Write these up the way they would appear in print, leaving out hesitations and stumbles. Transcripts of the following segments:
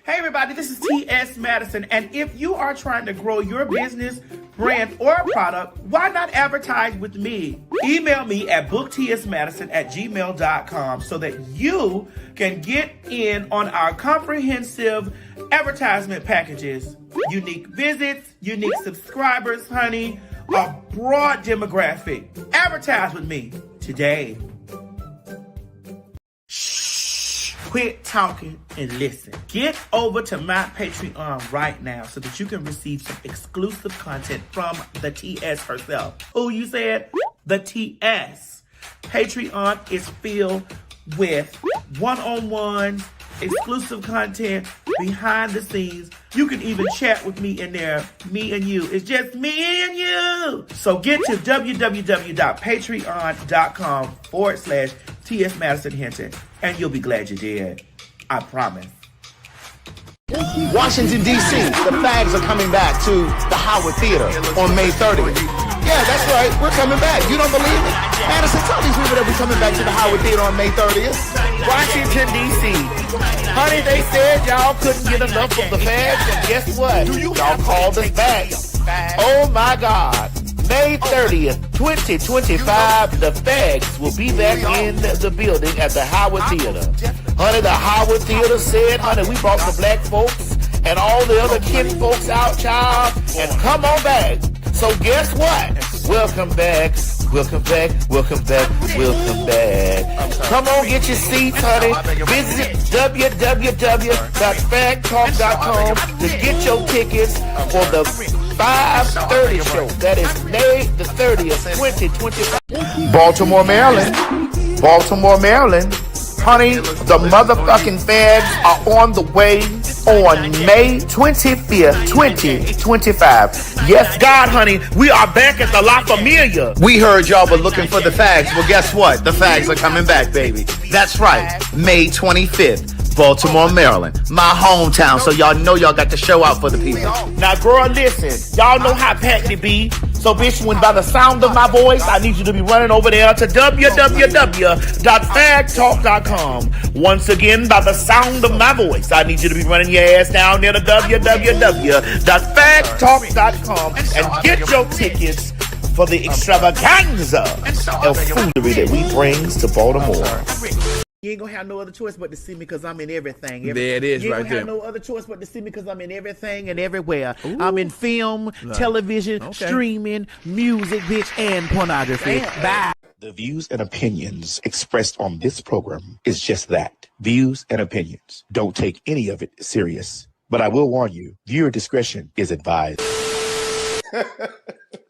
Hey everybody, this is T.S. Madison, and if you are trying to grow your business, brand, or product, why not advertise with me? Email me at booktsmadison@gmail.com so that you can get in on our comprehensive advertisement packages. Unique visits, unique subscribers, honey, a broad demographic. Advertise with me today. Quit talking and listen. Get over to my Patreon right now so that you can receive some exclusive content from the TS herself. Who you said? The TS. Patreon is filled with one-on-ones, exclusive content, behind the scenes. You can even chat with me in there, me and you. It's just me and you. So get to www.patreon.com/TS Madison Hinton, and you'll be glad you did. I promise. Washington, D.C., the Fags are coming back to the Howard Theater on May 30th. Yeah, that's right. We're coming back. You don't believe it? Madison, tell these people that we're coming back to the Howard Theater on May 30th. Washington, D.C. Honey, they said y'all couldn't get enough of the Fags, and guess what? Y'all called us back. Oh, my God. May 30th, 2025, the Fags will be back in the building at the Howard Theater. Honey, the Howard Theater said, honey, we brought the black folks and all the other kin folks out, child, and come on back. So guess what? Welcome back, welcome back, welcome back, welcome back. Come on, get your seats, honey. Visit www.PhagTawlk.com to get your tickets for the 5:30 show. That is May the 30th, 2025. Baltimore, Maryland. Baltimore, Maryland. Honey, the motherfucking Fags are on the way on May 25th, 2025. Yes, God, honey, we are back at the La Familia. We heard y'all were looking for the Fags. Well, guess what? The Fags are coming back, baby. That's right. May 25th. Baltimore, Maryland, my hometown, so y'all know y'all got to show out for the people. Now, girl, listen, y'all know how packed it be. So, bitch, when by the sound of my voice, I need you to be running over there to www.PhagTawlk.com. Once again, by the sound of my voice, I need you to be running your ass down there to www.PhagTawlk.com and get your tickets for the extravaganza of foolery that we brings to Baltimore. You ain't gonna have no other choice but to see me because I'm in everything. There it is, you ain't right gonna have there. no other choice but to see me because I'm in everything and everywhere. Ooh. I'm in film, television, streaming, music, bitch, and pornography. Bye. The views and opinions expressed on this program is just that. Views and opinions. Don't take any of it serious. But I will warn you, viewer discretion is advised.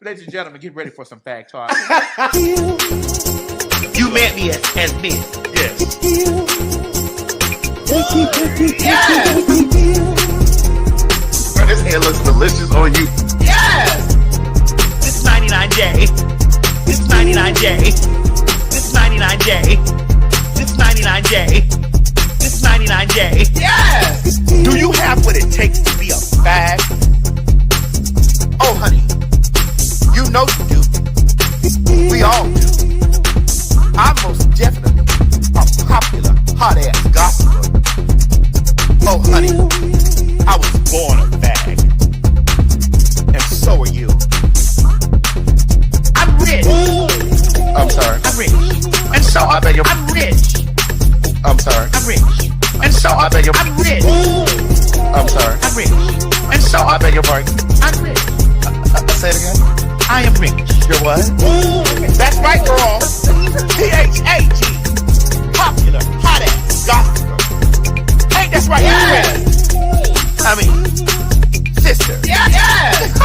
Ladies and gentlemen, get ready for some fact talk. You met me as me. Yes. Yes. Bro, this hair looks delicious on you. Yes. This 99J. This 99J. This 99J. This 99J. This 99J. Yes. Do you have what it takes to be a fag? Oh, honey, you know you do. We all do. I'm most definitely a popular, hot-ass gossiper. Oh, honey, I was born a fag. And so are you. I'm rich. I'm sorry. I'm rich. And so I beg your... I'm rich. I'm sorry. I'm rich. And so I beg your... I'm rich. I'm sorry. I'm rich. And so I beg your pardon. I'm rich. Say it again. I am rich. You're what? That's right, girl. PhagTawlk. Popular, hot-ass gossiper. Ain't that's right, friend? I mean, sister. Yeah, yes.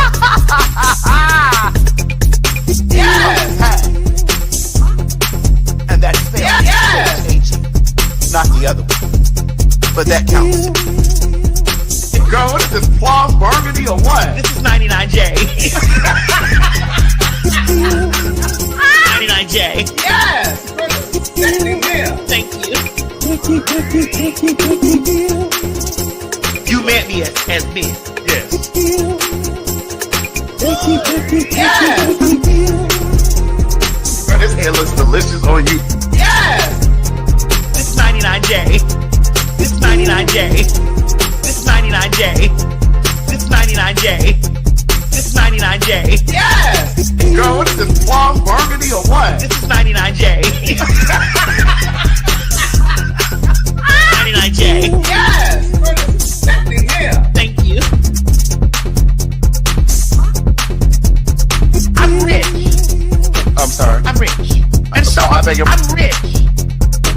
Yes. And that's spelled PhagTawlk. Not the other one. But that counts. Girl, what is this, plum burgundy or what? This is 99J. 99J. Yes! Thank you. You met me as me. Yes. Yes. Bro, this hair looks delicious on you. Yes. This 99J. This 99J. This 99J. This 99J. This 99J. Yes! Girl, what is this, plum burgundy or what? This is 99J. 99J. Yes! Sexy hair. Thank you. I'm rich. I'm sorry. I'm rich. And so I beg your I'm rich.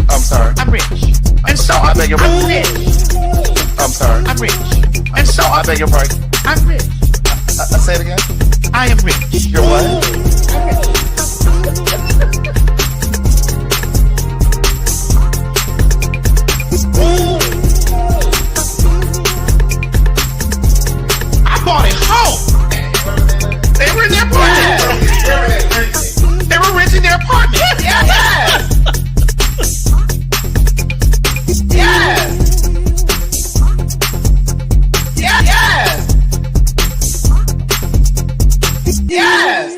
I'm sorry. I'm rich. And so I beg your I'm rich. I'm sorry. I'm rich. And so I beg your pardon. I'm rich. Say it again. I am rich. You're what? I bought it home. They were in their apartment. They were renting their apartment. Yes! Yes! Yes! Yes!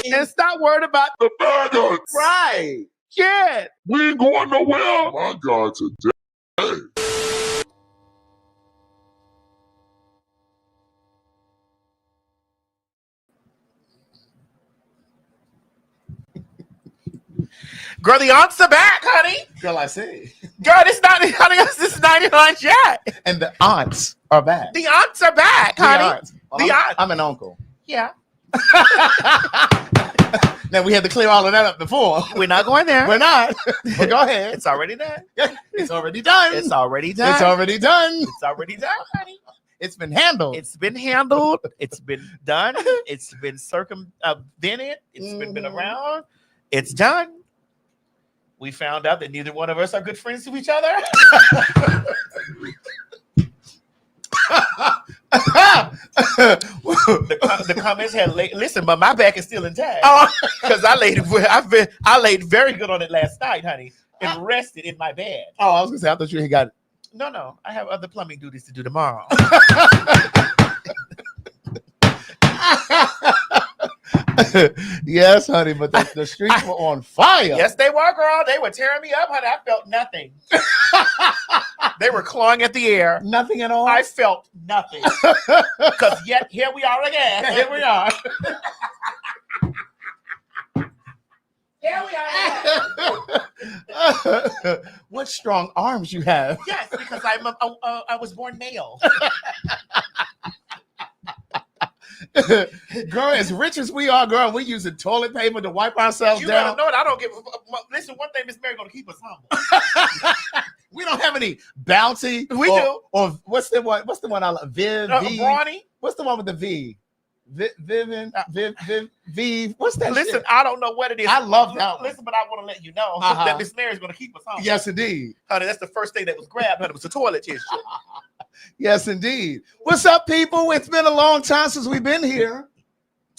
And stop worrying about The faggots! Right! shit. We ain't going nowhere! My God, today. Girl, the aunts are back, honey. Girl, I see. Girl, this not honey, this is 99 Jack. And the aunts are back. The aunts are back, The honey. aunts. Well, The aunts. I'm an uncle. Yeah. Now, we had to clear all of that up before. We're not going there. We're not. But go ahead. It's already done. It's already done. It's already done. It's already done. It's already done, honey. It's been handled. It's been handled. It's been done. It's been circumvented. It's been around. It's done. We found out that neither one of us are good friends to each other. the comments had listen, but my back is still intact. Because I laid very good on it last night, honey, and rested in my bed. Oh, I was gonna say I thought you had got it. No, I have other plumbing duties to do tomorrow. Yes, honey, but the streets were on fire. Yes, they were, girl. They were tearing me up, honey. I felt nothing. They were clawing at the air. Nothing at all. I felt nothing. Because yet here we are again. Here we are. Here we are. What strong arms you have. Yes, because I was born male. Girl, as rich as we are, girl, we're using toilet paper to wipe ourselves You down. better know it. I don't give. Listen, one thing Miss Mary gonna keep us humble. We don't have any bounty. We do. Or what's the one? What's the one I love? Viv. Brawny. What's the one with the V? Vivian. Viv. What's that? Listen, shit? I don't know what it is. I love that one. Listen, but I want to let you know that Miss Mary's gonna keep us humble. Yes, indeed. Honey, that's the first thing that was grabbed. Honey, it was the toilet tissue. Yes, indeed. What's up, people? It's been a long time since we've been here.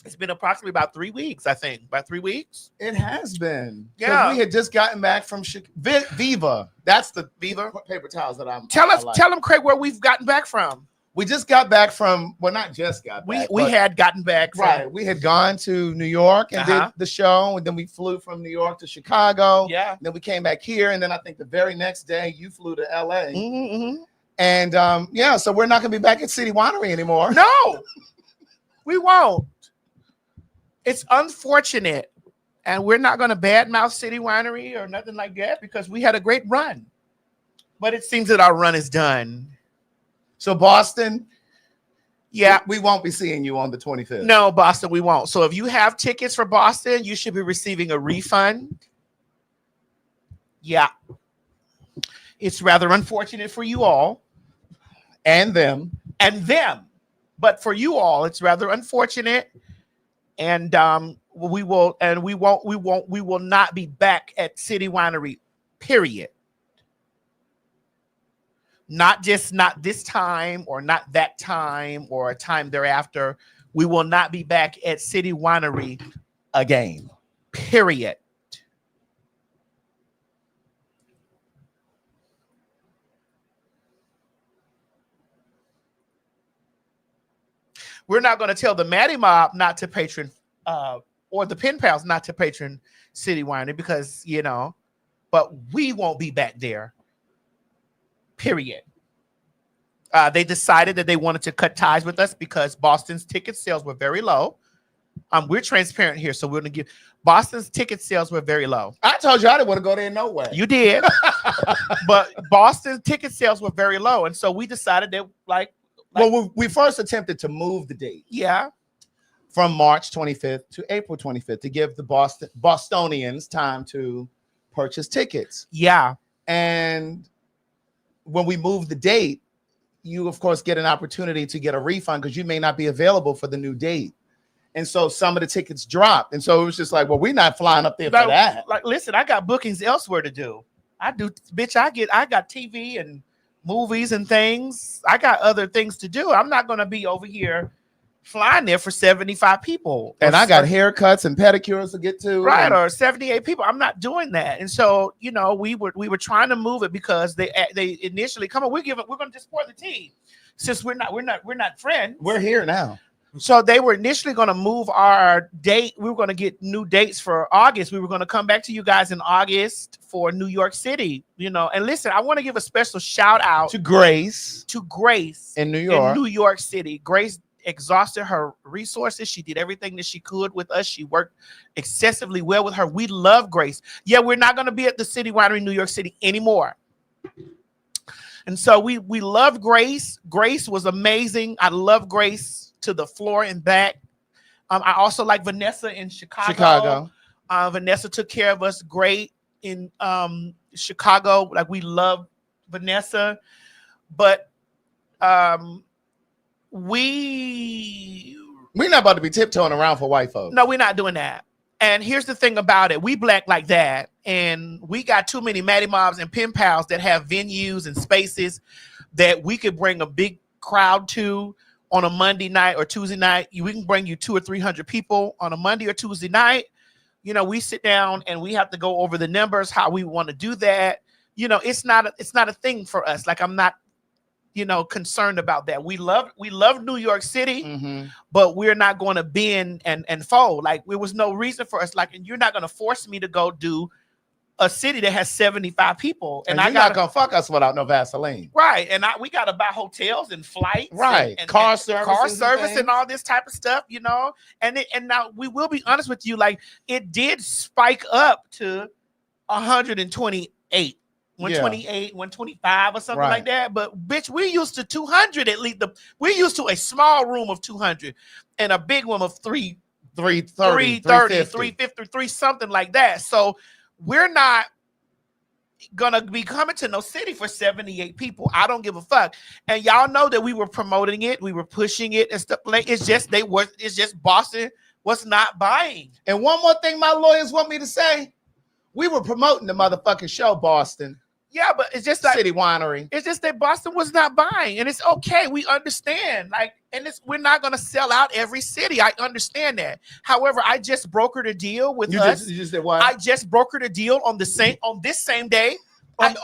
It's been approximately about 3 weeks, I think. About 3 weeks. It has been. 'Cause Yeah. we had just gotten back from Viva. That's the Viva paper towels that I'm. Tell I like. them, Craig, where we've gotten back from. We just got back from. Well, not just got back. We had gotten back from. Right. We had gone to New York and did the show, and then we flew from New York to Chicago. Yeah. And then we came back here, and then I think the very next day you flew to LA. Mm-hmm. And yeah, so we're not going to be back at City Winery anymore. No, we won't. It's unfortunate, and we're not going to badmouth City Winery or nothing like that because we had a great run. But it seems that our run is done. So Boston, yeah, we won't be seeing you on the 25th. No, Boston, we won't. So if you have tickets for Boston, you should be receiving a refund. Yeah. It's rather unfortunate for you all. And them. But for you all, it's rather unfortunate. And we will not be back at City Winery, period. Not this time or not that time or a time thereafter. We will not be back at City Winery again, period. We're not going to tell the Maddie Mob not to patron or the Pen Pals not to patron City Winery because, but we won't be back there. Period. They decided that they wanted to cut ties with us because Boston's ticket sales were very low. We're transparent here, so we're going to give Boston's ticket sales were very low. I told you I didn't want to go there no way. You did. But Boston's ticket sales were very low. And so we decided that well, we first attempted to move the date. Yeah. From March 25th to April 25th to give the Bostonians time to purchase tickets. Yeah. And when we moved the date, you, of course, get an opportunity to get a refund because you may not be available for the new date. And so some of the tickets dropped. And so it was just like, well, we're not flying up there for that. Like, listen, I got bookings elsewhere to do. I got TV and movies and things. I got other things to do. I'm not going to be over here flying there for 75 people. And I got haircuts and pedicures to get to. Right, or 78 people. I'm not doing that. And so, you know, we were trying to move it because they initially come on, we're going to just pour the tea. Since we're not friends. We're here now. So they were initially going to move our date. We were going to get new dates for August. We were going to come back to you guys in August for New York City, you know. And listen, I want to give a special shout out to Grace in New York City. Grace exhausted her resources. She did everything that she could with us. She worked excessively well with her. We love Grace. Yeah, we're not going to be at the City Winery in New York City anymore. And so we love Grace. Grace was amazing. I love Grace to the floor and back. I also like Vanessa in Chicago. Vanessa took care of us great in Chicago. Like, we love Vanessa, but we're not about to be tiptoeing around for white folks. No, we're not doing that. And here's the thing about it. We black like that. And we got too many Matty Mobs and pen pals that have venues and spaces that we could bring a big crowd to on a Monday night or Tuesday night. We can bring you 200 or 300 people on a Monday or Tuesday night. You know, we sit down and we have to go over the numbers, how we want to do that. You know, it's not a thing for us. Like, I'm not, you know, concerned about that. We love New York City, but we're not going to bend and fold. Like, there was no reason for us. Like, and you're not going to force me to go do a city that has 75 people, and you're not gonna fuck us without no Vaseline, right? And we gotta buy hotels and flights, right? And car service and all this type of stuff, you know. And now we will be honest with you, like, it did spike up to 128. 128, 125 or something like that. But bitch, we used to 200 at least. We're used to a small room of 200 and a big one of 330, 350, something like that. So we're not gonna be coming to no city for 78 people. I don't give a fuck. And y'all know that we were promoting it, we were pushing it and stuff. Like, it's just Boston was not buying. And one more thing my lawyers want me to say. We were promoting the motherfucking show, Boston. Yeah, but it's just like City Winery. It's just that Boston was not buying, and it's okay. We understand. Like, and we're not going to sell out every city. I understand that. However, I just brokered a deal with us. You just did what? I just brokered a deal on this same day. On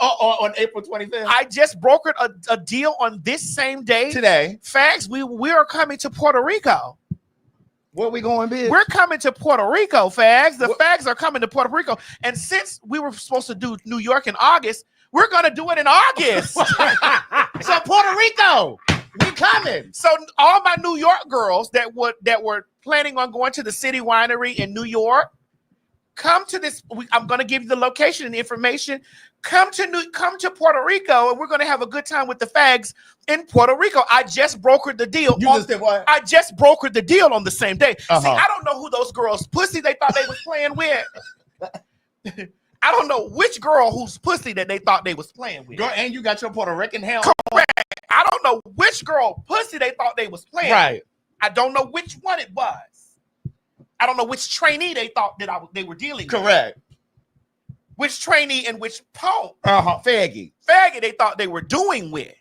April 25th. I just brokered a deal on this same day. Today. Fags, we are coming to Puerto Rico. Where we going, bitch? We're coming to Puerto Rico, Fags. Fags are coming to Puerto Rico. And since we were supposed to do New York in August, we're going to do it in August. So Puerto Rico, we coming. So all my New York girls that were planning on going to the City Winery in New York, come to this. I'm going to give you the location and the information. Come to Puerto Rico, and we're going to have a good time with the Fags in Puerto Rico. I just brokered the deal. Just did what? I just brokered the deal on the same day. See, I don't know who those girls' pussy they thought they was playing with. I don't know which girl whose pussy that they thought they was playing with. Girl, and you got your Puerto Rican hair. Correct. I don't know which girl pussy they thought they was playing. Right. With. I don't know which one it was. I don't know which trainee they thought that they were dealing with. Correct. Which trainee and which punk. Faggy they thought they were dealing with.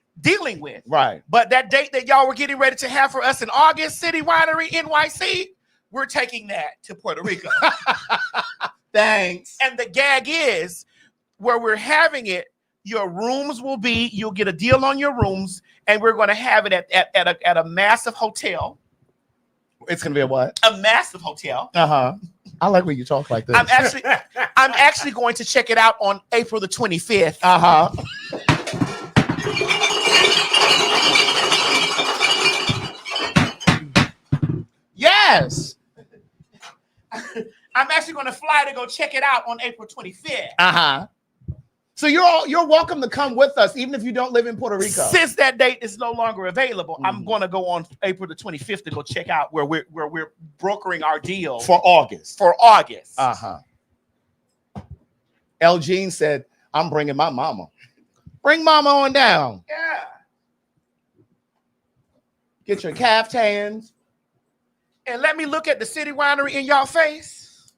Right. But that date that y'all were getting ready to have for us in August, City Winery, NYC, we're taking that to Puerto Rico. Thanks. And the gag is, where we're having it, your rooms will be, you'll get a deal on your rooms, and we're going to have it at a massive hotel. It's going to be a what? A massive hotel. I like when you talk like this. I'm actually going to check it out on April the 25th. Yes. I'm actually going to fly to go check it out on April 25th. Uh-huh. So you're welcome to come with us, even if you don't live in Puerto Rico. Since that date is no longer available, I'm going to go on April the 25th to go check out where we're brokering our deal For August. Uh-huh. L. Jean said, I'm bringing my mama. Bring mama on down. Yeah. Get your caftans. And let me look at the City Winery in y'all face.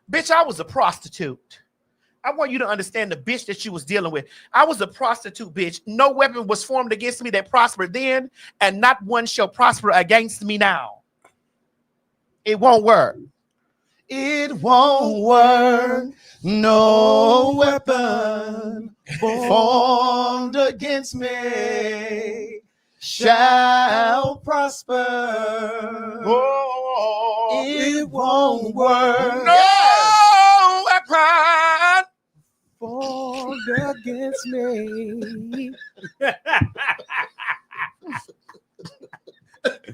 Bitch, I was a prostitute. I want you to understand the bitch that you was dealing with. I was a prostitute, bitch. No weapon was formed against me that prospered then, and not one shall prosper against me now. It won't work. It won't work. No weapon formed against me shall prosper. Oh, It won't work. no weapon Formed against me.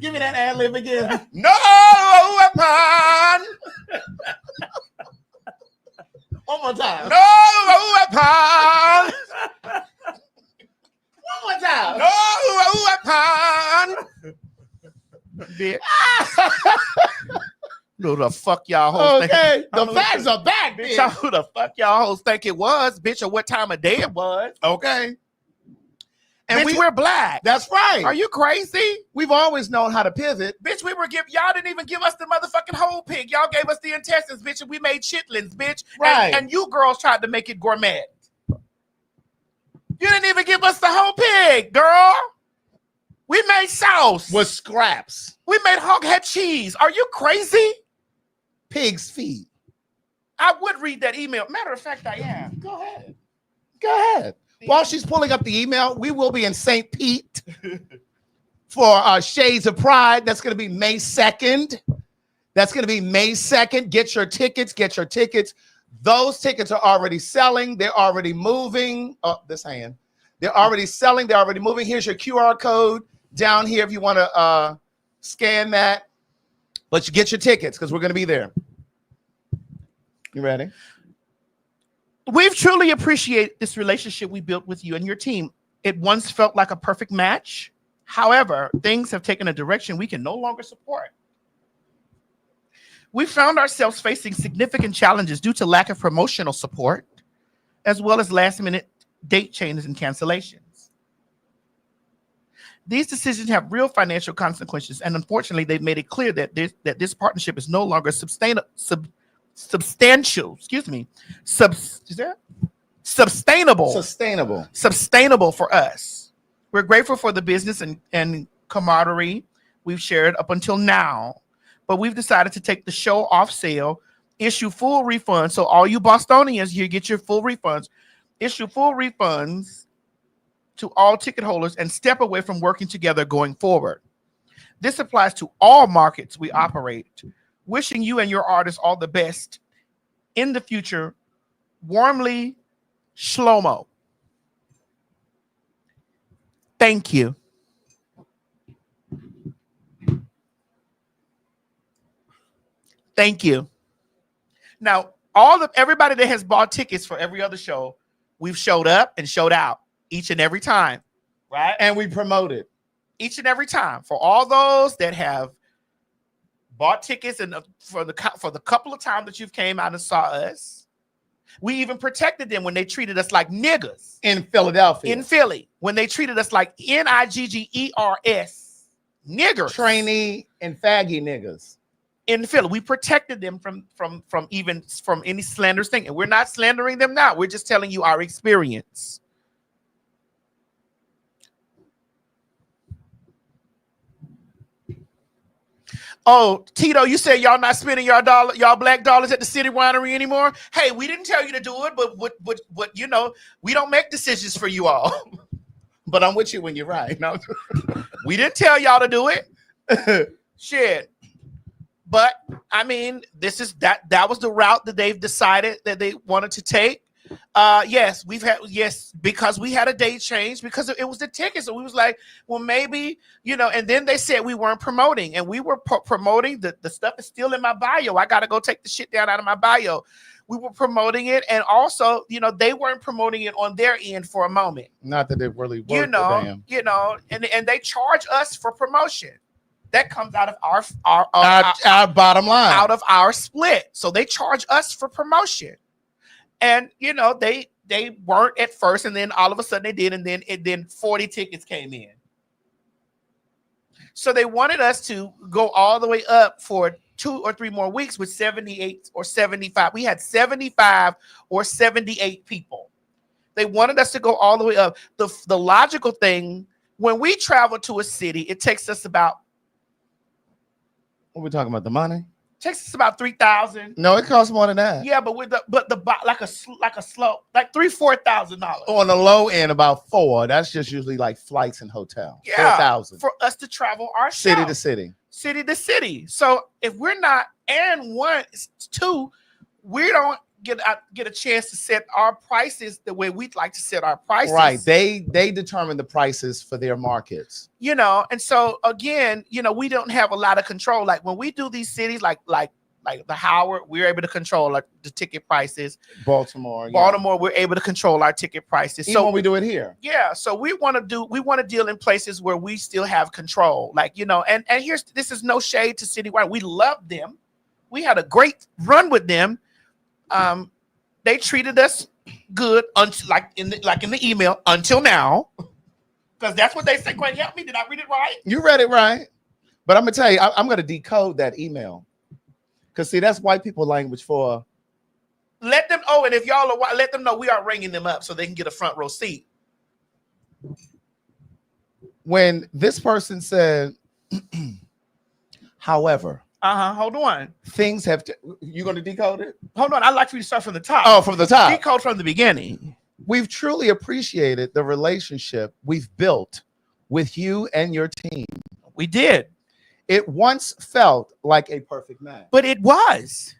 Give me that ad lib again. No weapon. One more time. No weapon. One more time. No weapon. Bitch. Who the fuck y'all hoes Okay, think? the facts are back, Bitch, bitch. who the fuck y'all hoes think it was, bitch, or what time of day it was? Okay. And Bitch, we're black. That's right. Are you crazy? We've always known how to pivot. Bitch, y'all didn't even give us the motherfucking whole pig. Y'all gave us the intestines, bitch, and we made chitlins, bitch. Right. And you girls tried to make it gourmet. You didn't even give us the whole pig, girl. We made sauce. With scraps. We made hoghead cheese. Are you crazy? Pig's feet. I would read that email. Matter of fact, I am. Go ahead. Go ahead. While she's pulling up the email, we will be in St. Pete for Shades of Pride. That's going to be May 2nd. That's going to be May 2nd. Get your tickets. Get your tickets. Those tickets are already selling. They're already moving. Oh, this hand. They're already selling. They're already moving. Here's your QR code down here if you want to scan that. But you get your tickets because we're going to be there. You ready? We've truly appreciated this relationship we built with you and your team. It once felt like a perfect match. However, things have taken a direction we can no longer support. We found ourselves facing significant challenges due to lack of promotional support, as well as last-minute date changes and cancellations. These decisions have real financial consequences, and unfortunately, they've made it clear that this partnership is no longer sustainable for us. We're grateful for the business and camaraderie we've shared up until now, but we've decided to take the show off sale, issue full refunds. So all you Bostonians, you get your full refunds, issue full refunds to all ticket holders and step away from working together going forward. This applies to all markets we operate. Wishing you and your artists all the best in the future. Warmly, Shlomo. Thank you. Thank you. Now, everybody that has bought tickets for every other show, we've showed up and showed out each and every time, right? And we promoted each and every time. For all those that have bought tickets and for the couple of times that you've came out and saw us, we even protected them when they treated us like niggas in Philadelphia, in Philly, when they treated us like niggers, niggers, trainee and faggy niggas in Philly. We protected them from any slanderous thing, and we're not slandering them now. We're just telling you our experience. Oh, Tito, you said y'all not spending y'all black dollars at the City Winery anymore? Hey, we didn't tell you to do it, but you know, we don't make decisions for you all. But I'm with you when you're right. No. We didn't tell y'all to do it. Shit. But I mean, that was the route that they've decided that they wanted to take. Yes, because we had a date change because it was the tickets. So we was like, well, maybe, and then they said we weren't promoting, and we were promoting. The stuff is still in my bio. I got to go take the shit down out of my bio. We were promoting it, and also, they weren't promoting it on their end for a moment. Not that it really worked for them. And they charge us for promotion. That comes out of our bottom line, out of our split. So they charge us for promotion, and they weren't at first, and then all of a sudden they did, and then 40 tickets came in. So they wanted us to go all the way up for 2 or 3 more weeks with 78 or 75. We had 75 or 78 people. They wanted us to go all the way up. The logical thing, when we travel to a city, it takes us about, what are we talking about? The money? Takes us about $3,000. No, it costs more than that. Yeah, but like a slow, like $3,000-$4,000 on the low end, about 4. That's just usually like flights and hotel. Yeah, 4,000 for us to travel our city show. to city. City to city. So if we're not, and 2, we don't get a chance to set our prices the way we'd like to set our prices. Right. They determine the prices for their markets. And so again, we don't have a lot of control. Like when we do these cities, like the Howard, we're able to control the ticket prices. Baltimore, we're able to control our ticket prices. Even so when we do it here. Yeah. So we want to deal in places where we still have control. Like, and this is no shade to City Winery. We love them. We had a great run with them. They treated us good until like in the email until now, because that's what they said. Gwen, help me. Did I read it right? You read it right, but I'm gonna tell you, I'm gonna decode that email, because see, that's white people language for. Let them. Oh, and if y'all are white, let them know we are ringing them up so they can get a front row seat. When this person said, however. Hold on. Things have to. You going to decode it? Hold on. I'd like for you to start from the top. Oh, from the top. Decode from the beginning. We've truly appreciated the relationship we've built with you and your team. We did. It once felt like a perfect match. But it was.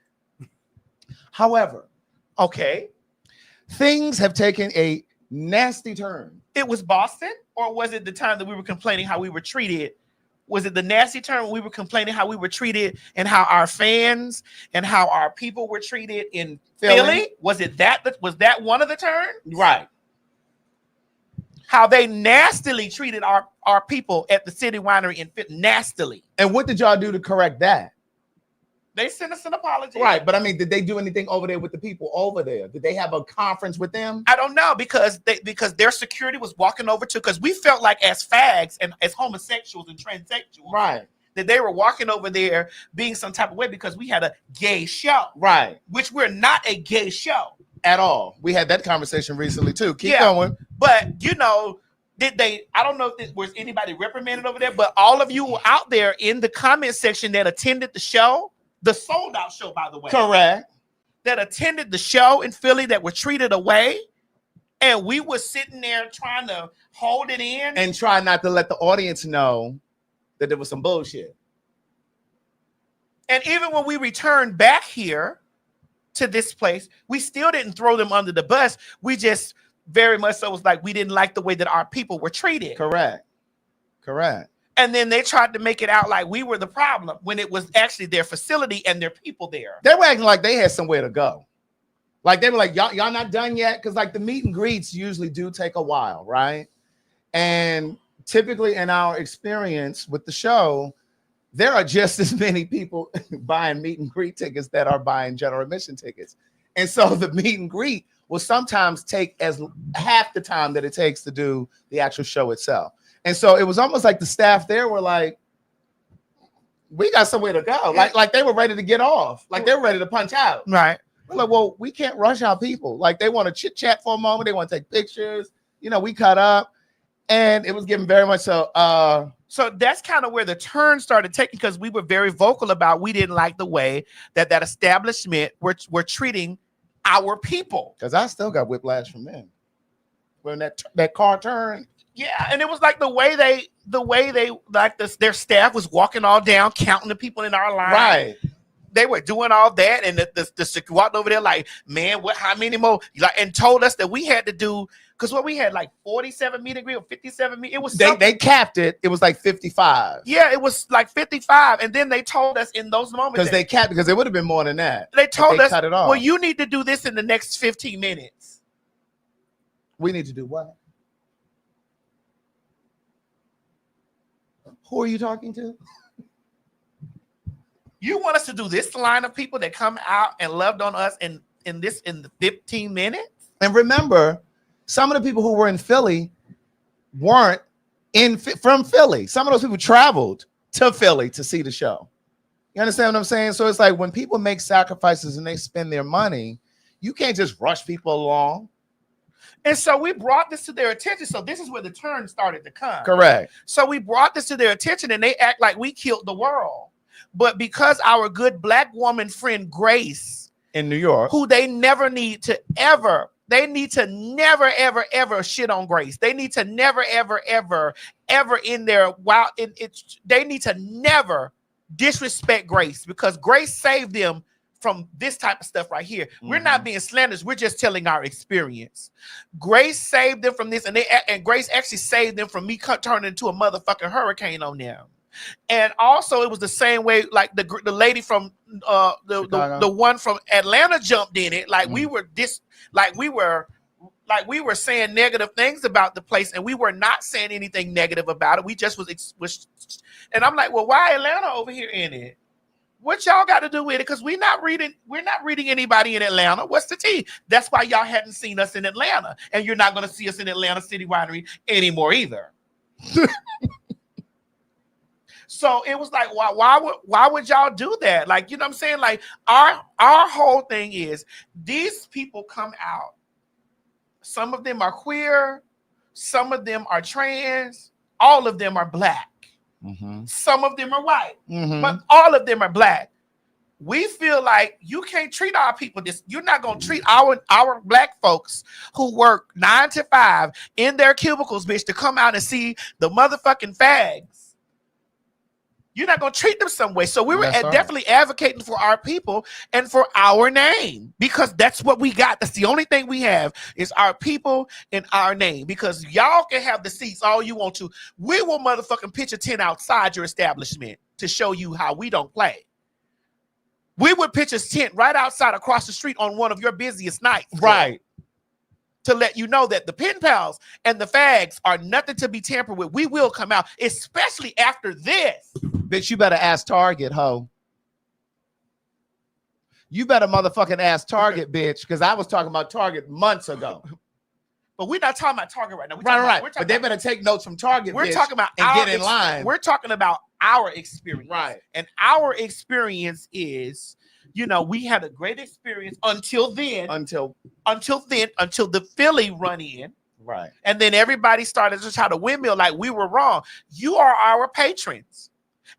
However, okay, things have taken a nasty turn. It was Boston, or was it the time that we were complaining how we were treated? Was it the nasty turn when we were complaining how we were treated and how our fans and how our people were treated in Philly? Was that one of the turns? Right. How they nastily treated our people at the City Winery in Philly, nastily. And what did y'all do to correct that? They sent us an apology. Right, but I mean, did they do anything over there with the people over there? Did they have a conference with them? I don't know, because their security was walking over to, because we felt like as fags and as homosexuals and transsexuals, right, that they were walking over there being some type of way because we had a gay show, right? Which we're not a gay show at all. We had that conversation recently too. Keep going. But did they? I don't know if was anybody reprimanded over there, but all of you were out there in the comment section that attended the show. The sold out show, by the way. Correct. That attended the show in Philly that were treated away. And we were sitting there trying to hold it in. And try not to let the audience know that there was some bullshit. And even when we returned back here to this place, we still didn't throw them under the bus. We just very much so was like, we didn't like the way that our people were treated. Correct. And then they tried to make it out like we were the problem when it was actually their facility and their people there. They were acting like they had somewhere to go. Like they were like, y'all not done yet? Because like the meet and greets usually do take a while, right? And typically in our experience with the show, there are just as many people buying meet and greet tickets that are buying general admission tickets. And so the meet and greet will sometimes take as half the time that it takes to do the actual show itself. And so it was almost like the staff there were like, we got somewhere to go. Like they were ready to get off. Like they were ready to punch out. Right. We're like, well, we can't rush our people. Like they want to chit chat for a moment. They want to take pictures. We cut up. And it was given very much so. So that's kind of where the turn started taking, because we were very vocal about we didn't like the way that establishment were treating our people. Because I still got whiplash from them. When that car turned. Yeah, and it was like the way they like their staff was walking all down, counting the people in our line. Right. they were doing all that, and the walked over there like, man, what? How many more? Like, and told us that we had to do, because what we had like 47 meet and greet or 57 meet. It was they capped it. It was like 55. Yeah, it was like 55, and then they told us in those moments because they capped, because it would have been more than that. They told us, cut it off. well, you need to do this in the next 15 minutes. We need to do what? Who are you talking to? You want us to do this line of people that come out and loved on us in the 15 minutes? And remember, some of the people who were in Philly weren't from Philly. Some of those people traveled to Philly to see the show. You understand what I'm saying? So it's like when people make sacrifices and they spend their money, you can't just rush people along. And so we brought this to their attention. So this is where the turn started to come. Correct. So we brought this to their attention, and they act like we killed the world. But because our good black woman friend Grace in New York, who they never need to ever shit on Grace. They need to never ever in their they need to never disrespect Grace, because Grace saved them from this type of stuff right here. We're not being slanderous. We're just telling our experience. Grace saved them from this, and Grace actually saved them from me turning into a motherfucking hurricane on them. And also, it was the same way, like the lady from the one from Atlanta jumped in it. Like we were saying negative things about the place, and we were not saying anything negative about it. We just was and I'm like, well, why Atlanta over here in it? What y'all got to do with it? Because we're not reading anybody in Atlanta. What's the tea? That's why y'all hadn't seen us in Atlanta, and you're not going to see us in Atlanta City Winery anymore either. So it was like, why would y'all do that? Like, you know what I'm saying? Like our whole thing is these people come out. Some of them are queer, some of them are trans, all of them are black. Some of them are white, but all of them are black. We feel like you can't treat our people this. You're not going to treat our black folks who work 9 to 5 in their cubicles, bitch, to come out and see the motherfucking fags. You're not going to treat them some way. So we were definitely advocating for our people and for our name, because that's what we got. That's the only thing we have is our people and our name, because y'all can have the seats all you want to. We will motherfucking pitch a tent outside your establishment to show you how we don't play. We would pitch a tent right outside across the street on one of your busiest nights. Right. To let you know that the pen pals and the fags are nothing to be tampered with. We will come out, especially after this. Bitch, you better ask Target, ho. You better motherfucking ask Target, bitch, because I was talking about Target months ago. But we're not talking about Target right now. Right. But they better take notes from Target, we're bitch, talking about and get in line. We're talking about our experience. Right. And our experience is, you know, we had a great experience until the Philly run in. Right. And then everybody started to try to windmill like we were wrong. You are our patrons.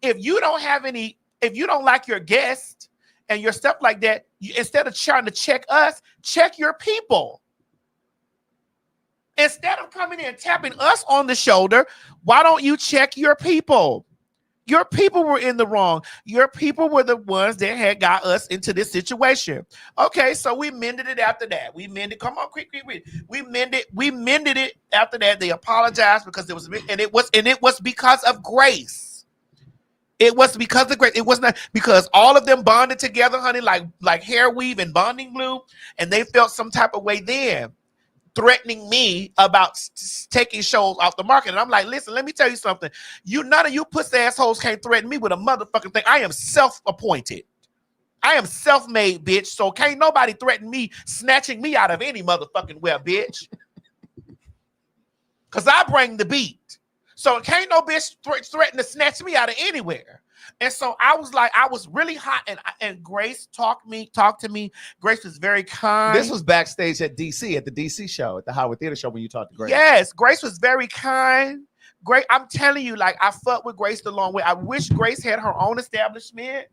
If you don't like your guest and your stuff like that, instead of trying to check us, check your people. Instead of coming in and tapping us on the shoulder, why don't you check your people? Your people were in the wrong. Your people were the ones that had got us into this situation. Okay, so we mended it after that. Come on, quick. We mended it after that. They apologized because it was because of grace. It was because of grace. It was not because all of them bonded together, honey, like hair weave and bonding glue, and they felt some type of way then, threatening me about taking shows off the market. And I'm like, listen, let me tell you something. None of you pussy assholes can't threaten me with a motherfucking thing. I am self-appointed. I am self-made, bitch. So can't nobody threaten me, snatching me out of any motherfucking web, bitch. Because I bring the beat. So can't no bitch threaten to snatch me out of anywhere. And so I was like, I was really hot, and Grace talked to me. Grace was very kind. This was backstage at DC, at the DC show, at the Howard Theater show when you talked to Grace. Yes, Grace was very kind. Great. I'm telling you, like, I fucked with Grace the long way. I wish Grace had her own establishment,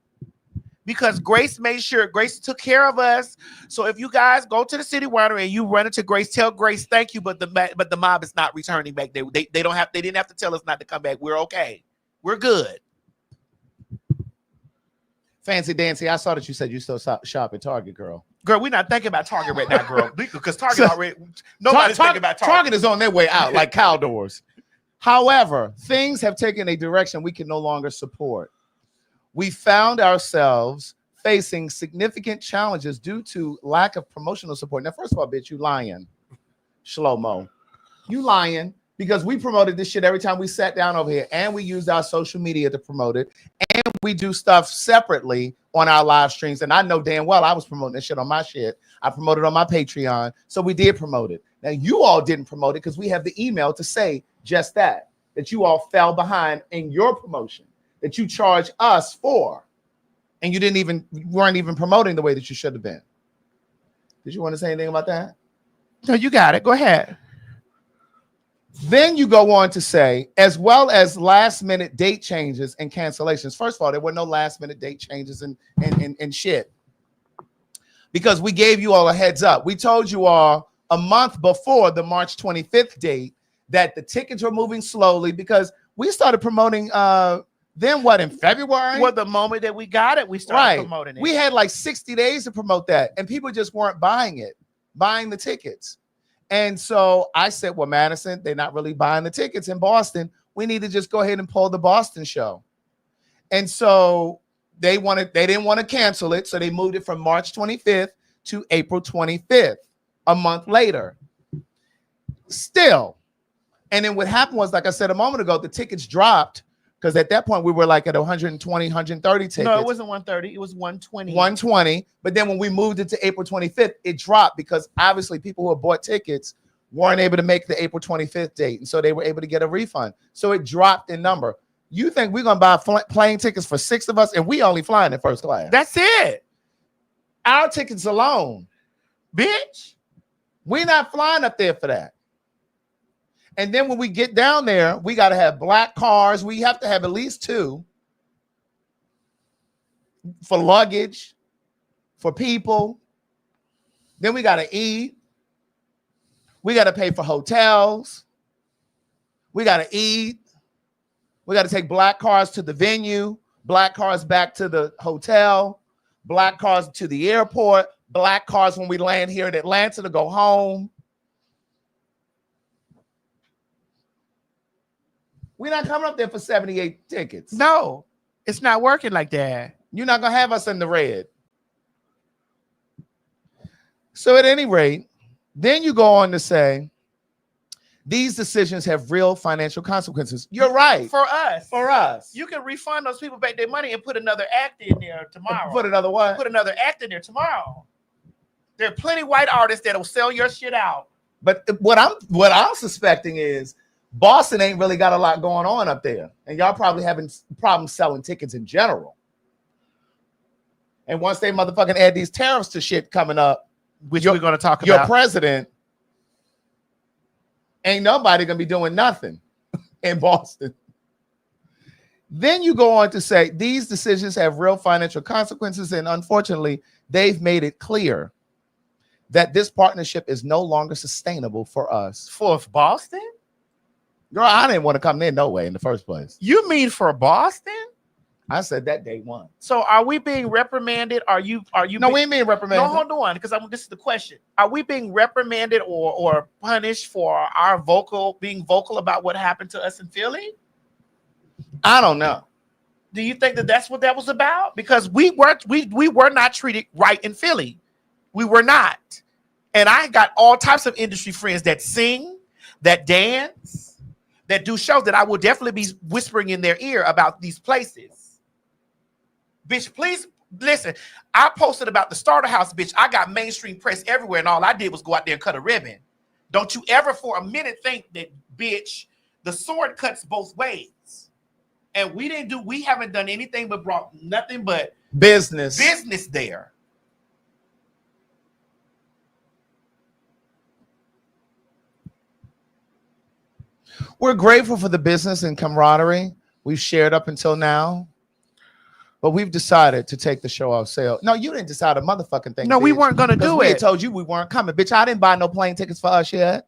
because Grace made sure Grace took care of us. So if you guys go to the City Winery and you run into Grace, tell Grace thank you, but the mob is not returning back. They didn't have to tell us not to come back. We're okay. We're good. Fancy Dancy, I saw that you said you still shop at Target, girl. Girl, we're not thinking about Target right now, girl. Because Target already, nobody's thinking about Target. Target is on their way out like cow doors. However, things have taken a direction we can no longer support. We found ourselves facing significant challenges due to lack of promotional support. Now, first of all, bitch, you lying. Shlomo. You lying because we promoted this shit every time we sat down over here, and we used our social media to promote it, and we do stuff separately on our live streams. And I know damn well I was promoting this shit on my shit. I promoted on my Patreon, so we did promote it. Now, you all didn't promote it because we have the email to say just that you all fell behind in your promotion, that you charge us for, and you weren't even promoting the way that you should have been. Did you want to say anything about that? No, you got it. Go ahead. Then you go on to say, as well as last minute date changes and cancellations. First of all, there were no last minute date changes and shit, because we gave you all a heads up. We told you all a month before the March 25th date that the tickets were moving slowly, because we started promoting then what, in February? Well, the moment that we got it, we started promoting it. We had like 60 days to promote that, and people just weren't buying the tickets. And so I said, well, Madison, they're not really buying the tickets in Boston. We need to just go ahead and pull the Boston show. And so they didn't want to cancel it. So they moved it from March 25th to April 25th, a month later. Still. And then what happened was, like I said a moment ago, the tickets dropped, because at that point we were like at 120, 130 tickets. No, it wasn't 130. It was 120. 120. But then when we moved it to April 25th, it dropped, because obviously people who had bought tickets weren't able to make the April 25th date. And so they were able to get a refund. So it dropped in number. You think we're going to buy plane tickets for 6 of us, and we only flying in first class? That's it. Our tickets alone. Bitch. We're not flying up there for that. And then when we get down there, we got to have black cars. We have to have at least 2 for luggage, for people. Then we got to eat. We got to pay for hotels. We got to eat. We got to take black cars to the venue, black cars back to the hotel, black cars to the airport, black cars when we land here in Atlanta to go home. We're not coming up there for 78 tickets. No, it's not working like that. You're not going to have us in the red. So at any rate, then you go on to say, these decisions have real financial consequences. You're right. For us. For us. You can refund those people back their money and put another act in there tomorrow. Put another what? Put another act in there tomorrow. There are plenty of white artists that'll sell your shit out. But what I'm suspecting is Boston ain't really got a lot going on up there. And y'all probably having problems selling tickets in general. And once they motherfucking add these tariffs to shit coming up, which we're going to talk about, your president, ain't nobody going to be doing nothing in Boston. Then you go on to say, these decisions have real financial consequences. And unfortunately, they've made it clear that this partnership is no longer sustainable for us. For Boston? Girl, I didn't want to come there no way in the first place. You mean for Boston? I said that day one. So are we being reprimanded? Are you? No, we ain't being reprimanded. No, hold on, because this is the question. Are we being reprimanded or punished for our being vocal about what happened to us in Philly? I don't know. Do you think that that's what that was about? Because we were not treated right in Philly. We were not. And I got all types of industry friends that sing, that dance, that do shows that I will definitely be whispering in their ear about these places. Bitch, please listen. I posted about the starter house, bitch. I got mainstream press everywhere, and all I did was go out there and cut a ribbon. Don't you ever for a minute think that, bitch, the sword cuts both ways. And we haven't done anything but brought nothing but business there. We're grateful for the business and camaraderie we've shared up until now, but we've decided to take the show off sale. No, you didn't decide a motherfucking thing. No, bitch. We weren't going to do we it. Had told you we weren't coming. Bitch, I didn't buy no plane tickets for us yet.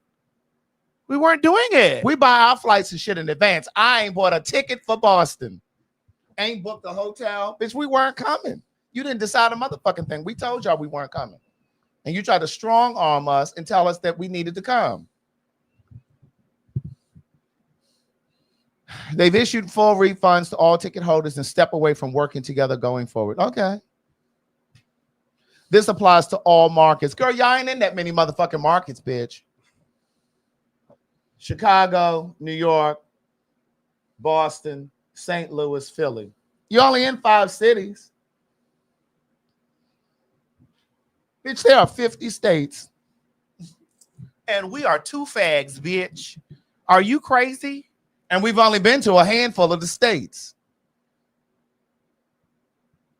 We weren't doing it. We buy our flights and shit in advance. I ain't bought a ticket for Boston. Ain't booked a hotel. Bitch, we weren't coming. You didn't decide a motherfucking thing. We told y'all we weren't coming. And you tried to strong arm us and tell us that we needed to come. They've issued full refunds to all ticket holders and step away from working together going forward. Okay. This applies to all markets. Girl, y'all ain't in that many motherfucking markets, bitch. Chicago, New York, Boston, St. Louis, Philly. You're only in 5 cities. Bitch, there are 50 states. And we are 2 fags, bitch. Are you crazy? And we've only been to a handful of the states.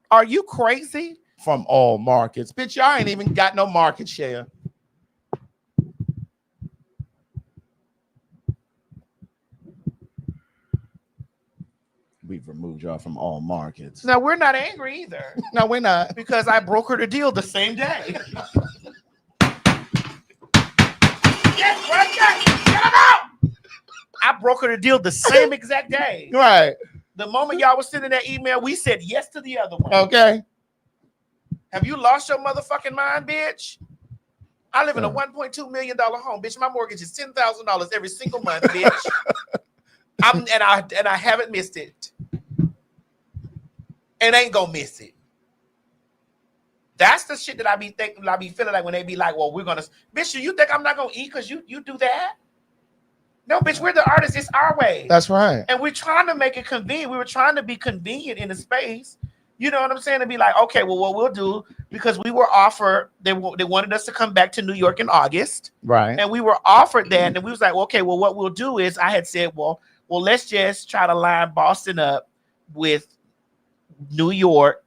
Are you crazy? From all markets. Bitch, y'all ain't even got no market share. We've removed y'all from all markets. No, we're not angry either. No, we're not. Because I brokered a deal the same day. Yes, right there. Get him out. I brokered a deal the same exact day. Right. The moment y'all was sending that email, we said yes to the other one. Okay. Have you lost your motherfucking mind, bitch? I live in a $1.2 million home, bitch. My mortgage is $10,000 every single month, bitch. I haven't missed it. And ain't gonna miss it. That's the shit that I be thinking, I be feeling like when they be like, well, we're gonna, bitch, you think I'm not gonna eat because you do that? No, bitch, we're the artists, it's our way. That's right. And we're trying to make it convenient. We were trying to be convenient in the space. You know what I'm saying? To be like, okay, well, what we'll do, because we were offered, they wanted us to come back to New York in August. Right. And we were offered that. And we was like, well, okay, well, what we'll do is I had said, well, let's just try to line Boston up with New York,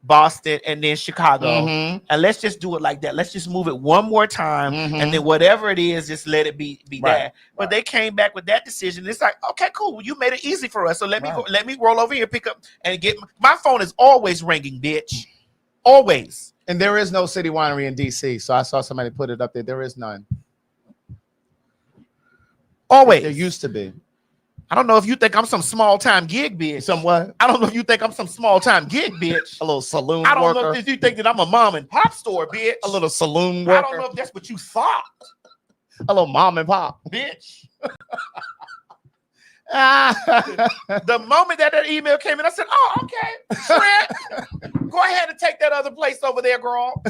Boston, and then Chicago. Mm-hmm. And let's just do it like that. Let's just move it one more time. Mm-hmm. And then whatever it is, just let it be Right. that. But they came back with that decision. It's like, okay, cool. You made it easy for us. So let me roll over here, pick up and get my phone is always ringing, bitch. Always. And there is no City Winery in DC. So I saw somebody put it up there. There is none. Always. There used to be. I don't know if you think I'm some small time gig bitch. Some what? I don't know if you think I'm some small time gig bitch. A little saloon I don't worker. know if you think that I'm a mom and pop store bitch. A little saloon worker. I don't know if that's what you thought, A little mom and pop. bitch. The moment that email came in, I said, oh, okay, Trent, go ahead and take that other place over there, girl.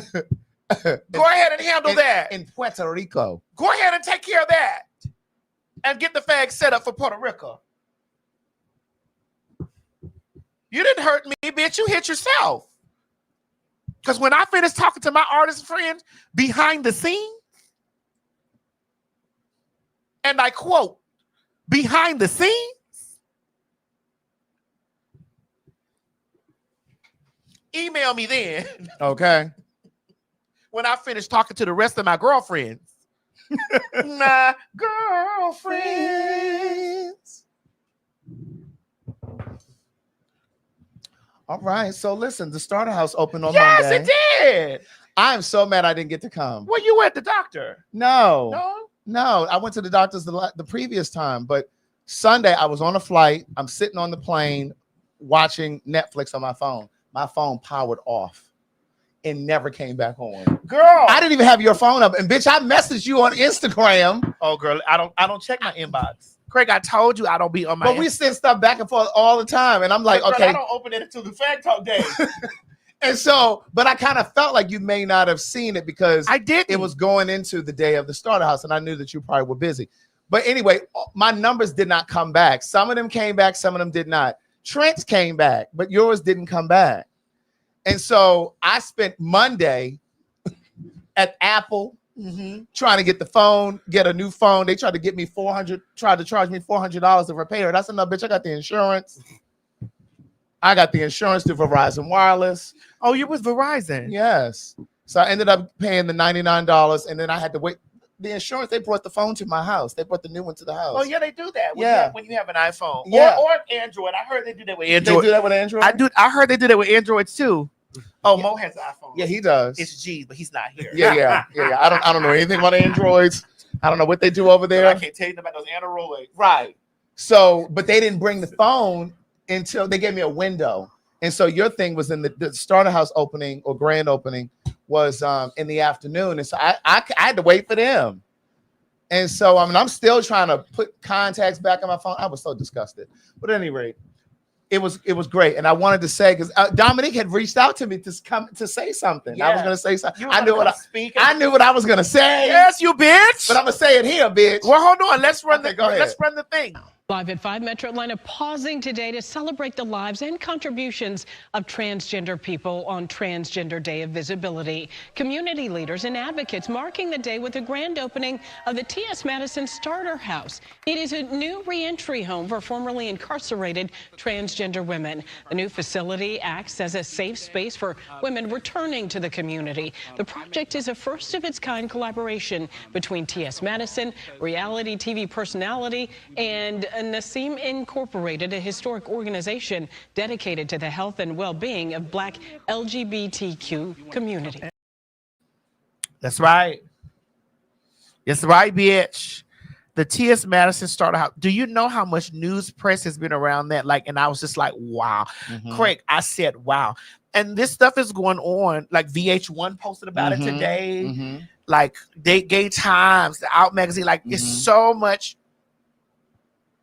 Go ahead and handle that. In Puerto Rico. Go ahead and take care of that. And get the fag set up for Puerto Rico. You didn't hurt me, bitch. You hit yourself. Because when I finished talking to my artist friends behind the scenes, and I quote, behind the scenes, email me then. Okay. When I finished talking to the rest of my girlfriends. My girlfriends. All right. So listen, the Starter House opened on Yes, Monday. it did. I am so mad I didn't get to come. Well, you were at the doctor. No. No? I went to the doctor's the previous time, but Sunday I was on a flight. I'm sitting on the plane watching Netflix on my phone. My phone powered off and never came back on. Girl. I didn't even have your phone up. And bitch, I messaged you on Instagram. Oh, girl, I don't check my inbox. Craig, I told you I don't be on my But we send stuff back and forth all the time. And I'm like, girl, okay. I don't open it until the PhagTawlk day. And so, but I kind of felt like you may not have seen it because I didn't. it was going into the day of the Starter House, and I knew that you probably were busy. But anyway, my numbers did not come back. Some of them came back, some of them did not. Trent's came back, but yours didn't come back. And so I spent Monday at Apple trying to get the phone, get a new phone. They tried to get me tried to charge me $400 to repair it. I said, no, bitch, I got the insurance. I got the insurance through Verizon Wireless. Oh, you was Verizon. Yes. So I ended up paying the $99, and then I had to wait. The insurance, they brought the phone to my house. They brought the new one to the house. Oh, yeah, they do that. When you have an iPhone. Yeah. Or Android. I heard they do that with Android. They do that with Android? I heard they do that with Androids too. Oh, Mo has an iPhone. Yeah, he does. It's G, but he's not here. Yeah. I don't know anything about Androids. I don't know what they do over there. I can't tell you about those Androids. Right. So, but they didn't bring the phone until they gave me a window. And so your thing was in the starter house opening or grand opening was in the afternoon. And so I had to wait for them. And so I'm still trying to put contacts back on my phone. I was so disgusted. But at any rate, it was great. And I wanted to say, because Dominique had reached out to me to say something. Yeah. I was going to say something. I knew what I was going to say. Yes, you bitch. But I'm going to say it here, bitch. Well, hold on. Let's run Let's run the thing. Live at 5 Metro Atlanta, pausing today to celebrate the lives and contributions of transgender people on Transgender Day of Visibility. Community leaders and advocates marking the day with the grand opening of the T.S. Madison Starter House. It is a new reentry home for formerly incarcerated transgender women. The new facility acts as a safe space for women returning to the community. The project is a first-of-its-kind collaboration between T.S. Madison, reality TV personality, and Nassim Incorporated, a historic organization dedicated to the health and well-being of Black LGBTQ community. That's right. That's right, bitch. The T.S. Madison Starter House. Do you know how much news press has been around that? Like, and I was just like, wow. Craig, I said, wow. And this stuff is going on. Like VH1 posted about it today. Like Gay Times, the Out magazine. Like, it's so much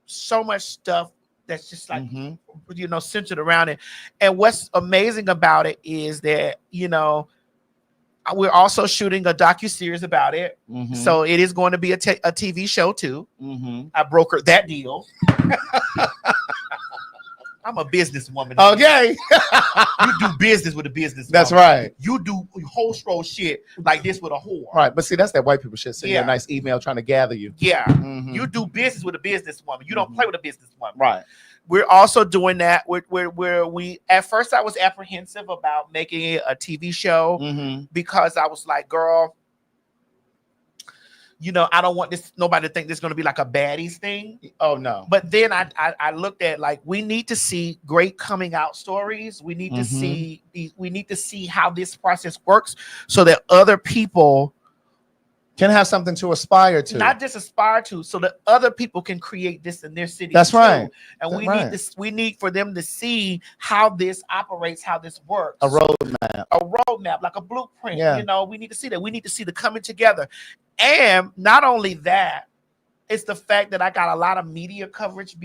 stuff that's just like centered around it. And what's amazing about it is that we're also shooting a docuseries about it, so it is going to be a TV show too. I brokered that deal. I'm a businesswoman. Okay. You do business with a business. That's right. You do whole scroll shit like this with a whore. Right. But see, that's that white people shit. Send you a nice email trying to gather you. Yeah. You do business with a businesswoman. You don't play with a businesswoman. Right. We're also doing that where we at first I was apprehensive about making it a TV show because I was like, girl, I don't want nobody to think this is going to be like a baddies thing. Oh no. But then I looked at, like, we need to see great coming out stories. We need to see how this process works so that other people can have something to aspire to. Not just aspire to, so that other people can create this in their city. That's too. right. And we need for them to see how this operates, how this works. A roadmap, like a blueprint. Yeah. We need to see that. We need to see the coming together. And not only that, it's the fact that I got a lot of media coverage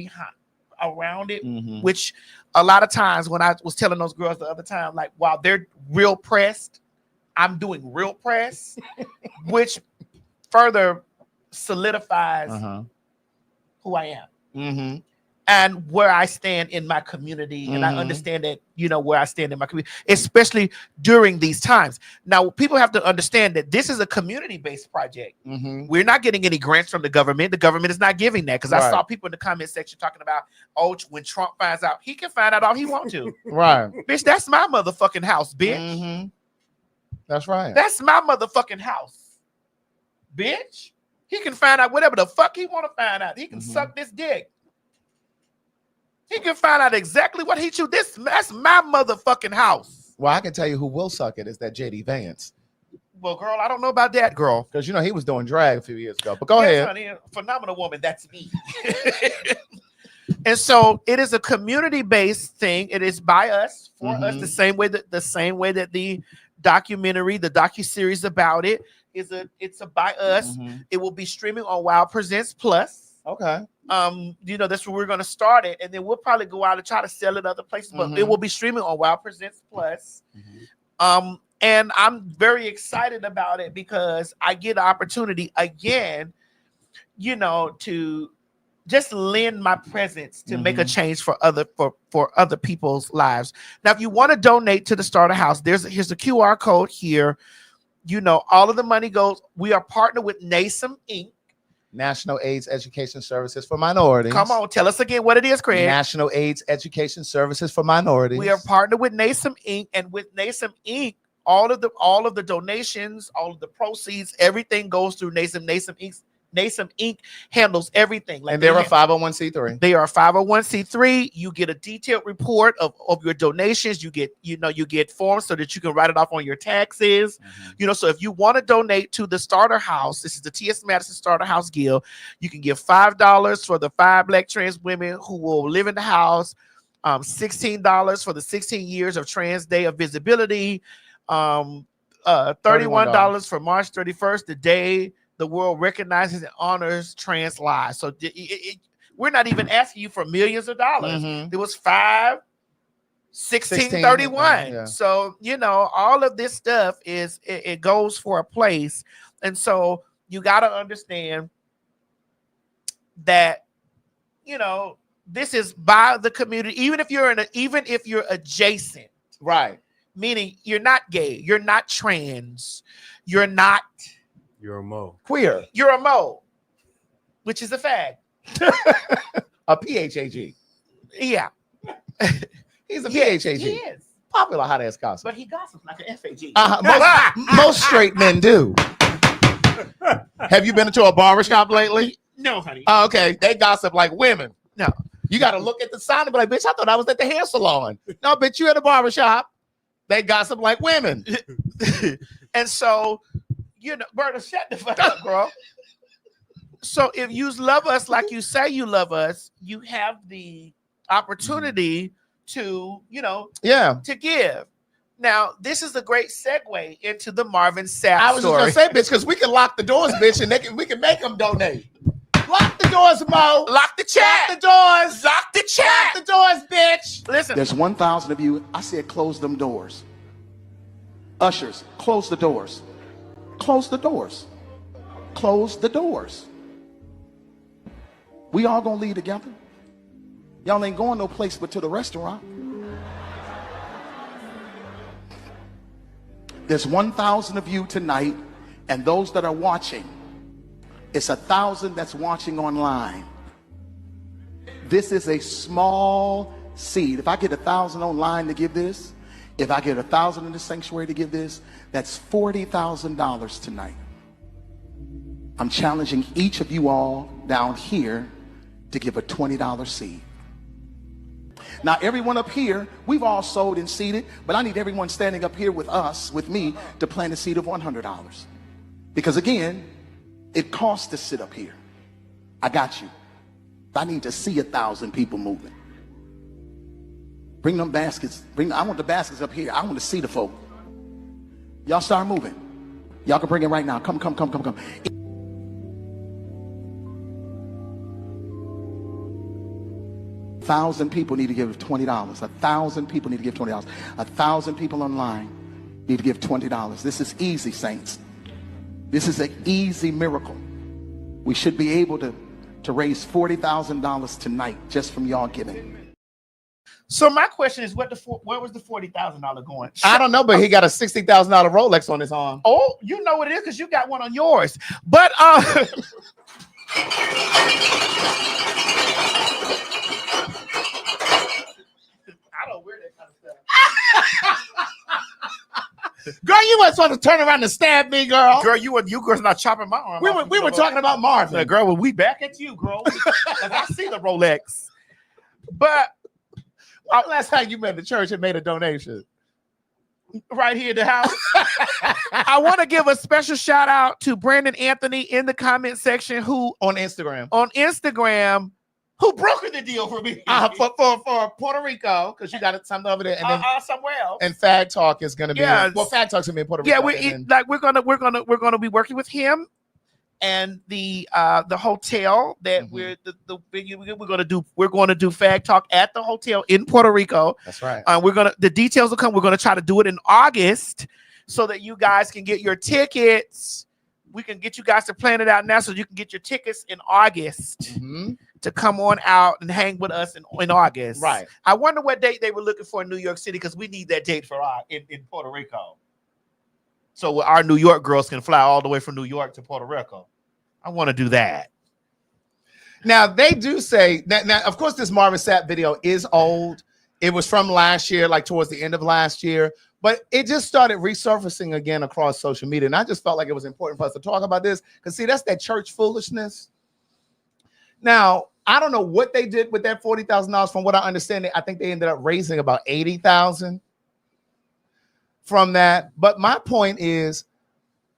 around it, which a lot of times when I was telling those girls the other time, like, while they're real pressed, I'm doing real press, which further solidifies who I am and where I stand in my community. And I understand that, where I stand in my community, especially during these times. Now, people have to understand that this is a community-based project. We're not getting any grants from the government. The government is not giving that, because I saw people in the comment section talking about, when Trump finds out, he can find out all he wants to. Right. Bitch, that's my motherfucking house, bitch. That's right. That's my motherfucking house, bitch. He can find out whatever the fuck he want to find out. He can suck this dick. He can find out exactly what he choose. That's my motherfucking house. Well, I can tell you who will suck it is that JD Vance. Well, girl, I don't know about that, girl. Because he was doing drag a few years ago. But go ahead. Honey, phenomenal woman. That's me. And so it is a community-based thing. It is by us, for us, the same way that the documentary, the docuseries about it it's a by us. It will be streaming on Wild Presents Plus. Okay. That's where we're going to start it, and then we'll probably go out and try to sell it other places, but it will be streaming on Wild Presents Plus. And I'm very excited about it because I get the opportunity again, to just lend my presence to make a change for other people's lives. Now, if you want to donate to the Starter House, here's a QR code here. All of the money goes. We are partnered with NASM Inc. National AIDS Education Services for Minorities. Come on, tell us again what it is, Craig. National AIDS Education Services for Minorities. We are partnered with NASM Inc. And with NASM Inc., all of the donations, all of the proceeds, everything goes through NASM. NASM Inc. handles everything. And they're a 501c3. They are a 501c3. You get a detailed report of your donations. You get forms so that you can write it off on your taxes. So if you want to donate to the Starter House, this is the T.S. Madison Starter House Guild. You can give $5 for the 5 Black trans women who will live in the house. $16 for the 16 years of Trans Day of Visibility, $31 for March 31st, the day the world recognizes and honors trans lives. So we're not even asking you for millions of dollars. It was $5, $16, $31. Yeah. So, all of this stuff it goes for a place. And so you got to understand that, this is by the community, even if you're adjacent, Right. meaning you're not gay, you're not trans, you're a mo, Queer. you're a mo, which is a fag. A PhAG. Yeah. He's a PhAG. He is. Popular hot ass gossip. But he gossips like an FAG. Most straight men do. Have you been to a barbershop lately? No, honey. Oh, okay. They gossip like women. No. You got to look at the sign and be like, bitch, I thought I was at the hair salon. No, bitch, you at a barbershop. They gossip like women. And so, Berta, shut the fuck up, girl. So if you love us like you say you love us, you have the opportunity to, to give. Now, this is a great segue into the Marvin Sapp I was story. just going to say, bitch, because we can lock the doors, bitch, and we can make them donate. Lock the doors, Mo. Lock the chat. Lock the doors. Lock the chat. Lock the doors, bitch. Listen. There's 1,000 of you. I said close them doors. Ushers, close the doors. Close the doors. Close the doors. We all gonna leave together. Y'all ain't going no place but to the restaurant. There's 1,000 of you tonight, and those that are watching, it's 1,000 that's watching online. This is a small seed. If I get 1,000 online to give this, if I get 1,000 in the sanctuary to give this, that's $40,000 tonight. I'm challenging each of you all down here to give a $20 seed. Now, everyone up here, we've all sowed and seeded, but I need everyone standing up here with us, with me, to plant a seed of $100. Because again, it costs to sit up here. I got you. I need to see 1,000 people moving. Bring them baskets. I want the baskets up here. I want to see the folk. Y'all start moving. Y'all can bring it right now. Come. 1,000 people need to give $20. 1,000 people need to give $20. 1,000 people online need to give $20. This is easy, saints. This is an easy miracle. We should be able to raise $40,000 tonight just from y'all giving. So my question is, where was the $40,000 going? I don't know, but he got a $60,000 Rolex on his arm. Oh, you know what it is because you got one on yours. But I don't wear that kind of stuff. Girl, you weren't supposed to turn around and stab me, girl. Girl, you girl's not chopping my arm. We were talking about Marvin. Girl, well, we back at you, girl. I see the Rolex. But last time you met the church and made a donation. Right here at the house. I want to give a special shout out to Brandon Anthony in the comment section who on Instagram who brokered the deal for me for Puerto Rico, because you got something over there, and then somewhere else. And PhagTawk is going to be PhagTawk's going to be in Puerto Rico. Yeah, we're gonna be working with him and the hotel that we're going to do PhagTawk at the hotel in Puerto Rico. That's right. The details will come. We're going to try to do it in August so that you guys can get your tickets. We can get you guys to plan it out now so you can get your tickets in August to come on out and hang with us in August. Right. I wonder what date they were looking for in New York City, because we need that date for in Puerto Rico. So our New York girls can fly all the way from New York to Puerto Rico. I want to do that. Now, they do say that, now, of course, this Marvin Sapp video is old. It was from last year, like towards the end of last year. But it just started resurfacing again across social media. And I just felt like it was important for us to talk about this. Because, see, that's that church foolishness. Now, I don't know what they did with that $40,000. From what I understand, I think they ended up raising about $80,000 from that. But my point is,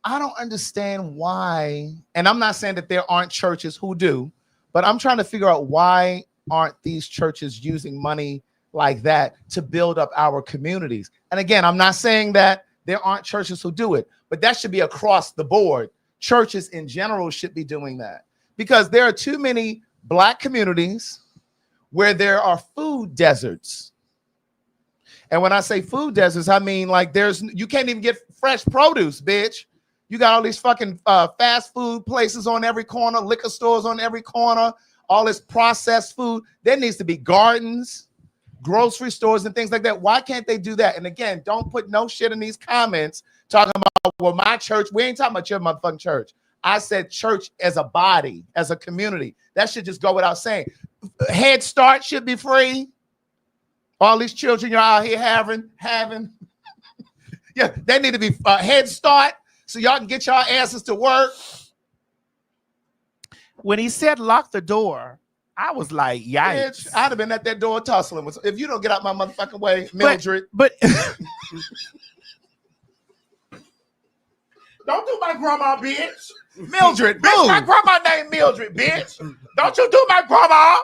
I don't understand why. And I'm not saying that there aren't churches who do. But I'm trying to figure out, why aren't these churches using money like that to build up our communities. And again, I'm not saying that there aren't churches who do it, but that should be across the board. Churches in general should be doing that because there are too many Black communities where there are food deserts. And when I say food deserts, I mean like you can't even get fresh produce, bitch. You got all these fucking fast food places on every corner, liquor stores on every corner, all this processed food. There needs to be gardens, grocery stores, and things like that. Why can't they do that? And again, don't put no shit in these comments talking about, well, my church. We ain't talking about your motherfucking church. I said church as a body, as a community. That should just go without saying. Head Start should be free. All these children you're out here having. Yeah, they need to be Head Start so y'all can get y'all asses to work. When he said lock the door, I was like, yikes. Bitch, I'd have been at that door tussling with, if you don't get out my motherfucking way, Mildred. But don't do my grandma, bitch. Mildred, bitch, my grandma named Mildred, bitch. Don't you do my grandma.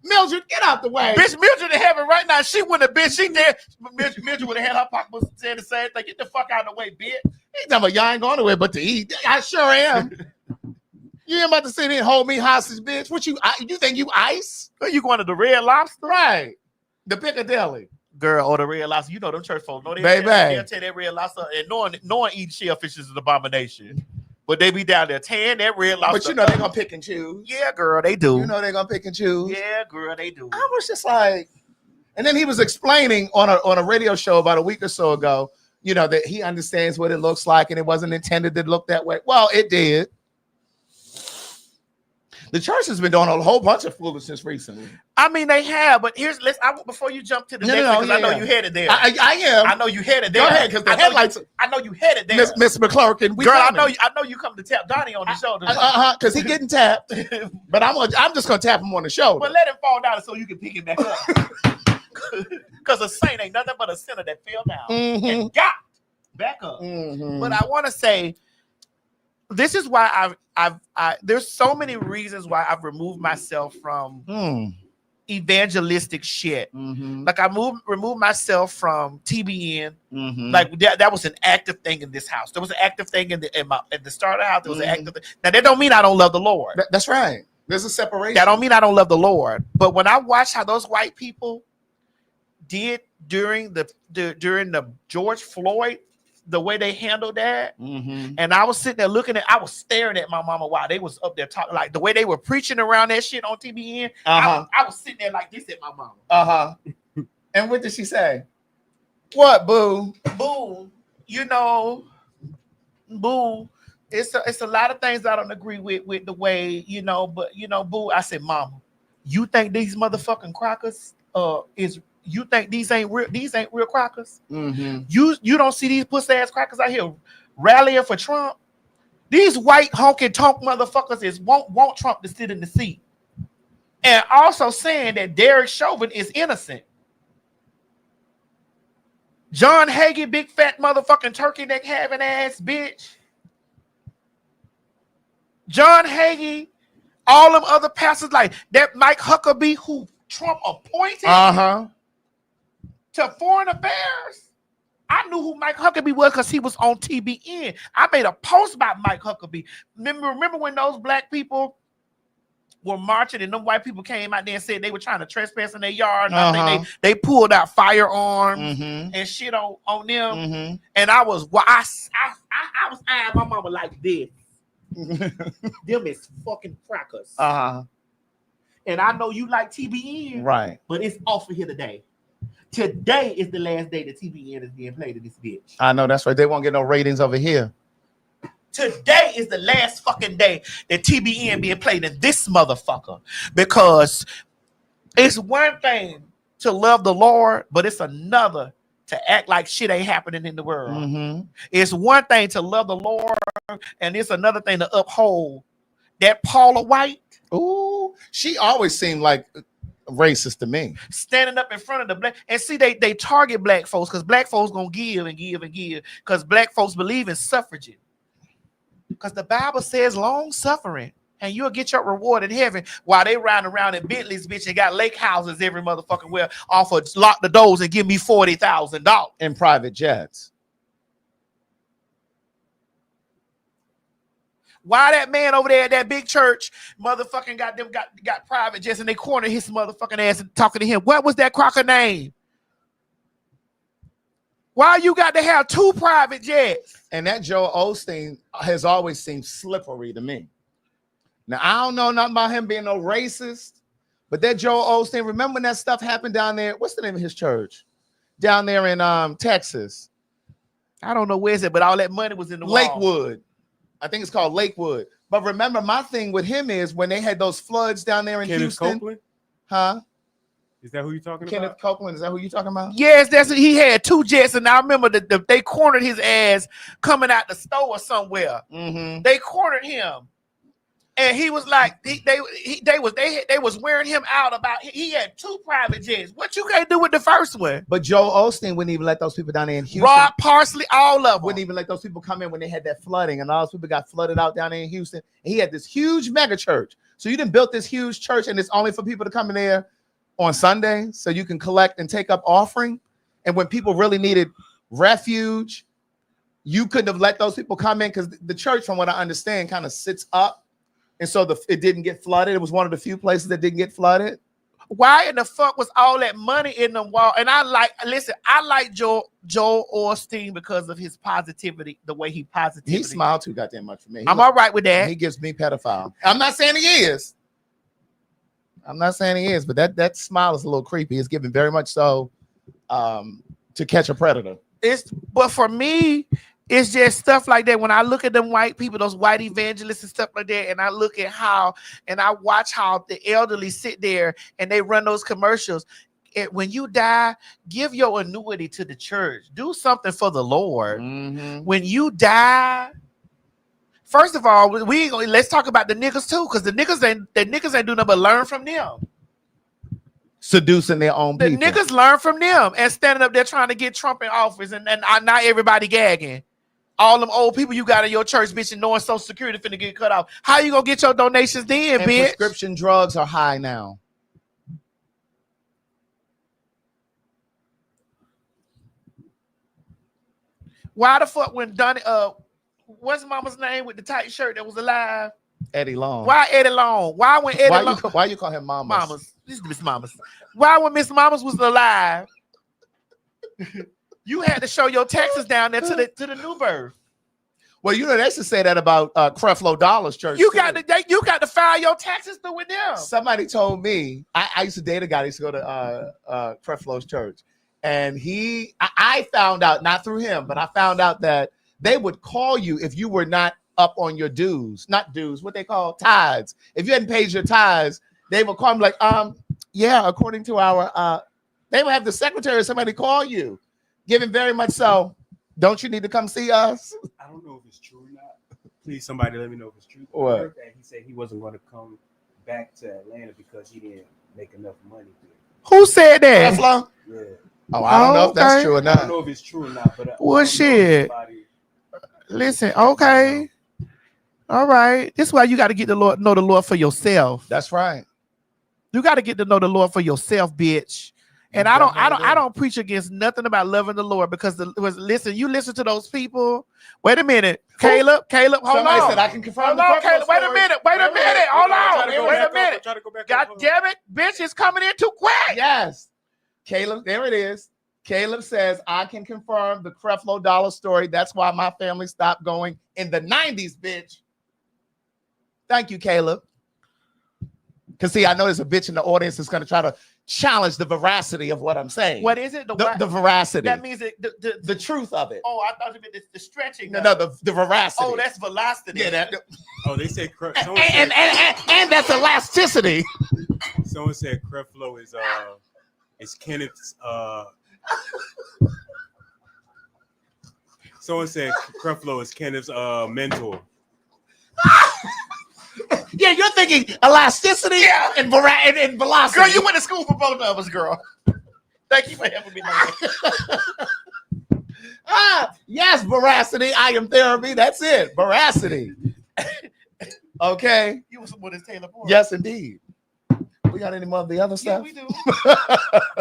Mildred, get out the way. Bitch, Mildred in heaven right now. She wouldn't have been. She did. Mildred would have had her pocketbook saying the same thing. Get the fuck out of the way, bitch. He's talking about y'all ain't going nowhere but to eat. I sure am. You ain't about to sit here and hold me hostage, bitch. What you think you ice? Are you going to the Red Lobster? Right. The Piccadilly. Girl, or the Red Lobster. You know them church folks. No, baby. They'll tell that Red Lobster and knowing eating shellfish is an abomination. But they be down there tearing that Red Lobster. But you know they're going to pick and choose. Yeah, girl, they do. You know they're going to pick and choose. Yeah, girl, they do. I was just like, and then he was explaining on a radio show about a week or so ago, you know, that he understands what it looks like and it wasn't intended to look that way. Well, it did. The church has been doing a whole bunch of foolishness recently. I mean, they have, but before you jump to the next one, because I know you headed there. I am. I know you headed there. Go ahead, because the headlights. I know you headed there. Miss McClurkin. Girl, I know you come to tap Donnie on the shoulder. Because he getting tapped. But I'm just gonna tap him on the sholdder. But let him fall down so you can pick him back up. Because a saint ain't nothing but a sinner that fell down and got back up. But I want to say, this is why there's so many reasons why I've removed myself from evangelistic shit. Like I removed myself from TBN. Like that was an active thing in this house. There was an active thing at the start of the house. There was an active thing. Now that don't mean I don't love the Lord. That's right. There's a separation. That don't mean I don't love the Lord. But when I watched how those white people did during the George Floyd, the way they handled that, and I was sitting there I was staring at my mama while they was up there talking, like the way they were preaching around that shit on TBN. I was sitting there like this at my mama. And what did she say? What, boo? Boo. You know, boo. It's a lot of things I don't agree with the way, you know, but you know, boo. I said, mama, you think these motherfucking crackers you think these ain't real crackers? You don't see these pussy ass crackers out here rallying for Trump? These white honky tonk motherfuckers want Trump to sit in the seat. And also saying that Derek Chauvin is innocent. John Hagee, big fat motherfucking turkey neck having ass bitch. John Hagee, all them other pastors like that Mike Huckabee who Trump appointed to foreign affairs. I knew who Mike Huckabee was because he was on TBN. I made a post about Mike Huckabee. Remember when those black people were marching and them white people came out there and said they were trying to trespass in their yard? And I think they pulled out firearms and shit on them. And I was I was eyeing my mama like this. Them is fucking crackers. And I know you like TBN, right? But it's off of here today. Today is the last day that TBN is being played in this bitch. I know that's right. They won't get no ratings over here. Today is the last fucking day that TBN being played in this motherfucker. Because it's one thing to love the Lord, but it's another to act like shit ain't happening in the world. It's one thing to love the Lord, and it's another thing to uphold that Paula White. Ooh, she always seemed like racist to me. Standing up in front of the black, and see they target black folks because black folks gonna give and give and give because black folks believe in suffrage. Because the Bible says long suffering and you'll get your reward in heaven while they riding around in Bentleys, bitch, and got lake houses every motherfucking where off of lock the doors and give me $40,000 in private jets. Why that man over there at that big church, motherfucking got private jets, and they cornered his motherfucking ass and talking to him? What was that crocker name? Why you got to have 2 private jets? And that Joel Osteen has always seemed slippery to me. Now, I don't know nothing about him being no racist, but that Joel Osteen, remember when that stuff happened down there? What's the name of his church? Down there in Texas. I don't know where's it, but all that money was in the Lakewood. I think it's called Lakewood. But remember, my thing with him is when they had those floods down there in Houston. Copeland? Huh? Is that who you're talking Kenneth about? Copeland, is that who you're talking about? Yes, he had 2 jets, and I remember that they cornered his ass coming out the store somewhere. Mm-hmm. They cornered him, and he was like, they was wearing him out about. He had 2 private jets. What you can't do with the first one? But Joel Osteen wouldn't even let those people down there in Houston. Rod Parsley, all of them wouldn't even let those people come in when they had that flooding, and all those people got flooded out down there in Houston. And he had this huge mega church. So you done built this huge church, and it's only for people to come in there on Sunday so you can collect and take up offering. And when people really needed refuge, you couldn't have let those people come in because the church, from what I understand, kind of sits up. And so it didn't get flooded. It was one of the few places that didn't get flooded. Why in the fuck was all that money in the wall? And I like Joel Osteen because of his positivity, the way he positivity. He smiled too goddamn much for me. I'm all right with that. He gives me pedophile. I'm not saying he is. But that smile is a little creepy. It's given very much so to catch a predator. But for me, it's just stuff like that. When I look at them white people, those white evangelists and stuff like that, and I look at and I watch how the elderly sit there and they run those commercials. When you die, give your annuity to the church. Do something for the Lord. Mm-hmm. When you die, first of all, let's talk about the niggas too, because the niggas ain't do nothing but learn from them. Seducing their own people. The niggas learn from them and standing up there trying to get Trump in office, and not everybody gagging. All them old people you got in your church, bitch, and knowing Social Security finna get cut off. How you gonna get your donations then, and bitch? Prescription drugs are high now. Why the fuck when Donnie, what's mama's name with the tight shirt that was alive? Eddie Long. Why Eddie Long? Why when Eddie Long? Why you call him Mamas? Mamas. This is Miss Mamas. Why when Miss Mamas was alive? You had to show your taxes down there to the new birth. Well, you know they should say that about Creflo Dollar's church. You got to file your taxes through with them. Somebody told me I used to date a guy that used to go to Creflo's church, and I found out, not through him, but I found out that they would call you if you were not up on your dues, not dues, what they call tithes. If you hadn't paid your tithes, they would call me like, yeah, according to our, they would have the secretary or somebody call you. Given very much so, don't you need to come see us? I don't know if it's true or not. Please, somebody let me know if it's true. What? I heard that he said he wasn't going to come back to Atlanta because he didn't make enough money. Who said that? Creflo? Yeah. Oh, I don't know if that's true or I not. don't know if it's true or not. But well, shit. Listen, okay. All right. This is why you got to get know the Lord for yourself. That's right. You got to get to know the Lord for yourself, bitch. And I don't preach against nothing about loving the Lord because you listen to those people. Wait a minute, Caleb, hold Somebody on. said I can confirm. Hold on, Caleb. Wait a minute. Hold on. Wait a minute. God damn it, bitch, it's coming in too quick. Yes, Caleb. There it is. Caleb says I can confirm the Creflo Dollar story. That's why my family stopped going in the 90s, bitch. Thank you, Caleb. Because see, I know there's a bitch in the audience that's going to try to challenge the veracity of what I'm saying. What is it? The veracity. That means the truth of it. Oh, I thought it meant the stretching. No, the veracity. Oh, that's velocity. Yeah, they said and that's elasticity. Someone said Creflo is Kenneth's. Someone said Creflo is Kenneth's mentor. Yeah, you're thinking elasticity and velocity. Girl, you went to school for both of us, girl. Thank you for helping me. Yes, veracity. I am therapy. That's it. Veracity. Okay. You was with this Taylor Porter. Yes, indeed. We got any more of the other Yeah, stuff? we do.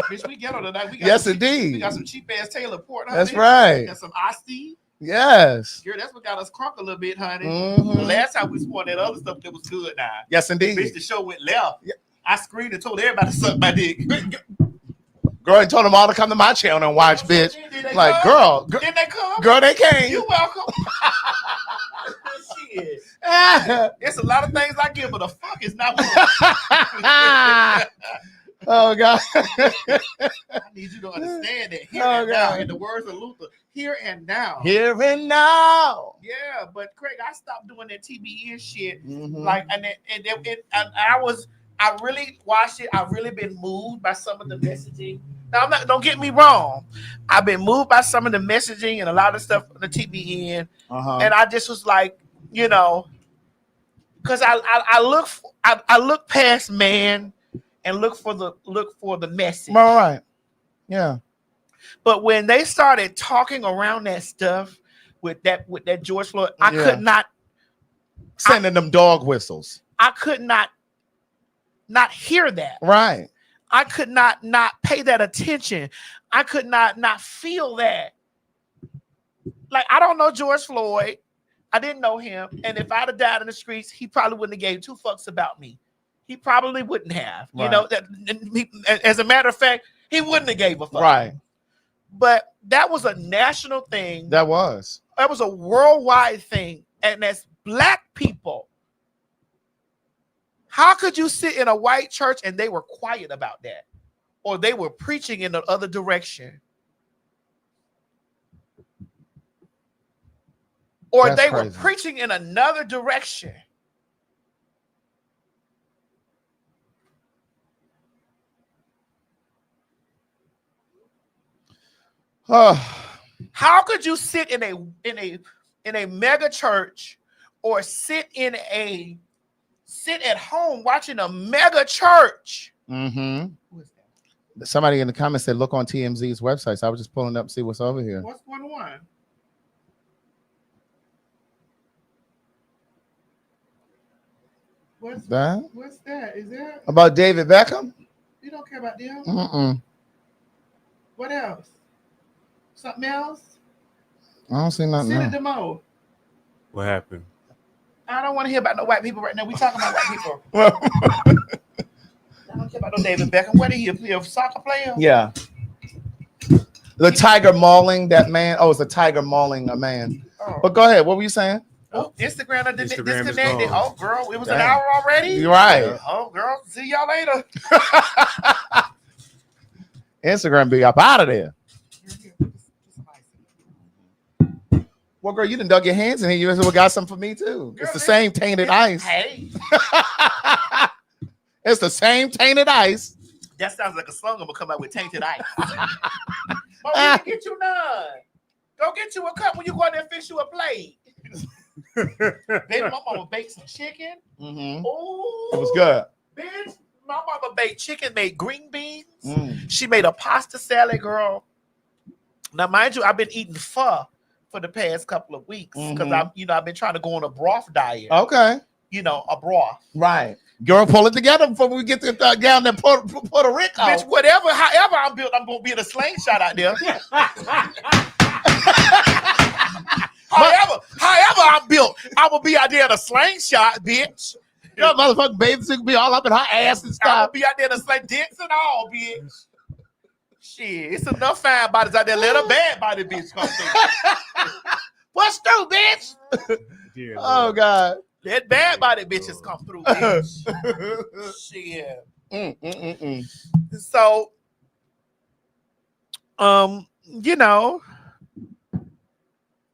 Bitch, we get on tonight. We got Yes, some indeed. We got some cheap ass Taylor Port. That's honey. right. Got some Asti. Yes. Girl, that's what got us crunk a little bit, honey. Mhm. The last time we swore that other stuff that was good now. Yes, indeed. Bitch, the show went left. Yeah. I screamed and told everybody to suck my dick. Girl, and told them all to come to my channel and watch, bitch. Like, girl, Didn't they come? girl, they came. You welcome. Shit. It's a lot of things I give, but the fuck is not one. Oh God. I need you to understand that here and now, in the words of Luther, here and now. Here and now. Yeah, but Craig, I stopped doing that TBN shit. Mhm. Like, I really watched it. I've really been moved by some of the messaging. Now, don't get me wrong. I've been moved by some of the messaging and a lot of stuff on the TBN, and I just was like, you know, because I look past man and look for the message. All right. Yeah. But when they started talking around that stuff with that George Floyd, I could not sending them dog whistles. I could not hear that. Right. I could not pay that attention. I could not feel that. Like, I don't know George Floyd. I didn't know him. And if I'd have died in the streets, he probably wouldn't have gave two fucks about me. He probably wouldn't have. Right. You know, as a matter of fact, he wouldn't have gave a fuck. Right. But that was a national thing. That was a worldwide thing. And as Black people, how could you sit in a white church and they were quiet about that? Or they were preaching in the other direction? Or That's they crazy. were preaching in another direction? How could you sit in a mega church or sit at home watching a mega church? Mm-hmm. Somebody in the comments said, look on TMZ's website. So I was just pulling up to see what's over here. What's going on? What's that? Is that about David Beckham? You don't care about them? Mm-mm. What else? Something else? I don't see nothing. Send it to Mo. What happened? I don't want to hear about no white people right now. We talking about white people. I don't care about no David Beckham. What is he a soccer player? Yeah. The tiger mauling that man. Oh, it's a tiger mauling a man. Oh. But go ahead. What were you saying? Oh, Instagram disconnected. Is Oh, girl, it was Dang. an hour already. You're right. Oh, girl, see y'all later. Instagram be up out of there. Well, girl, you done dug your hands in here. You got some for me too. Girl, it's the same tainted ice. Hey, It's the same tainted ice. that sounds like a song I'm gonna come out with, Tainted Ice. Oh, we can get you none. Go get you a cup when you go in there and fix you a plate. Baby, my mama baked some chicken. Mm-hmm. Oh, It was good. bitch. My mama baked chicken, made green beans. Mm. She made a pasta salad, girl. Now, mind you, I've been eating pho for the past couple of weeks because I've been trying to go on a broth diet. Okay. You know, a broth. Right. Girl, pull it together before we get to down to Puerto Rico. Bitch, however I'm built, I'm gonna be in a slingshot out there. However I'm built, I'm gonna be out there in a slingshot, bitch. Yo, motherfucking babies gonna be all up in her ass and I'm stuff. gonna be out there in a sling, dents and all, bitch. Shit, it's enough fine bodies out there. Let a bad body bitch come through. What's through, bitch? Dear Oh Lord. God. Let bad body bitches come through, bitch. Shit. So, you know,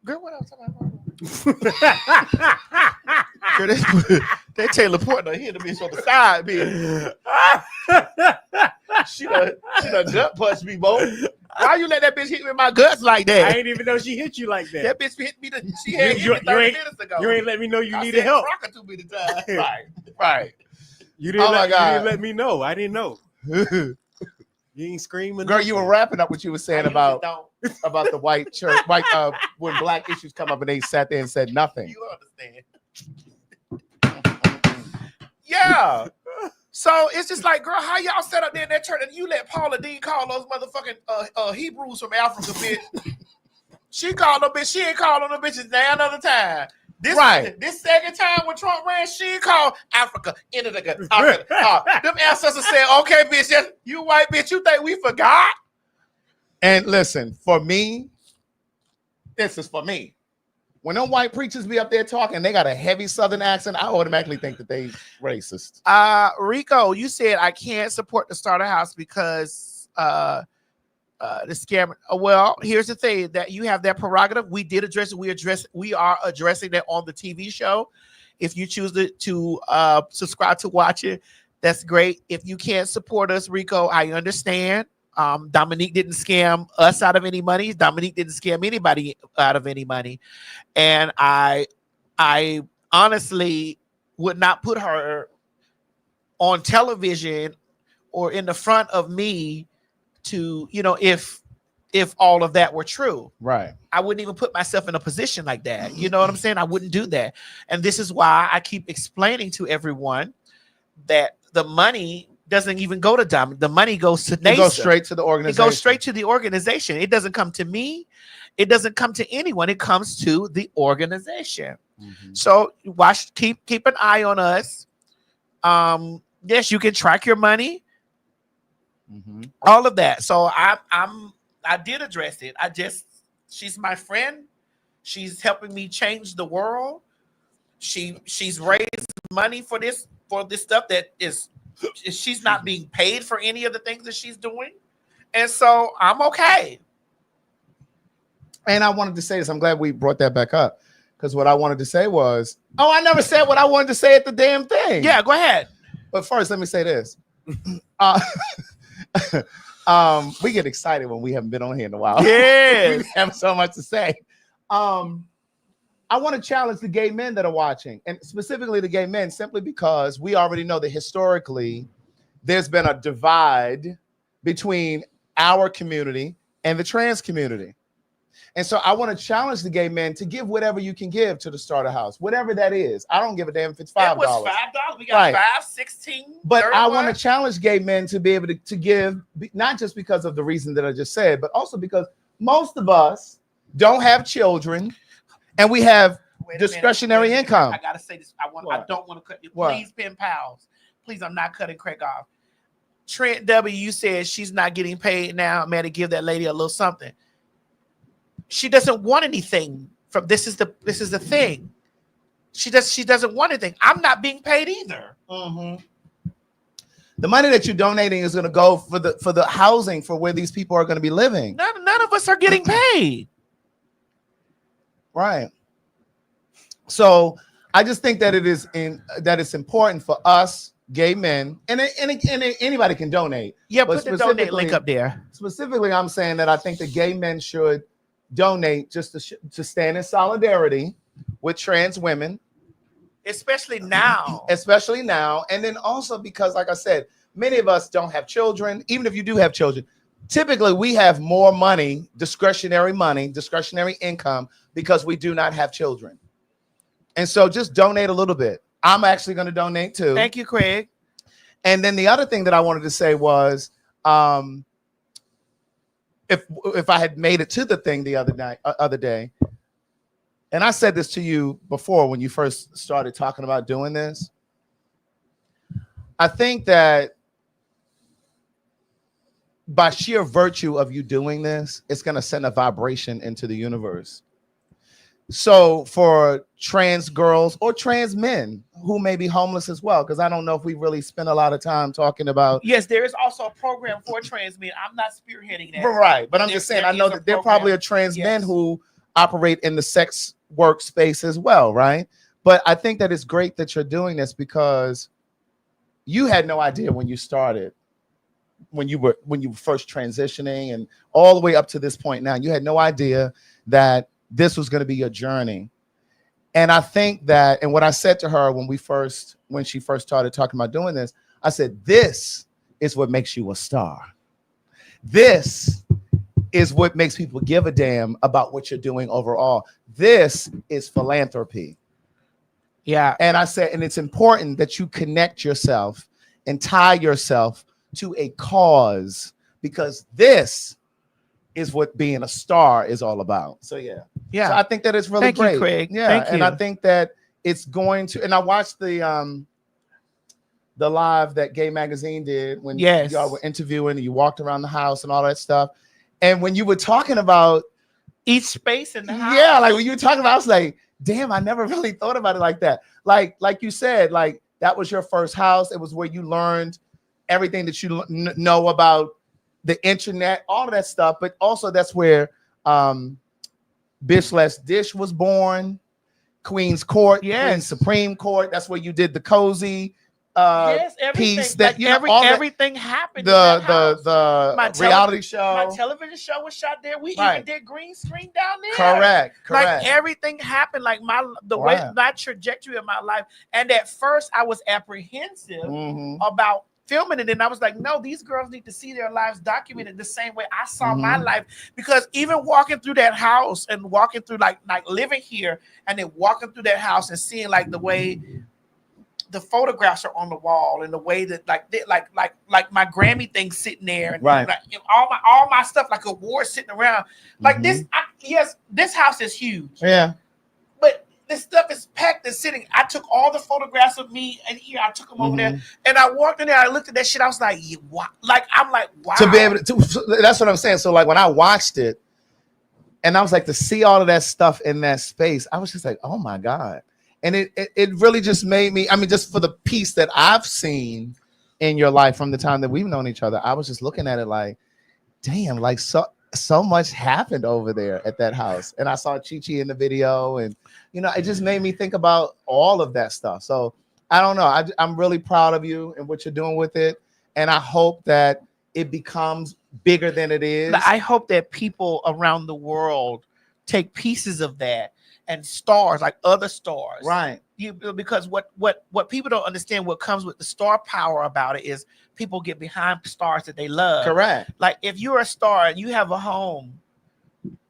girl, what else am I? Girl, they Taylor Porter here to bitch on the side, bitch. She done gut punched me, boy. Why you let that bitch hit me in my guts like that? I ain't even know she hit you like that. That bitch hit me. She had hit me 30 minutes ago. You ain't let me know you I needed said help. rocker to me the time. Right. You didn't, Oh my God. you didn't let me know. I didn't know. You ain't screaming. Girl, you were wrapping up what you were saying I about don't. the white church, when black issues come up and they sat there and said nothing. You understand? Yeah. So it's just like, girl, how y'all set up there in that church and you let Paula Dean call those motherfucking Hebrews from Africa, bitch. She called them bitch. She ain't called them bitches now another time. This second time when Trump ran, she called Africa into the them ancestors said, okay, bitch, you white bitch, you think we forgot? And listen, for me, this is for me. When them white preachers be up there talking, they got a heavy Southern accent, I automatically think that they racist. Rico, you said I can't support the starter house because the scammer. Well, here's the thing, that you have that prerogative. We did address it. We are addressing that on the TV show. If you choose to subscribe to watch it, that's great. If you can't support us, Rico, I understand. Dominique didn't scam us out of any money. Dominique didn't scam anybody out of any money. And I honestly would not put her on television or in the front of me to, if all of that were true. Right. I wouldn't even put myself in a position like that. You know what I'm saying? I wouldn't do that. And this is why I keep explaining to everyone that the money doesn't even go to Dom. The money goes to NASA. It goes straight to the organization. It goes straight to the organization. It doesn't come to me. It doesn't come to anyone. It comes to the organization. Mm-hmm. So keep an eye on us. Yes, you can track your money. Mm-hmm. All of that. So I did address it. She's my friend. She's helping me change the world. She's raised money for this stuff that is. She's not being paid for any of the things that she's doing. And so I'm okay. And I wanted to say this. I'm glad we brought that back up. Because what I wanted to say was, I never said what I wanted to say at the damn thing. Yeah, go ahead. But first, let me say this. We get excited when we haven't been on here in a while. Yes. We have so much to say. I want to challenge the gay men that are watching, and specifically the gay men, simply because we already know that historically there's been a divide between our community and the trans community. And so I want to challenge the gay men to give whatever you can give to the starter house, whatever that is. I don't give a damn if it's $5. It was $5. We got 5, 16. But 31. I want to challenge gay men to be able to give, not just because of the reason that I just said, but also because most of us don't have children and we have discretionary income. I gotta say this. I don't want to cut you. Please, pen pals. Please, I'm not cutting Craig off. Trent W, you said she's not getting paid now. Man, to give that lady a little something. She doesn't want anything from this. Is the thing. She doesn't want anything. I'm not being paid either. Mm-hmm. The money that you're donating is going to go for the housing for where these people are going to be living. None of us are getting paid. Right. So I just think that it's important for us gay men, and anybody can donate. Yeah, put the donate link up there. Specifically, I'm saying that I think the gay men should donate just to stand in solidarity with trans women, especially now. And then also because, like I said, many of us don't have children. Even if you do have children, typically we have more money, discretionary income, because we do not have children. And so just donate a little bit. I'm actually going to donate too. Thank you, Craig. And then the other thing that I wanted to say was, if I had made it to the thing the other day, and I said this to you before when you first started talking about doing this, I think that by sheer virtue of you doing this, it's going to send a vibration into the universe. So for trans girls or trans men who may be homeless as well, because I don't know if we really spend a lot of time talking about. Yes, there is also a program for trans men. I'm not spearheading that. Right. But I'm just saying, I know that there probably are trans men who operate in the sex work space as well, right? But I think that it's great that you're doing this because you had no idea when you started, when you were first transitioning and all the way up to this point now, you had no idea that this was going to be your journey. And I think that, and what I said to her when she first started talking about doing this, I said, this is what makes you a star. This is what makes people give a damn about what you're doing overall. This is philanthropy. Yeah. And I said, and it's important that you connect yourself and tie yourself to a cause, because this is what being a star is all about. So yeah. Yeah. So I think that it's really Thank great. you, Craig. Yeah. Thank and you. I think that it's going to, and I watched the live that Gay Magazine did when y'all were interviewing and you walked around the house and all that stuff. And when you were talking about each space in the house. Yeah, like when you were talking about, I was like, damn, I never really thought about it like that. Like you said, like that was your first house. It was where you learned everything that you know about the internet, all of that stuff. But also that's where Bitch Less Dish was born, Queen's Court, Queen's Supreme Court. That's where you did the cozy piece that everything happened. The reality show. My television show was shot there. We even did green screen down there. Correct. Like everything happened. Like my trajectory of my life. And at first, I was apprehensive about filming it, and I was like, no, these girls need to see their lives documented the same way I saw my life. Because even walking through that house and walking through like living here and then walking through that house and seeing like the way the photographs are on the wall and the way that like my Grammy thing sitting there and like, all my stuff like awards sitting around like this. This house is huge. Yeah, but this stuff is packed and sitting. I took all the photographs of me and here I took them over there and I walked in there. I looked at that shit. I was like, wow. I'm like, wow. To be able to, that's what I'm saying. So like when I watched it, and I was like to see all of that stuff in that space, I was just like, oh my God. And it really just made me, I mean, just for the piece that I've seen in your life from the time that we've known each other, I was just looking at it like, damn, like so much happened over there at that house. And I saw Chi-Chi in the video and, you know, it just made me think about all of that stuff. So I don't know. I'm really proud of you and what you're doing with it. And I hope that it becomes bigger than it is. I hope that people around the world take pieces of that and stars, like other stars, right? Because what people don't understand, what comes with the star power about it is people get behind stars that they love. Correct. Like if you're a star and you have a home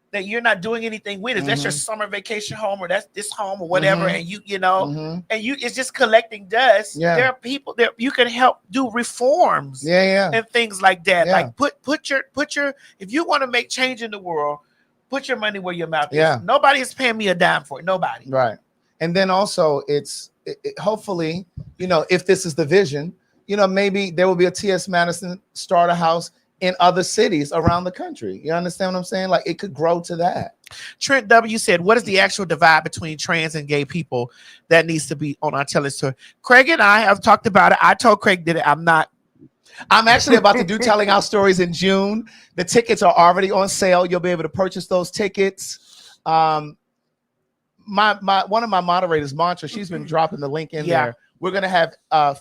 that you're not doing anything with, is that's your summer vacation home or that's this home or whatever, and you know, and it's just collecting dust. Yeah. There are people that you can help do reforms. And things like that. Like put your if you want to make change in the world, put your money where your mouth is. Nobody is paying me a dime for it. Nobody. Right. And then also it's hopefully, you know, if this is the vision, you know, maybe there will be a T.S. Madison starter house in other cities around the country. You understand what I'm saying? Like it could grow to that. Trent W said, what is the actual divide between trans and gay people that needs to be on our telling tour? Craig and I have talked about it. I told Craig that I'm actually about to do Telling Our Stories in June. The tickets are already on sale. You'll be able to purchase those tickets. One of my moderators, Mantra, she's been dropping the link in there. We're gonna have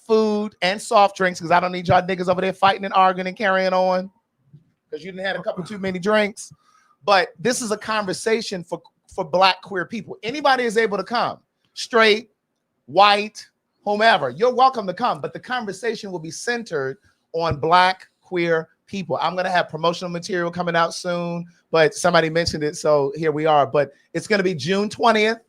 food and soft drinks because I don't need y'all niggas over there fighting and arguing and carrying on because you didn't have a couple too many drinks. But this is a conversation for Black queer people. Anybody is able to come, straight, white, whomever. You're welcome to come, but the conversation will be centered on Black queer people. I'm going to have promotional material coming out soon, but somebody mentioned it, so here we are. But it's going to be June 20th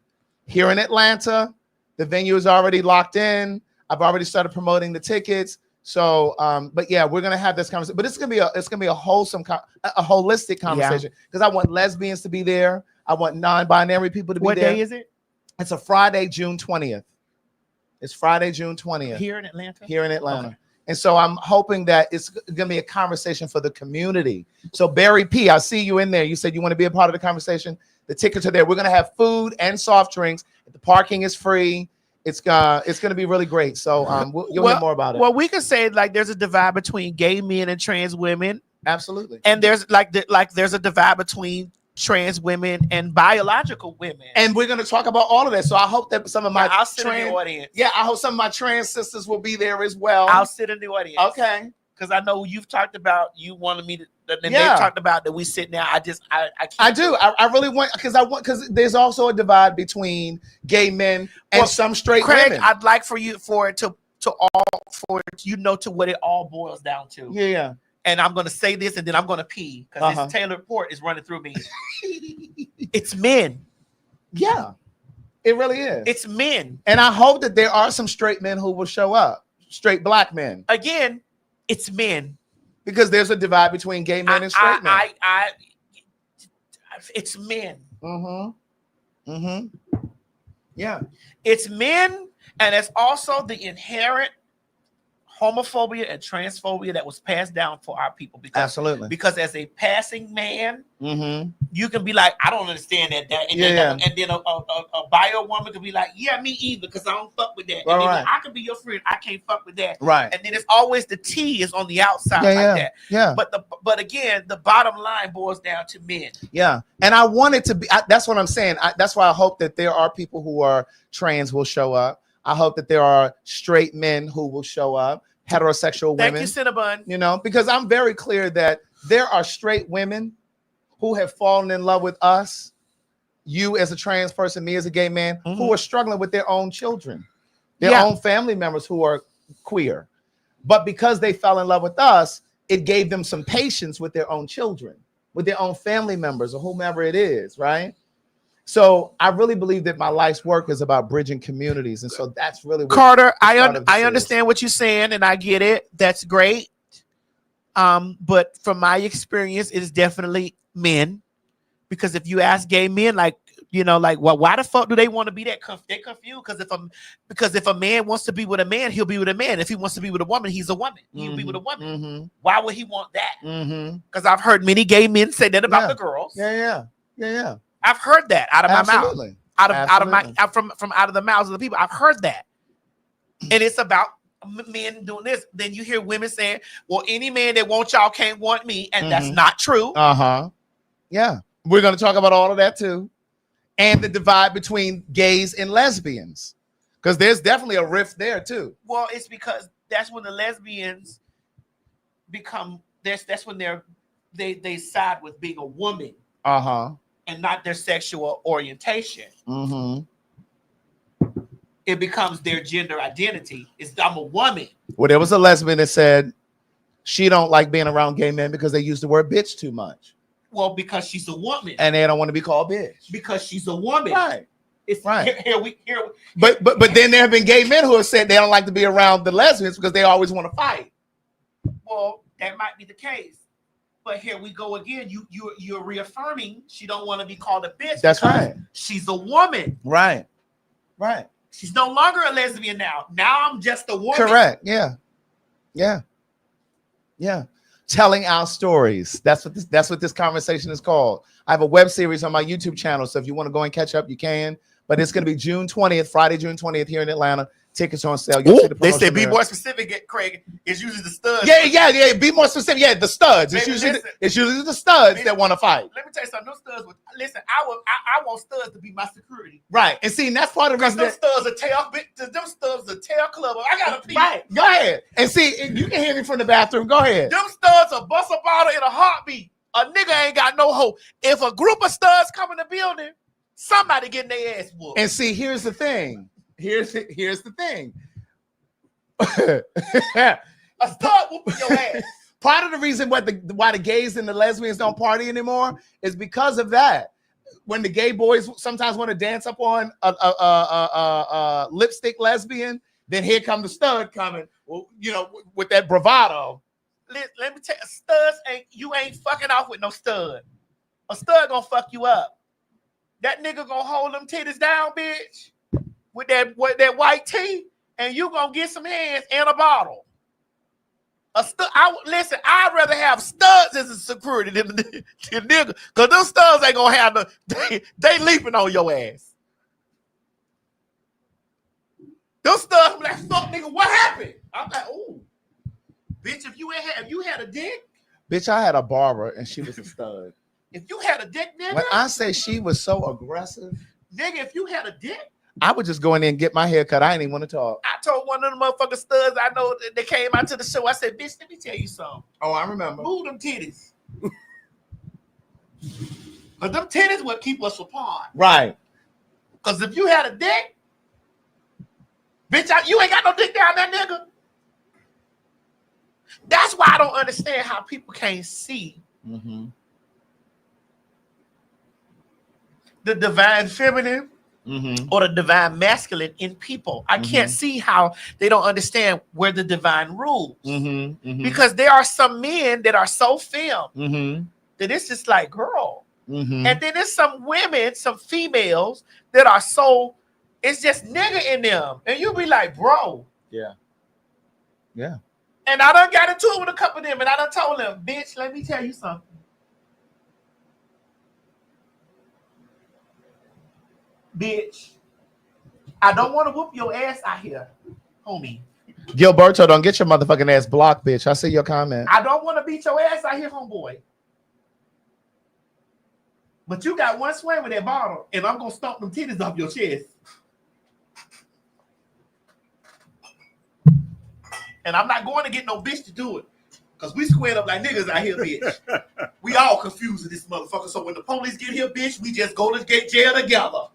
here in Atlanta. The venue is already locked in. I've already started promoting the tickets. So, but yeah, we're going to have this conversation. But it's going to be a wholesome, a holistic conversation because I want lesbians to be there. I want non-binary people to be there. What day is it? It's a Friday, June 20th. It's Friday, June 20th. Here in Atlanta? Here in Atlanta. Okay. And so I'm hoping that it's going to be a conversation for the community. So Barry P, I see you in there. You said you want to be a part of the conversation. The tickets are there. We're going to have food and soft drinks. The parking is free. It's going to be really great. So you'll hear more about it. Well, we could say like there's a divide between gay men and trans women. Absolutely. And there's there's a divide between trans women and biological women. And we're going to talk about all of that. So I hope that some of my I'll sit in the audience. Yeah, I hope some of my trans sisters will be there as well. I'll sit in the audience. Okay. Because I know you've talked about you wanted me to, and they've talked about that we sit now. I can't. I do. I really want because there's also a divide between gay men and some straight Craig, women. I'd like for you to what it all boils down to. Yeah. And I'm going to say this and then I'm going to pee because this Taylor Port is running through me. It's men. Yeah. It really is. It's men. And I hope that there are some straight men who will show up, straight black men. Again, it's men. Because there's a divide between gay men and straight men. It's men. Yeah. It's men, and it's also the inherent homophobia and transphobia that was passed down for our people. Because as a passing man, you can be like, I don't understand that. And then a bio woman could be like, yeah, me either, because I don't fuck with that. And then I can be your friend. I can't fuck with that. Right. And then it's always the T is on the outside that. Yeah. But again, the bottom line boils down to men. Yeah. And I want it to be, that's what I'm saying. That's why I hope that there are people who are trans will show up. I hope that there are straight men who will show up, heterosexual women. Thank you, Cinnabon. You know, because I'm very clear that there are straight women who have fallen in love with us, you as a trans person, me as a gay man, who are struggling with their own children, their own family members who are queer. But because they fell in love with us, it gave them some patience with their own children, with their own family members or whomever it is, right? So I really believe that my life's work is about bridging communities. And so that's really what Carter, I understand what you're saying, and I get it. That's great. But from my experience, it is definitely men. Because if you ask gay men, like, you know, like, well, why the fuck do they want to be that they're confused? Because if a man wants to be with a man, he'll be with a man. If he wants to be with a woman, he's a woman. He'll be with a woman. Why would he want that? Because I've heard many gay men say that about the girls. Yeah. I've heard that out of my mouth, out of the mouths of the people. I've heard that, and it's about men doing this. Then you hear women saying, "Well, any man that wants y'all can't want me," and that's not true. Yeah, we're going to talk about all of that too, and the divide between gays and lesbians, because there's definitely a rift there too. Well, it's because that's when the lesbians become. That's when they side with being a woman. And not their sexual orientation. It becomes their gender identity. I'm a woman. Well, there was a lesbian that said she don't like being around gay men because they use the word bitch too much. Well, because she's a woman. And they don't want to be called bitch. Because she's a woman. Right. It's right. Here we. But then there have been gay men who have said they don't like to be around the lesbians because they always want to fight. Well, that might be the case. But here we go again. You're reaffirming she don't want to be called a bitch. That's right. She's a woman. Right. She's no longer a lesbian now. Now I'm just a woman. Correct. Yeah. Telling our stories. That's what this conversation is called. I have a web series on my YouTube channel, so if you want to go and catch up, you can. But it's going to be June 20th, Friday, June 20th here in Atlanta. Tickets on sale. They say be more specific, Craig. It's usually the studs. Yeah. Be more specific. Yeah, the studs. It's usually the studs that want to fight. Let me tell you something. Those studs. Listen, I want studs to be my security. Right. And see, that's part of the reason. Those studs are tail club. I got a pee. Right. Go ahead. And see, you can hear me from the bathroom. Go ahead. Them studs will bust a bottle in a heartbeat. A nigga ain't got no hope. If a group of studs come in the building, somebody getting their ass whooped. And see, here's the thing. Here's the thing. A stud whooping your ass. Part of the reason why the gays and the lesbians don't party anymore is because of that. When the gay boys sometimes want to dance up on a lipstick lesbian, then here come the stud coming, well, you know, with that bravado. Let me tell you, studs you ain't fucking off with no stud. A stud gonna fuck you up. That nigga gonna hold them titties down, bitch. With that white tee, and you gonna get some hands and a bottle. Listen, I'd rather have studs as a security than nigga, because those studs ain't gonna have they leaping on your ass. Those studs be like, fuck nigga, what happened? I'm like, oh, bitch, if you had a dick. Bitch, I had a barber and she was a stud. If you had a dick, nigga. When I say she was so aggressive. Nigga, if you had a dick. I would just go in there and get my hair cut. I didn't even want to talk. I told one of the motherfucking studs I know that came out to the show. I said, bitch, let me tell you something. Oh, I remember. Move them titties. Because them titties would keep us apart. Right. Because if you had a dick, bitch, you ain't got no dick down there, nigga. That's why I don't understand how people can't see the divine feminine or the divine masculine in people. I can't see how they don't understand where the divine rules. Because there are some men that are so femme that it's just like, girl. And then there's some women, some females that are so, it's just nigga in them. And you'll be like, bro. Yeah. Yeah. And I done got into it with a couple of them, and I done told them, bitch, let me tell you something. Bitch, I don't want to whoop your ass out here, homie. Gilberto, don't get your motherfucking ass blocked, bitch. I see your comment. I don't want to beat your ass out here, homeboy. But you got one swing with that bottle, and I'm going to stomp them titties off your chest. And I'm not going to get no bitch to do it. Because we squared up like niggas out here, bitch. We all confused with this motherfucker. So when the police get here, bitch, we just go to get jail together.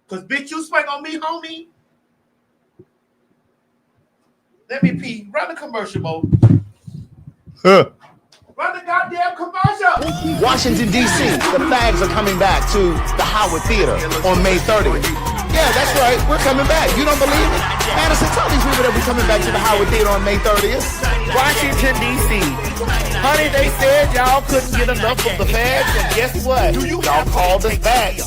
Because, bitch, you swing on me, homie. Let me pee. Run the commercial, Mo. Run the goddamn commercial. Washington, D.C., the fags are coming back to the Howard Theater on May 30th. Yeah, that's right. We're coming back. You don't believe it? Madison, tell these people that we're coming back to the Howard Theater on May 30th. Washington, D.C. Honey, they said y'all couldn't get enough of the fags, and guess what? Y'all called us back.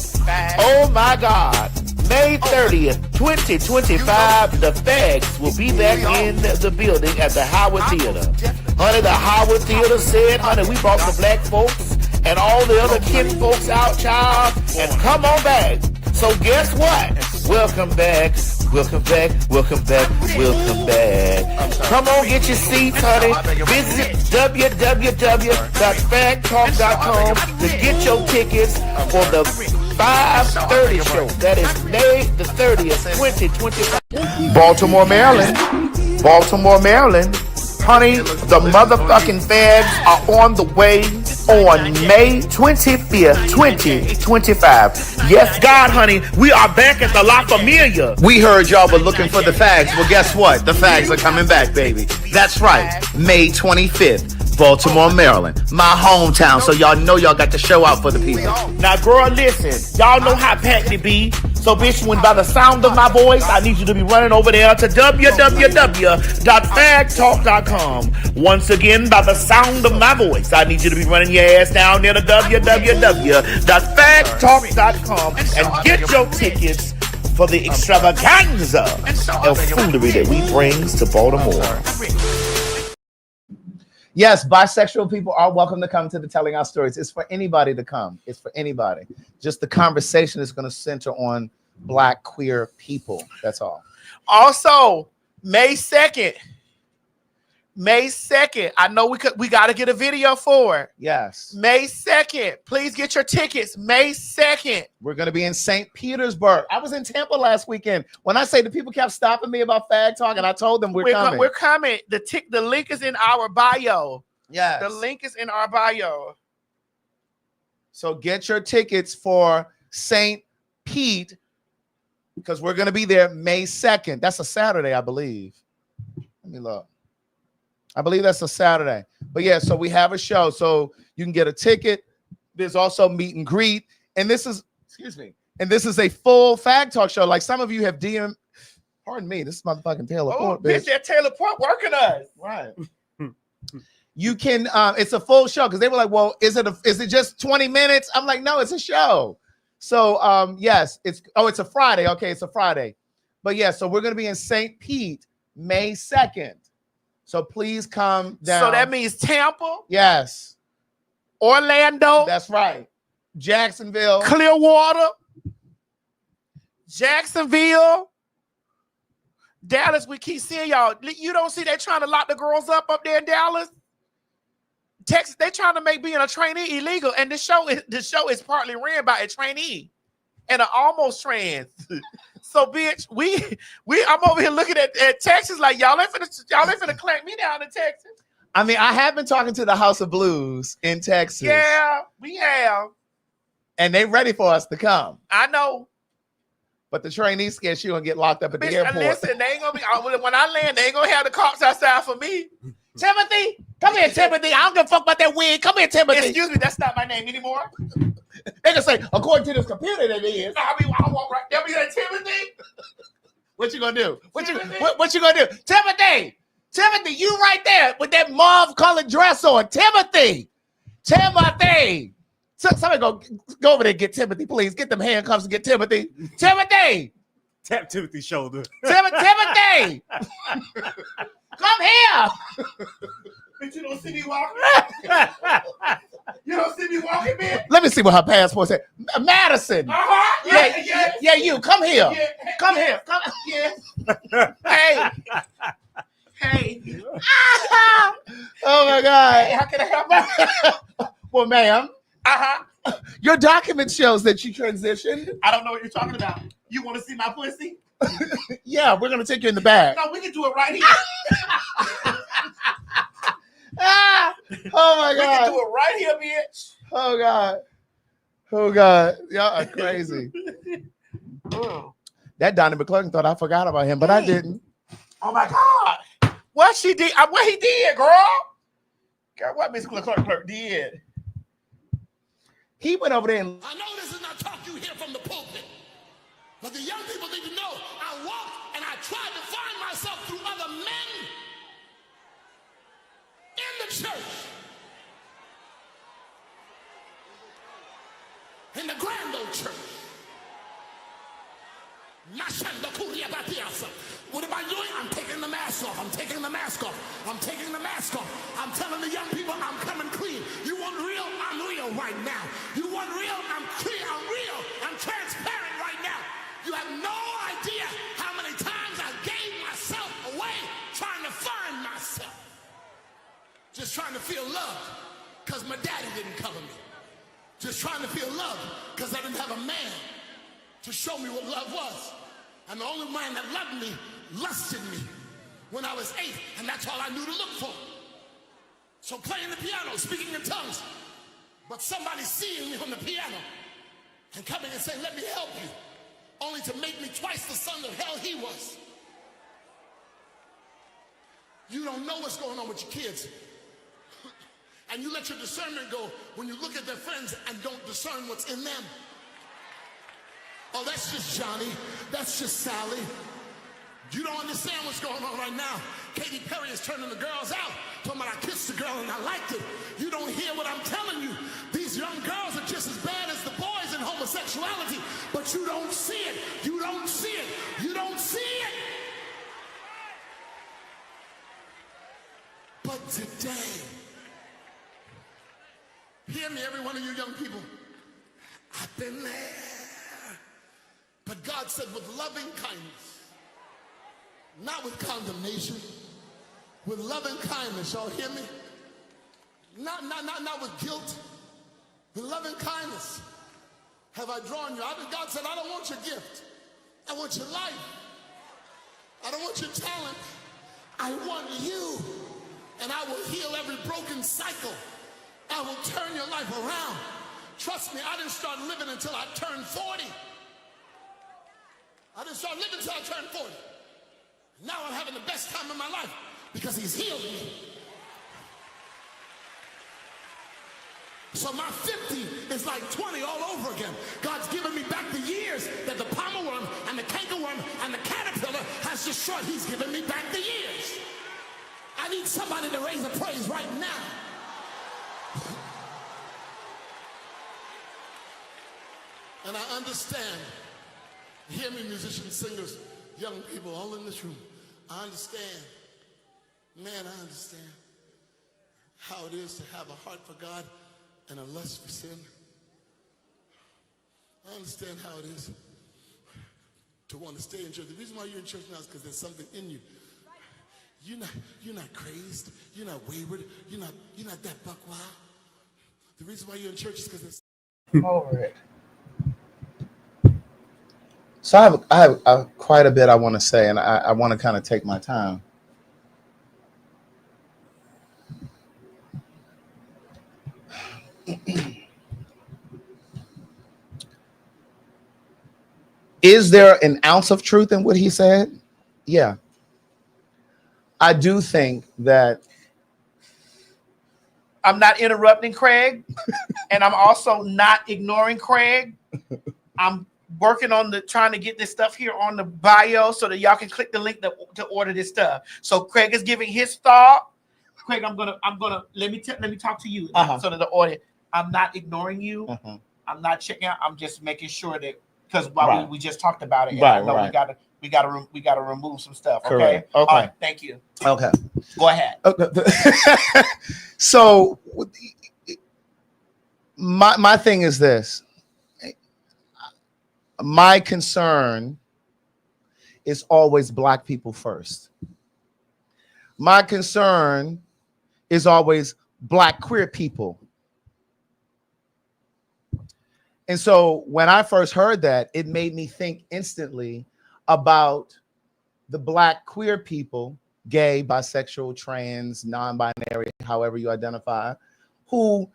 Oh, my God. May 30th, 2025, the fags will be back in the building at the Howard Theater. Honey, the Howard Theater said, honey, we brought the black folks and all the other kin folks out, child, and come on back. So guess what? Welcome back, welcome back, welcome back, welcome back. Come on, get your seats, honey. Visit www.PhagTawlk.com to get your tickets for the 5:30 show. That is May the 30th, 2025. Baltimore, Maryland. Baltimore, Maryland. Honey, the motherfucking fags are on the way on May 25th, 2025. Yes, God, honey, we are back at the La Familia. We heard y'all were looking for the fags. Well, guess what? The fags are coming back, baby. That's right. May 25th. Baltimore, Maryland, my hometown, so y'all know y'all got to show out for the people. Now, girl, listen, y'all know how packed it be. So, bitch, when by the sound of my voice, I need you to be running over there to www.PhagTawlk.com. Once again, by the sound of my voice, I need you to be running your ass down there to www.PhagTawlk.com and get your tickets for the extravaganza of foolery that we brings to Baltimore. Yes, bisexual people are welcome to come to the Telling Our Stories. It's for anybody to come. It's for anybody. Just the conversation is going to center on Black queer people. That's all. Also, May 2nd. May 2nd. I know we got to get a video for it. Yes. May 2nd. Please get your tickets. May 2nd. We're going to be in St. Petersburg. I was in Tampa last weekend. When I say the people kept stopping me about fag talk, and I told them we're coming. We're coming. The link is in our bio. Yes. The link is in our bio. So get your tickets for St. Pete because we're going to be there May 2nd. That's a Saturday, I believe. Let me look. I believe that's a Saturday. But yeah, so we have a show. So you can get a ticket. There's also meet and greet. And this is, and this is a full fag talk show. Like some of you have DM. Pardon me, this is motherfucking Taylor Port, bitch. That Taylor Port working us. Right. You can, it's a full show because they were like, well, is it just 20 minutes? I'm like, no, it's a show. So yes, it's a Friday. Okay, it's a Friday. But yeah, so we're gonna be in St. Pete May 2nd. So please come down. So that means Tampa? Yes. Orlando? That's right. Jacksonville. Clearwater? Jacksonville? Dallas, we keep seeing y'all. You don't see they trying to lock the girls up there in Dallas? Texas, they trying to make being a trainee illegal. And the show is partly ran by a trainee and an almost trans. So, bitch, I'm over here looking at Texas like y'all ain't finna clamp me down in Texas. I mean, I have been talking to the House of Blues in Texas. Yeah, we have. And they ready for us to come. I know. But the trainee scared she gonna get locked up at the airport. Listen, they ain't gonna be when I land, they ain't gonna have the cops outside for me. Timothy, come here, Timothy. I don't give a fuck about that wig. Come here, Timothy. Excuse me, that's not my name anymore. They can say, according to this computer, that is. I mean, I walk right there. Be that Timothy. What you gonna do? What you gonna do? Timothy, you right there with that mauve-colored dress on. Timothy. So, somebody go over there and get Timothy, please. Get them handcuffs and get Timothy. Timothy. Tap Timothy's shoulder. Timothy. Come here. But you don't see me walking. You don't see me walking, man. Let me see what her passport said. Madison. Yeah, you. Come here. Yeah. Come here. Come here. Hey. Oh my God. Hey, how can I help you? Well, ma'am. Your document shows that you transitioned. I don't know what you're talking about. You want to see my pussy? Yeah, we're gonna take you in the back. No, we can do it right here. Oh my We God. can do it right here, bitch. Oh God. Y'all are crazy. That Donnie McClurkin thought I forgot about him, but I didn't. Oh my God. What she did? What he did, girl? Girl, what Miss Clerk did? He went over there and I know this is not talk you hear from the pulpit, but the young people need to know I walked and I tried to find myself through other men in the church, in the grand old church. What am I doing? I'm taking the mask off. I'm taking the mask off. I'm taking the mask off. I'm telling the young people I'm coming clean. You want real? I'm real right now. You want real? I'm clear. I'm real. I'm transparent right now. You have no idea how many times I gave myself away trying to find myself. Just trying to feel loved because my daddy didn't cover me. Just trying to feel loved because I didn't have a man to show me what love was. And the only man that loved me lusted me when I was 8, and that's all I knew to look for. So playing the piano, speaking in tongues, but somebody seeing me on the piano and coming and saying, let me help you, only to make me twice the son of hell he was. You don't know what's going on with your kids. And you let your discernment go when you look at their friends and don't discern what's in them. Oh, that's just Johnny. That's just Sally. You don't understand what's going on right now. Katy Perry is turning the girls out. Talking about I kissed the girl and I liked it. You don't hear what I'm telling you. These young girls are just as bad as the boys in homosexuality, but you don't see it. You don't see it. You don't see it. But today, hear me, every one of you young people. I've been there. But God said with loving kindness, not with condemnation, with loving kindness, y'all hear me? Not with guilt, with loving kindness have I drawn you. God said, I don't want your gift. I want your life. I don't want your talent. I want you. And I will heal every broken cycle. I will turn your life around. Trust me, I didn't start living until I turned 40. I didn't start living until I turned 40. Now I'm having the best time of my life because he's healed me. So my 50 is like 20 all over again. God's given me back the years that the palmer worm and the cankerworm and the caterpillar has destroyed. He's given me back the years. I need somebody to raise a praise right now. And I understand. Hear me, musicians, singers, young people, all in this room. I understand. Man, I understand how it is to have a heart for God and a lust for sin. I understand how it is to want to stay in church. The reason why you're in church now is because there's something in you. You're not crazed. You're not wayward. You're not that buck wild. The reason why you're in church is because there's over it. So I have quite a bit I want to say, and I want to kind of take my time. Is there an ounce of truth in what he said? Yeah. I do think that I'm not interrupting Craig, and I'm also not ignoring Craig. I'm working on trying to get this stuff here on the bio so that y'all can click the link to order this stuff. So Craig is giving his thought. Craig, I'm gonna let me talk to you so that the audience. I'm not ignoring you. I'm not checking out. I'm just making sure that because we just talked about it. And I know we gotta remove some stuff. Okay. Correct. Okay. All right. Thank you. Okay. Go ahead. So my thing is this. My concern is always Black people first. My concern is always Black queer people. And so when I first heard that, it made me think instantly about the Black queer people, gay, bisexual, trans, non-binary, however you identify, who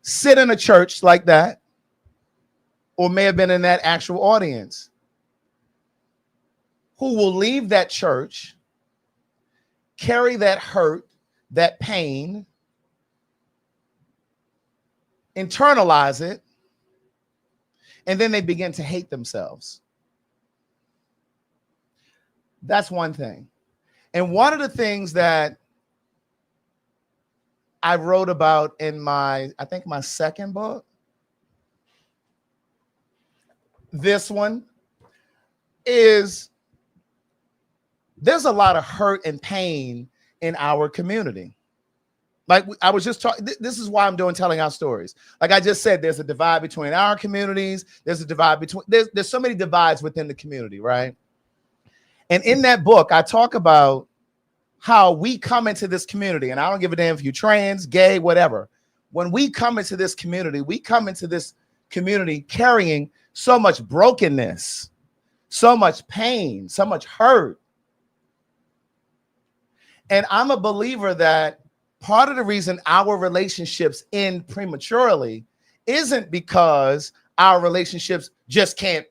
sit in a church like that, or may have been in that actual audience, who will leave that church, carry that hurt, that pain, internalize it, and then they begin to hate themselves. That's one thing. And one of the things that I wrote about in my second book, this one, is there's a lot of hurt and pain in our community. Like I was just talking, this is why I'm telling our stories. Like I just said, there's a divide between our communities. There's a divide between, there's so many divides within the community, right? And in that book, I talk about how we come into this community, and I don't give a damn if you're trans, gay, whatever. When we come into this community, carrying so much brokenness, so much pain, so much hurt. And I'm a believer that part of the reason our relationships end prematurely isn't because our relationships just can't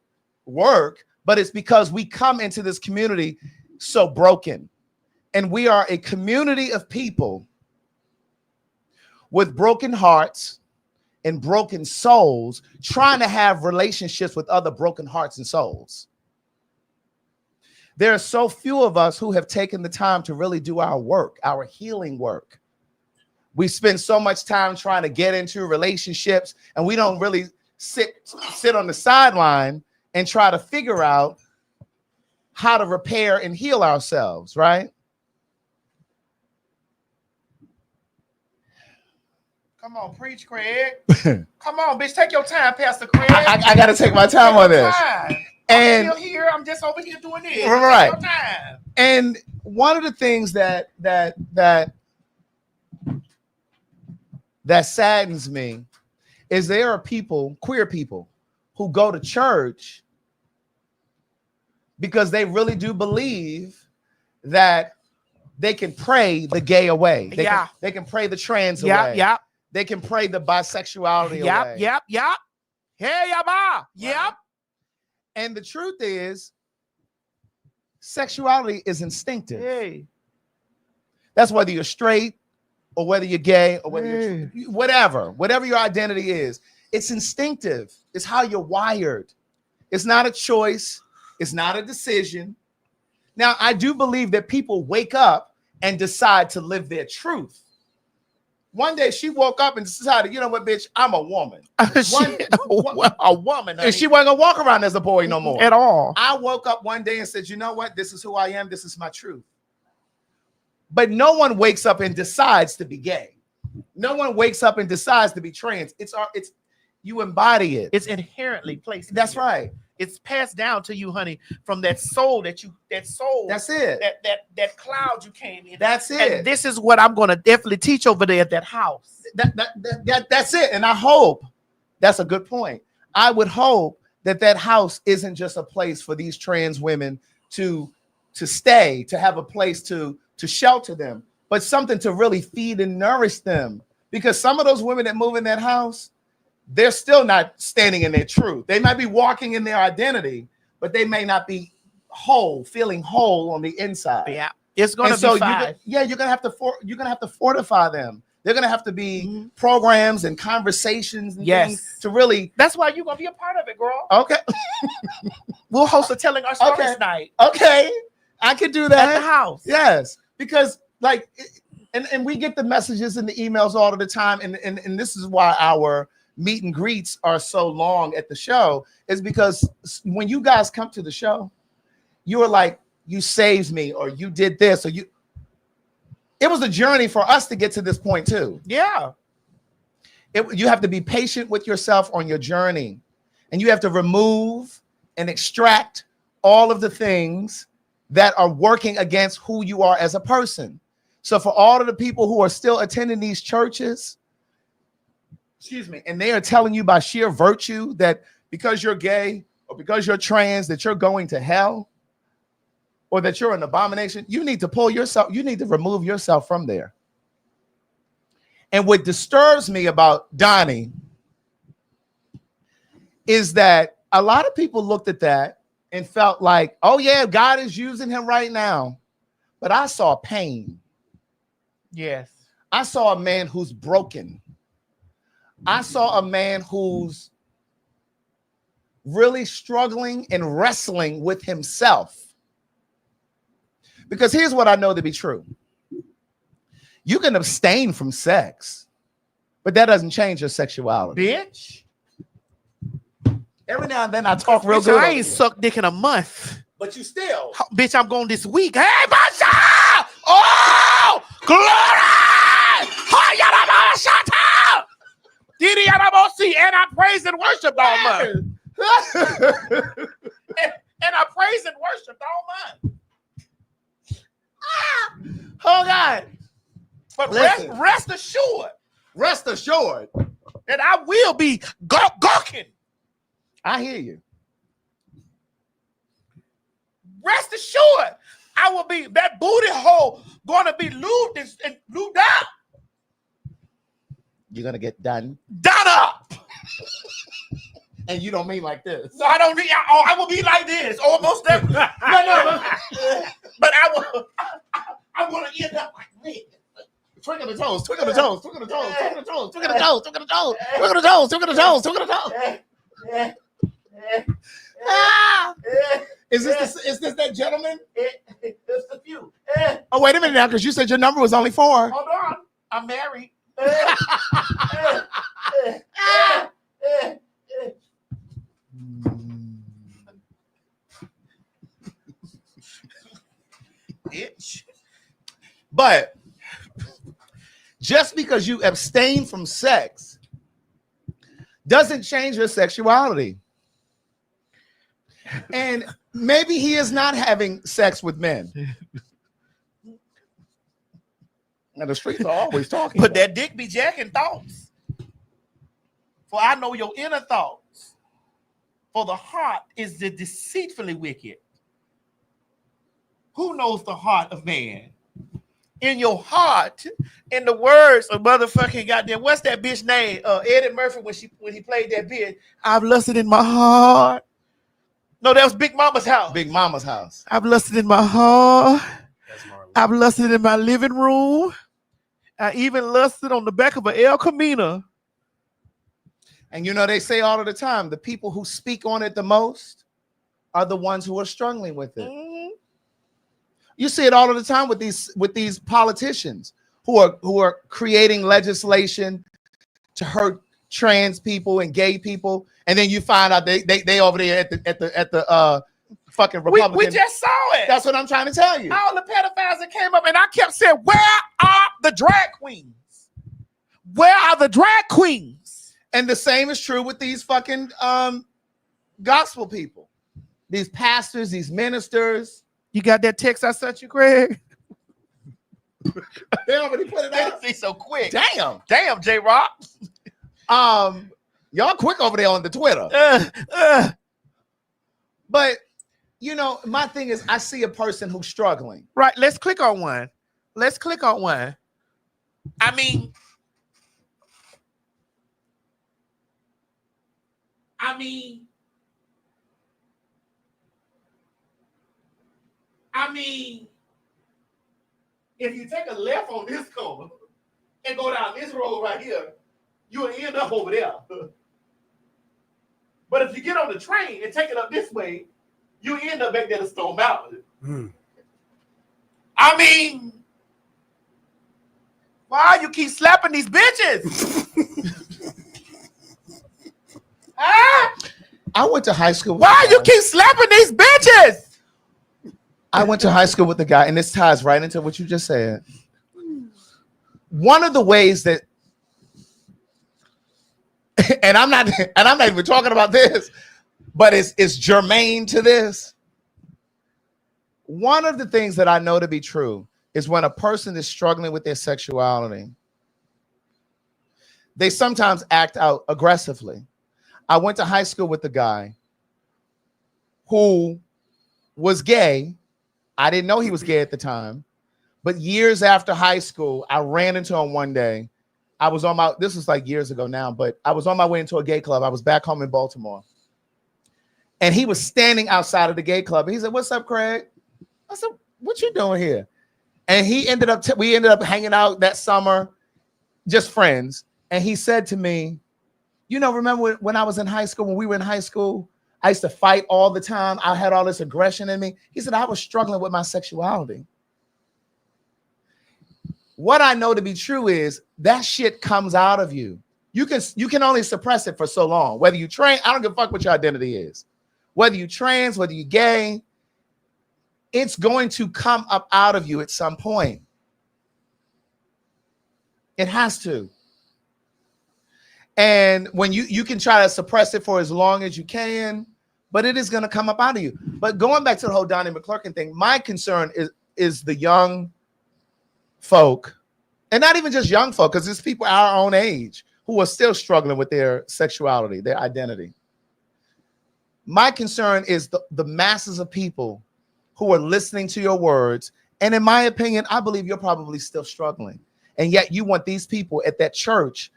work, but it's because we come into this community so broken. And we are a community of people with broken hearts and broken souls trying to have relationships with other broken hearts and souls. There are so few of us who have taken the time to really do our work, our healing work. We spend so much time trying to get into relationships, and we don't really sit on the sideline and try to figure out how to repair and heal ourselves, right? Come on, preach, Craig. Come on, bitch, take your time, Pastor Craig. I got to take my time on this. And I'm still here. I'm just over here doing this. Right. Take your time. And one of the things that saddens me is there are people, queer people, who go to church because they really do believe that they can pray the gay away. They can pray the trans away. They can pray the bisexuality away. Hey, yabba. And the truth is, sexuality is instinctive. Hey. That's whether you're straight or whether you're gay or whether you're whatever your identity is. It's instinctive. It's how you're wired. It's not a choice. It's not a decision. Now, I do believe that people wake up and decide to live their truth. One day she woke up and decided, you know what, bitch, I'm a woman. A woman. And she wasn't gonna walk around as a boy no more. At all. I woke up one day and said, you know what? This is who I am. This is my truth. But no one wakes up and decides to be gay. No one wakes up and decides to be trans. It's you embody it. It's inherently placed. That's right. It's passed down to you, honey, from that soul. That's it. That cloud you came in. That's it. And this is what I'm going to definitely teach over there at that house. That's it. And I hope that's a good point. I would hope that house isn't just a place for these trans women to stay, to have a place to shelter them, but something to really feed and nourish them. Because some of those women that move in that house, they're still not standing in their truth. They might be walking in their identity, but they may not be whole, feeling whole on the inside. Yeah, it's going to be fine. You're gonna have to fortify them. They're gonna have to be programs and conversations and things to really. That's why you're gonna be a part of it, girl. Okay. We'll host a telling our stories night. Okay, I could do that at the house. Yes, because like, and we get the messages and the emails all of the time, and this is why our meet and greets are so long at the show, is because when you guys come to the show, you are like, you saved me, or you did this, or you. It was a journey for us to get to this point too. Yeah. You have to be patient with yourself on your journey, and you have to remove and extract all of the things that are working against who you are as a person. So for all of the people who are still attending these churches, and they are telling you by sheer virtue that because you're gay or because you're trans, that you're going to hell, or that you're an abomination, you need to remove yourself from there. And what disturbs me about Donnie is that a lot of people looked at that and felt like, oh yeah, God is using him right now. But I saw pain. Yes. I saw a man who's broken. I saw a man who's really struggling and wrestling with himself. Because here's what I know to be true. You can abstain from sex, but that doesn't change your sexuality. Bitch. Every now and then I talk real Bitch, good. I ain't sucked dick in a month. But you still. Bitch, I'm going this week. Hey, Basha! Oh! Glory! Hayarabashata! Didi Yarabosi, and I praise and worship all month. and I praise and worship all month. Oh God. But Listen. rest assured that I will be gawking. I hear you. Rest assured, I will be that booty hole going to be lubed and lubed out. You're gonna get done up. And you don't mean like this. No, I don't mean. I will be like this almost every. no. But I'm gonna end up like this. Twinkle the toes, twinkle the toes, twinkle the toes, twinkle the toes, twinkle the toes, twinkle the toes, twinkle the toes, twinkle the toes, twinkle the toes. Is this that gentleman? It's a few. Oh, wait a minute now, because you said your number was only 4. Hold on, I'm married. Bitch. But just because you abstain from sex doesn't change your sexuality. And maybe he is not having sex with men. Now the streets are always talking. But that dick be jacking thoughts. For I know your inner thoughts. For the heart is the deceitfully wicked. Who knows the heart of man? In your heart, in the words of motherfucking goddamn, what's that bitch name? Eddie Murphy when he played that bitch. I've lusted in my heart. No, that was Big Mama's house. Big Mama's house. I've lusted in my heart. I've lusted in my living room. I even lusted on the back of an El Camino. And you know, they say all of the time, the people who speak on it the most are the ones who are struggling with it. Mm-hmm. You see it all of the time with these politicians who are creating legislation to hurt trans people and gay people, and then you find out they over there at the fucking Republican. We just saw it. That's what I'm trying to tell you. All the pedophiles that came up, and I kept saying, "Where are the drag queens? Where are the drag queens?" And the same is true with these fucking gospel people, these pastors, these ministers. You got that text I sent you, Greg? They already put it out. They so quick. Damn, J-Rock. Y'all quick over there on the Twitter. But you know, my thing is, I see a person who's struggling. Right. Let's click on one. I mean, if you take a left on this corner and go down this road right here, you'll end up over there. But if you get on the train and take it up this way, you end up back there to Stone Mountain. I mean, why you keep slapping these bitches? Huh? I went to high school. Why you keep slapping these bitches? I went to high school with a guy, and this ties right into what you just said. One of the ways that, and I'm not even talking about this, but it's germane to this. One of the things that I know to be true is when a person is struggling with their sexuality, they sometimes act out aggressively. I went to high school with a guy who was gay. I didn't know he was gay at the time, but years after high school, I ran into him one day. I was on my, this was like years ago now, but I was on my way into a gay club. I was back home in Baltimore. And he was standing outside of the gay club. And he said, "What's up, Craig?" I said, "What you doing here?" And he ended up, we ended up hanging out that summer, just friends. And he said to me, "You know, remember when I was in high school, when we were in high school, I used to fight all the time. I had all this aggression in me." He said, "I was struggling with my sexuality." What I know to be true is that shit comes out of you. You can only suppress it for so long. Whether you train, I don't give a fuck what your identity is. Whether you trans, whether you gay, it's going to come up out of you at some point. It has to. And when you can try to suppress it for as long as you can, but it is going to come up out of you. But going back to the whole Donnie McClurkin thing, my concern is the young folk, and not even just young folk, because it's people our own age who are still struggling with their sexuality, their identity. My concern is the masses of people who are listening to your words. And in my opinion, I believe you're probably still struggling. And yet you want these people at that church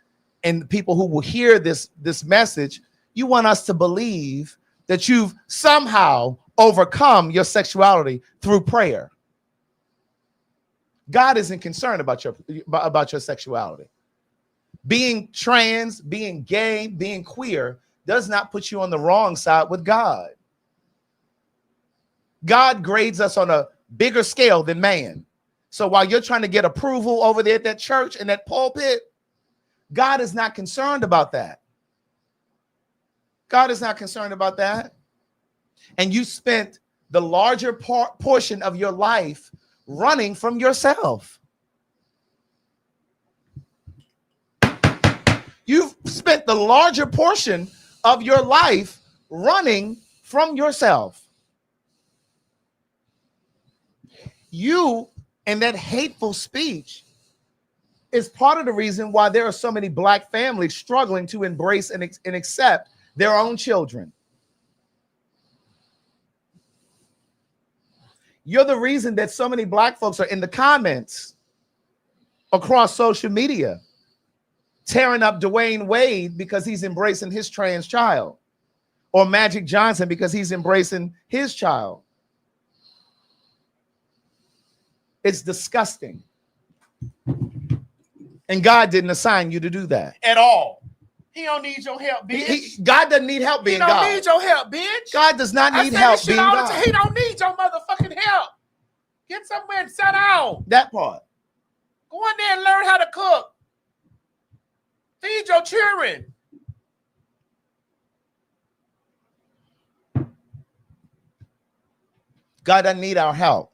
and the people who will hear this message, you want us to believe that you've somehow overcome your sexuality through prayer. God isn't concerned about your sexuality. Being trans, being gay, being queer does not put you on the wrong side with God. God grades us on a bigger scale than man. So while you're trying to get approval over there at that church and that pulpit, God is not concerned about that. God is not concerned about that. And you spent the larger portion of your life running from yourself. You've spent the larger portion of your life running from yourself. You and that hateful speech is part of the reason why there are so many Black families struggling to embrace and accept their own children. You're the reason that so many Black folks are in the comments across social media tearing up Dwayne Wade because he's embracing his trans child, or Magic Johnson because he's embracing his child. It's disgusting. And God didn't assign you to do that At all. He don't need your help, bitch. God doesn't need help being God. He don't need your help, bitch. God does not need help being God. He don't need your motherfucking help. Get somewhere and sit down. That part. Go in there and learn how to cook. Feed your children. God doesn't need our help.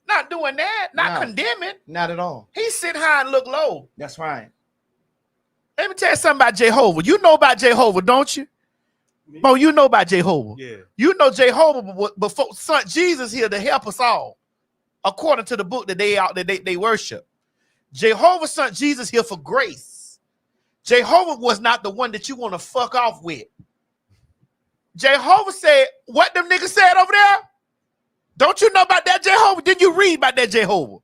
Not doing that. Not condemning. Not at all. He sit high and look low. That's right. Let me tell you something about Jehovah. You know about Jehovah, don't you? Mo, you know about Jehovah. Yeah. You know Jehovah before Son Jesus here to help us all, according to the book that they worship. Jehovah sent Jesus here for grace. Jehovah was not the one that you want to fuck off with. Jehovah said, what them niggas said over there? Don't you know about that Jehovah? Did you read about that Jehovah?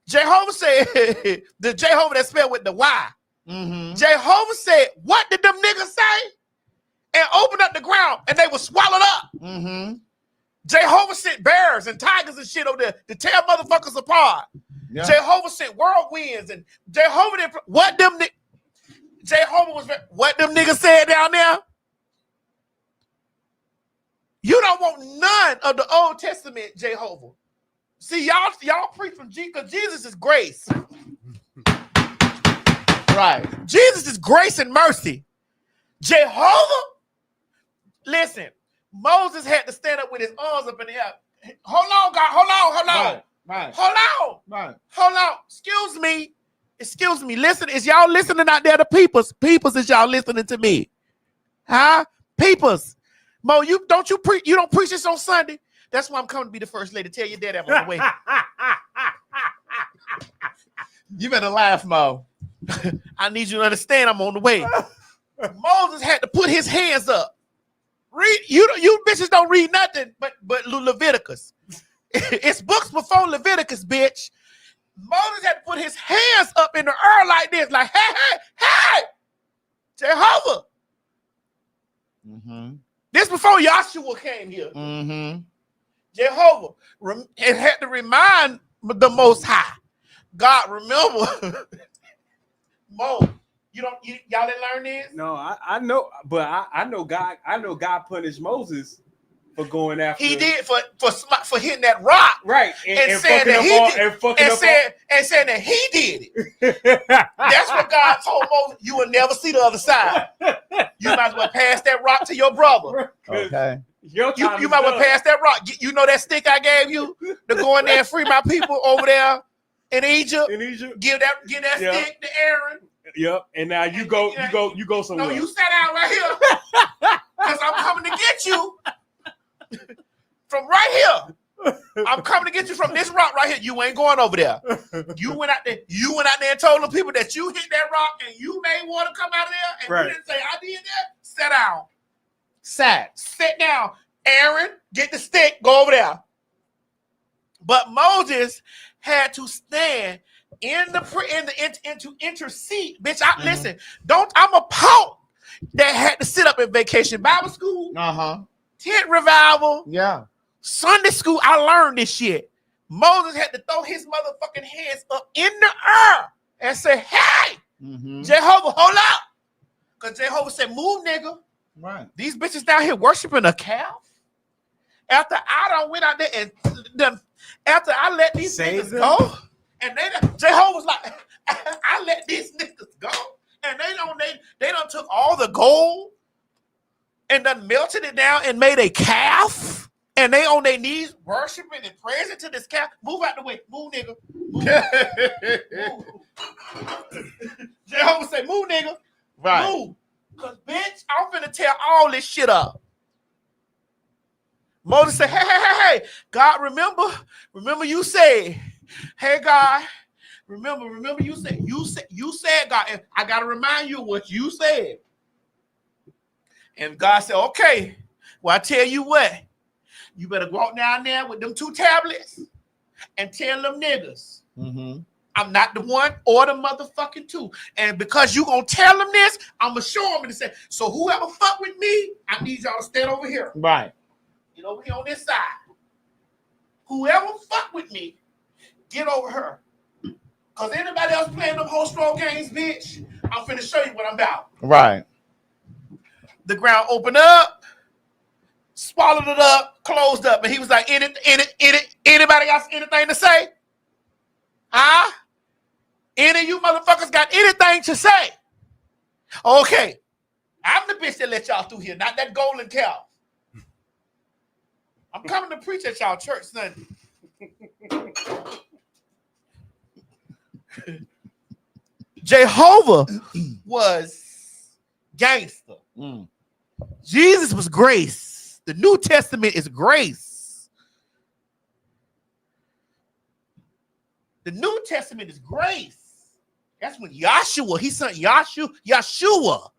Jehovah said, the Jehovah that spelled with the Y. Mm-hmm. Jehovah said, what did them niggas say? And opened up the ground and they were swallowed up. Mm-hmm. Jehovah sent bears and tigers and shit over there to tear motherfuckers apart. Yeah. Jehovah sent whirlwinds and Jehovah didn't. What them niggas said down there? You don't want none of the Old Testament Jehovah. See, y'all preach from Jesus because Jesus is grace. Right. Jesus is grace and mercy. Jehovah, listen, Moses had to stand up with his arms up in the air. Hold on, God. Hold on. Right. Hold on. Excuse me. Listen, is y'all listening out there to peoples? Peoples, is y'all listening to me? Huh? Peoples. Mo, you don't preach this on Sunday? That's why I'm coming to be the first lady. Tell your dad I'm on the way. You better laugh, Mo. I need you to understand I'm on the way. Moses had to put his hands up. Read you bitches don't read nothing but Leviticus. It's books before Leviticus, bitch. Moses had to put his hands up in the air like this, like hey, Jehovah. Mm-hmm. This before Yahshua came here. Mm-hmm. Jehovah, it had to remind the Most High. God, remember, Mo, y'all didn't learn this? No, I know, but I know God. I know God punished Moses for going after. He did for hitting that rock, right? And saying that saying that he did it. That's what God told Moses. You will never see the other side. You might as well pass that rock to your brother. Okay. You might as well pass that rock. You know that stick I gave you to go in there and free my people over there in Egypt. Give that stick to Aaron. Yep. And now you go somewhere. No, you sat down right here. Because I'm coming to get you from right here. I'm coming to get you from this rock right here. You ain't going over there. You went out there and told the people that you hit that rock and you made water come out of there. And you didn't say, I did that. Sit down. Sit down. Aaron, get the stick. Go over there. But Moses had to stand to intercede. Bitch, listen. I'm a punk that had to sit up in vacation Bible school. Tent revival. Yeah. Sunday school. I learned this shit. Moses had to throw his motherfucking hands up in the air and say, hey, Jehovah, hold up. Because Jehovah said, move, nigga. Right. These bitches down here worshiping a calf. After I done went out there and after I let these niggas go, and Jehovah was like, I let these niggas go, and they done took all the gold and done melted it down and made a calf, and they on their knees worshiping and praising to this calf. Move out the way, move, nigga. Move. Jehovah say, move, nigga. Right. Move. Because, bitch, I'm finna tear all this shit up. Moses said, hey, God, remember you said, hey, God, remember you said, God, I got to remind you what you said. And God said, okay, well, I tell you what, you better walk down there with them 2 tablets and tell them niggas, I'm not the one or the motherfucking 2. And because you gonna tell them this, I'm gonna show them and say, so whoever fuck with me, I need y'all to stand over here. Right. Get over here on this side. Whoever fuck with me, get over her. Because anybody else playing them whole strong games, bitch, I'm finna show you what I'm about. Right. The ground opened up, swallowed it up, closed up, and he was like, anybody got anything to say? Huh? Any of you motherfuckers got anything to say? Okay. I'm the bitch that let y'all through here, not that golden cow. I'm coming to preach at y'all church Sunday. Jehovah was gangster. Jesus was grace. The New Testament is grace. The New Testament is grace. That's when Yahshua, he sent Yahshua.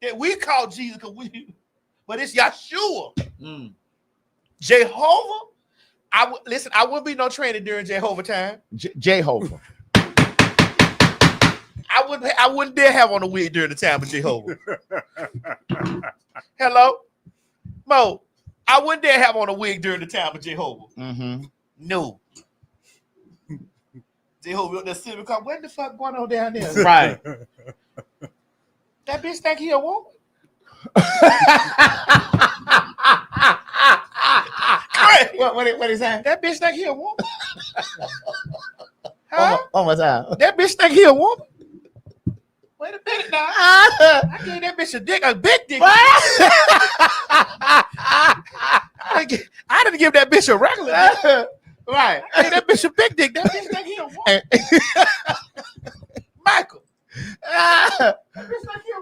That we call Jesus, but it's Yahshua. Jehovah, I wouldn't be no training during Jehovah time. Jehovah. I wouldn't dare have on a wig during the time of Jehovah. Hello? Mo, I wouldn't dare have on a wig during the time of Jehovah. Mm-hmm. No. Jehovah up there sitting because what the fuck going on down there? Right. That bitch think he a woman? What is that? That bitch think he a woman? Huh? One more time. That bitch think he a woman? Wait a minute now. I gave that bitch a big dick. I didn't give that bitch a regular dick. Right. I gave that bitch a big dick. That bitch think he a woman. Michael. That bitch think he a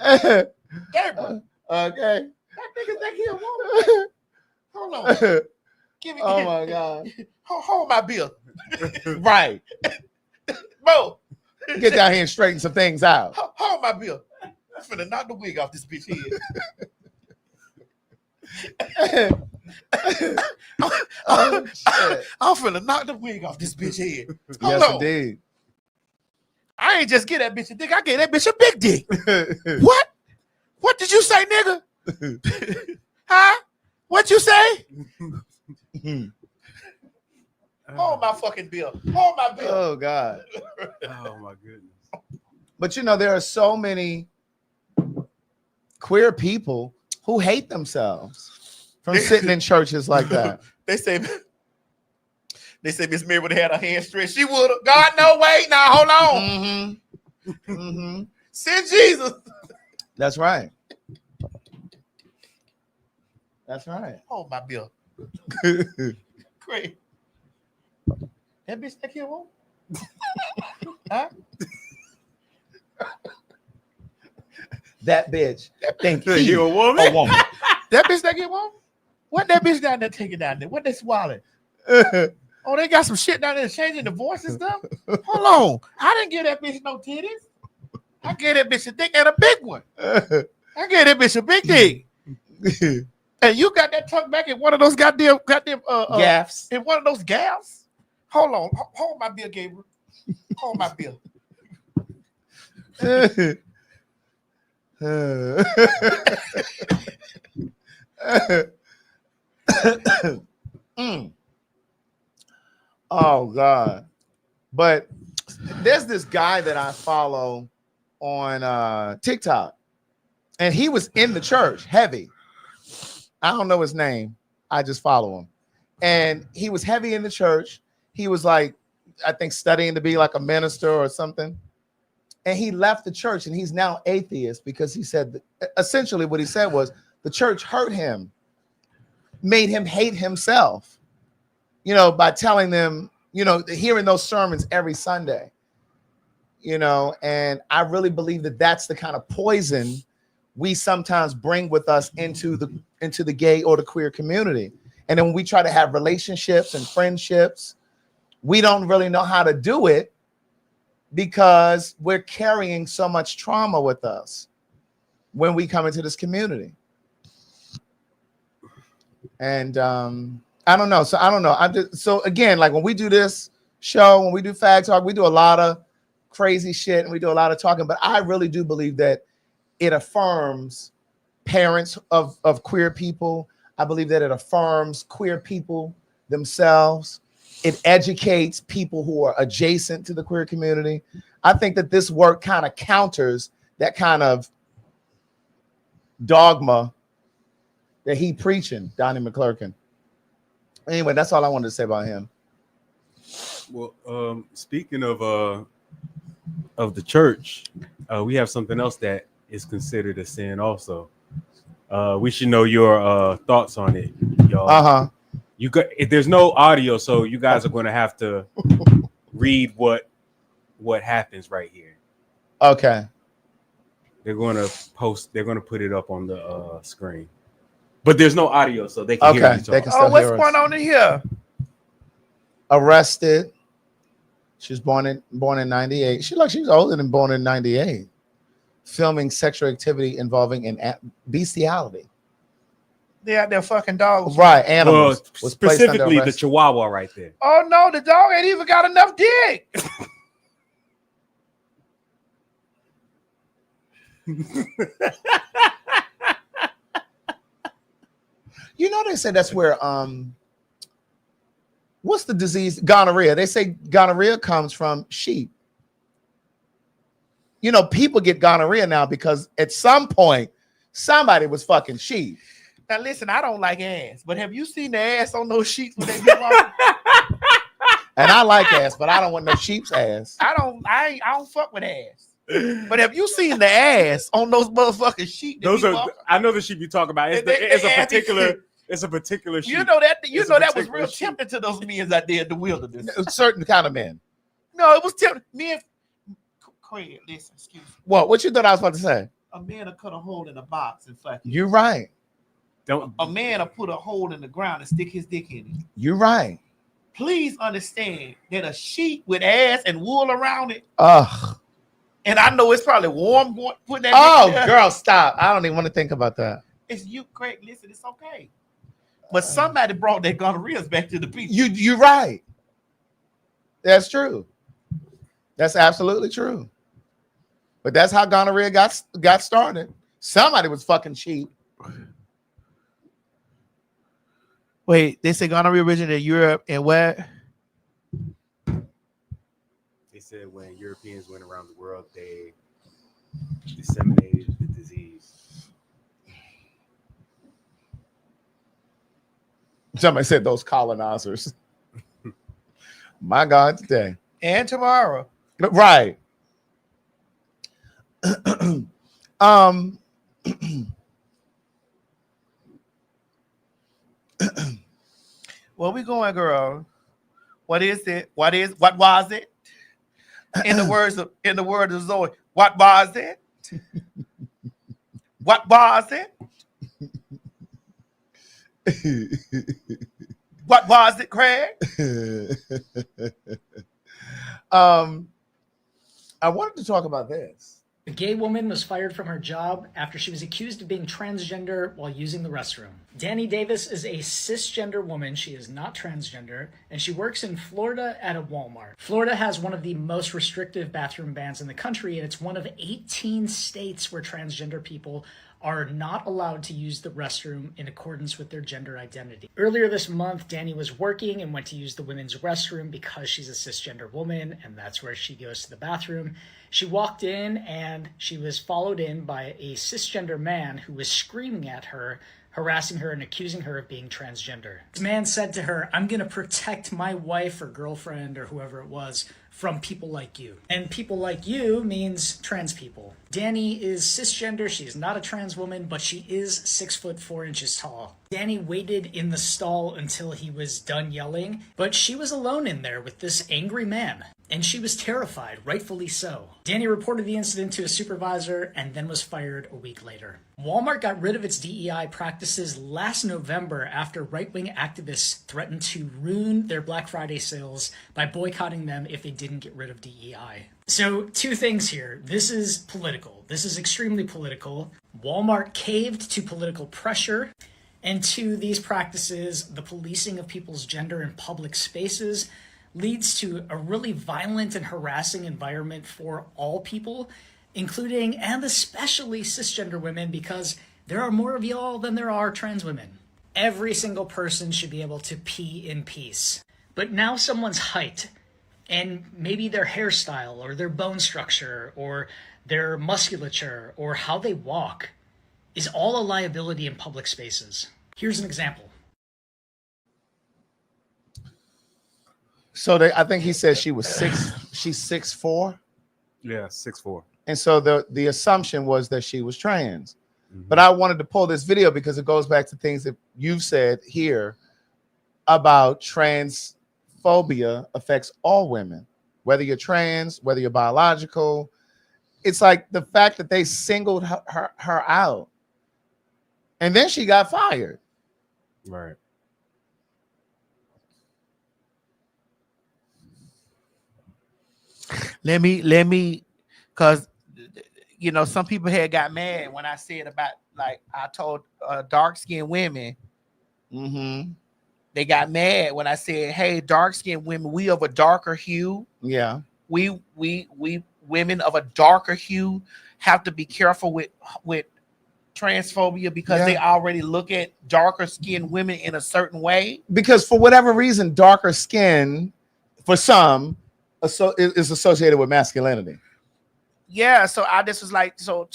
woman. Gabriel. Okay. That nigga think he a woman. Hold on. Give me. Oh my God. Hold my bill. Right. Bro. Get down here and straighten some things out. Hold my bill. I'm finna knock the wig off this bitch head. Oh, shit. I'm finna knock the wig off this bitch head. Yes, Hold on. indeed. I ain't just get that bitch a dick. I gave that bitch a big dick. What? What did you say, nigga? Huh? What you say? Hold my fucking bill. Hold my bill. Oh God. Oh my goodness. But you know, there are so many queer people who hate themselves from sitting in churches like that. They say Miss Mary would have had her hand stretched. She would have. God, no, wait, now, hold on. Mm-hmm. Mm-hmm. Send Jesus. That's right. That's right. Hold my bill. Great. That bitch think he a woman? Huh? That bitch think he You a woman? a woman. That bitch think he a woman? What that bitch down there taking down there? What they swallowing? Oh, they got some shit down there changing the voice and stuff? Hold on. I didn't give that bitch no titties. I gave that bitch a dick and a big one. I gave that bitch a big dick. And you got that tucked back in one of those goddamn gaffs. In one of those gaffs? Hold on. Hold my bill, Gabriel. Hold my bill. Oh God. But there's this guy that I follow on TikTok, and he was in the church heavy. I don't know his name. I just follow him. And he was heavy in the church. He was like, I think studying to be like a minister or something. And he left the church, and he's now atheist because he said, essentially what he said was the church hurt him, made him hate himself, you know, by telling them, you know, hearing those sermons every Sunday, you know. And I really believe that that's the kind of poison we sometimes bring with us into the gay or the queer community. And then when we try to have relationships and friendships, we don't really know how to do it because we're carrying so much trauma with us when we come into this community. And I don't know. So I don't know. So again, like when we do this show, when we do PhagTawlk, we do a lot of crazy shit and we do a lot of talking, but I really do believe that it affirms parents of queer people. I believe that it affirms queer people themselves. It educates people who are adjacent to the queer community. I think that this work kind of counters that kind of dogma that he preaching, Donnie McClurkin. Anyway, that's all I wanted to say about him. Well, speaking of the church, we have something else that is considered a sin also. We should know your thoughts on it, y'all. You got, there's no audio, so you guys are going to have to read what happens right here. Okay. They're going to put it up on the screen. But there's no audio, so they can hear you talk. They can still what's hear us. going on in here? Arrested. She was born in 98. She was older than born in 98. Filming sexual activity involving bestiality. They out there fucking dogs. Right, animals. Well, specifically the Chihuahua right there. Oh no, the dog ain't even got enough dick. know they say that's where what's the disease? Gonorrhea. They say gonorrhea comes from sheep. You know, people get gonorrhea now because at some point somebody was fucking sheep. Now listen, I don't like ass, but have you seen the ass on those sheets when they be walking? And I like ass, but I don't want no sheep's ass. I don't fuck with ass. But have you seen the ass on those motherfucking sheets? Those are I know the sheep you talk about. It's a particular sheep. You know that was real tempting to those men out there in the wilderness. Certain kind of men. No, it was tempting. Men, Craig, listen, excuse me. What you thought I was about to say? A man will cut a hole in a box and fuck it. You're right. A man will put a hole in the ground and stick his dick in it. You're right. Please understand that a sheet with ass and wool around it. Ugh. And I know it's probably warm putting that. Oh, girl, stop. I don't even want to think about that. It's you, Craig. Listen, it's okay. But somebody brought that gonorrheas back to the people. You're right. That's true. That's absolutely true. But that's how gonorrhea got started. Somebody was fucking sheep. Wait, they say gonorrhea originated in Europe and what? They said when Europeans went around the world, they disseminated the disease. Somebody said those colonizers. My God, today. And tomorrow. Right. Where we going, girl? What is it? What was it? In the words of Zoe, what was it? What was it? What was it, Craig? I wanted to talk about this. A gay woman was fired from her job after she was accused of being transgender while using the restroom. Danny Davis is a cisgender woman. She is not transgender, and she works in Florida at a Walmart. Florida has one of the most restrictive bathroom bans in the country, and it's one of 18 states where transgender people are not allowed to use the restroom in accordance with their gender identity. Earlier this month, Danny was working and went to use the women's restroom because she's a cisgender woman, and that's where she goes to the bathroom. She walked in and she was followed in by a cisgender man who was screaming at her, harassing her and accusing her of being transgender. This man said to her, "I'm gonna protect my wife or girlfriend or whoever it was from people like you." And people like you means trans people. Danny is cisgender. She is not a trans woman, but she is 6'4" tall. Danny waited in the stall until he was done yelling, but she was alone in there with this angry man. And she was terrified, rightfully so. Danny reported the incident to a supervisor and then was fired a week later. Walmart got rid of its DEI practices last November after right-wing activists threatened to ruin their Black Friday sales by boycotting them if they didn't get rid of DEI. So, two things here. This is political. This is extremely political. Walmart caved to political pressure and to these practices, the policing of people's gender in public spaces leads to a really violent and harassing environment for all people, including and especially cisgender women, because there are more of y'all than there are trans women. Every single person should be able to pee in peace. But now someone's height and maybe their hairstyle or their bone structure or their musculature or how they walk is all a liability in public spaces. Here's an example. So I think he said she was she's 6'4". Yeah, 6'4". And so the assumption was that she was trans. Mm-hmm. But I wanted to pull this video because it goes back to things that you've said here about transphobia affects all women, whether you're trans, whether you're biological. It's like the fact that they singled her out. And then she got fired. Right. Let me, because, you know, some people had got mad when I said about, like, I told dark-skinned women, they got mad when I said, hey, dark-skinned women, we of a darker hue. Yeah. We women of a darker hue have to be careful with transphobia because Yeah. they already look at darker skinned women in a certain way? Because for whatever reason, darker skin for some is associated with masculinity. Yeah, so I just was like, so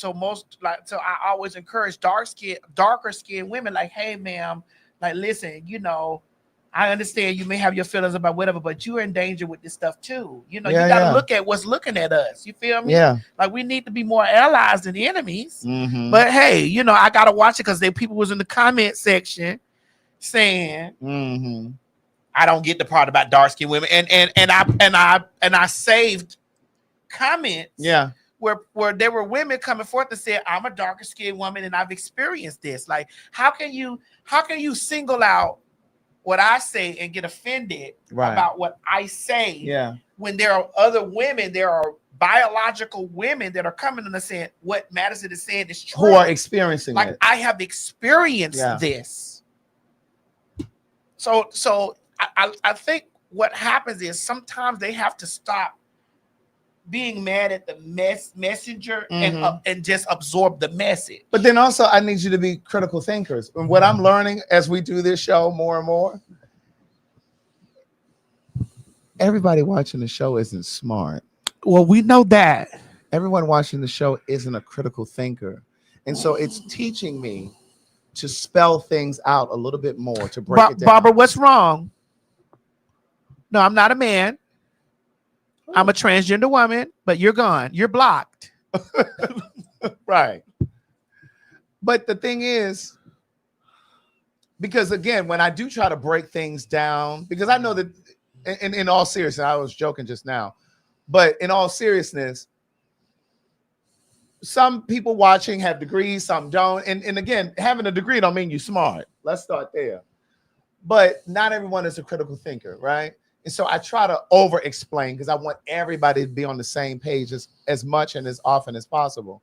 I always encourage darker skinned women, like, hey, ma'am, like, listen, you know, I understand you may have your feelings about whatever, but you're in danger with this stuff too. You know, Yeah, you got to yeah. look at what's looking at us. You feel me? Yeah. Like, we need to be more allies than enemies. Mhm. But hey, you know, I gotta watch it because people was in the comment section saying, Mhm. I don't get the part about dark skinned women, and I saved comments. Yeah. Where there were women coming forth and said, I'm a darker skinned woman and I've experienced this. Like, how can you single out what I say and get offended Right. about what I say? Yeah. When there are other women, there are biological women that are coming in and saying what Madison is saying is true. Who are experiencing like it. I have experienced Yeah. this. So I think what happens is sometimes they have to stop being mad at the messenger and just absorb the message. But then also, I need you to be critical thinkers. And what I'm learning as we do this show more and more, everybody watching the show isn't smart. Well, we know that. Everyone watching the show isn't a critical thinker. And so it's teaching me to spell things out a little bit more, to break it down. Barbara, what's wrong? No, I'm not a man. I'm a transgender woman, but you're gone. You're blocked. Right. But the thing is, because again, when I do try to break things down, because I know that in all seriousness, I was joking just now, but in all seriousness, some people watching have degrees, some don't. And again, having a degree don't mean you're smart. Let's start there. But not everyone is a critical thinker, right? And so I try to over explain because I want everybody to be on the same page as much and as often as possible.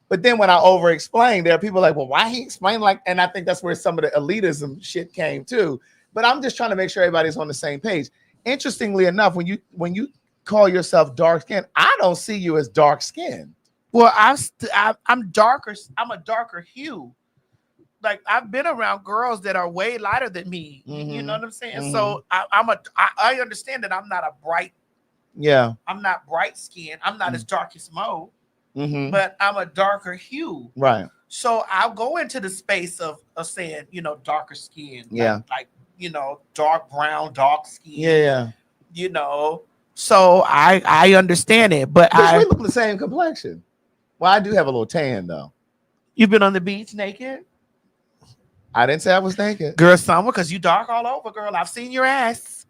But then when I over explain, there are people like, well, why he explained like, and I think that's where some of the elitism shit came too. But I'm just trying to make sure everybody's on the same page. Interestingly enough, when you call yourself dark skinned, I don't see you as dark skinned. Well, I'm darker. I'm a darker hue. Like, I've been around girls that are way lighter than me. You know what I'm saying? So I understand that I'm not a bright. Yeah. I'm not bright skinned. I'm not as dark as Mo, but I'm a darker hue. Right. So I'll go into the space of saying, you know, darker skin. Yeah. Like, you know, dark brown, dark skin. Yeah. You know, so I understand it, but we look the same complexion. Well, I do have a little tan though. You've been on the beach naked? I didn't say I was naked. Girl, somewhere, because you dark all over, girl. I've seen your ass.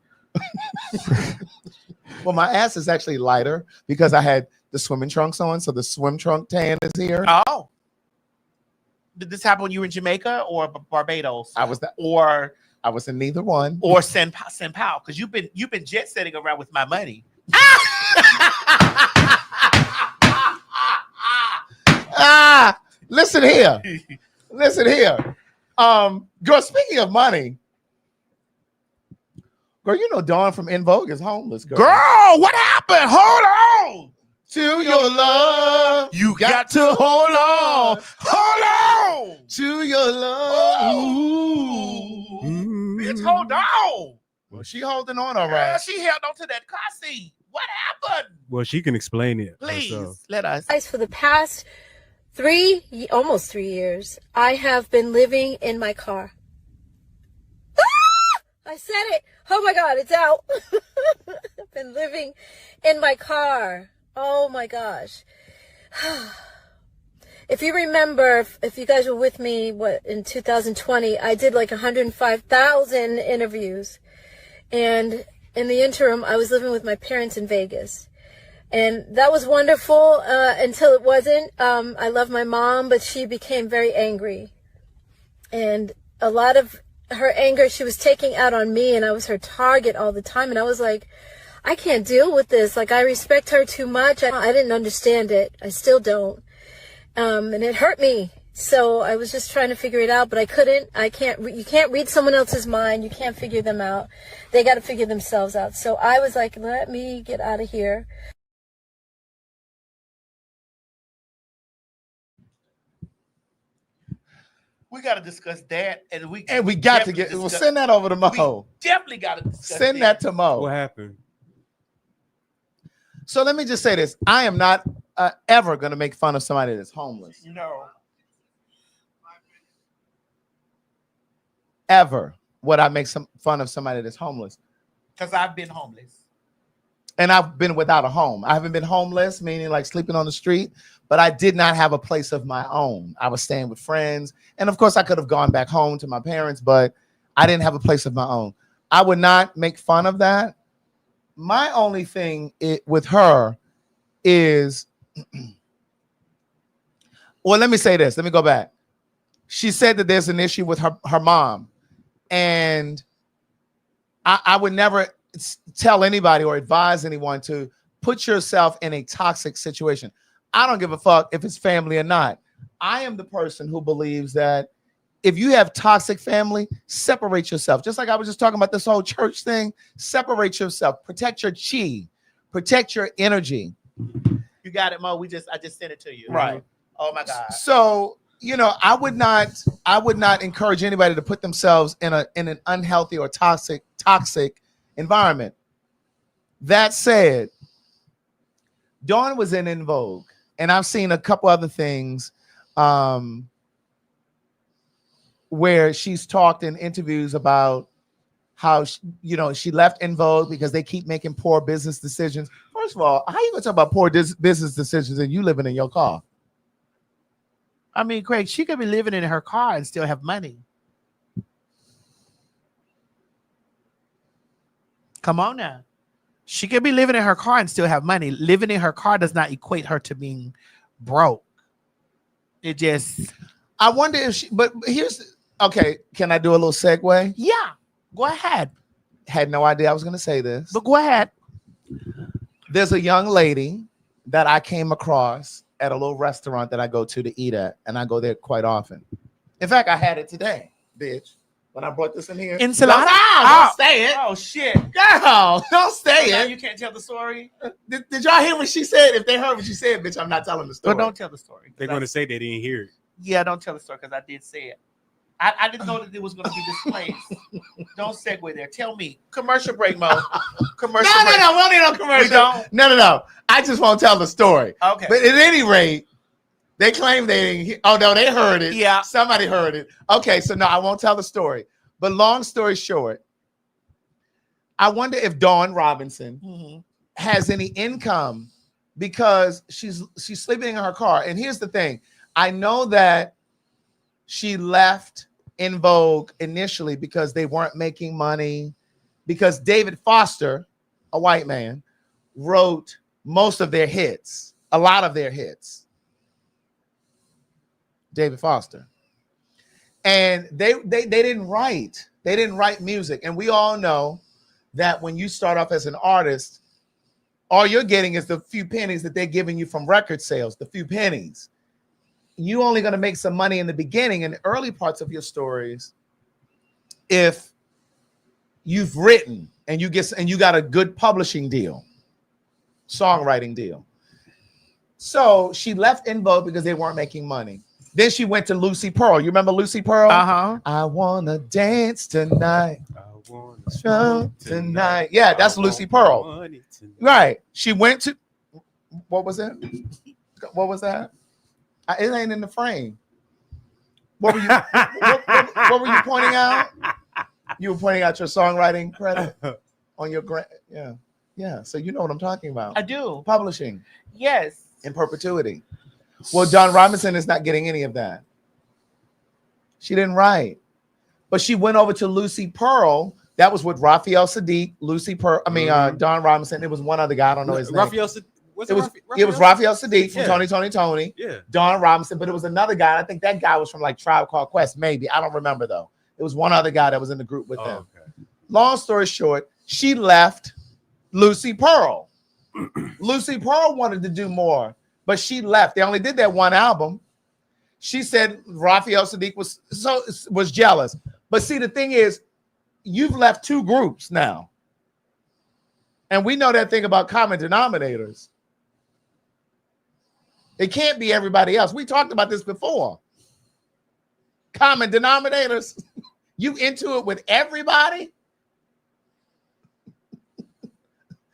Well, my ass is actually lighter because I had the swimming trunks on, so the swim trunk tan is here. Oh. Did this happen when you were in Jamaica or Barbados? I was in neither one. Or San Pao, because you've been jet setting around with my money. Listen here. Listen here. Girl, speaking of money, girl, you know Dawn from In Vogue is homeless, girl. Girl, what happened? Hold on. To your love, you got to hold on. Hold on. To your love. Ooh. Bitch, hold on. Well, she holding on all right. Girl, she held on to that car seat. What happened? Well, she can explain it. Please, herself. let us. Guys, for the past almost 3 years, I have been living in my car. I said it. Oh my God, it's out. I've been living in my car. Oh my gosh. If you remember, if you guys were with me, in 2020, I did like 105,000 interviews. And in the interim, I was living with my parents in Vegas. And that was wonderful until it wasn't. I love my mom, but she became very angry. And a lot of her anger, she was taking out on me, and I was her target all the time. And I was like, I can't deal with this. Like, I respect her too much. I didn't understand it. I still don't. And it hurt me. So I was just trying to figure it out, but I couldn't. You can't read someone else's mind. You can't figure them out. They got to figure themselves out. So I was like, let me get out of here. We got to discuss that, and we got to get. Well, send that over to Mo. We definitely got to discuss send that to Mo. What happened? So let me just say this: I am not ever going to make fun of somebody that's homeless. No. Ever would I make some fun of somebody that's homeless? Because I've been homeless. And I've been without a home. I haven't been homeless, meaning like sleeping on the street, but I did not have a place of my own. I was staying with friends. And of course, I could have gone back home to my parents, but I didn't have a place of my own. I would not make fun of that. My only thing with her is, well, let me say this. Let me go back. She said that there's an issue with her mom. And I would never tell anybody or advise anyone to put yourself in a toxic situation. I don't give a fuck if it's family or not. I am the person who believes that if you have toxic family, separate yourself. Just like I was just talking about this whole church thing, separate yourself, protect your chi, protect your energy. You got it, Mo. I just sent it to you. Right. Oh my God. So, you know, I would not encourage anybody to put themselves in an unhealthy or toxic environment. That said, Dawn was in Vogue, and I've seen a couple other things where she's talked in interviews about how she left En Vogue because they keep making poor business decisions. First of all, how you gonna talk about poor business decisions and you living in your car? I mean, Craig, she could be living in her car and still have money. Come on now. She could be living in her car and still have money. Living in her car does not equate her to being broke. It just... I wonder if she... But here's... Okay, can I do a little segue? Yeah, go ahead. Had no idea I was going to say this. But go ahead. There's a young lady that I came across at a little restaurant that I go to eat at, and I go there quite often. In fact, I had it today, bitch. When I brought this in here. Enchilada? Don't say it. Oh, shit. Girl, don't say Now it. you can't tell the story? Did y'all hear what she said? If they heard what she said, bitch, I'm not telling the story. But don't tell the story. They're going to say they didn't hear it. Yeah, don't tell the story because I did say it. I didn't know that it was going to be this place. Don't segue there. Tell me. Commercial break, Mo. Commercial break. No. We don't need no commercial. We don't? No. I just won't tell the story. Okay. But at any rate, they claim they didn't hear. Oh, no, they heard it. Yeah. Somebody heard it. Okay, so no, I won't tell the story. But long story short, I wonder if Dawn Robinson has any income because she's sleeping in her car. And here's the thing. I know that she left En Vogue initially because they weren't making money, because David Foster, a white man, wrote most of their hits, a lot of their hits. David Foster. And they didn't write. They didn't write music. And we all know that when you start off as an artist, all you're getting is the few pennies that they're giving you from record sales, the few pennies. You only going to make some money in the beginning, in the early parts of your stories, if you've written and you got a good publishing deal, songwriting deal. So she left En Vogue because they weren't making money. Then she went to Lucy Pearl. You remember Lucy Pearl? Uh-huh. I wanna dance tonight. I wanna show tonight. Yeah, that's Lucy Pearl. Right. She went to, what was it? What was that? It ain't in the frame. What were you what were you pointing out? You were pointing out your songwriting credit on your grant. Yeah. So you know what I'm talking about. I do. Publishing. Yes. In perpetuity. Well, Dawn Robinson is not getting any of that. She didn't write. But she went over to Lucy Pearl. That was with Raphael Sadiq, Lucy Pearl. Dawn Robinson. It was one other guy. I don't know his name. It was Raphael Sadiq from Tony. Yeah. Dawn Robinson, but it was another guy. I think that guy was from like Tribe Called Quest, maybe. I don't remember though. It was one other guy that was in the group with them. Okay. Long story short, she left Lucy Pearl. Lucy Pearl wanted to do more, but she left. They only did that one album. She said Raphael Sadiq was jealous. But see, the thing is, you've left two groups now. And we know that thing about common denominators. It can't be everybody else. We talked about this before. Common denominators. You into it with everybody?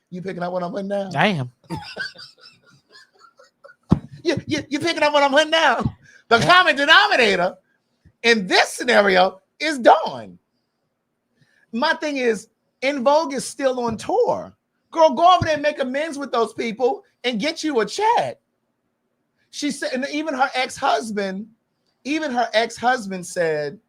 You picking up what I'm putting down? I am. You picking up what I'm putting down? The common denominator in this scenario is Dawn. My thing is, En Vogue is still on tour. Girl, go over there and make amends with those people and get you a chat. She said, and even her ex-husband said,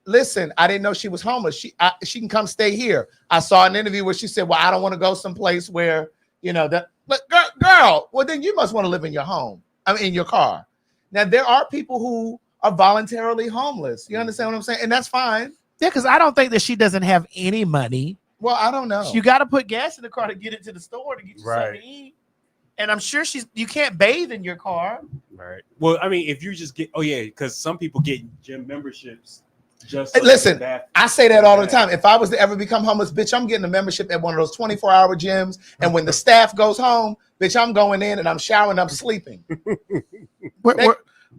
listen, I didn't know she was homeless. She can come stay here. I saw an interview where she said, well, I don't want to go someplace where, that. But girl, well, then you must want to live in your home. In your car. Now, there are people who are voluntarily homeless. You understand what I'm saying? And that's fine. Yeah, because I don't think that she doesn't have any money. Well, I don't know. You got to put gas in the car to get it to the store to get you something to eat. And I'm sure you can't bathe in your car. Right. Well, I mean, if you just get, because some people get gym memberships. Just so listen, I say that all the time. If I was to ever become homeless, bitch, I'm getting a membership at one of those 24-hour gyms. And when the staff goes home, bitch, I'm going in and I'm showering, I'm sleeping.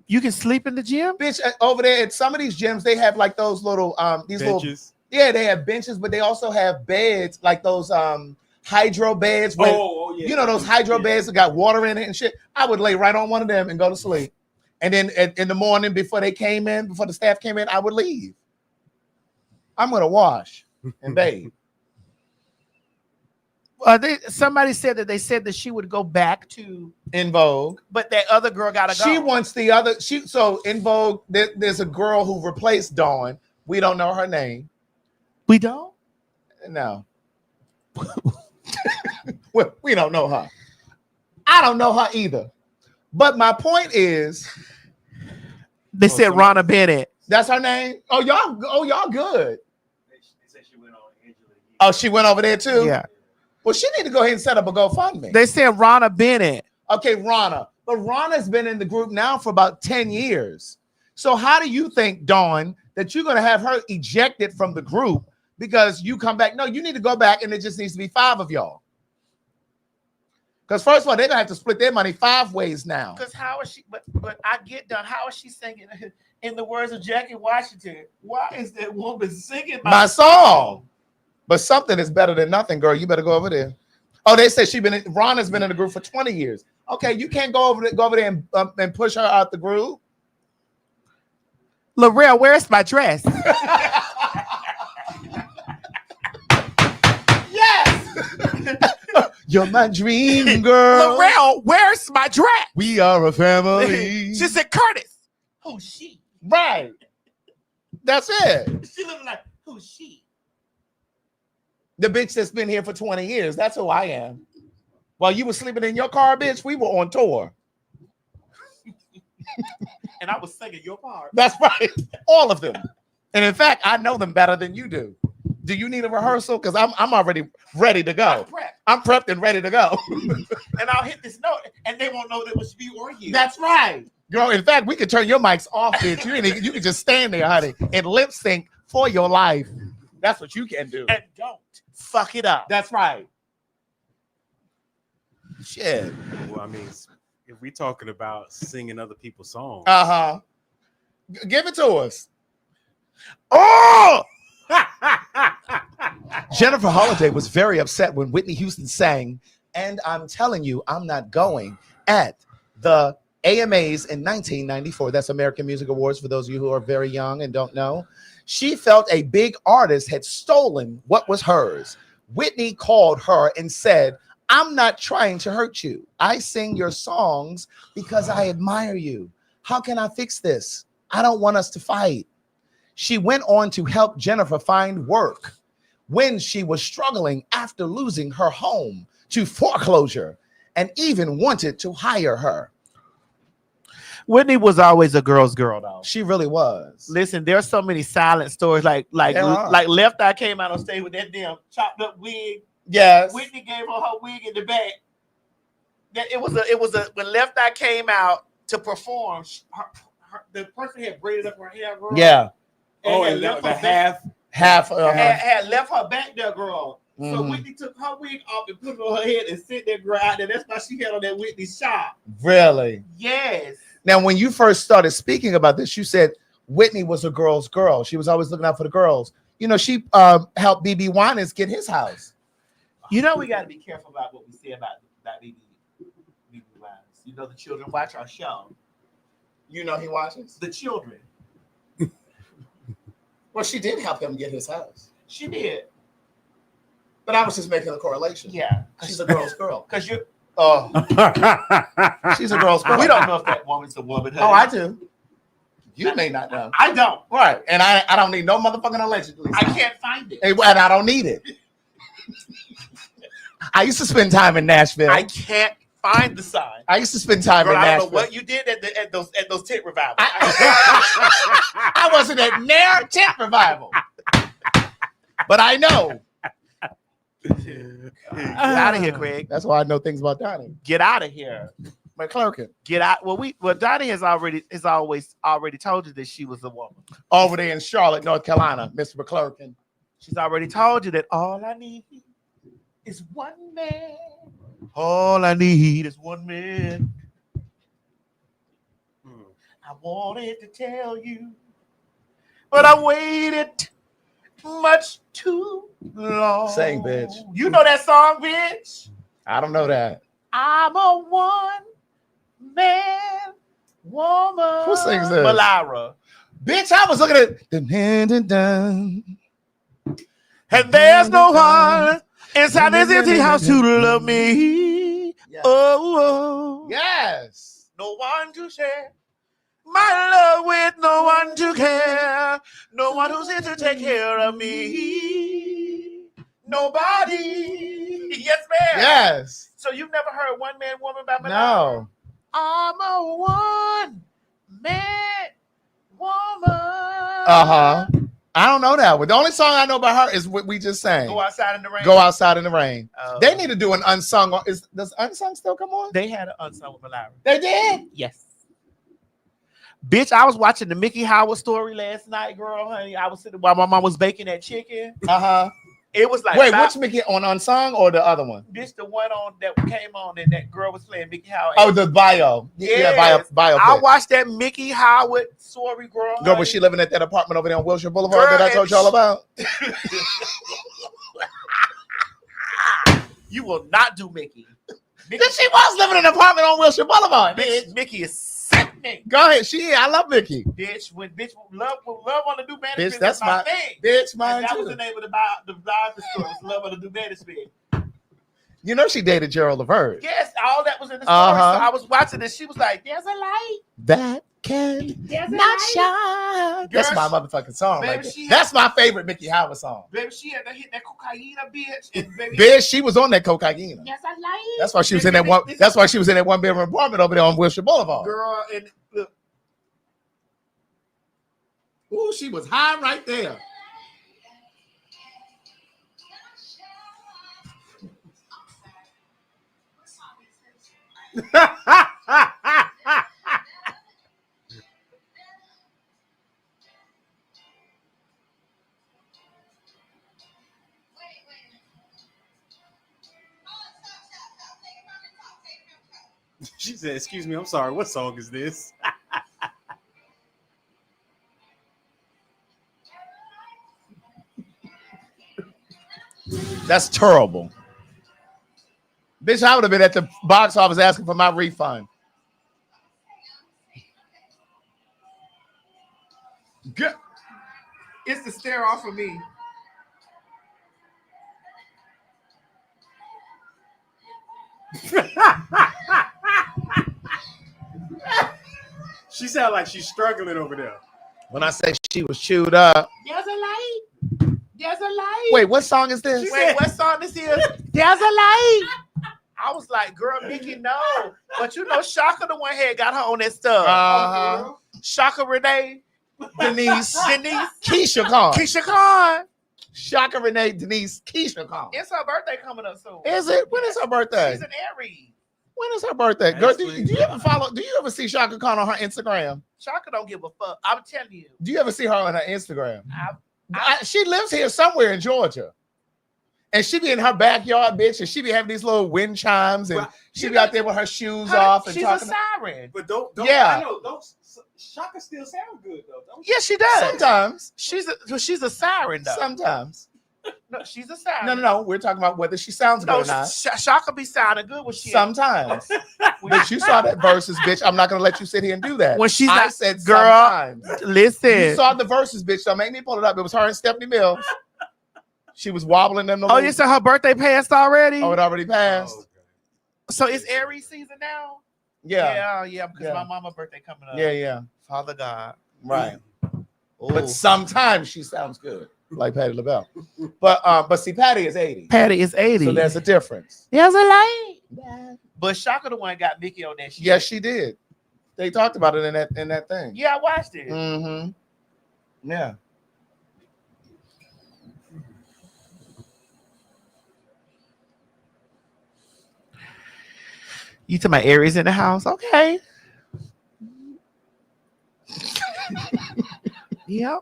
You can sleep in the gym? Bitch, over there at some of these gyms, they have like those little benches. They have benches, but they also have beds, like those hydro beds. Where, those hydro beds that got water in it and shit. I would lay right on one of them and go to sleep. And then in the morning, before the staff came in, I would leave. I'm going to wash and bathe. Somebody said that she would go back to En Vogue, but that other girl got to go. She wants the other. So En Vogue, there's a girl who replaced Dawn. We don't know her name. We don't? No. Well, we don't know her. I don't know her either. But my point is, they said Ronna Bennett. That's her name. Oh, y'all good. They said she went on Angela. Oh, she went over there too. Yeah. Well, she need to go ahead and set up a GoFundMe. They said Ronna Bennett. Okay, Ronna. But Ronna's been in the group now for about 10 years. So how do you think, Dawn, that you're going to have her ejected from the group because you come back? No, you need to go back, and it just needs to be 5 of y'all. Because first of all, they're going to have to split their money 5 ways now. Because how is she, but I get done. How is she singing in the words of Jackie Washington? Why is that woman singing my song? But something is better than nothing, girl. You better go over there. Oh, they said Ronna's been in the group for 20 years. Okay, you can't go over there and push her out the group. L'Oreal, where's my dress? Yes! You're my dream girl. L'Oreal, where's my dress? We are a family. She said, Curtis. Who's she? Right. That's it. She looking like, who's she? The bitch that's been here for 20 years. That's who I am. While you were sleeping in your car, bitch, we were on tour. And I was singing your part. That's right. All of them. And in fact, I know them better than you do. Do you need a rehearsal? Because I'm already ready to go. I'm prepped and ready to go. And I'll hit this note, and they won't know that it was me or you. That's right. Girl, in fact, we could turn your mics off, bitch. You can just stand there, honey, and lip sync for your life. That's what you can do. And don't fuck it up. That's right. Shit. Well, I mean, if we're talking about singing other people's songs. Give it to us. Oh! Jennifer Holliday was very upset when Whitney Houston sang, "And I'm Telling You I'm Not Going," at the AMAs in 1994. That's American Music Awards for those of you who are very young and don't know. She felt a big artist had stolen what was hers. Whitney called her and said, "I'm not trying to hurt you. I sing your songs because I admire you. How can I fix this? I don't want us to fight." She went on to help Jennifer find work when she was struggling after losing her home to foreclosure, and even wanted to hire her. Whitney was always a girl's girl, though. She really was. Listen, there's so many silent stories. Like Left Eye came out on stage with that damn chopped up wig. Yes. Whitney gave her wig in the back. It was a when Left Eye came out to perform, the person had braided up her hair, girl. Yeah. And half had left her back there, girl. Mm-hmm. So Whitney took her wig off and put it on her head and sent that girl out there. That's why she had on that Whitney shop. Really? Yes. Now, when you first started speaking about this, you said Whitney was a girl's girl. She was always looking out for the girls. You know, she helped BB Winans get his house. You know, we got to be careful about what we say about BB Winans. You know, the children watch our show. You know he watches? The children. Well, she did help him get his house. She did. But I was just making a correlation. Yeah. She's a girl's girl. Because you... Oh. She's a girl's girl. We don't know if that woman's a woman. Oh, I do. You may not know. I don't. Right. And I don't need no motherfucking allegedly. I can't find it. And I don't need it. I used to spend time in Nashville. I can't find the sign. I used to spend time in I Nashville. don't know what you did at those tent revivals. I wasn't at near tent revival. But I know. Get out of here, Craig. That's why I know things about Donnie. Get out of here. McClurkin. Get out. Well, Donnie has always told you that she was a woman. Over there in Charlotte, North Carolina, Mr. McClurkin. She's already told you that all I need is one man. All I need is one man. I wanted to tell you, but I waited much too long. Sing, bitch. You know that song, bitch? I don't know that. I'm a one-man woman. Who sings this? Malara. Bitch, I was looking at the and there's no one inside this empty house to love me. Yes. Oh, yes. No one to share my love with, no one to care, no one who's here to take care of me. Nobody. Yes, ma'am. Yes. So you've never heard One Man Woman by Madonna? No. I'm a one-man woman. Uh-huh. I don't know that one. The only song I know by her is what we just sang. Go Outside in the Rain. Go Outside in the Rain. Oh. They need to do an unsung. Does unsung still come on? They had an unsung with Mallory. They did? Yes. Bitch, I was watching the Mickey Howard story last night, girl, honey. I was sitting while my mom was baking that chicken. Uh-huh. It was like, wait, which Mickey, on unsung or the other one? Bitch, the one on that came on and that girl was playing Mickey Howard. Oh, the bio. Yes. Yeah, bio. I watched that Mickey Howard story, girl. Girl, was she living at that apartment over there on Wilshire Boulevard that I told y'all about? You will not do Mickey. Then she was living in an apartment on Wilshire Boulevard. Bitch, Mickey is sickening. Go ahead. I love Mickey. Bitch, when love on the new management, Bitch, that's my thing. Bitch, mine that too. was the name of the story. Was Love on the new management. You know she dated Gerald Levert. Yes, all that was in the story. So I was watching this. She was like, "There's a light that can not shine." That's my motherfucking song. Baby, right there. That's my favorite Mickey Howard song. Baby, she had to hit that cocaine, bitch. And baby, bitch, she was on that cocaine. There's a light. That's why she was in that one. That's why she was in that one bedroom apartment over there on Wilshire Boulevard. Girl, and look. Ooh, she was high right there. She said, "Excuse me, I'm sorry. What song is this?" That's terrible. Bitch, I would have been at the box office asking for my refund. Good. It's the stare off of me. She sounded like she's struggling over there. When I say she was chewed up. There's a light. There's a light. Wait, what song is this? Wait, what song is here? There's a light. I was like, girl, Mickey, no. But you know, Shaka the one had got her on that stuff. Shaka Renee. Denise. Keisha Khan. Shaka Renee, Denise, Keisha Khan. It's her birthday coming up soon. Is it? When is her birthday? She's an Aries. When is her birthday? Girl, do you ever follow? Do you ever see Shaka Khan on her Instagram? Shaka don't give a fuck. I'm telling you. Do you ever see her on her Instagram? She lives here somewhere in Georgia. And she be in her backyard, bitch, and she be having these little wind chimes, and she be out there with her shoes off and she's talking. a siren. But don't. Yeah. I know. Don't. Shaka still sounds good though. Don't Yeah, she does. Sometimes. She's a siren though. Sometimes. No, she's a siren. No. We're talking about whether she sounds good No, or not. Shaka be sounding good when she. Sometimes. But you saw that verses, bitch. I'm not gonna let you sit here and do that. When she's I not, said girl, sometimes. listen. You saw the verses, bitch. So make me pull it up. It was her and Stephanie Mills. She was wobbling them. Oh, you said her birthday passed already? Oh, it already passed. Oh, okay. So it's Aries season now? Yeah. Yeah, because my mama's birthday coming up. Yeah. Father God. Right. Ooh. But sometimes she sounds good, like Patti LaBelle. But see, Patti is 80. Patty is 80. So there's a difference. There's a light. But Shaka the one got Mickey on that shit. Yes, she did. They talked about it in that thing. Yeah, I watched it. Mm-hmm. Yeah. You talking about Aries in the house? Okay. Yep.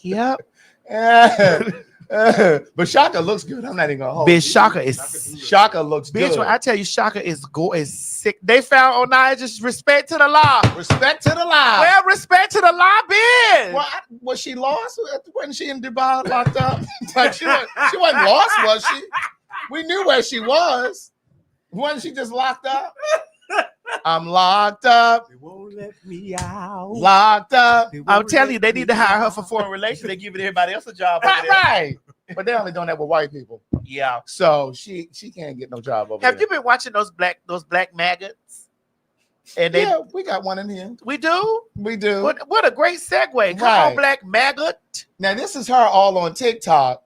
Yep. But Shaka looks good. I'm not even gonna hold. Bitch, Shaka looks bitch, good. when I tell you Shaka is sick. They found Onaya just respect to the law. Respect to the law. Well, respect to the law, bitch. Well, was she lost? Wasn't she in Dubai locked up? Like she wasn't lost, was she? We knew where she was. Wasn't she just locked up? I'm locked up. They won't let me out. Locked up. I'm telling you, they need to hire her for foreign relations. They're giving everybody else a job over there. Right. But they're only doing that with white people. Yeah. So she can't get no job over Have there. you been watching those black maggots? And they Yeah, we got one in here. we do? We do. What a great segue. Come Right. on, black maggot. Now this is her all on TikTok.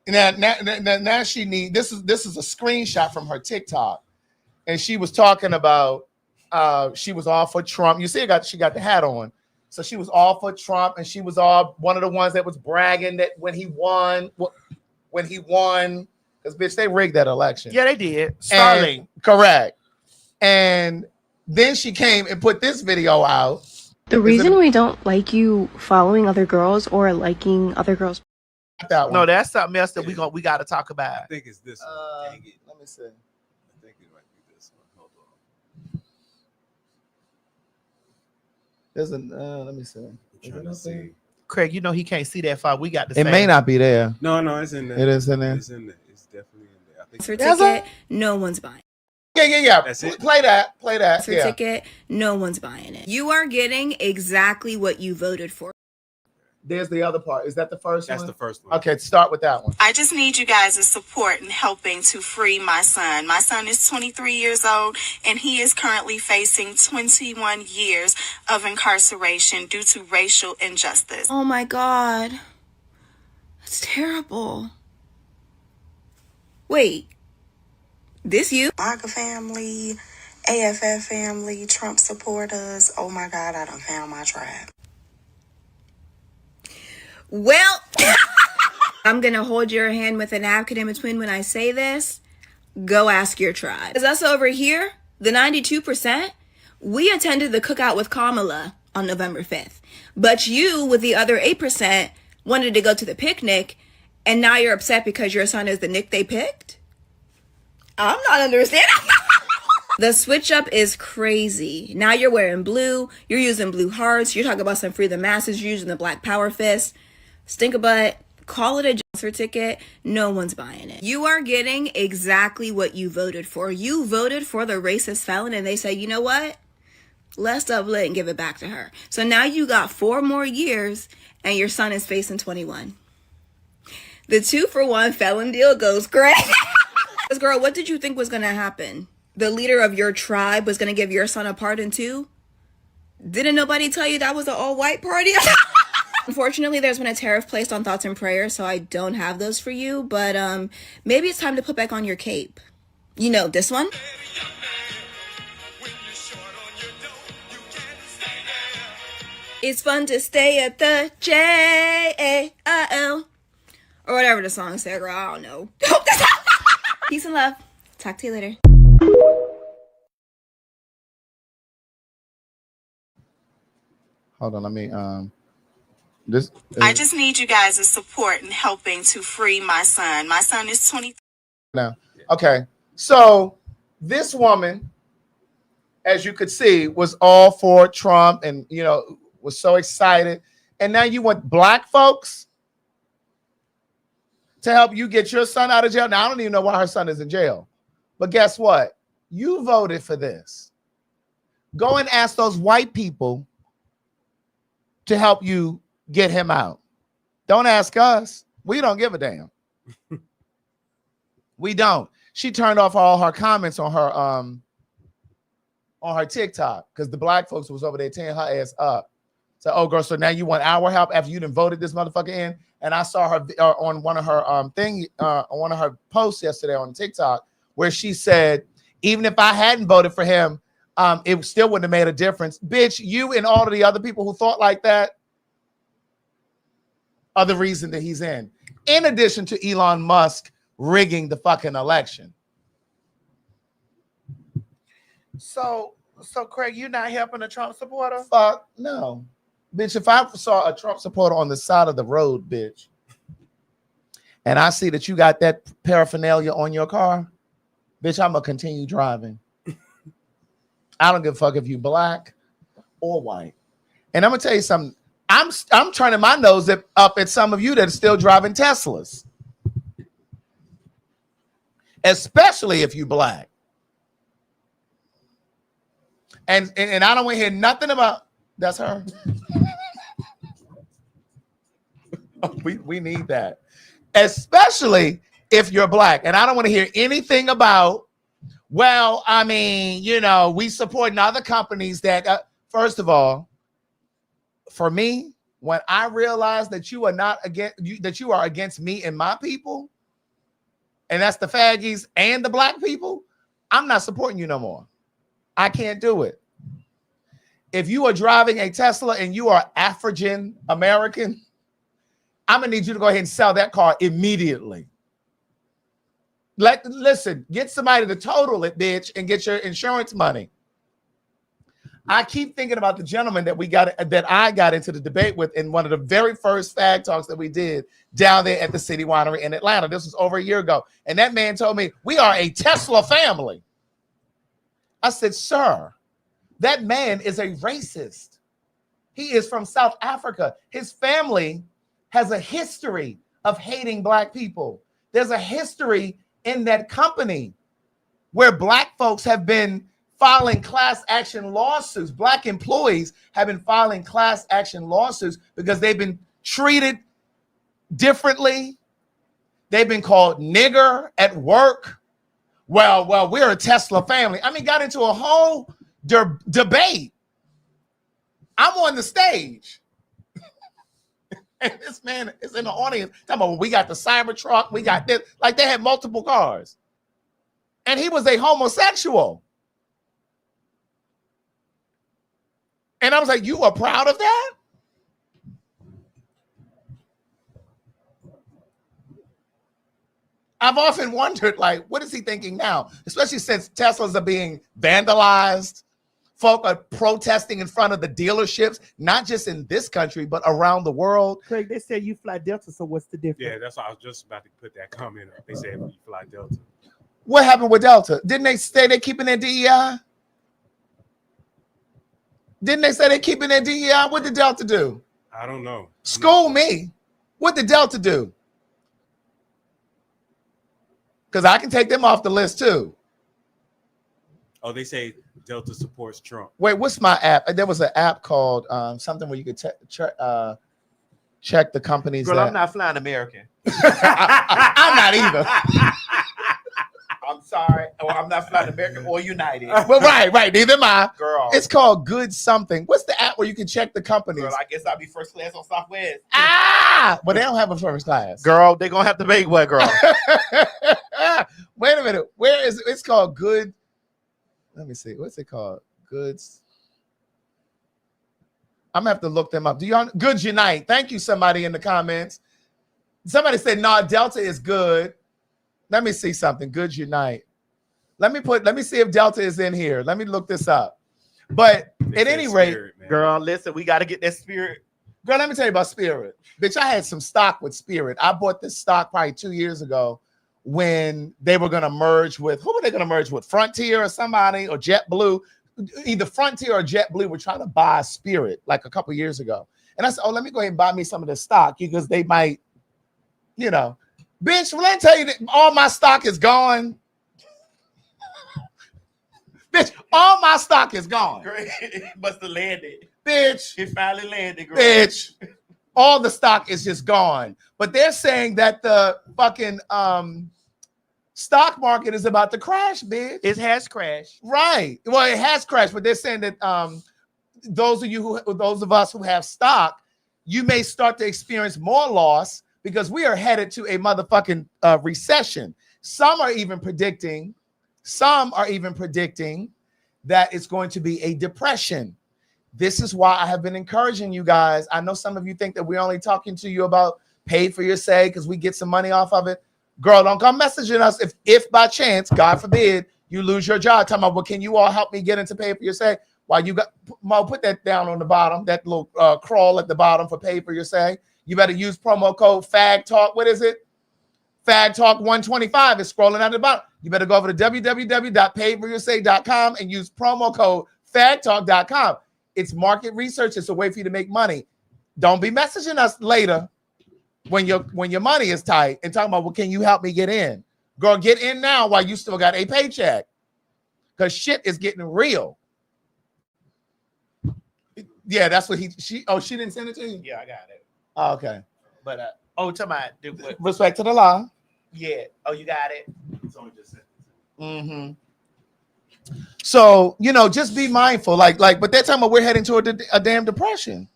Now she need this is a screenshot from her TikTok, and she was talking about she was all for Trump. You see, she got the hat on, so she was all for Trump, and she was all one of the ones that was bragging that when he won, because bitch, they rigged that election. Yeah, they did. Starling. Correct. And then she came and put this video out. The reason we don't like you following other girls or liking other girls. That one. No, that's something else that we got to talk about. I think it's this one. Dang it. Let me see. I think it might be this one. Hold on. There's let me see. I'm trying to see. Craig, you know he can't see that far. We got the It same. may not be there. No, it's in there. It is in there. It's in there. It's definitely in there. I think Ticket, no one's buying. Yeah. That's it. Play that. Yeah. Ticket, no one's buying it. You are getting exactly what you voted for. There's the other part. Is that the first one? That's the first one. Okay, start with that one. I just need you guys' support in helping to free my son. My son is 23 years old, and he is currently facing 21 years of incarceration due to racial injustice. Oh my God. That's terrible. Wait. This you? MAGA family, AFF family, Trump supporters. Oh my God, I done found my tribe. Well, I'm going to hold your hand with a napkin in between when I say this. Go ask your tribe. Because us over here, the 92%, we attended the cookout with Kamala on November 5th. But you, with the other 8%, wanted to go to the picnic, and now you're upset because your son is the Nick they picked? I'm not understanding. The switch up is crazy. Now you're wearing blue. You're using blue hearts. You're talking about some free the masses. You're using the black power fist. Stink a butt. Call it a Johnson ticket. No one's buying it. You are getting exactly what you voted for. You voted for the racist felon, and they say, you know what? Let's double it and give it back to her. So now you got 4 more years, and your son is facing 21. The 2-for-1 felon deal goes great. Girl, what did you think was going to happen? The leader of your tribe was going to give your son a pardon too? Didn't nobody tell you that was an all-white party? Unfortunately, there's been a tariff placed on thoughts and prayers, so I don't have those for you. But maybe it's time to put back on your cape. You know, this one? It's fun to stay at the J-A-I-L. Or whatever the song said, girl. I don't know. Peace and love. Talk to you later. Hold on, let me this I just need you guys' support in helping to free my son. My son is 23. now. Okay. So this woman as you could see, was all for Trump and, you know, was so excited. And now you want black folks to help you get your son out of jail. Now, I don't even know why her son is in jail. But guess what? You voted for this. Go and ask those white people to help you get him out. Don't ask us. We don't give a damn. We don't. She turned off all her comments on her TikTok because the black folks was over there tearing her ass up. So, oh girl, so now you want our help after you done voted this motherfucker in? And I saw her on one of her on one of her posts yesterday on TikTok where she said, even if I hadn't voted for him, it still wouldn't have made a difference. Bitch, you and all of the other people who thought like that are the reason that he's in addition to Elon Musk rigging the fucking election. So Craig, you not helping a Trump supporter? Fuck no. Bitch, if I saw a Trump supporter on the side of the road, bitch, and I see that you got that paraphernalia on your car, bitch, I'm going to continue driving. I don't give a fuck if you black or white. And I'm going to tell you something. I'm turning my nose up at some of you that are still driving Teslas. Especially if you black. And I don't want to hear nothing about that's her. we need that. Especially if you're black. And I don't want to hear anything about, well, I mean, you know, we support other companies that first of all, for me, when I realize that you are not against that you are against me and my people, and that's the faggies and the black people, I'm not supporting you no more. I can't do it. If you are driving a Tesla and you are African American, I'm gonna need you to go ahead and sell that car immediately. Listen, get somebody to total it, bitch, and get your insurance money. I keep thinking about the gentleman that I got into the debate with in one of the very first fag talks that we did down there at the City Winery in Atlanta. This was over a year ago. And that man told me, we are a Tesla family. I said, sir, that man is a racist. He is from South Africa. His family has a history of hating black people. There's a history in that company where black folks have been filing class action lawsuits. Black employees have been filing class action lawsuits because they've been treated differently. They've been called nigger at work. Well, we're a Tesla family. I mean, got into a whole debate. I'm on the stage. And this man is in the audience talking about, we got the Cybertruck, we got this. Like they had multiple cars. And he was a homosexual. And I was like, you are proud of that? I've often wondered, like, what is he thinking now? Especially since Teslas are being vandalized. Folk are protesting in front of the dealerships, not just in this country, but around the world. Craig, they said you fly Delta, so what's the difference? Yeah, that's why I was just about to put that comment up. They said you fly Delta. What happened with Delta? Didn't they say they're keeping their DEI? Didn't they say they're keeping their DEI? What did Delta do? I don't know. School me. What did Delta do? Because I can take them off the list too. Oh, they say Delta supports Trump. Wait, what's my app? There was an app called something where you could check the companies. Girl, I'm not flying American. I'm not either. I'm sorry. Or I'm not flying American or United. Well, right. Neither am I. Girl. It's called Good Something. What's the app where you can check the companies? Girl, I guess I'll be first class on Southwest. But they don't have a first class. Girl, they're going to have to make one, girl. Wait a minute. Where is it? It's called Good. Let me see. What's it called? Goods. I'm gonna have to look them up. Do y'all Good Unite? Thank you, somebody in the comments. Somebody said, no, Delta is good. Let me see something. Good Unite. Let me see if Delta is in here. Let me look this up. But at any rate, girl, listen, we got to get that Spirit. Girl, let me tell you about Spirit. Bitch, I had some stock with Spirit. I bought this stock probably 2 years ago when they were going to merge with, who were they going to merge with? Frontier or somebody or JetBlue? either Frontier or JetBlue were trying to buy Spirit like a couple years ago. And I said, oh, let me go ahead and buy me some of this stock because they might, bitch, when I tell you that all my stock is gone, bitch, all my stock is gone. Great. It must have landed. Bitch. It finally landed, girl. Bitch. All the stock is just gone. But they're saying that the fucking stock market is about to crash, bitch. It has crashed. Right. Well, it has crashed, but they're saying that those of us who have stock, you may start to experience more loss because we are headed to a motherfucking recession. Some are even predicting that it's going to be a depression. This is why I have been encouraging you guys. I know some of you think that we're only talking to you about pay for your say because we get some money off of it. Girl, don't come messaging us if by chance, God forbid, you lose your job. Talking about, well, can you all help me get into pay for your say? While you got, Mo, put that down on the bottom, that little crawl at the bottom for pay for your say. You better use promo code PhagTawlk. What is it? PhagTawlk125 is scrolling at the bottom. You better go over to www.payforyoursay.com and use promo code PhagTawlk.com. It's market research. It's a way for you to make money. Don't be messaging us later when your money is tight and talking about, well, can you help me get in? Girl, get in now while you still got a paycheck because shit is getting real. Yeah, that's what she didn't send it to you? Yeah, I got it. Oh, okay. But to my respect to the law. Yeah. Oh, you got it. Mm-hmm. So, just be mindful. But they're talking about we're heading toward a damn depression.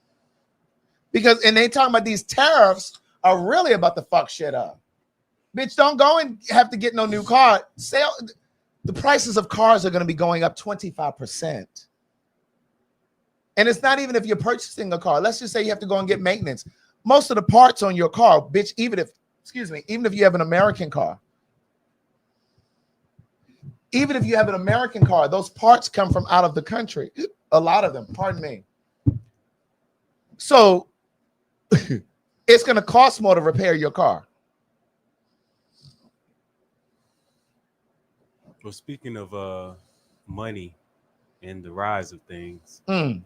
And they talking about these tariffs are really about to fuck shit up. Bitch, don't go and have to get no new car. The prices of cars are going to be going up 25%. And it's not even if you're purchasing a car. Let's just say you have to go and get maintenance. Most of the parts on your car, bitch, even if you have an American car, those parts come from out of the country. A lot of them, pardon me. So it's going to cost more to repair your car. Well, speaking of money and the rise of things. Beautiful.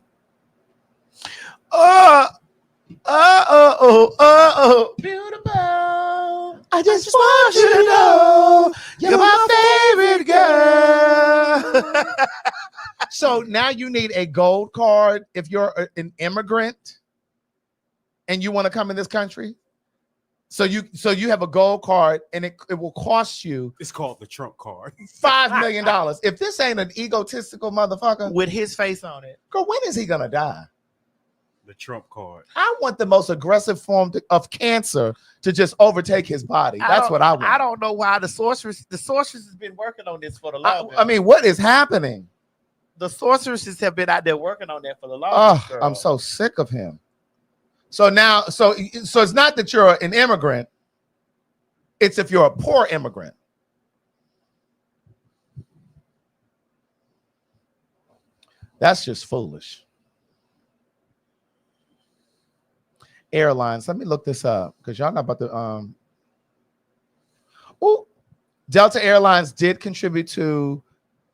I just want you to know you're my favorite girl. So now you need a gold card if you're an immigrant and you want to come in this country. So you have a gold card and it will cost you. It's called the Trump card. $5 million. If this ain't an egotistical motherfucker with his face on it, girl, when is he gonna die? The Trump card. I want the most aggressive form of cancer to just overtake his body. That's what I want. I don't know why the sorceress has been working on this for the longest. I mean, what is happening? The sorceresses have been out there working on that for the longest. I'm so sick of him. So now, so it's not that you're an immigrant. It's if you're a poor immigrant. That's just foolish. Airlines. Let me look this up because y'all not about to. Delta Airlines did contribute to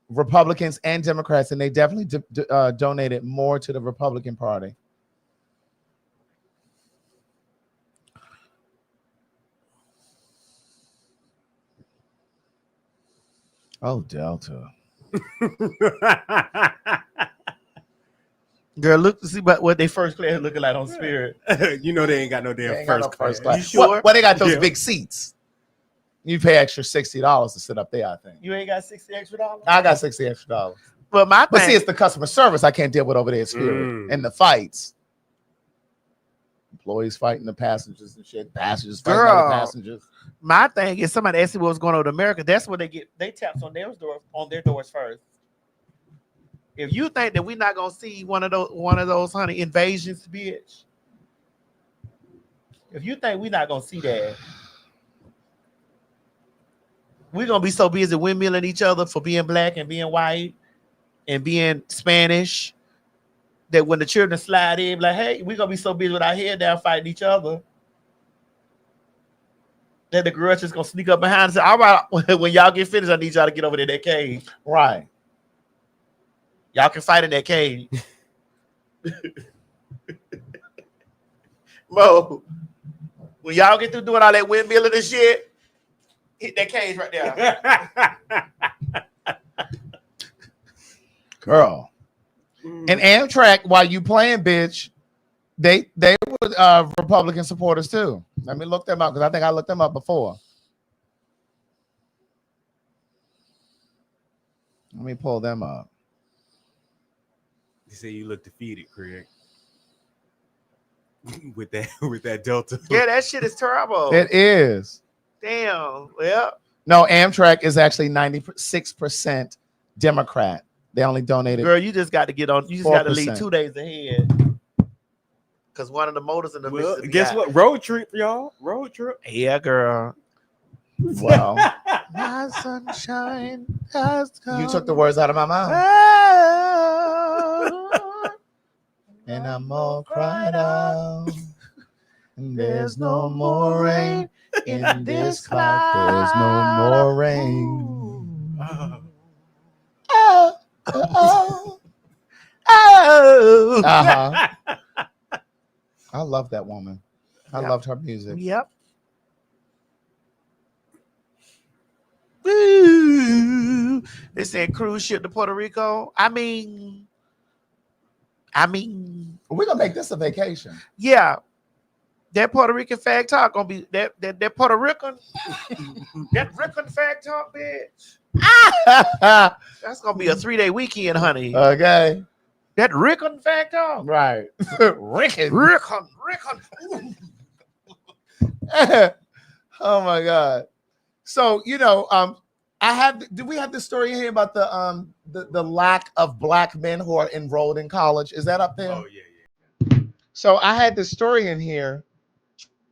Republicans and Democrats, and they definitely donated more to the Republican Party. Oh, Delta. Girl, look to see what they first class looking like on Spirit. You know they ain't got no damn first class. You sure? Well, they got those big seats. You pay extra $60 to sit up there, I think. You ain't got $60 extra? I got $60 extra. But see, it's the customer service I can't deal with over there at Spirit. And the fights. Employees fighting the passengers and shit. Passengers fighting other passengers. My thing is somebody asked me what was going on with America. That's what they taps on their doors first. If you think that we're not gonna see one of those honey invasions, bitch. If you think we're not gonna see that, we're gonna be so busy windmilling each other for being black and being white and being Spanish that when the children slide in, like, hey, we're gonna be so busy with our head down fighting each other that the girls just gonna sneak up behind and say, all right, when y'all get finished, I need y'all to get over to that cave. Right. Y'all can fight in that cage. Mo, when y'all get through doing all that windmilling and shit, hit that cage right there. Girl. And Amtrak, while you playing, bitch, they were Republican supporters too. Let me look them up because I think I looked them up before. Let me pull them up. You say you look defeated, Craig. with that Delta. Yeah, that shit is terrible. It is. Damn. Well. No, Amtrak is actually 96% Democrat. They only donated. Girl, you just got to get on. You just got to 4%. leave 2 days ahead. Because one of the motors in the Mississippi. Guess what? Road trip, y'all. Road trip. Yeah, girl. Wow. My sunshine has come. You took the words out of my mouth. And I'm all cried out. And there's no more rain in this cloud. There's no more rain. Uh-huh. I love that woman. I loved her music. Yep. Woo. They said cruise ship to Puerto Rico. I mean, we're gonna make this a vacation. Yeah. That Puerto Rican PhagTawlk gonna be that Puerto Rican that Rican PhagTawlk, bitch. That's gonna be a 3-day weekend, honey. Okay. That Rican PhagTawlk. Right. Rican. Oh my God. So did we have the story here about the lack of black men who are enrolled in college? Is that up there? Oh yeah. So I had this story in here.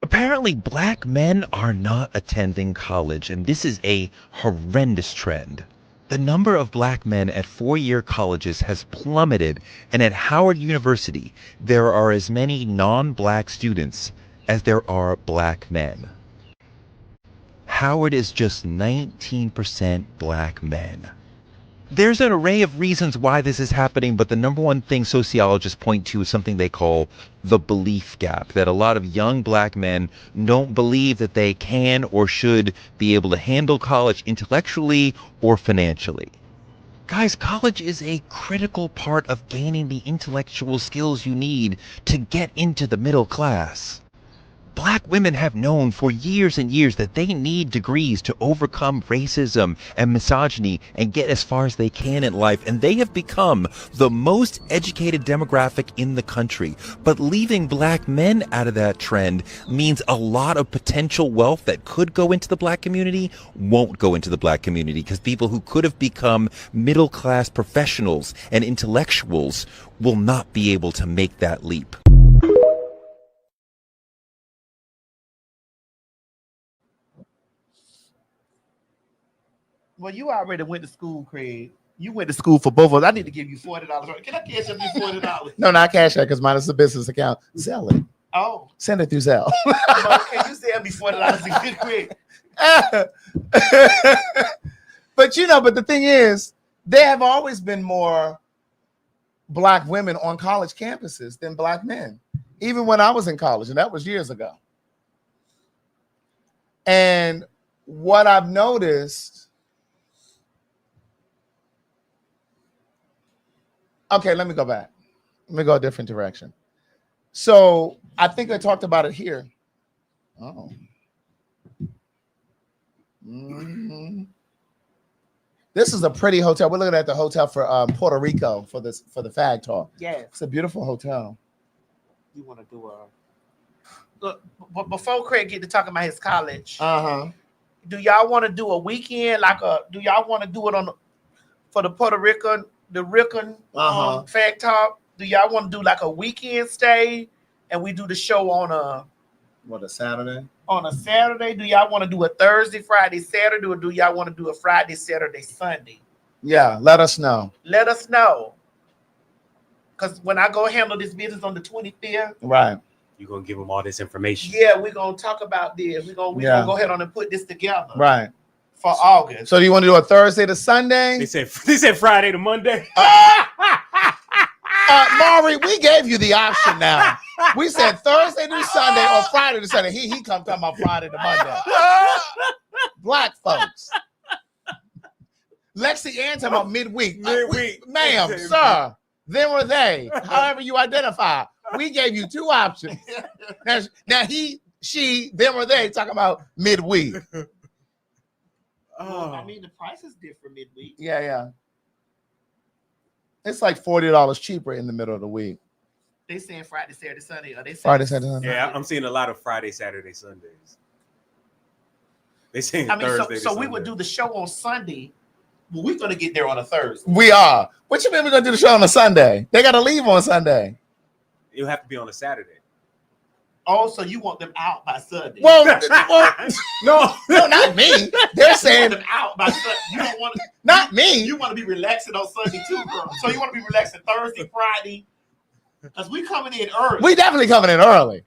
Apparently, black men are not attending college, and this is a horrendous trend. The number of black men at four-year colleges has plummeted, and at Howard University, there are as many non-black students as there are black men. Howard is just 19% black men. There's an array of reasons why this is happening, but the number one thing sociologists point to is something they call the belief gap, that a lot of young black men don't believe that they can or should be able to handle college intellectually or financially. Guys, college is a critical part of gaining the intellectual skills you need to get into the middle class. Black women have known for years and years that they need degrees to overcome racism and misogyny and get as far as they can in life, and they have become the most educated demographic in the country. But leaving black men out of that trend means a lot of potential wealth that could go into the black community won't go into the black community, because people who could have become middle class professionals and intellectuals will not be able to make that leap. Well, you already went to school, Craig. You went to school for both of us. I need to give you $40. Can I cash up you $40? No, not Cash App, because mine is a business account. Zelle it. Oh. Send it through Zelle. Can you send me $40 again, Craig? But the thing is, there have always been more black women on college campuses than black men, even when I was in college, and that was years ago. And what I've noticed, okay, let me go back. Let me go a different direction. So I think I talked about it here. Oh. Mm-hmm. This is a pretty hotel. We're looking at the hotel for Puerto Rico for the PhagTawlk. Yeah, it's a beautiful hotel. You want to do Look, but before Craig get to talking about his college, do y'all want to do a weekend do y'all want to do it for the Puerto Rican, PhagTawlk? Do y'all want to do like a weekend stay and we do the show on a Saturday? On a Saturday? Do y'all want to do a Thursday, Friday, Saturday, or do y'all want to do a Friday, Saturday, Sunday? Yeah, let us know. Let us know. Because when I go handle this business on the 25th, right, you're gonna give them all this information. Yeah, we're gonna talk about this. We're gonna go ahead on and put this together. Right. For August. So do you want to do a Thursday to Sunday? They said Friday to Monday. Maury, we gave you the option now. We said Thursday to Sunday or Friday to Sunday. He come talking about Friday to Monday. Black folks. Lexi Ann talking about midweek. Ma'am, sir, them or they, however you identify. We gave you two options. Now he, she, them or they talking about midweek. Well, I mean, the price is different midweek. Yeah. It's like $40 cheaper in the middle of the week. They saying Friday, Saturday, Sunday. Or they saying Friday, Saturday, Sunday. Yeah, I'm seeing a lot of Friday, Saturday, Sundays. They saying I mean, Thursday. so we would do the show on Sunday. Well, we're gonna get there on a Thursday. We are. What you mean we're gonna do the show on a Sunday? They gotta leave on Sunday. It'll have to be on a Saturday. Oh, so you want them out by Sunday? Well, no, not me. They're saying them out by Sunday. You don't want to. Not me. You want to be relaxing on Sunday too, girl. So you want to be relaxing Thursday, Friday, because we coming in early. We definitely coming in early.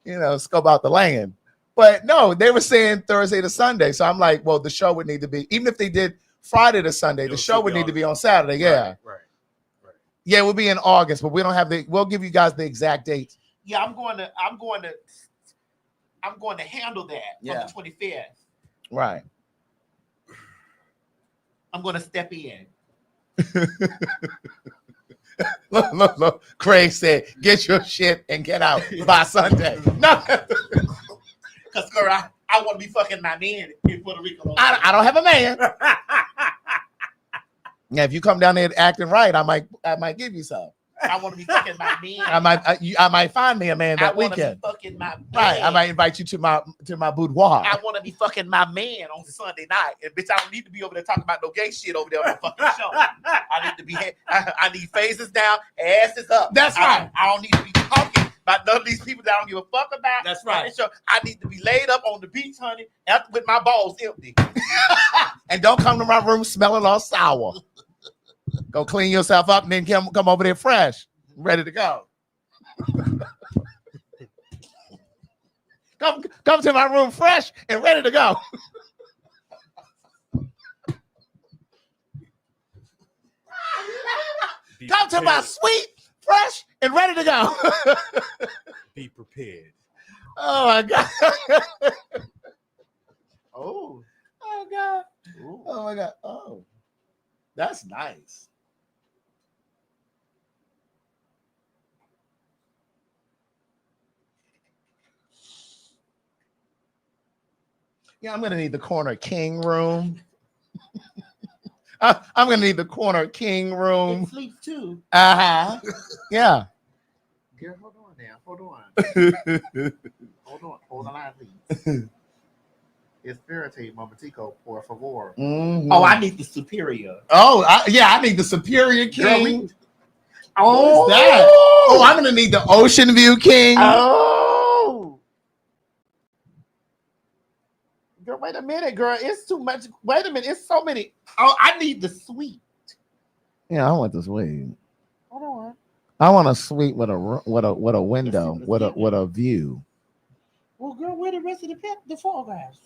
You know, scope out the land. But no, they were saying Thursday to Sunday. So I'm like, well, the show would need to be, even if they did Friday to Sunday, the show would need to be on Saturday. Yeah. Right. Yeah, we'll be in August, but we don't have we'll give you guys the exact dates. Yeah, I'm going to handle that on the 25th. Right. I'm going to step in. Look. Craig said, get your shit and get out by Sunday. No. Because, girl, I want to be fucking my man in Puerto Rico. I don't have a man. Yeah, if you come down there acting right, I might give you some. I want to be fucking my man. I might find me a man that weekend. Be fucking my man. Right, I might invite you to my boudoir. I want to be fucking my man on Sunday night, and bitch, I don't need to be over there talking about no gay shit over there on the fucking show. I need to be. I need faces down, asses up. That's right. I don't need to be talking about none of these people that I don't give a fuck about. That's right. So I need to be laid up on the beach, honey, with my balls empty. And don't come to my room smelling all sour. Go clean yourself up and then come over there fresh, ready to go. Come to my room fresh and ready to go. Come to my suite fresh and ready to go. Be prepared. Oh my God. Oh God. Oh my God. Oh. That's nice. Yeah, I'm gonna need the corner king room. I'm gonna need the corner king room. It sleeps too. Yeah. Girl, hold on now. Hold on. Hold the line, please. Espérate, momentico, por favor. Mm-hmm. Oh, I need the superior. I need the superior king. Girl, what is that? Oh, I'm gonna need the ocean view king. Oh. Girl, wait a minute, girl. It's too much. Wait a minute. It's so many. Oh, I need the suite. Yeah, I want the suite. Hold on. I want a suite with a window, with a view. Well, girl, where the rest of the four guys?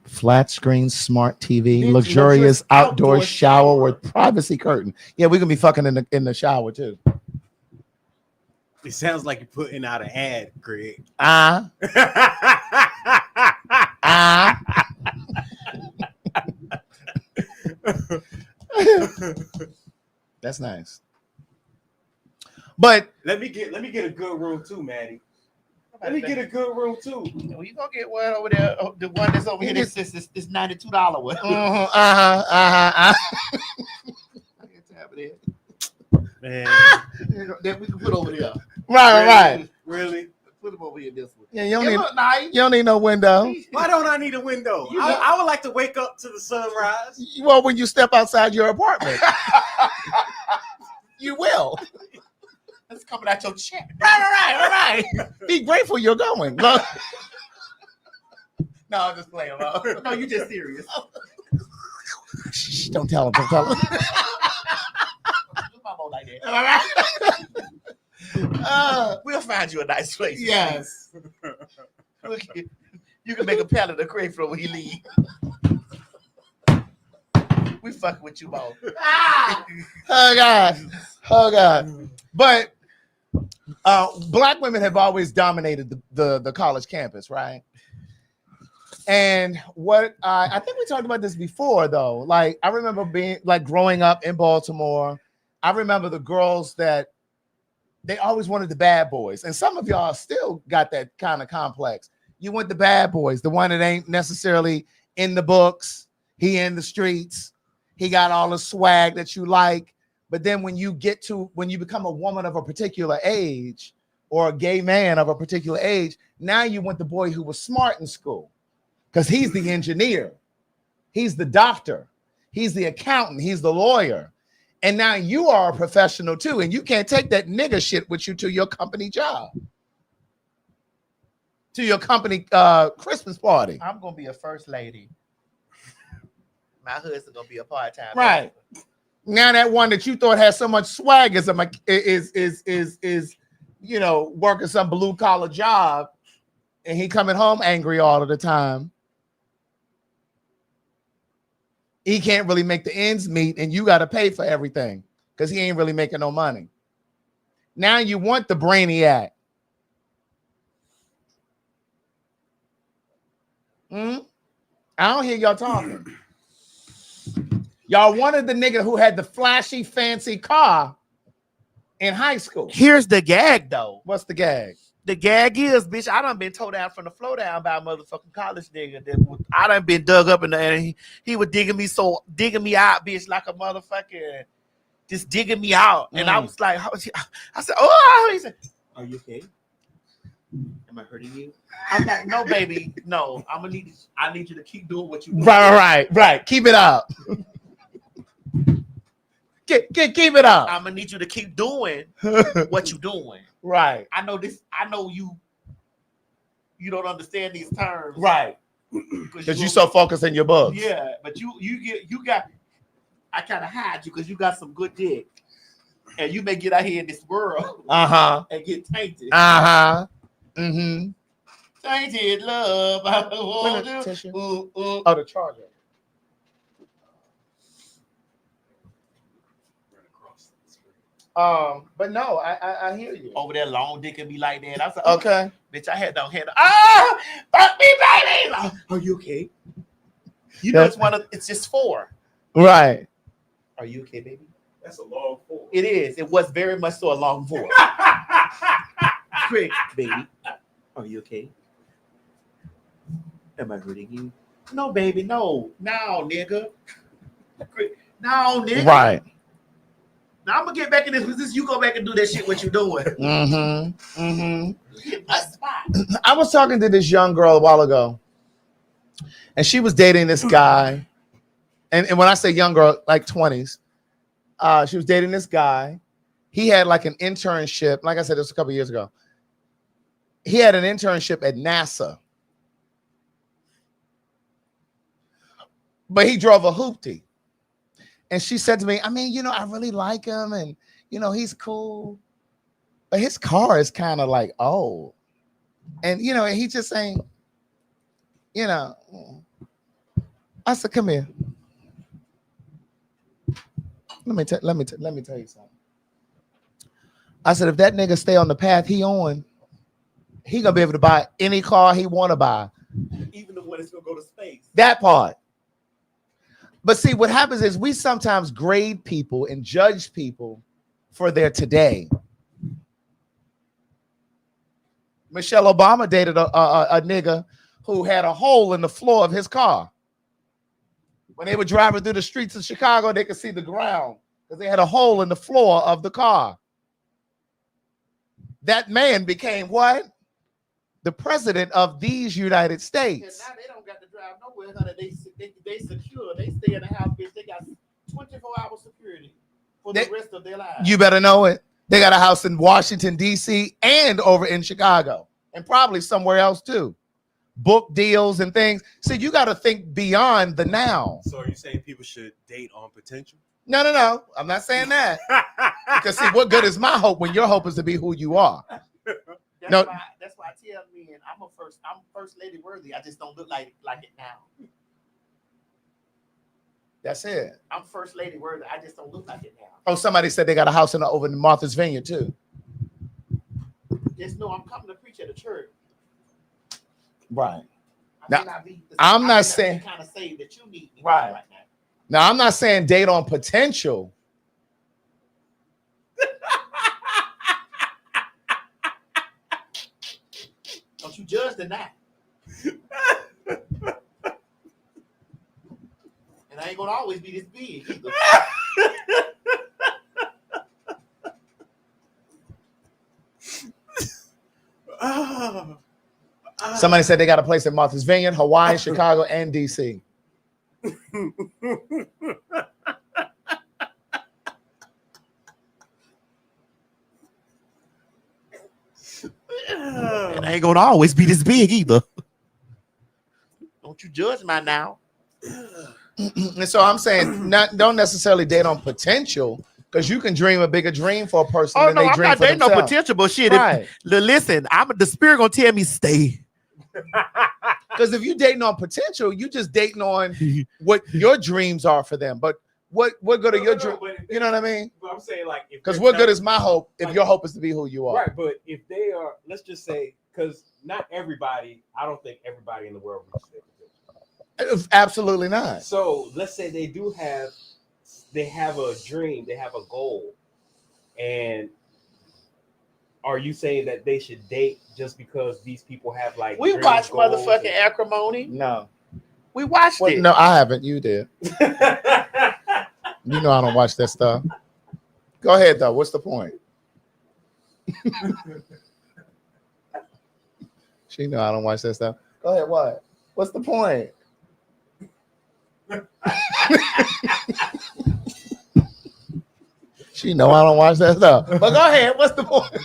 Flat screen, smart TV, luxurious outdoor shower with privacy curtain. Yeah, we're gonna be fucking in the shower too. It sounds like you're putting out an ad, Greg. That's nice. But let me get a good room too, Maddie. Let me get a good room too. Well, you gonna get one over there. The one that's over here. This $92 one. Man, that we can put over there. Right. Really? Put them over here. This one. Yeah, you don't need no window. Why don't I need a window? I would like to wake up to the sunrise. Well, when you step outside your apartment, you will. That's coming out your check. Right. Be grateful you're going. Look. No, I'm just playing. No, you just serious. Shh, don't tell him. Like that. We'll find you a nice place. Yes. You can make a pallet of crayfish when he leave. We fucking with you, Mo. Oh God. But black women have always dominated the college campus, right? And what I think we talked about this before, though. Like, I remember being like growing up in Baltimore. I remember the girls that they always wanted the bad boys, and some of y'all still got that kind of complex. You want the bad boys, the one that ain't necessarily in the books. He in the streets. He got all the swag that you like. But then when you become a woman of a particular age or a gay man of a particular age, now you want the boy who was smart in school. Because he's the engineer, he's the doctor, he's the accountant, he's the lawyer. And now you are a professional too, and you can't take that nigga shit with you to your company job, to your company Christmas party. I'm gonna be a first lady. My husband's gonna be a part-time. Right. Now that one that you thought had so much swag is working some blue collar job, and he coming home angry all of the time. He can't really make the ends meet, and you got to pay for everything because he ain't really making no money. Now you want the brainiac. I don't hear y'all talking. Y'all wanted the nigga who had the flashy, fancy car in high school. Here's the gag, though. What's the gag? The gag is, bitch, I done been towed down from the floor down by a motherfucking college nigga. I done been dug up in the and he was digging me out, bitch, like a motherfucker, just digging me out. And I was like, I said, oh, he said, are you okay? Am I hurting you? I'm like, no, baby, no. I need you to keep doing what you do. Right. Keep it up. Keep it up. I'm gonna need you to keep doing what you doing. Right. I know this. I know you don't understand these terms. Right. Because you so focused in your books. Yeah, but you got. I kind of hide you because you got some good dick, and you may get out here in this world. And get tainted. Tainted love. I want you. Oh, the charger. But no, I hear you. Over there, long dick and be like that. I was like, okay, bitch, I had no hand. Ah, fuck me, baby. Are you okay? You know, it's just 4. Right. Are you okay, baby? That's a long 4. It is. It was very much so a long 4. Quick, baby. Are you okay? Am I hurting you? No, baby. No, nigga. No, nigga. Right. Now I'm gonna get back in this business. You go back and do that shit. What you doing? I was talking to this young girl a while ago, and she was dating this guy. And when I say young girl, like 20s, she was dating this guy. He had like an internship. Like I said, this was a couple years ago. He had an internship at NASA, but he drove a hoopty. And she said to me, I mean, I really like him, and he's cool, but his car is kind of like old, and he just ain't, I said, come here. Let me tell you something. I said, if that nigga stay on the path he on, he gonna be able to buy any car he want to buy, even the one that's gonna go to space. That part. But see, what happens is we sometimes grade people and judge people for their today. Michelle Obama dated a nigga who had a hole in the floor of his car. When they were driving through the streets of Chicago, they could see the ground because they had a hole in the floor of the car. That man became what? The president of these United States. Yeah, now they don't got to drive nowhere, honey. They secure. They stay in the house, bitch. They got 24-hour security for the rest of their lives. You better know it. They got a house in Washington, D.C. and over in Chicago and probably somewhere else too. Book deals and things. See, you got to think beyond the now. So are you saying people should date on potential? No. I'm not saying that. Because see, what good is my hope when your hope is to be who you are? That's why I tell tell men I'm first lady worthy. I just don't look like it now. That's it. I'm first lady worthy. I just don't look like it now. Oh, somebody said they got a house over in Martha's Vineyard too. Just know I'm coming to preach at a church. Right. I'm not saying kind of saved that you need me right now. Now, I'm not saying date on potential. Don't you judge the night. And I ain't gonna always be this big either. Somebody said they got a place in Martha's Vineyard, Hawaii, Chicago, and DC. And I ain't gonna always be this big either. Don't you judge my now. And so I'm saying, don't necessarily date on potential, because you can dream a bigger dream for a person than they I'm dream not for dating no themselves. potential, but shit. Right. Listen, the spirit gonna tell me stay. Because if you're dating on potential, you just dating on what your dreams are for them. But what good are your dreams? You know what I mean? But I'm saying, like, because what good is my hope if your hope is to be who you are? Right, but if they are, let's just say, because not everybody, I don't think everybody in the world reaches their potential. Absolutely not. So let's say they have a dream, they have a goal, and are you saying that they should date just because these people have like we dreams, watched goals, motherfucking Acrimony? No. We watched it. No, I haven't. You did. You know I don't watch that stuff. Go ahead though. What's the point? She know I don't watch that stuff. Go ahead. What? What's the point? She know I don't watch that stuff. But go ahead. What's the point?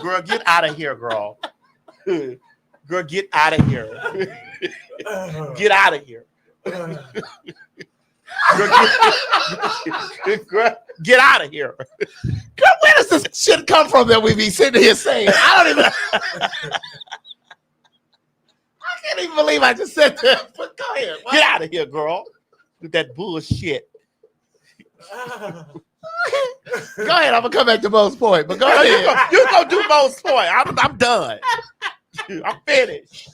Girl, get out of here, girl. Girl, get out of here. Get out of here. Girl, get out of here. Girl, where does this shit come from that we be sitting here saying? I don't even. I can't even believe I just said that. But go ahead. What? Get out of here, girl. With that bullshit. Go ahead. I'm gonna come back to Mo's point, but go ahead. You go do Mo's point. I'm done. I'm finished.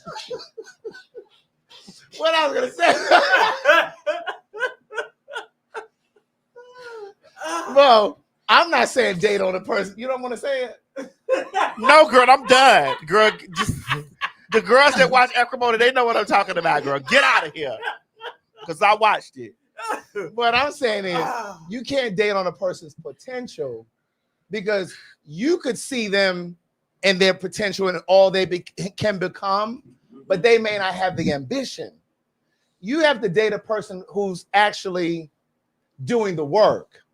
What I was gonna say. Mo, I'm not saying date on a person. You don't want to say it? No, girl, I'm done. Girl, just the girls that watch Acrimony, they know what I'm talking about, girl. Get out of here. Because I watched it. What I'm saying is you can't date on a person's potential, because you could see them and their potential and all they can become, but they may not have the ambition. You have to date a person who's actually doing the work.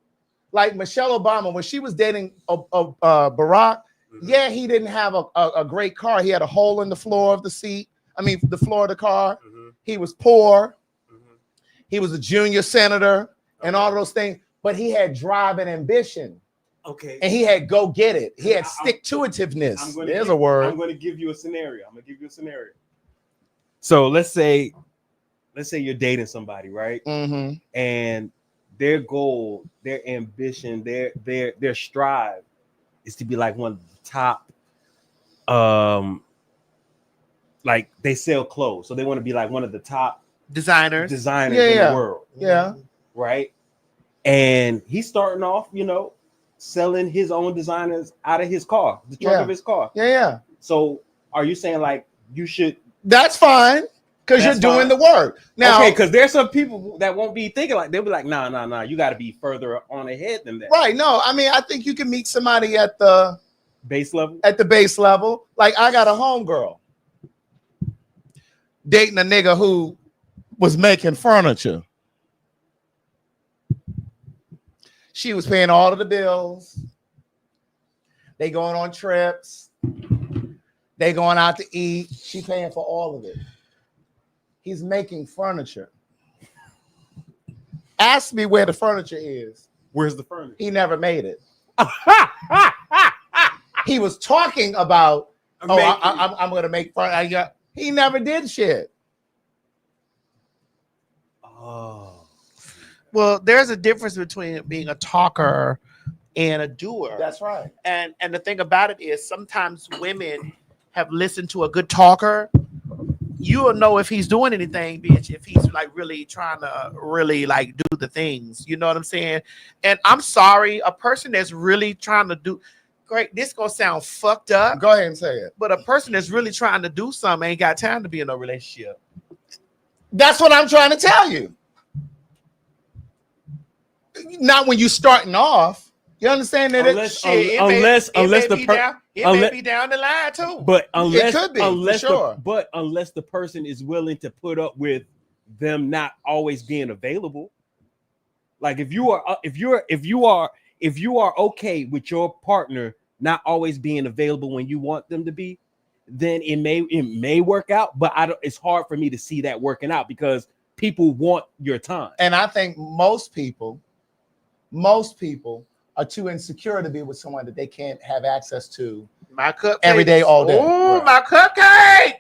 Like Michelle Obama, when she was dating Barack, yeah, he didn't have a great car. He had a hole in the floor of the seat. I mean, the floor of the car. He was poor. He was a junior senator and all those things, but he had drive and ambition. Okay. And he had go get it. He had stick-to-itiveness. There's a word. I'm going to give you a scenario. So let's say you're dating somebody, right? Mm-hmm. And their goal, their ambition, their strive is to be like one of the top. Like they sell clothes, so they want to be like one of the top designers in the world. Yeah. Right. And he's starting off, selling his own designers out of his car, the trunk of his car. Yeah. So are you saying like you should? That's fine, because you're doing the work. Now, okay, because there's some people that won't be thinking like, they'll be like, nah, you got to be further on ahead than that. Right. No, I mean, I think you can meet somebody at the base level. Like I got a homegirl dating a nigga who was making furniture. She was paying all of the bills. They going on trips. They going out to eat. She paying for all of it. He's making furniture. Ask me where the furniture is. Where's the furniture? He never made it. He was talking about, I'm going to make fun. He never did shit. Oh. Well, there's a difference between being a talker and a doer. That's right. And the thing about it is sometimes women have listened to a good talker. You'll know if he's doing anything, bitch, if he's like really trying to really like do the things. You know what I'm saying? And I'm sorry, a person that's really trying to do great, this gonna sound fucked up. Go ahead and say it. But a person that's really trying to do something ain't got time to be in a relationship. That's what I'm trying to tell you. Not when you're starting off. You understand that? Unless the person, it may be down the line too. But unless it could be, unless for sure. unless the person is willing to put up with them not always being available. Like if you are okay with your partner not always being available when you want them to be, then it may work out. But it's hard for me to see that working out because people want your time. And I think most people are too insecure to be with someone that they can't have access to my cupcakes every day, all day. Oh, my cupcakes!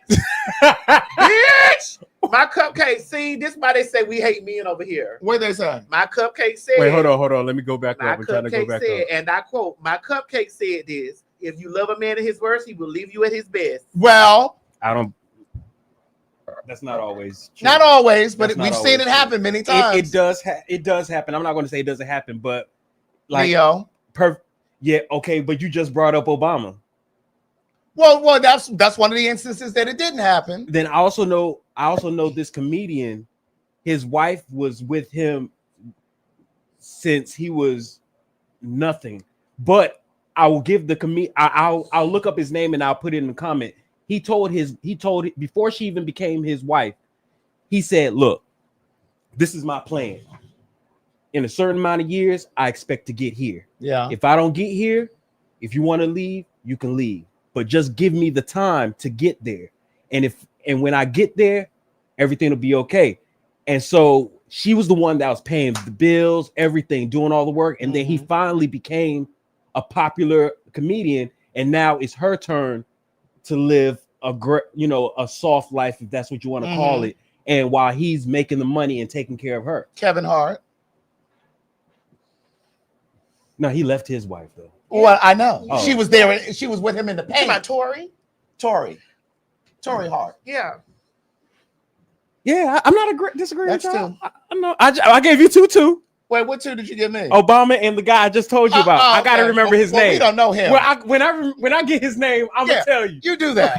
Bitch! My cupcakes. See, this is why they say we hate men over here. What they say? My cupcake said. Wait, hold on. Let me go back up. My cupcake said, and I quote, my cupcake said this: if you love a man at his worst, he will leave you at his best. Well, that's not always true. Not always, but we've seen it happen many times. It does happen. I'm not going to say it doesn't happen, but like Leo. Yeah, okay, but you just brought up Obama. Well, that's one of the instances that it didn't happen. Then I also know this comedian, his wife was with him since he was nothing. But I will give the I'll look up his name and I'll put it in the comment. He told before she even became his wife, he said, look, this is my plan. In a certain amount of years, I expect to get here. Yeah. If I don't get here, if you want to leave, you can leave. But just give me the time to get there. And when I get there, everything will be okay. And so she was the one that was paying the bills, everything, doing all the work. And then he finally became a popular comedian. And now it's her turn to live a soft life, if that's what you want to call it. And while he's making the money and taking care of her. Kevin Hart. No, he left his wife though. Well, I know. Oh. She was there. She was with him in the paint. About Tory Hart. Yeah. Yeah, I'm not disagreeing with That's y'all. I know. I gave you two. Wait, what two did you give me? Obama and the guy I just told you about. I gotta remember his name. We don't know him. When I get his name, I'm gonna tell you. You do that.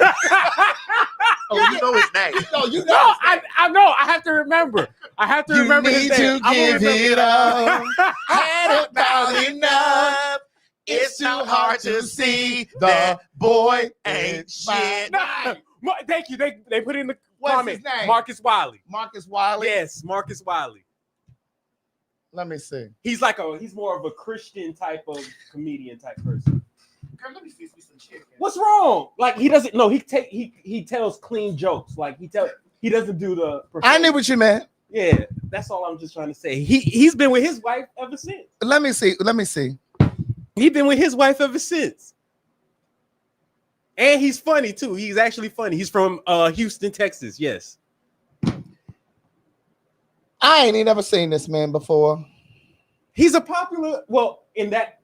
You know his name. No, you know. No, I know. I have to remember. I have to remember his name. You need to give it up. Had about enough. It's too hard to see the boy ain't shit. Thank you. They put in the What's comment. his name? Marcus Wiley. Marcus Wiley. Yes, Marcus Wiley. Let me see. He's more of a Christian type of comedian type person. Girl, let me feast me some chicken. What's wrong? Like he doesn't. No, he tells clean jokes. Like he doesn't do the. I knew what you meant. Yeah, that's all I'm just trying to say. He's been with his wife ever since. Let me see. He's been with his wife ever since. And he's funny too. He's actually funny. He's from Houston, Texas. Yes. I ain't never seen this man before. He's a popular, in that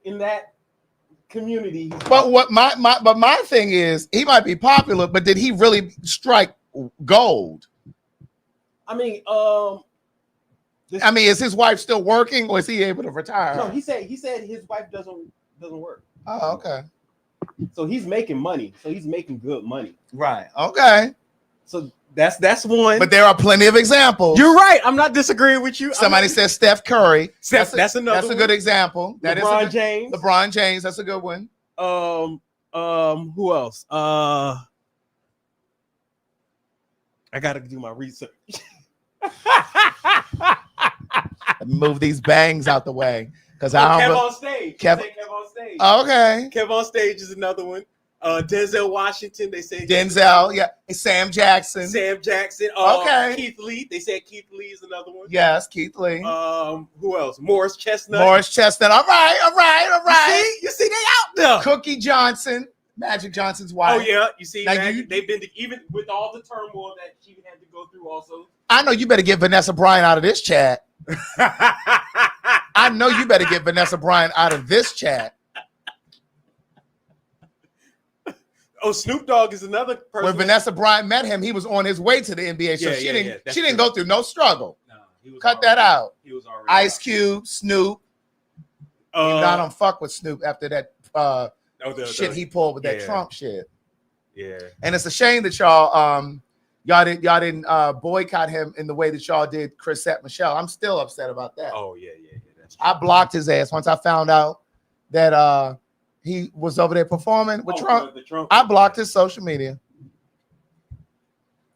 community. But my thing is, he might be popular, but did he really strike gold? I mean, is his wife still working, or is he able to retire? No, he said his wife doesn't work. Oh, okay. So he's making money. So he's making good money. Right. Okay. So that's one. But there are plenty of examples. You're right. I'm not disagreeing with you. Somebody says Steph Curry. That's another. That's a good example. LeBron James. LeBron James. That's a good one. Who else? I gotta do my research. Move these bangs out the way, because Kev on stage. Kev on stage. Okay. Kev on stage is another one. Denzel Washington. They say Denzel. Yeah. Sam Jackson. Okay. Keith Lee. They said Keith Lee is another one. Yes, Keith Lee. Who else? Morris Chestnut. All right. You see, they out there. Cookie Johnson. Magic Johnson's wife. Oh yeah, you see, Now, they've been even with all the turmoil that she had to go through. Also, I know you better get Vanessa Bryant out of this chat. I know you better get Vanessa Bryant out of this chat. Oh, Snoop Dogg is another person. When Vanessa Bryant met him, he was on his way to the NBA. So she didn't go through no struggle. Cut that out. He was already Ice Cube, Snoop. Even though I don't fuck with Snoop after that shit he pulled with that Trump shit. Yeah. And it's a shame that y'all didn't boycott him in the way that y'all did Chrisette Michelle. I'm still upset about that. Oh yeah. That's true. I blocked his ass once I found out that he was over there performing with Trump. I blocked his social media.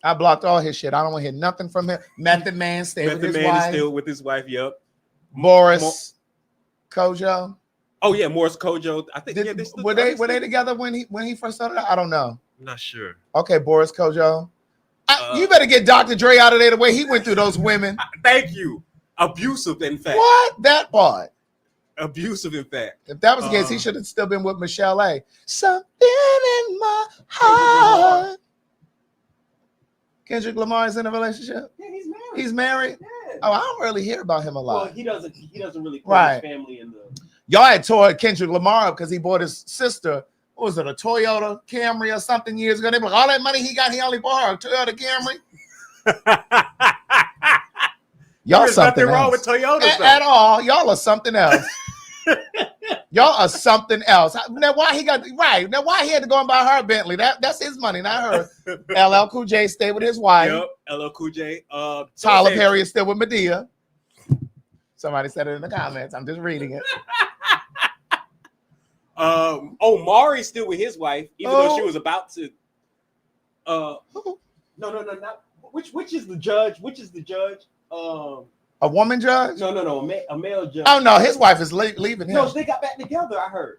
I blocked all his shit. I don't want to hear nothing from him. Method Man stayed with his wife. Is still with his wife. Yep. Morris Kojo. Oh yeah, Morris Kojo. I think were they together when he first started out? I don't know. I'm not sure. Okay, Boris Kojo. You better get Dr. Dre out of there the way he went through those women. Thank you. Abusive, in fact. What? That part. Abusive, in fact. If that was the case, he should have still been with Michelle A. Something in my heart. Kendrick Lamar is in a relationship. Yeah, he's married. He's married. Yeah. Oh, I don't really hear about him a lot. Well, he doesn't really put his family in the. Y'all had tore Kendrick Lamar up because he bought his sister. What was it, a Toyota Camry or something years ago? They were like, all that money he got, he only bought her a Toyota Camry. Y'all There's something nothing wrong else. with Toyotas At all. Y'all are something else. Y'all are something else. Now why he had to go and buy her a Bentley? That's his money, not her. LL Cool J stayed with his wife. Yep, LL Cool J. Tyler Perry is still with Medea. Somebody said it in the comments. I'm just reading it. Mari's still with his wife, even though she was about to. No, not which is the judge? Which is the judge? A woman judge? No, a male judge. Oh no, his wife is leaving him. No, they got back together. I heard.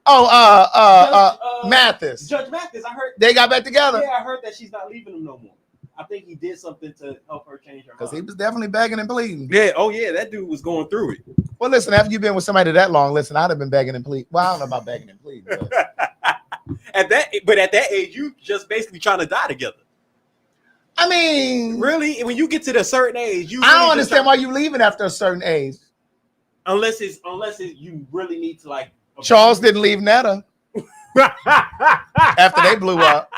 Mathis. Judge Mathis. I heard they got back together. Yeah, I heard that she's not leaving him no more. I think he did something to help her change her mind. Because he was definitely begging and pleading. Yeah. Oh yeah, that dude was going through it. Well, listen, after you've been with somebody that long, listen, I'd have been begging and pleading. Well, I don't know about begging and pleading. At that age, you just basically trying to die together. I mean, really, when you get to a certain age, I don't understand why you leaving after a certain age. Unless you really need to like. Charles didn't leave Netta after they blew up.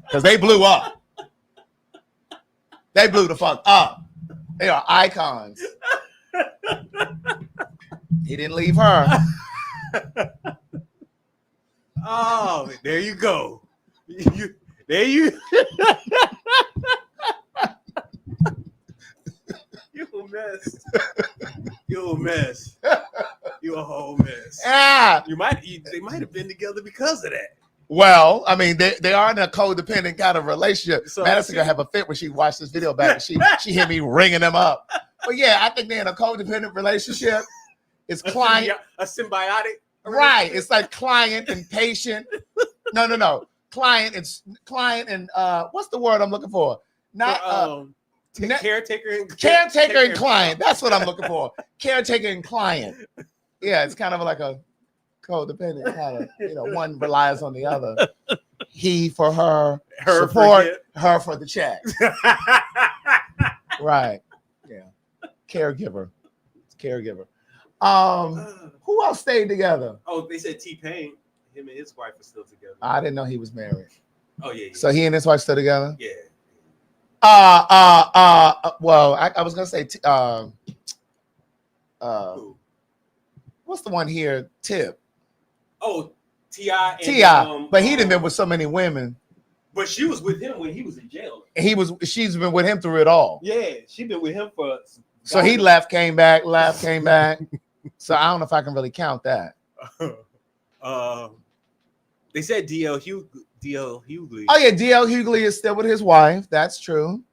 Because they blew up. They blew the fuck up. They are icons. He didn't leave her. Oh, there you go. There you. You a mess. You a mess. You a whole mess. Ah. They might have been together because of that. Well, I mean, they are in a codependent kind of relationship. So, Madison gonna have a fit when she watched this video back and she hear me ringing them up. But yeah, I think they're in a codependent relationship. It's client, a symbiotic. Right? It's like client and patient. No. Client and what's the word I'm looking for? Not caretaker and client. That's what I'm looking for. Caretaker and client. Yeah, it's kind of like a codependent kind of, one relies on the other. He for her support, her for the check. Right. Yeah. Caregiver. It's caregiver. Who else stayed together? Oh, they said T-Pain. Him and his wife are still together. I didn't know he was married. Oh yeah. So he and his wife still together? Yeah. Well, I was gonna say what's the one here? Tip. Oh, T.I. T.I. But he didn't been with so many women. But she was with him when he was in jail. She's been with him through it all. Yeah, she been with him for. So he left, came back. So I don't know if I can really count that. They said D.L. Hughley. Oh yeah, D.L. Hughley is still with his wife. That's true.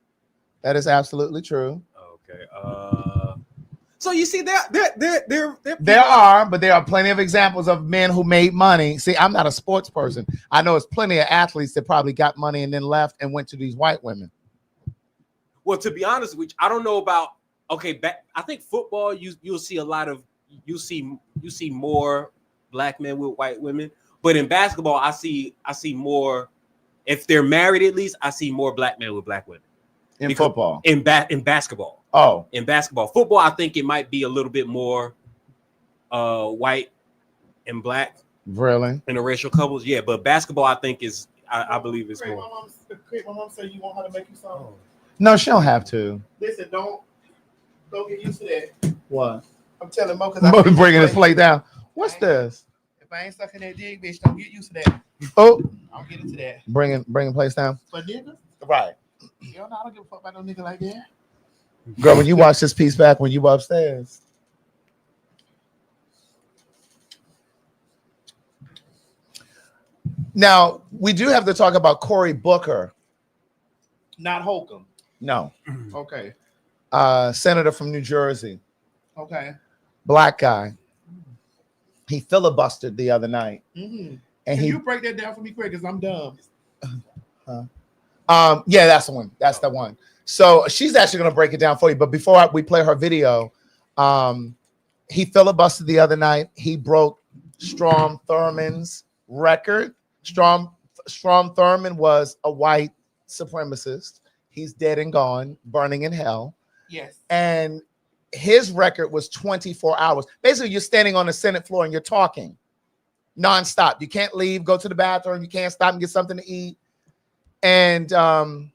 That is absolutely true. Okay. So you see, there are, but there are plenty of examples of men who made money. See, I'm not a sports person. I know it's plenty of athletes that probably got money and then left and went to these white women. Well, to be honest with you, I don't know about. Okay, I think football. You'll see a lot of. You see more black men with white women. But in basketball, I see more. If they're married, at least I see more black men with black women. In football, in basketball. Oh, in basketball, football, I think it might be a little bit more white and black. Really? Interracial couples, yeah. But basketball, I think is I believe it's more. My mom said you want her to make you something. No, she don't have to. Listen, don't get used to that. What? I'm telling Mo because Mo bringing his plate down. What's this? If I ain't sucking that dick, bitch, don't get used to that. Oh, I'll get into that. bringing plates down. For niggas, Right. hell no, I don't give a fuck about no nigga like that. Girl, when you watch this piece back, when you were upstairs. Now, we do have to talk about Cory Booker. Not Holcomb. No. Okay. Senator from New Jersey. Okay. Black guy. He filibustered the other night. Mm-hmm. And Can you break that down for me quick? Because I'm dumb. Yeah, that's the one. That's the one. So she's actually going to break it down for you. But before we play her video, he filibustered the other night. He broke Strom Thurmond's record. Strom Thurmond was a white supremacist. He's dead and gone, burning in hell. Yes. And his record was 24 hours. Basically, you're standing on the Senate floor and you're talking nonstop. You can't leave, go to the bathroom. You can't stop and get something to eat. And Strom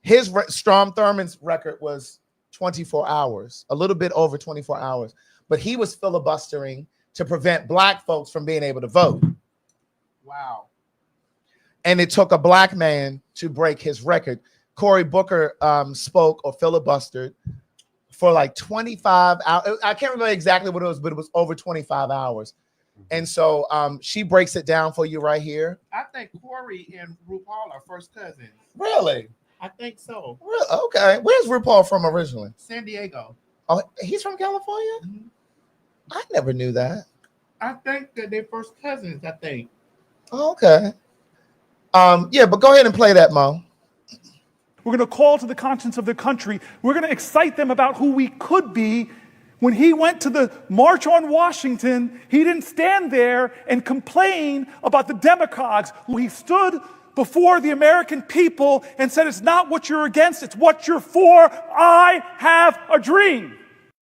Thurmond's record was 24 hours, a little bit over 24 hours. But he was filibustering to prevent black folks from being able to vote. Wow. And it took a black man to break his record. Cory Booker spoke or filibustered for like 25 hours. I can't remember exactly what it was, but it was over 25 hours. And so she breaks it down for you right here. I think Cory and RuPaul are first cousins. Really? I think so. Really? Okay. Where's RuPaul from originally? San Diego. Oh, he's from California? Mm-hmm. I never knew that. I think that they're first cousins, I think. Okay. Yeah, but go ahead and play that, Mo. We're going to call to the conscience of the country. We're going to excite them about who we could be. When he went to the March on Washington, he didn't stand there and complain about the demagogues. He stood before the American people and said, it's not what you're against, it's what you're for. I have a dream.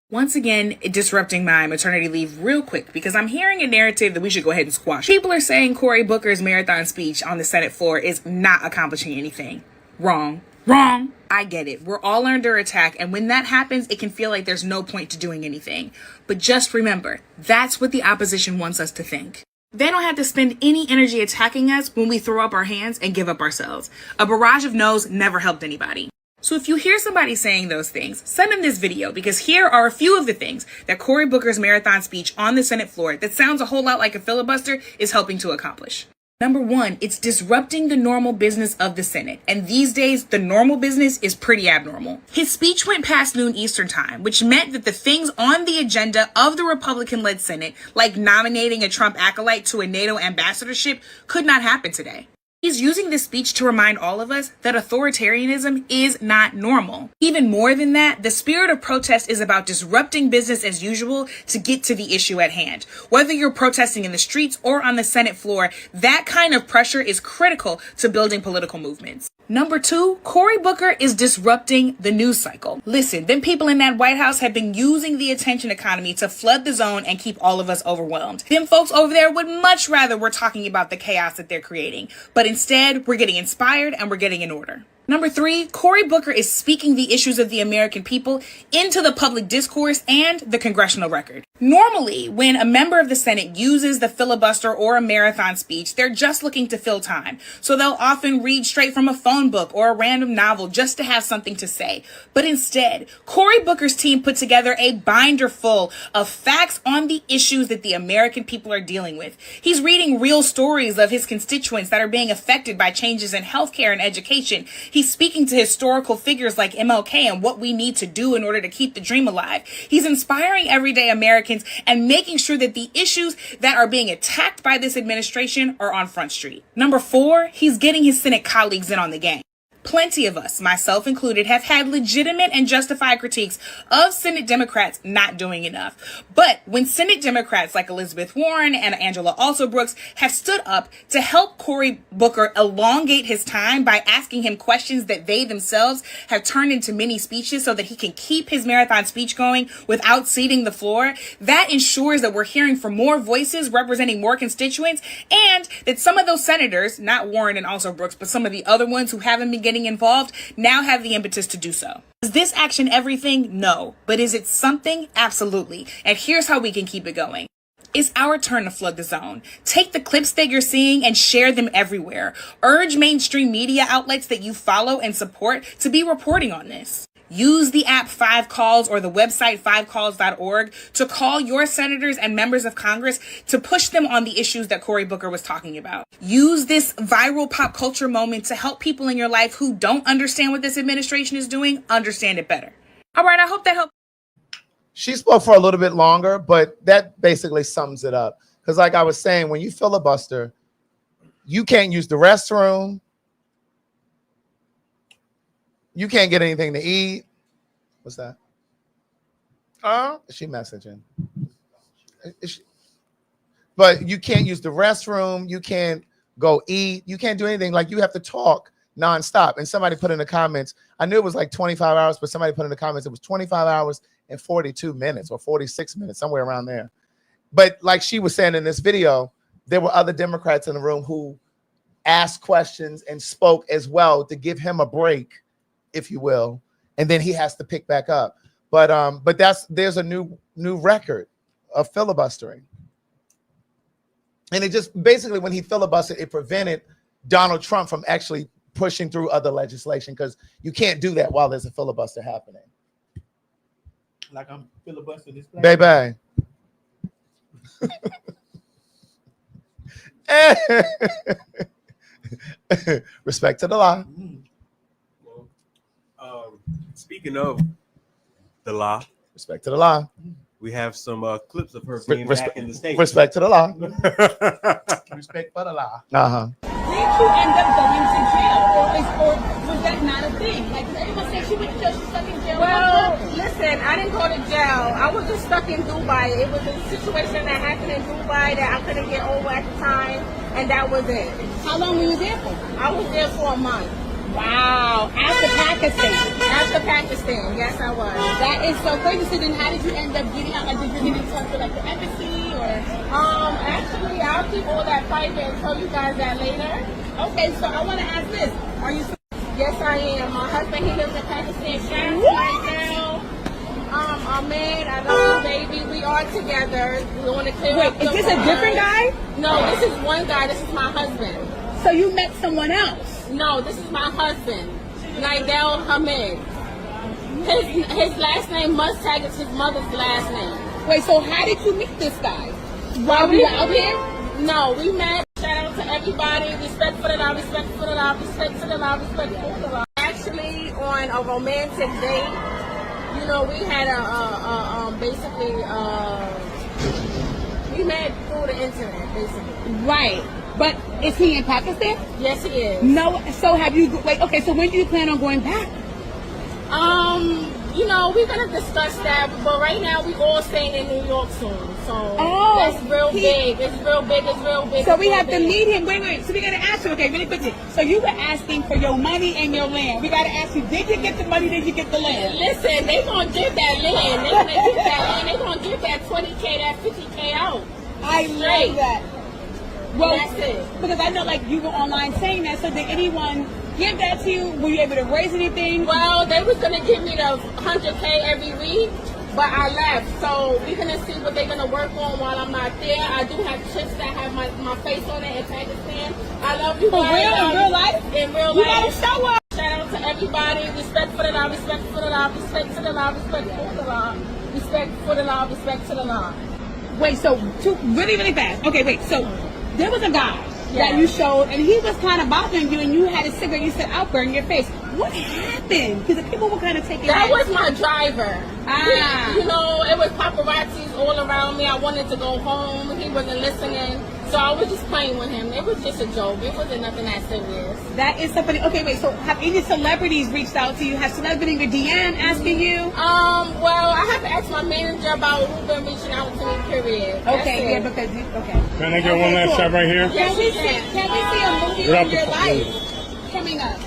Once again, disrupting my maternity leave real quick because I'm hearing a narrative that we should go ahead and squash. People are saying Cory Booker's marathon speech on the Senate floor is not accomplishing anything. Wrong. Wrong. I get it. We're all under attack. And when that happens, it can feel like there's no point to doing anything. But just remember, that's what the opposition wants us to think. They don't have to spend any energy attacking us when we throw up our hands and give up ourselves. A barrage of no's never helped anybody. So if you hear somebody saying those things, send them this video because here are a few of the things that Cory Booker's marathon speech on the Senate floor that sounds a whole lot like a filibuster is helping to accomplish. Number one, it's disrupting the normal business of the Senate. And these days, the normal business is pretty abnormal. His speech went past noon Eastern time, which meant that the things on the agenda of the Republican-led Senate, like nominating a Trump acolyte to a NATO ambassadorship, could not happen today. He's using this speech to remind all of us that authoritarianism is not normal. Even more than that, the spirit of protest is about disrupting business as usual to get to the issue at hand. Whether you're protesting in the streets or on the Senate floor, that kind of pressure is critical to building political movements. Number two, Cory Booker is disrupting the news cycle. Listen, them people in that White House have been using the attention economy to flood the zone and keep all of us overwhelmed. Them folks over there would much rather we're talking about the chaos that they're creating. But instead, we're getting inspired and we're getting in order. Number three, Cory Booker is speaking the issues of the American people into the public discourse and the congressional record. Normally, when a member of the Senate uses the filibuster or a marathon speech, they're just looking to fill time. So they'll often read straight from a phone book or a random novel just to have something to say. But instead, Cory Booker's team put together a binder full of facts on the issues that the American people are dealing with. He's reading real stories of his constituents that are being affected by changes in healthcare and education. He's speaking to historical figures like MLK and what we need to do in order to keep the dream alive. He's inspiring everyday Americans and making sure that the issues that are being attacked by this administration are on Front Street. Number four, he's getting his Senate colleagues in on the game. Plenty of us, myself included, have had legitimate and justified critiques of Senate Democrats not doing enough. But when Senate Democrats like Elizabeth Warren and Angela Alsobrooks have stood up to help Cory Booker elongate his time by asking him questions that they themselves have turned into mini speeches so that he can keep his marathon speech going without ceding the floor, that ensures that we're hearing from more voices representing more constituents, and that some of those senators, not Warren and Alsobrooks, but some of the other ones who haven't been getting involved, now have the impetus to do so. Is this action everything? No. But is it something? Absolutely. And here's how we can keep it going. It's our turn to flood the zone. Take the clips that you're seeing and share them everywhere. Urge mainstream media outlets that you follow and support to be reporting on this. Use the app 5Calls or the website 5calls.org to call your senators and members of Congress to push them on the issues that Cory Booker was talking about. Use this viral pop culture moment to help people in your life who don't understand what this administration is doing understand it better. All right, I hope that helped. She spoke for a little bit longer, but that basically sums it up. Because like I was saying, when you filibuster, you can't use the restroom. You can't get anything to eat. What's that? Is she messaging? But you can't use the restroom. You can't go eat. You can't do anything. Like, you have to talk nonstop. And somebody put in the comments, I knew it was like 25 hours, but somebody put in the comments, it was 25 hours and 42 minutes or 46 minutes, somewhere around there. But like she was saying in this video, there were other Democrats in the room who asked questions and spoke as well to give him a break, if you will, and then he has to pick back up. But there's a new record of filibustering. And it just basically, when he filibustered, it prevented Donald Trump from actually pushing through other legislation, because you can't do that while there's a filibuster happening. Like I'm filibustering this place. Baby. Respect to the law. Speaking of the law, respect to the law. We have some clips of her being back in the States. Respect to the law. Respect for the law. Did you end up going to jail, or was that not a thing? Like, everyone said she went to jail, she's stuck in jail. Well, listen, I didn't go to jail. I was just stuck in Dubai. It was a situation that happened in Dubai that I couldn't get over at the time, and that was it. How long were you there for? I was there for a month. Wow, after Pakistan. After Pakistan, yes, I was. That is so crazy. So then how did you end up getting out? Like, did you get in touch with like the embassy or? Actually, I'll keep all that private and tell you guys that later. Okay, so I want to ask this. Are you? Yes, I am. My husband, he lives in Pakistan. Shout out to my girl. Ahmed, I love you, baby. We are together. We want to clear up. Wait, is this a different guy? No, this is one guy. This is my husband. So you met someone else? No, this is my husband, Nidel Hamid. His last name, Mustag, is his mother's last name. Wait, so how did you meet this guy? While we were out here? No, we met. Shout out to everybody. Respect for the law, respect for the law, respect to the law, respect for the law. Actually, on a romantic date, you know, we had we met through the internet, basically. Right. But is he in Pakistan? Yes, he is. No, so have you, wait, okay, so when do you plan on going back? You know, we're going to discuss that, but right now we all staying in New York soon, so that's real big. It's real big, it's real big. So we have to meet him. Wait, so we got to ask you, okay, really quickly. So you were asking for your money and your land. We got to ask you, did you get the money, did you get the land? Listen, they going to get that land. They're going to get that land. They're going to get that 20K, that 50K out. I love that. Well, that's it. Because I know, like, you were online saying that, so did anyone give that to you? Were you able to raise anything? Well, they was going to give me the 100K every week, but I left. So we're going to see what they're going to work on while I'm not there. I do have chips that have my face on it in Pakistan. I love you guys. For real? In real life? In real life. You got to show up. Shout out to everybody. Respect for the law, respect for the law, respect to the law, respect for the law, respect for the law, respect to the law. Wait, so really, really fast. Okay, wait, so there was a guy that you showed, and he was kind of bothering you, and you had a cigarette. You said, "I'll burn your face." What happened? Because the people were kind of taking that. Was my driver. Ah. You know, it was paparazzis all around me. I wanted to go home. He wasn't listening. So So I was just playing with him. It was just a joke. It wasn't nothing that serious. That is something. Okay, wait. So have any celebrities reached out to you? Have celebrities in your DM asking you? Well, I have to ask my manager about who's been reaching out to me. Period. Okay, yeah, because okay. Can I get one last shot right here? Can we see a movie on your life coming up?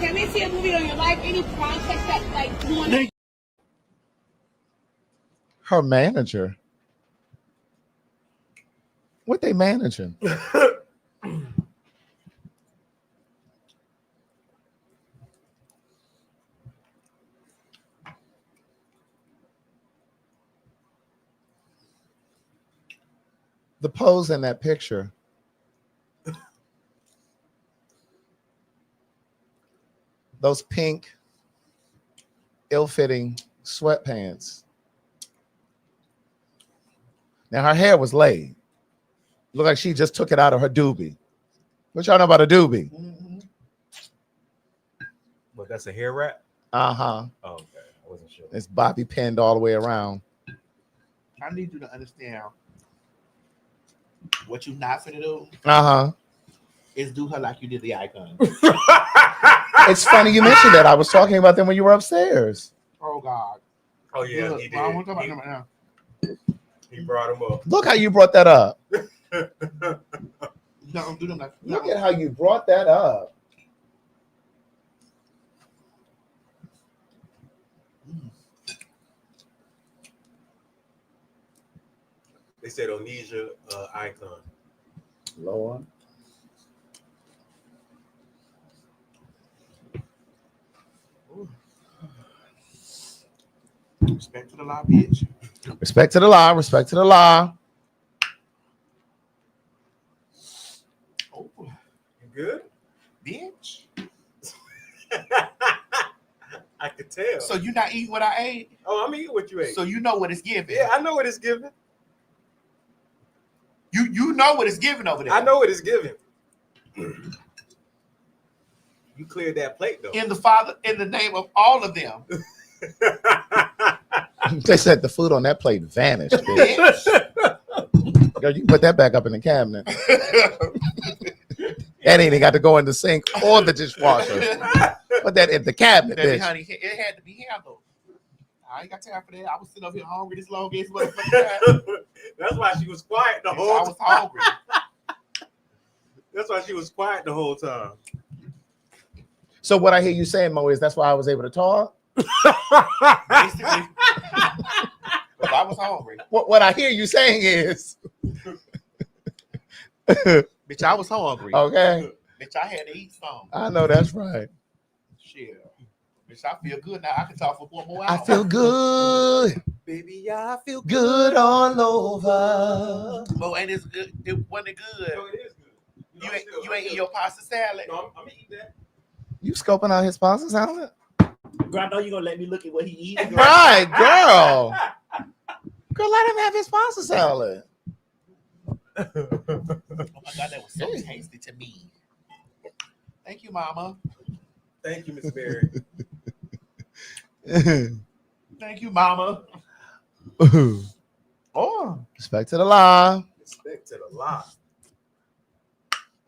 Can we see a movie on your life? Any projects that like you want to? Her manager. What they managing? The pose in that picture. Those pink, ill-fitting sweatpants. Now her hair was laid. Looked like she just took it out of her doobie. What y'all know about a doobie? But that's a hair wrap? Uh-huh. Oh, okay. I wasn't sure. It's bobby pinned all the way around. I need you to understand what you not finna do Uh-huh. is do her like you did the icon. It's funny you mentioned that. I was talking about them when you were upstairs. Oh God. Oh yeah, Look, he did. I want to talk about them right now. He brought him up. Look how you brought that up. No, do them like. Look at how you brought that up. They said Onesia icon. Lord. Respect to the law, bitch. Respect to the law. Respect to the law. Oh, You good? bitch. I could tell. So you not eating what I ate? Oh, I'm eating what you ate. So you know what it's giving. Yeah, I know what it's giving. You know what it's giving over there. I know what it's giving. You cleared that plate though. In the name of all of them. They said the food on that plate vanished. Bitch. Girl, you can put that back up in the cabinet. That ain't even got to go in the sink or the dishwasher. Put that in the cabinet, Baby, bitch. honey, it had to be handled. I ain't got time for that. I was sitting up here hungry this long ass motherfucking time. That's why she was quiet the whole I was hungry. That's why she was quiet the whole time. So what I hear you saying, Mo, is that's why I was able to talk? Basically. But I was hungry. What I hear you saying is... Bitch, I was hungry. Okay. Bitch, I had to eat some. I know that's right. Shit. Bitch, I feel good now. I can talk for 1 more hour. I feel good. Baby, I feel Good all over. Well, and it's good. It wasn't good. No, it is good. You ain't eat your pasta salad. No, I'm gonna eat that. You scoping out his pasta salad? Girl, I know you're gonna let me look at what he eating. Right, girl. Girl, let him have his pasta salad. Oh my God, that was so tasty to me. Thank you, Mama. Thank you, Miss Berry. Thank you, Mama. Oh, Respect to the law. Respect to the law.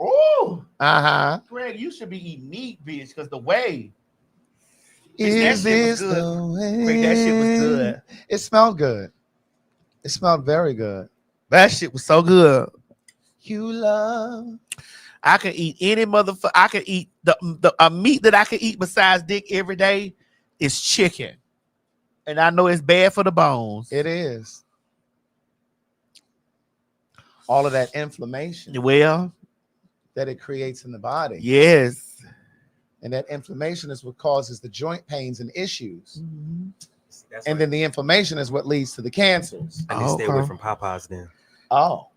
oh, Uh-huh. Greg, you should be eating meat, bitch, because the way. Is that shit was this good. the way? Greg, that shit was good. It smelled good. It smelled very good. That shit was so good. You love. I can eat any motherfucker. I can eat a meat that I can eat besides dick every day is chicken. And I know it's bad for the bones. It is. All of that inflammation Well, that it creates in the body. yes. And that inflammation is what causes the joint pains and issues. That's And then the inflammation is what leads to the cancers. I need to stay away from Popeyes then. Oh.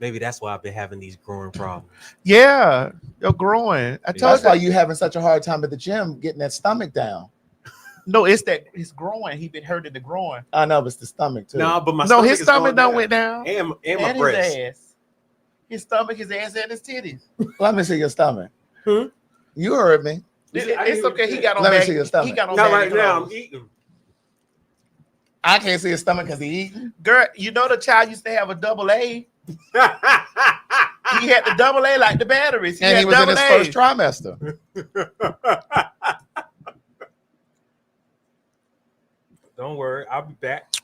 Maybe that's why I've been having these growing problems. Yeah, you're growing. I told That's you. why you having such a hard time at the gym getting that stomach down. No, it's growing. He been hurting the growing. I know, but it's the stomach too. No, but my No, his is stomach going don't went down. And my And breast. his ass. His stomach, his ass, and his titties. Let me see your stomach. Hmm? You heard me. It's okay. He got on Let me bag. see your stomach. He got on Not baggy right now. clothes. I'm eating. I can't see his stomach because he eating. Girl, you know the child used to have a double A. He had the double A like the batteries. And he was in his first trimester. Don't worry, I'll be back.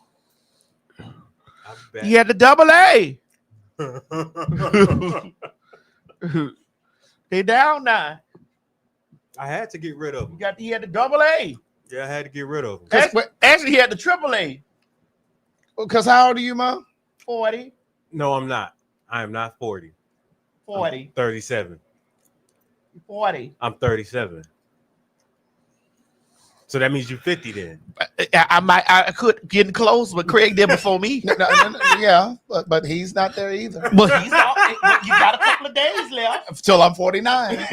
He had the double A. They down now. I had to get rid of him. He had the double A. Yeah, I had to get rid of him. Actually, he had the triple A. Because how old are you, Mom? 40. No, I'm not. I am not 40. 40. I'm 37. 40. I'm 37. So that means you're 50 then. I could get close, but Craig did before me. Yeah, but he's not there either. Well, you got a couple of days left. Till I'm 49.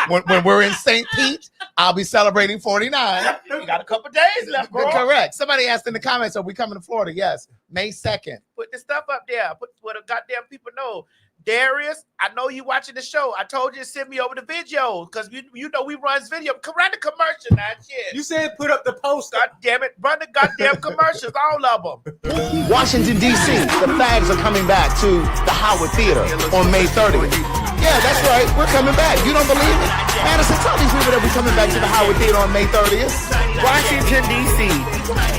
when we're in St. Pete, I'll be celebrating 49. You got a couple of days left, bro. Correct. Somebody asked in the comments, are we coming to Florida? Yes, May 2nd. Put the stuff up there. Put what the goddamn people know. Darius, I know you watching the show. I told you to send me over the video because you know we runs video. Run the commercial now, shit. You said put up the post. God damn it. Run the goddamn commercials, all of them. Washington, D.C., the Fags are coming back to the Howard Theater on May 30th. Yeah, that's right. We're coming back. You don't believe it? Madison, tell these people that we're coming back to the Howard Theater on May 30th. Washington, D.C.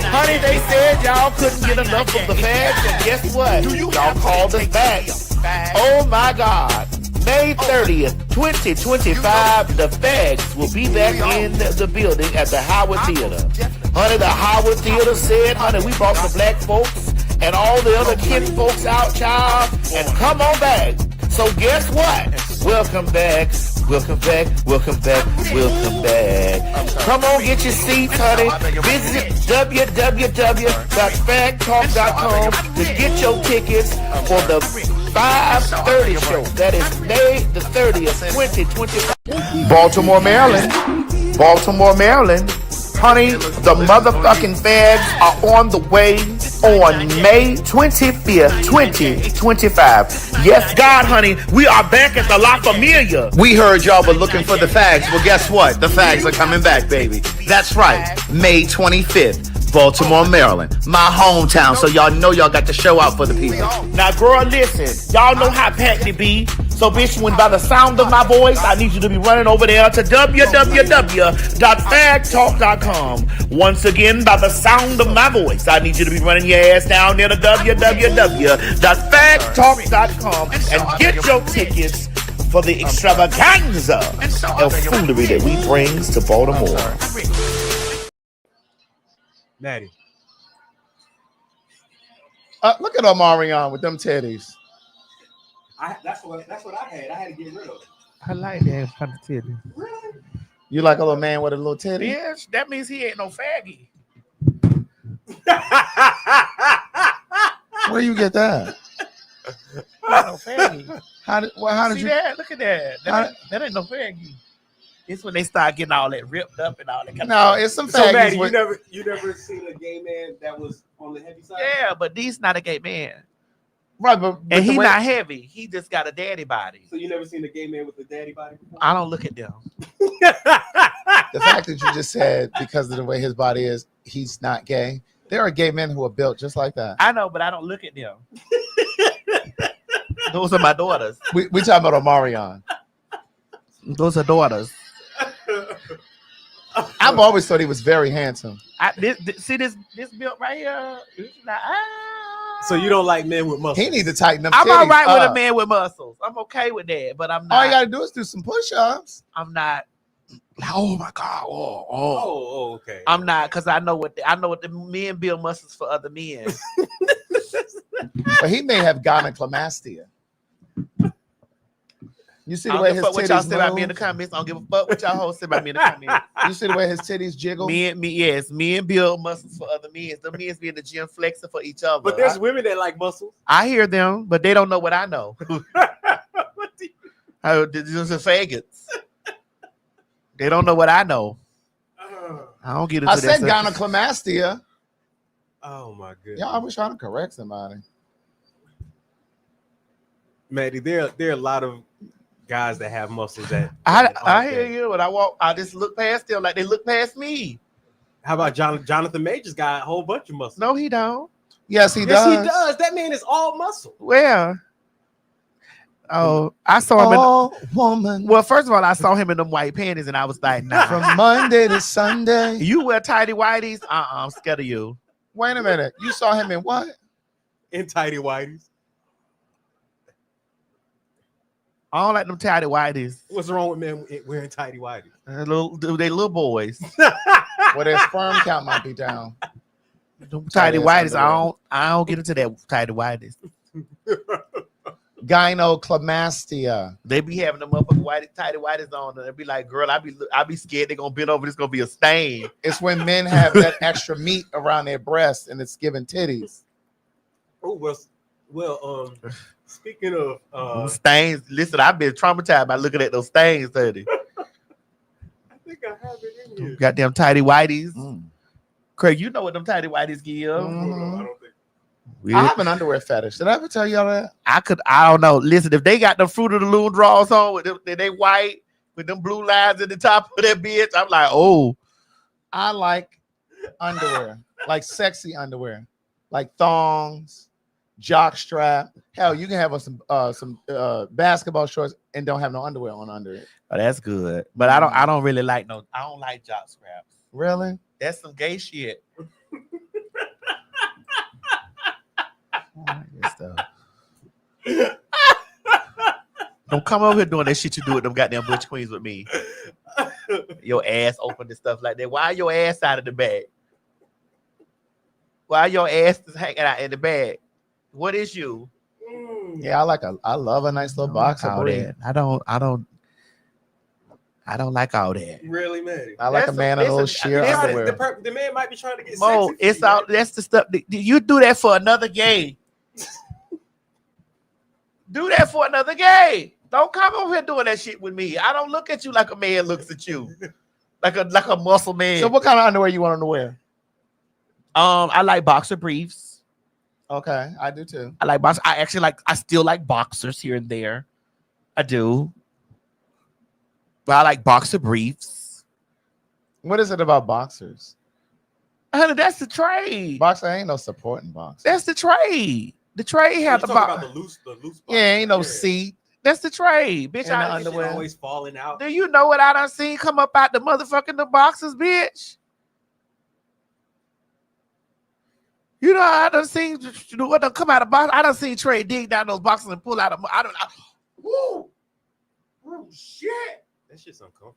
Honey, they said y'all couldn't get enough of the Fags, and guess what? Y'all called us back. Oh my God. May 30th, 2025, the Fags will be back in the building at the Howard Theater. Honey, the Howard Theater said, honey, we brought the black folks and all the other kin folks out, child, and come on back. So guess what? Welcome back. Welcome back. Welcome back. Welcome back. Come on, get your seats, honey. Visit www.PhagTawlk.com to get your tickets for the 5:30 show. That is May the 30th, 2025. Baltimore, Maryland. Baltimore, Maryland. Honey, the motherfucking Fags are on the way on May 25th, 2025. Yes, God, honey, we are back at the La Familia. We heard y'all were looking for the Fags. Well, guess what? The Fags are coming back, baby. That's right. May 25th. Baltimore, Maryland. My hometown, so y'all know y'all got to show out for the people. Now, girl, listen. Y'all know how packed it be. So, bitch, when by the sound of my voice, I need you to be running over there to www.PhagTawlk.com. Once again, by the sound of my voice, I need you to be running your ass down there to www.PhagTawlk.com and get your tickets for the extravaganza of foolery that we brings to Baltimore. Maddie. Look at Omarion with them titties. That's what I had. I had to get rid of it. I like that kind of titty. Really? You like a little man with a little titty? Yes, that means he ain't no faggy. Where you get that? He ain't no faggy. How did See you? that? Look at that. That ain't no faggy. It's when they start getting all that ripped up and all that kind of stuff. It's some faggies. So, Maddie, you never seen a gay man that was on the heavy side? Yeah, but he's not a gay man. Right, but and he's not heavy. He just got a daddy body. So you never seen a gay man with a daddy body before? I don't look at them. The fact that you just said because of the way his body is, he's not gay. There are gay men who are built just like that. I know, but I don't look at them. Those are my daughters. We talking about Omarion. Those are daughters. I've always thought he was very handsome. See this built right here? So you don't like men with muscles? He need to tighten them. I'm all right with a man with muscles. I'm okay with that, but I'm not. All you gotta do is do some push-ups. I'm not. Oh my God! Oh, okay. I'm not, because I know what the men build muscles for other men. But he may have gynecomastia. You see the way his what y'all titties say about me in move? the comments. I don't give a fuck what y'all hoes say about me in the comments. You see the way his titties jiggle? Men build muscles for other men. The men be in the gym flexing for each other. But there's women that like muscles. I hear them, but they don't know what I know. These are faggots. They don't know what I know. I don't get into that. I said gynecomastia. Oh my goodness. Yeah, I was trying to correct somebody. Maddie, there are a lot of guys that have muscles that I hear you. When I walk, I just look past them like they look past me. How about Jonathan Majors got a whole bunch of muscle? No, he don't. Yes, he Yes, does. he does. That man is all muscle. Where? Oh, I saw him woman. Well, first of all, I saw him in them white panties, and I was like, nah. From Monday to Sunday. You wear tidy whities? I'm scared of you. Wait a minute. You saw him in what? In tidy whities. I don't like them tidy whities. What's wrong with men wearing tidy whities? They little boys. Well, their sperm count might be down. Tidy whities. I don't get into that tidy whities. Gynecomastia. They be having them motherfucking tidy whities on, and they be like, "Girl, I be scared they're gonna bend over. It's gonna be a stain." It's when men have that extra meat around their breasts, and it's giving titties. Oh well. Speaking of stains, listen, I've been traumatized by looking at those stains, Teddy. I think I have it in here. Goddamn tidy whities. Craig, you know what them tidy whities give. I have an underwear fetish. Did I ever tell y'all that? I don't know. Listen, if they got the Fruit of the Loom drawers on, with them, they white with them blue lines at the top of that bitch, I'm like, oh. I like underwear, like sexy underwear, like thongs, jock strap. Hell, you can have some basketball shorts and don't have no underwear on under it. Oh, that's good. But I don't really like I don't like jock straps. Really? That's some gay shit. Don't come over here doing that shit you do with them goddamn butch queens with me. Your ass open and stuff like that. Why your ass out of the bag? Why your ass is hanging out in the bag? What is you? Yeah, I love a nice little box of that. I don't like all that. Really, man. I like a man in a little sheer underwear. The man might be trying to get Mo, sexy. it's out. That's the stuff. You do that for another gay. Do that for another gay. Don't come over here doing that shit with me. I don't look at you like a man looks at you, like a muscle man. So, what kind of underwear you want him to wear? I like boxer briefs. Okay, I do too. I like boxers. I still like boxers here and there. I do. But I like boxer briefs. What is it about boxers? Honey, that's the trade. Boxer ain't no supporting boxer. That's the trade. The trade has the box. The loose box. Yeah, ain't no seat. That's the trade, bitch. And the underwear always falling out. Do you know what I done seen come up out the motherfucking the boxes, bitch? You know, I done seen what done come out of box. I done seen Trey dig down those boxes and pull out of. Woo, shit. That shit's uncomfortable.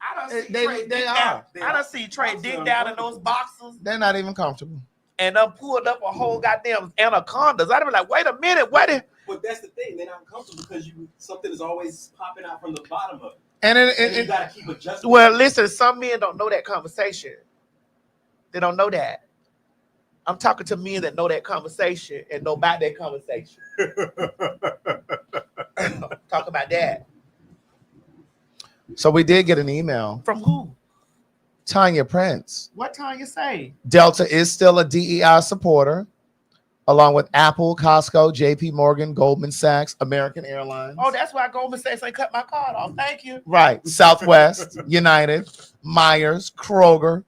I done seen They Trey are. dig down. I done seen Trey dig down in those boxes They're not even comfortable. and pulled up a whole goddamn anacondas. I'd be like, wait a minute, what? But that's the thing; they're not uncomfortable because something is always popping out from the bottom of it, and you gotta keep adjusting. Well, listen, some men don't know that conversation. They don't know that. I'm talking to men that know that conversation and know about that conversation. Talk about that. So we did get an email From who? Tanya Prince. What time you say? Delta is still a DEI supporter, along with Apple, Costco, JP Morgan, Goldman Sachs, American Airlines. Oh, that's why Goldman Sachs ain't cut my card off. Thank you. Right. Southwest, United, Myers, Kroger,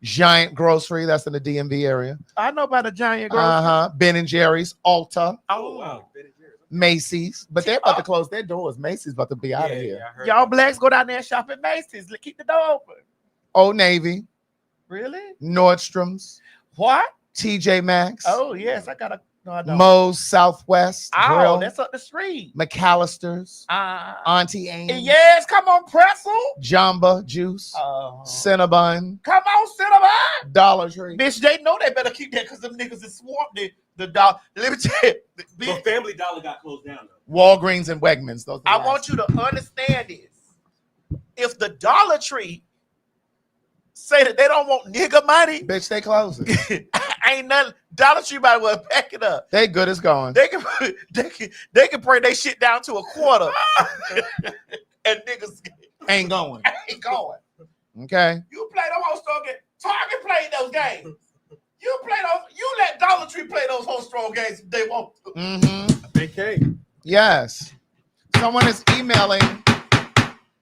Giant Grocery, that's in the DMV area. I know about a Giant Grocery. Ben and Jerry's, Ulta, Oh, wow. Macy's, but they're about to close their doors. Macy's about to be out of here. Y'all blacks go down there and shop at Macy's. Keep the door open. Old Navy, Really? Nordstrom's, What? TJ Maxx, Oh, yes. I got a. No, I don't. Moe's Southwest Oh, Grill, that's up the street. McAllister's, Auntie Anne, Yes, come on, pretzel. Jamba Juice, Cinnabon, Come on, Cinnabon. Dollar Tree. Bitch, they know they better keep that because them niggas is swamped. The dog. Let me tell you, But Family Dollar got closed down though. Walgreens and Wegmans. Those I want you to understand this. If the Dollar Tree say that they don't want nigga money, bitch, they closing. ain't nothing. Dollar Tree might well pack it up. They good as going. They can bring their shit down to a quarter, and niggas Ain't going. ain't going. Okay. You play the whole strong game. Target played those games. You play those. You let Dollar Tree play those whole strong games if they want to. Mm-hmm. They can't. Yes. Someone is emailing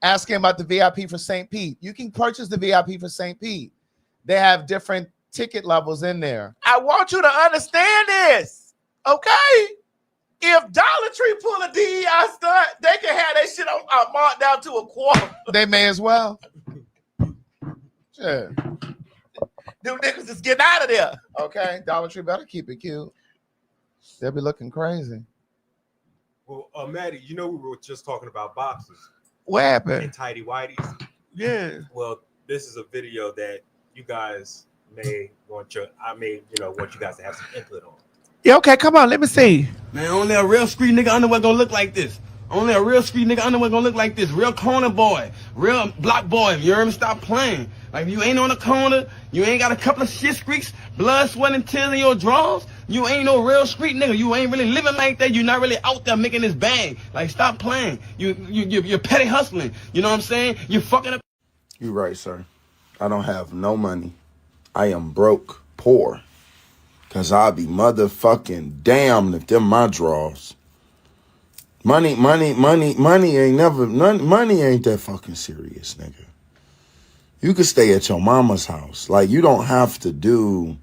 asking about the VIP for St. Pete. You can purchase the VIP for St. Pete. They have different ticket levels in there. I want you to understand this, okay? If Dollar Tree pull a DEI stunt, they can have that shit on marked down to a quarter. They may as well. Yeah. Them niggas is getting out of there. Okay, Dollar Tree better keep it cute. They'll be looking crazy. Well, Maddie, you know we were just talking about boxers. What happened? And tidy whities. Yeah. Well, this is a video that you guys may want you guys to have some input on. Yeah, okay, come on, let me see. Man, only a real street nigga underwear gonna look like this. Only a real street nigga underwear gonna look like this. Real corner boy, real block boy. If you heard me, stop playing. Like, if you ain't on the corner, you ain't got a couple of shit streaks, blood, sweat, and tears in your drawers, you ain't no real street nigga. You ain't really living like that. You're not really out there making this bag. Like, stop playing. You're petty hustling. You know what I'm saying? You're fucking up. You're right, sir. I don't have no money. I am broke, poor. Cause I'll be motherfucking damned if them my draws. Money ain't that fucking serious, nigga. You can stay at your mama's house. Like, you don't have to do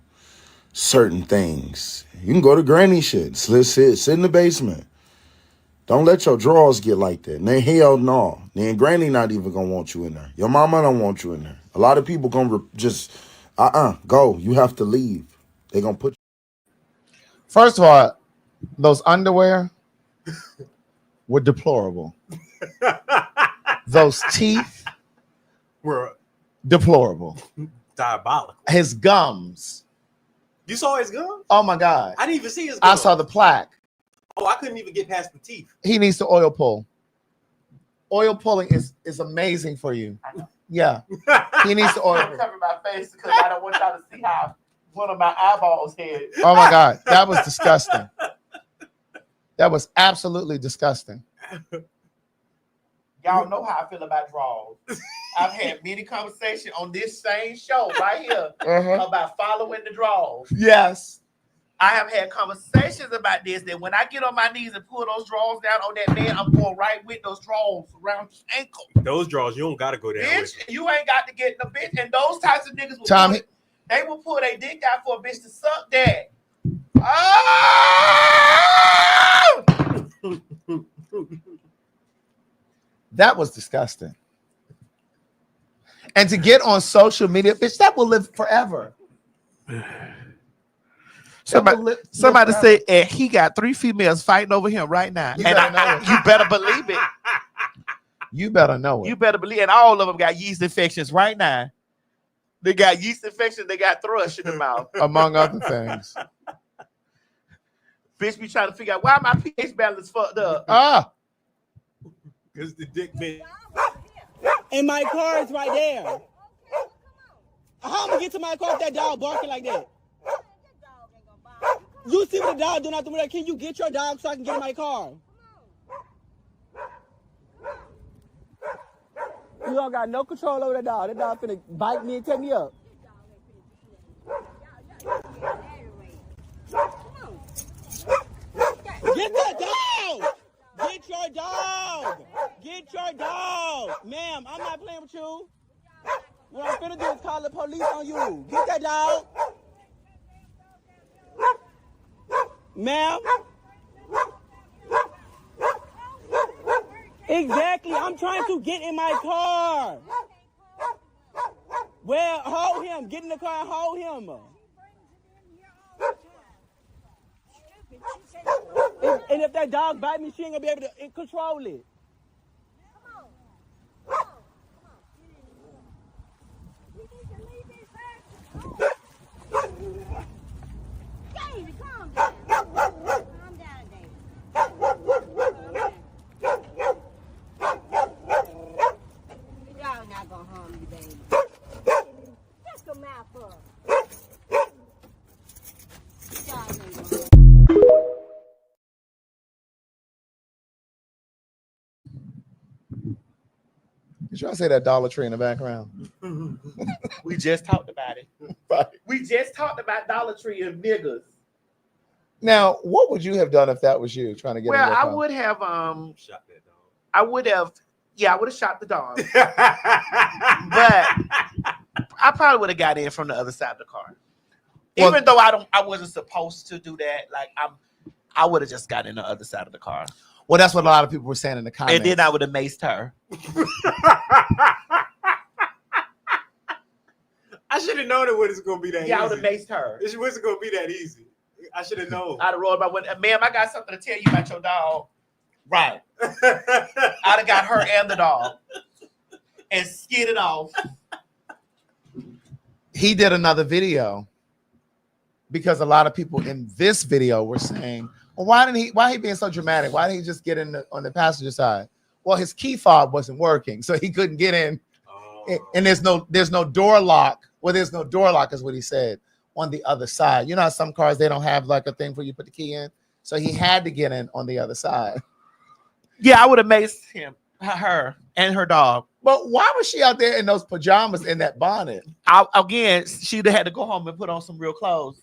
certain things. You can go to granny shit. Sit in the basement. Don't let your drawers get like that. Then hell no. Then granny not even gonna want you in there. Your mama don't want you in there. A lot of people gonna just, go. You have to leave. They gonna put. First of all, those underwear were deplorable. Those teeth were deplorable. Diabolical. His gums. You saw his gums? Oh my God. I didn't even see his I gums. saw the plaque. Oh, I couldn't even get past the teeth. He needs to oil pull. Oil pulling is amazing for you. Yeah. He needs to oil I'm pull. covering my face because I don't want y'all to see how one of my eyeballs hit. Oh my God. That was disgusting. That was absolutely disgusting. Y'all know how I feel about draws. I've had many conversations on this same show right here about following the draws. Yes. I have had conversations about this, that when I get on my knees and pull those draws down on that man, I'm going right with those draws around his ankle. Those draws, you don't got to go down with. Bitch, you ain't got to get in the bitch. And those types of niggas will Tommy. they will pull their dick out for a bitch to suck that. Oh! That was disgusting. And to get on social media, bitch, that will live forever. Somebody said, and he got 3 females fighting over him right now. You And better know it. you better believe it. You better know it. You better believe it. And all of them got yeast infections right now. They got yeast infections. They got thrush in the mouth. Among other things. Bitch be trying to figure out why my pH balance fucked up. Because the dick bit. And my car is right there. How am I gonna get to my car if that dog barking like that? You see what the dog doing out the window? Can you get your dog so I can get in my car? You don't got no control over that dog. That dog finna bite me and take me up. Get that dog! Get your dog! Get your dog! Ma'am, I'm not playing with you. What I'm finna do is call the police on you. Get that dog! Ma'am? Exactly, I'm trying to get in my car. Well, hold him. Get in the car and hold him. And if that dog bite me, she ain't gonna be able to control it. David, calm down. Calm down, David. Y'all not gonna harm you, baby. Just a mouth up. Y'all ain't gonna harm you. You trying to say that Dollar Tree in the background? We just talked about it. Right. We just talked about Dollar Tree and niggas. Now, what would you have done if that was you trying to get in Well, your I car? would have shot that dog. I would have shot the dog. But I probably would have got in from the other side of the car. Well- Even though I wasn't supposed to do that. Like I would have just got in the other side of the car. Well, that's what a lot of people were saying in the comments. And then I would have maced her. I should have known it wasn't going to be that easy. Yeah, I would have maced her. It wasn't going to be that easy. I should have known. I'd have rolled my window. Ma'am, I got something to tell you about your dog. Right. I'd have got her and the dog and skidded off. He did another video because a lot of people in this video were saying, well, why he being so dramatic? Why didn't he just get in on the passenger side? Well, his key fob wasn't working, so he couldn't get in. And there's no door lock. Well, there's no door lock is what he said on the other side. You know how some cars, they don't have like a thing for you to put the key in. So he had to get in on the other side. Yeah, I would have maced her and her dog. But why was she out there in those pajamas in that bonnet? Again, she'd have had to go home and put on some real clothes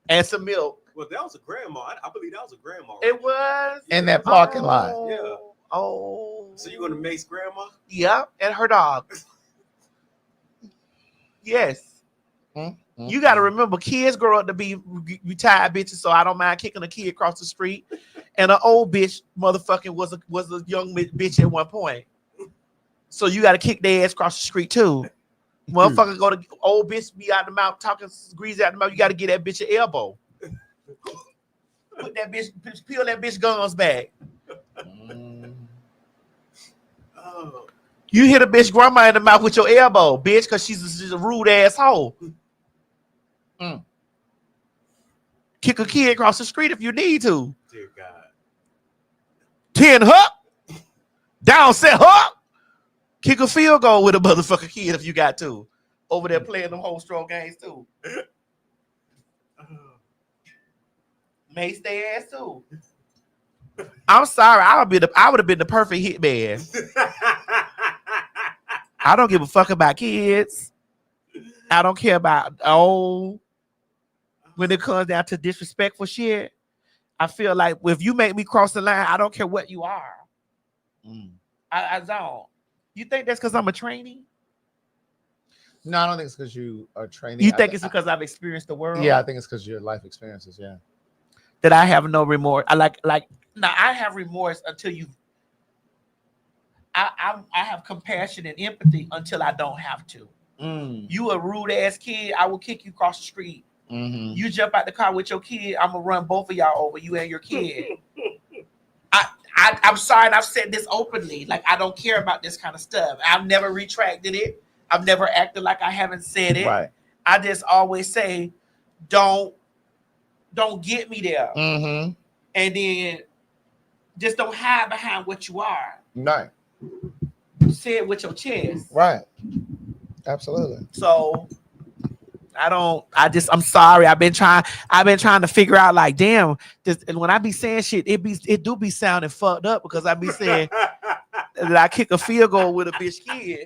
and some milk. Well, that was a grandma. I believe that was a grandma. Right? It was in that parking lot. Yeah. Oh. So you going to mace grandma? Yeah, and her dog. Yes. You got to remember, kids grow up to be retired bitches, so I don't mind kicking a kid across the street. And an old bitch motherfucking was a young bitch at one point. So you got to kick their ass across the street too. Motherfucker go to old bitch be out the mouth talking greasy out the mouth. You got to get that bitch an elbow. Put that bitch, peel that bitch guns back. Oh. You hit a bitch grandma in the mouth with your elbow, bitch, because she's a rude asshole. Kick a kid across the street if you need to. Dear God. 10 up. Down set up. Kick a field goal with a motherfucking kid if you got to. Over there playing them whole strong games too. Mace their ass too. I'm sorry, I would have been the perfect hitman. I don't give a fuck about kids. I don't care about when it comes down to disrespectful shit. I feel like if you make me cross the line, I don't care what you are. I don't. You think that's because I'm a trainee? No, I don't think it's because you are training. You think it's because I've experienced the world? Yeah, I think it's because your life experiences. Yeah. That I have no remorse. I have remorse until you. I have compassion and empathy until I don't have to. You a rude ass kid, I will kick you across the street. You jump out the car with your kid, I'm gonna run both of y'all over, you and your kid. I'm sorry, and I've said this openly. Like, I don't care about this kind of stuff. I've never retracted it. I've never acted like I haven't said it. Right. I just always say, don't get me there. And then just don't hide behind what you are. Right. Say it with your chest. Right. Absolutely. So I'm sorry. I've been trying to figure out, like, damn, and when I be saying shit, it do be sounding fucked up because I be saying that I kick a field goal with a bitch kid.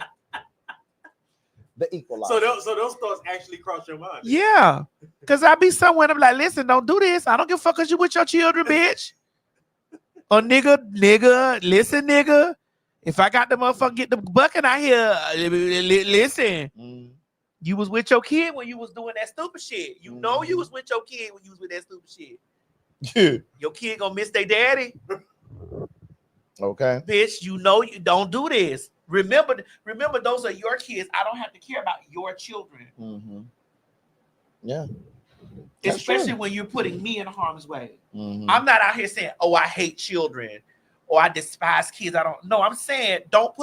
The equalizer. So those thoughts actually cross your mind. Yeah. Cause I be somewhere and I'm like, listen, don't do this. I don't give a fuck cause you with your children, bitch. Or nigga, listen, nigga. If I got the motherfucker get the bucket out here, listen. You was with your kid when you was doing that stupid shit. You know you was with your kid when you was with that stupid shit. Your kid gonna miss their daddy. Okay. Bitch, you know you don't do this. Remember, those are your kids. I don't have to care about your children. Yeah. Especially when you're putting me in harm's way. I'm not out here saying, oh, I hate children or I despise kids. I'm saying don't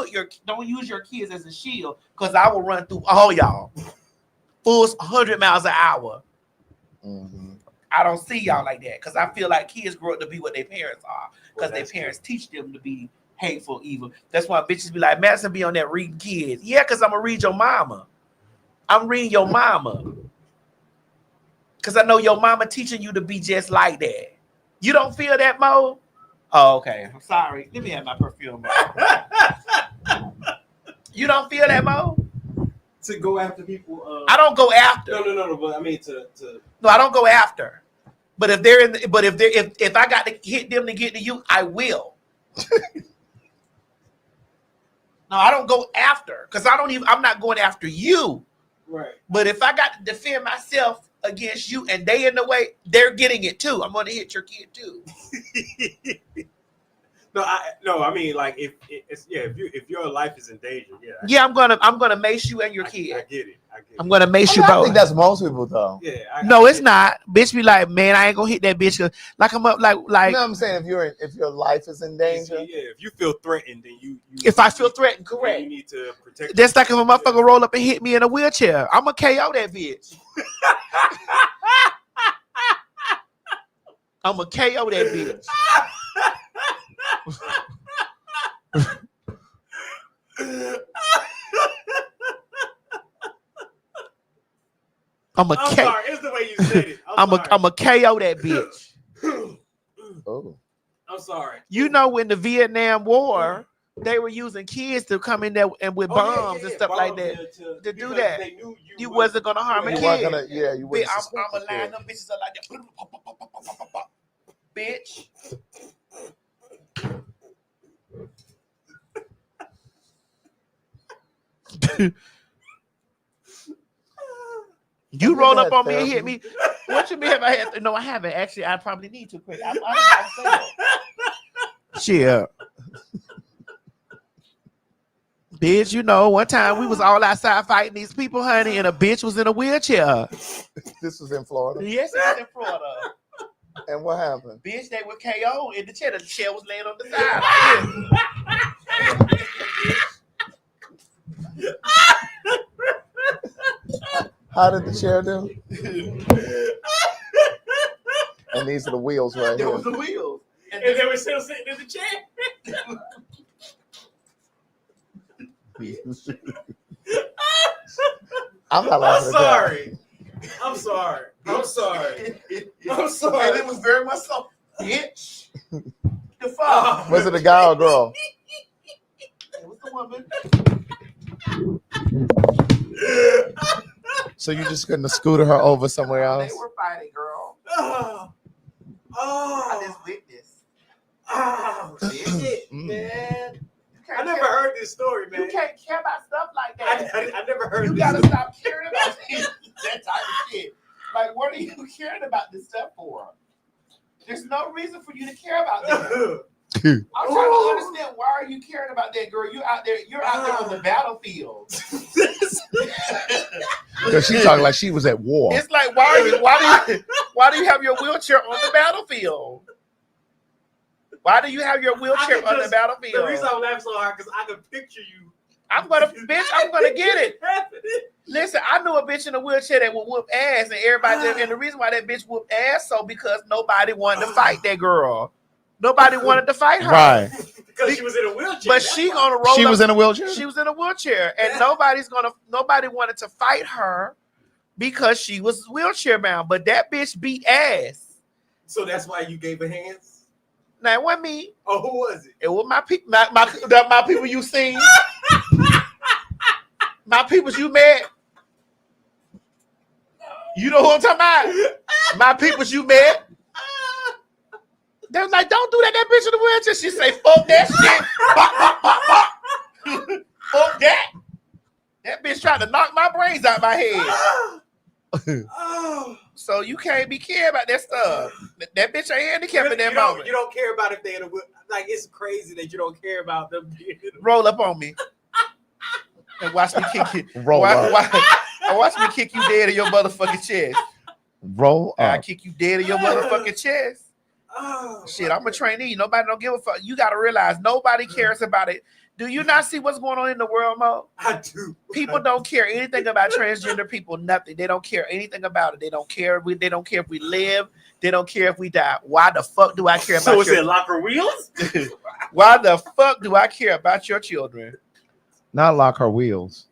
use your kids as a shield because I will run through all y'all. Full 100 miles an hour. I don't see y'all like that because I feel like kids grow up to be what their parents are because their parents teach them to be hateful, evil. That's why bitches be like, Madison be on that reading kids. Yeah, because I'm going to read your mama. I'm reading your mama. Because I know your mama teaching you to be just like that. You don't feel that, Mo? Oh, okay. I'm sorry. Let me have my perfume. You don't feel that, Mo? To go after people. I don't go after. No. But I mean to. No, I don't go after. But if they're if I got to hit them to get to you, I will. No, I don't go after because I'm not going after you. Right. But if I got to defend myself against you and they in the way, they're getting it too. I'm going to hit your kid too. I mean, like if your life is in danger, I'm gonna mace you and your kid. I get it. I'm gonna mace you I both. think that's most people though. Yeah. No, it's not. Bitch be like, man, I ain't gonna hit that bitch. Like I'm up, like. You know what I'm saying? If your life is in danger, if you feel threatened, then you if I feel threatened, correct. You need to protect. Just like if a motherfucker roll up and hit me in a wheelchair, I'm gonna KO that bitch. I'm gonna KO that bitch. I'm sorry, it's the way you said it. I'm a KO that bitch. Oh. I'm sorry. You know, when the Vietnam War, they were using kids to come in there and with bombs and stuff like that to do that. They knew you wasn't gonna harm a you kid. weren't gonna, you wouldn't I'm suspect gonna the line kid. them bitches up like that. Bitch. You roll up on me and hit me. What you mean if I had? No, I haven't. Actually, I probably need to quick. I'm Shit. Bitch, you know, one time we was all outside fighting these people, honey, and a bitch was in a wheelchair. This was in Florida. Yes, it was in Florida. And what happened? Bitch, they were KO in the chair. The chair was laying on the side like How did the chair do? And these are the wheels right There here. was the wheels. And they were still sitting in the chair. I'm not laughing at that. sorry. I'm sorry. I'm sorry. I'm sorry. And it was very much so, bitch. The fuck? Was it a guy or a girl? It was the woman. So you just couldn't have scooted her over somewhere else? They were fighting, girl. Oh. I just witnessed. Oh, shit, man. I never heard this story, man. You can't care about stuff like that. I never heard You this gotta story. stop caring about that type of shit. Like, what are you caring about this stuff for? There's no reason for you to care about that. I'm trying to understand, why are you caring about that, girl? You're out there on the battlefield. Because she talking like she was at war. It's like, why do you have your wheelchair on the battlefield? Why do you have your wheelchair on the battlefield? The reason I'm laughing so hard because I can picture you. I'm gonna get it. Listen, I knew a bitch in a wheelchair that would whoop ass, and everybody. And the reason why that bitch whooped ass so because nobody wanted to fight that girl. Nobody wanted to fight her. Right. Because she was in a wheelchair. But she gonna roll. She was in a wheelchair? She was in a wheelchair, and nobody wanted to fight her because she was wheelchair bound. But that bitch beat ass. So that's why you gave her hands? Now it wasn't me. Oh, who was it? It was my people. My people you seen. My peoples you met. You know who I'm talking about? My peoples you met. They was like, don't do that. That bitch in the wheelchair. She say, fuck that shit. Bop, bop, bop, bop. Fuck that. That bitch tried to knock my brains out my head. So you can't be caring about that stuff. That bitch ain't handicapped in that moment. You don't care about if they're in a wheelchair. Like, it's crazy that you don't care about them being in a Roll up on me. And watch me kick you. Roll up. Watch me kick you dead in your motherfucking chest. Roll I up. kick you dead in your motherfucking chest. Shit, I'm a trainee. Nobody don't give a fuck. You gotta realize nobody cares about it. Do you not see what's going on in the world, Mo? I do. People don't care anything about transgender people. Nothing. They don't care anything about it. They don't care. They don't care if we live. They don't care if we die. Why the fuck do I care about? So is it locker wheels? Why the fuck do I care about your children? Not lock her wheels.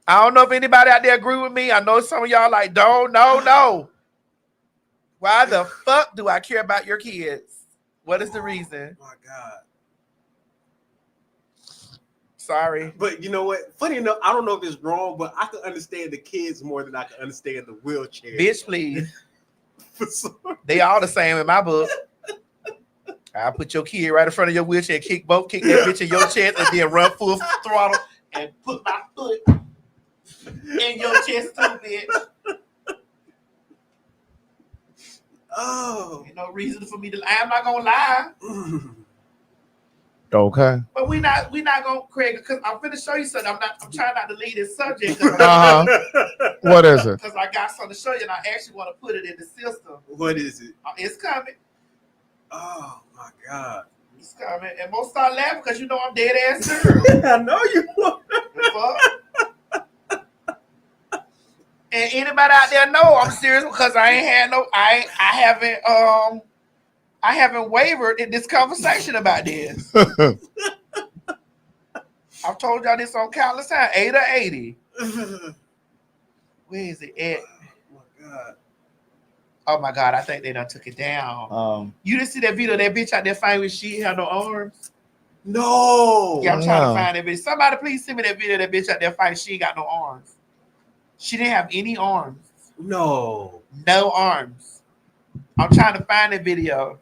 I don't know if anybody out there agree with me. I know some of y'all like, no. Why the fuck do I care about your kids? What is the reason? Oh my God. Sorry. But you know what? Funny enough, I don't know if it's wrong, but I can understand the kids more than I can understand the wheelchair. Bitch, please. They all the same in my book. I'll put your kid right in front of your wheelchair, kick that bitch in your chest, and then run full throttle and put my foot in your chest too, bitch. Oh, ain't no reason for me to lie. I'm not gonna lie. Okay. But we not gonna, Craig, because I'm finna show you something. I'm trying not to lead this subject. What is it? Because I got something to show you, and I actually want to put it in the system. What is it? It's coming. Oh my God. It's coming. And most start laughing because you know I'm dead ass serious. I know you are. And anybody out there know I'm serious because I haven't wavered in this conversation about this. I've told y'all this on countless times, 8 or 80. Where is it at? Oh my God. Oh my God, I think they done took it down. You didn't see that video of that bitch out there fighting with she had no arms? No. Yeah, I'm trying to find that bitch. Somebody please send me that video of that bitch out there fighting. She ain't got no arms. She didn't have any arms. No. No arms. I'm trying to find that video.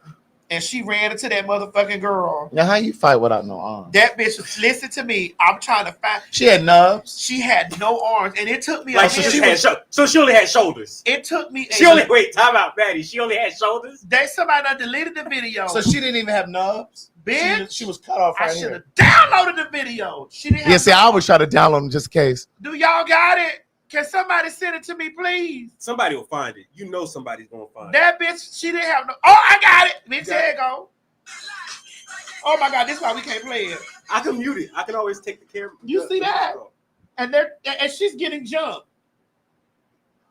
And she ran into that motherfucking girl. Now, how you fight without no arms? That bitch, listen to me. I'm trying to find. She had nubs. She had no arms, and it took me. Like so she only had shoulders. It took me. Wait, time out, Maddie. She only had shoulders. Somebody done deleted the video. So she didn't even have nubs. Bitch, she was cut off. I should have downloaded the video. She didn't. Yeah, see, I always try to download them just in case. Do y'all got it? Can somebody send it to me, please? Somebody will find it. You know somebody's gonna find it. That bitch, she didn't have no. Oh, I got it. Bitch, there you go. Oh my God, this is why we can't play it. I can mute it. I can always take the camera. You see that? And she's getting jumped.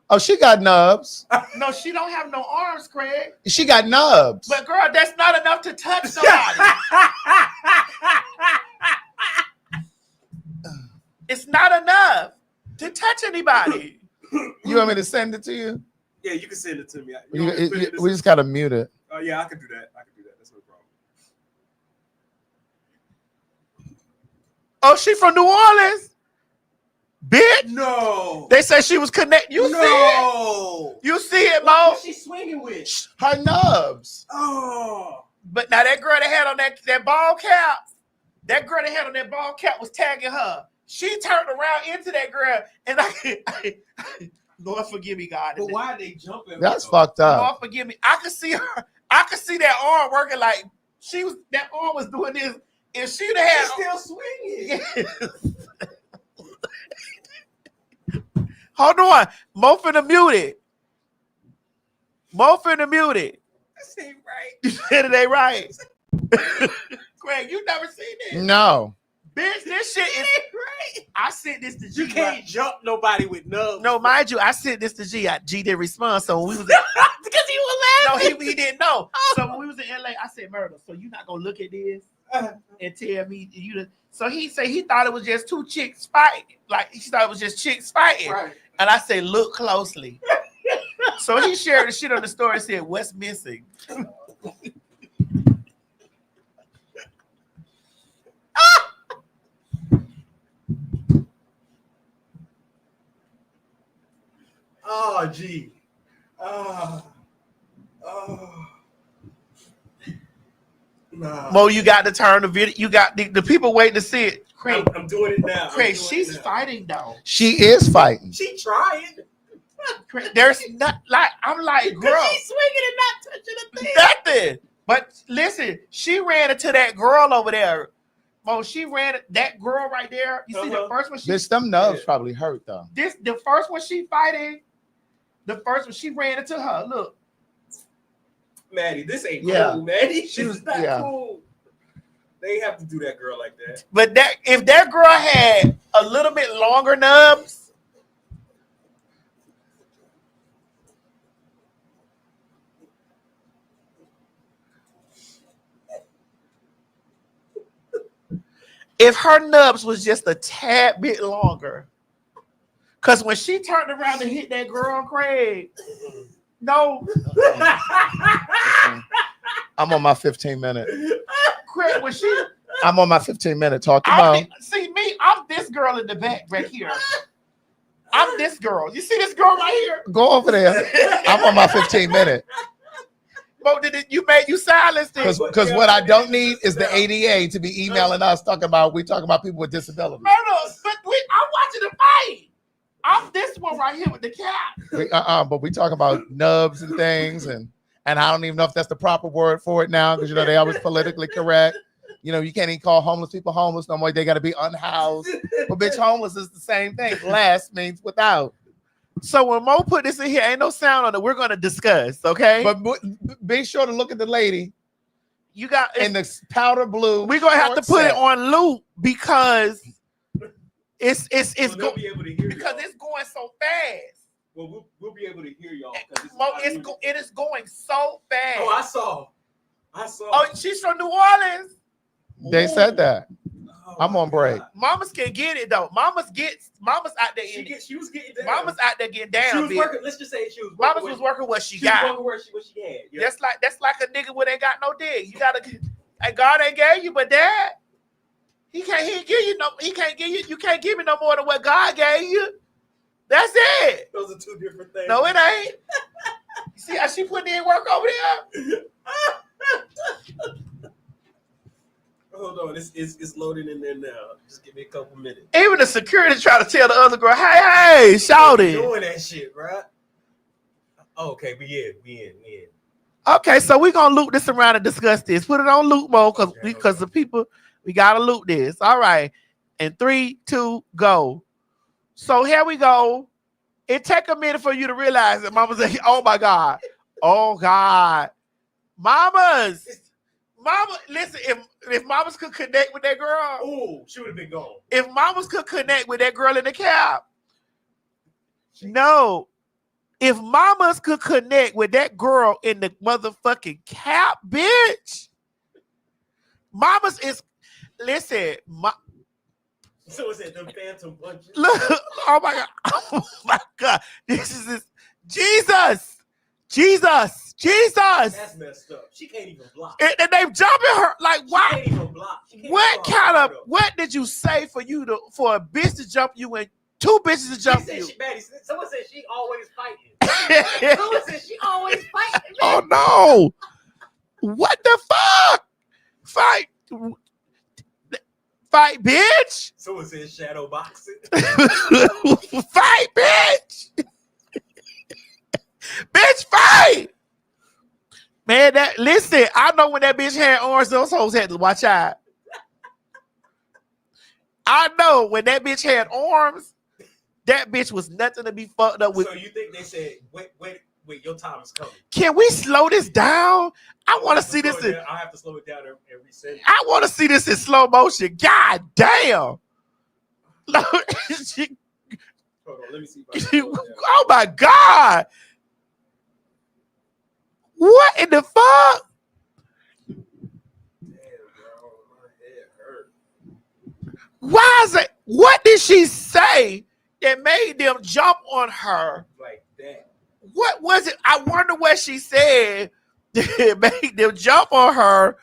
Oh, she got nubs. No, she don't have no arms, Craig. She got nubs. But girl, that's not enough to touch somebody. It's not enough to touch anybody. You want me to send it to you? Yeah, you can send it to me. We just gotta mute it. Oh yeah, I can do that. That's no problem. Oh, she from New Orleans? Bitch. No. They say she was connected. You see it? You see it, Mo? What she swinging with? Her nubs. Oh. But now that girl that had on that ball cap, was tagging her. She turned around into that girl, and Lord forgive me, God. But why are they jumping? That's fucked up. Lord forgive me. I could see her. I could see that arm working like that arm was doing this. If she'd have had, still swinging. Hold on, Mo finna mute it. This ain't right. You said it ain't right. Craig, you never seen this? No. Bitch, this shit is right. I sent this to G. You can't jump nobody with nubs. No, mind you, I sent this to G. G didn't respond. So when we was because he was laughing. No, he didn't know. So when we was in LA, I said, "Murder, so you not gonna look at this and tell me you?" So he said he thought it was just two chicks fighting. Like he thought it was just chicks fighting. Right. And I said, "Look closely." So he shared the shit on the story and said, "What's missing?" Oh, gee. Nah. Mo, you got to turn the video. You got the people waiting to see it. Craig, I'm doing it now. Craig, she's fighting though. She is fighting. She trying. Craig, there's not like I'm like, girl, she's swinging and not touching a thing. Nothing. But listen, she ran into that girl over there. Mo, she ran that girl right there. You see the first one? Bitch, them nubs probably hurt though. The first one she fighting. The first one she ran into her. Look, Maddie, this ain't cool, Maddie. She was not cool. They have to do that girl like that. But if that girl had a little bit longer nubs, if her nubs was just a tad bit longer, because when she turned around and hit that girl, Craig, no. I'm on my 15-minute. Craig, when she... I'm on my 15-minute. Talk to Mom. See me, I'm this girl in the back right here. I'm this girl. You see this girl right here? Go over there. I'm on my 15-minute. Mo, you silenced it. Because what I don't need is the ADA to be emailing us talking about people with disabilities. No, I'm watching the fight. I'm this one right here with the cat. But we talk about nubs and things, and I don't even know if that's the proper word for it now, because they always politically correct. You can't even call homeless people homeless no more. They got to be unhoused. But bitch, homeless is the same thing. Last means without. So when Mo put this in here, ain't no sound on it. We're going to discuss, okay? But be sure to look at the lady. You got in the powder blue. We're going to have to put it on loop because it's going so fast. Well, we'll be able to hear y'all. Mo, it is going so fast. Oh, I saw. Oh, she's from New Orleans. They said that. I'm on break. Mamas can get it though. Mamas out there. She was getting down. Mamas out there getting down. She was working. Let's just say she was. Mamas was working what she got. What she had. Yeah. That's like a nigga when ain't got no dick. You gotta. And God ain't gave you, but Dad, He can't give you no. He can't give you. You can't give me no more than what God gave you. That's it. Those are two different things. No, it ain't. You see how she putting in work over there? Hold on, it's loading in there now. Just give me a couple minutes. Even the security try to tell the other girl, hey, shout it. Doing that shit, right? Oh, okay, we in. Okay, so we're gonna loop this around and discuss this. Put it on loop mode because the people, we gotta loop this. All right. And 3, 2, go. So here we go. It take a minute for you to realize that Mama's like, oh my God. Oh God. Mama, listen, if mamas could connect with that girl, ooh, she would have been gone. If mamas could connect with that girl in the cab, no. If mamas could connect with that girl in the motherfucking cab, bitch. Mamas is, listen, so is it the phantom punches? Look, oh my God, this is Jesus. That's messed up. She can't even block. And they jumping her like, why? She can't even block. What did you say for a bitch to jump you and two bitches to jump you? Someone said she always fighting. Someone said she always fighting. Oh no! What the fuck? Fight, bitch! Someone said shadow boxing. Fight, bitch! Bitch, fight! Man, listen, I know when that bitch had arms, those hoes had to watch out. I know when that bitch had arms, that bitch was nothing to be fucked up with. So you think they said, wait, your time is coming? Can we slow this down? I want to see this. I have to slow it down and reset it. I want to see this in slow motion. God damn. Hold on, let me see. Oh my God. What in the fuck? Damn, bro, my head hurt. Why is it? What did she say that made them jump on her? Like that. What was it? I wonder what she said that made them jump on her.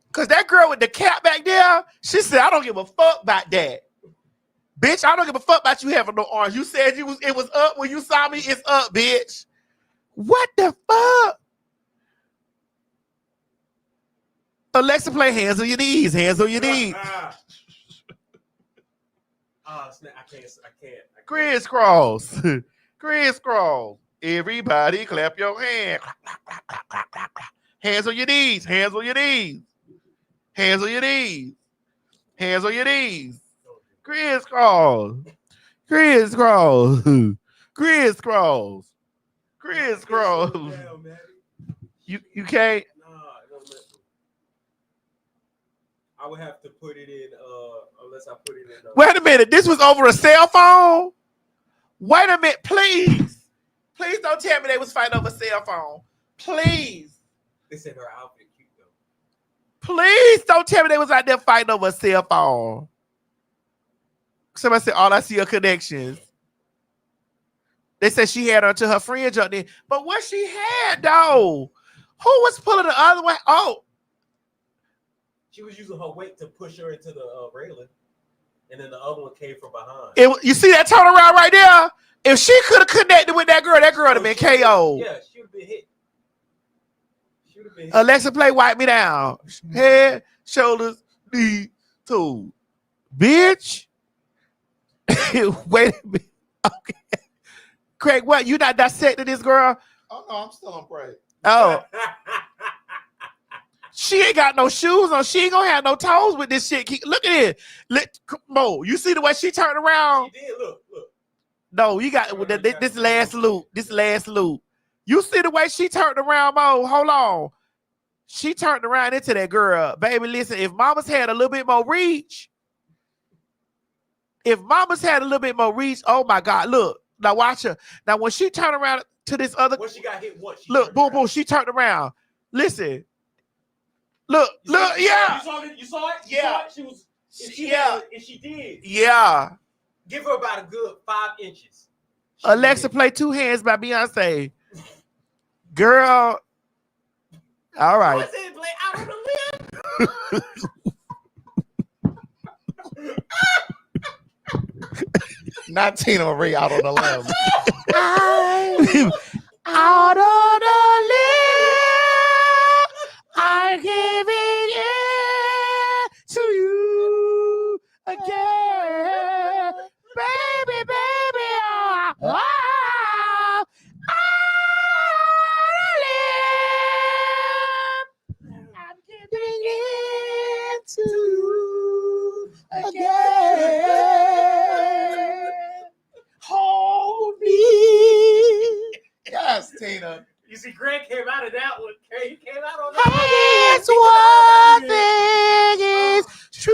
Because that girl with the cap back there, she said, I don't give a fuck about that. Bitch, I don't give a fuck about you having no arms. You said it was up when you saw me. It's up, bitch. What the fuck? Alexa, play Hands on Your Knees. Hands on Your Knees. I can't. Crisscross. Crisscross. Everybody clap your hands. Hands on your knees. Hands on your knees. Hands on your knees. Hands on your knees. Crisscross. Crisscross. Crisscross. Crisscross. You can't. I would have to put it in unless I put it in. Wait a minute. This was over a cell phone? Wait a minute, please. Please don't tell me they was fighting over a cell phone. Please. They said her outfit cute though. Please don't tell me they was out there fighting over a cell phone. Somebody said, all I see are connections. They said she had her to her friend jump in. But what she had, though? Who was pulling the other way? Oh. She was using her weight to push her into the railing. And then the other one came from behind. You see that turnaround right there? If she could have connected with that girl would have been KO. Yeah, she would have been hit. Alexa, play Wipe Me Down. Head, shoulders, knee, toe. Bitch. Wait a minute. Okay. Craig, what? You not dissecting this girl? Oh, no, I'm still on break. Oh. She ain't got no shoes on. She ain't gonna have no toes with this shit. Look at it. Mo, you see the way she turned around? She did. Look. No, you got this last loop. This last loop. You see the way she turned around, Mo? Hold on. She turned around into that girl. Baby, listen, if mamas had a little bit more reach, oh my God, look. Now watch her. Now when she turned around to this other, when she got hit once, look, boom, boom, she turned around. Listen. Look, yeah. You saw it? Yeah. She was, if she did. Yeah. Give her about a good 5 inches. Alexa, play Two Hands by Beyonce. Girl. All right. What's it, play Out on the Limb? Not Tina Marie out on the limb. Out on the limb, I'm giving it to you again. Baby, oh, I'm giving it to you again. Hold me. Yes, Tina. You see, Greg came out of that one. He came out on that It's one thing is true.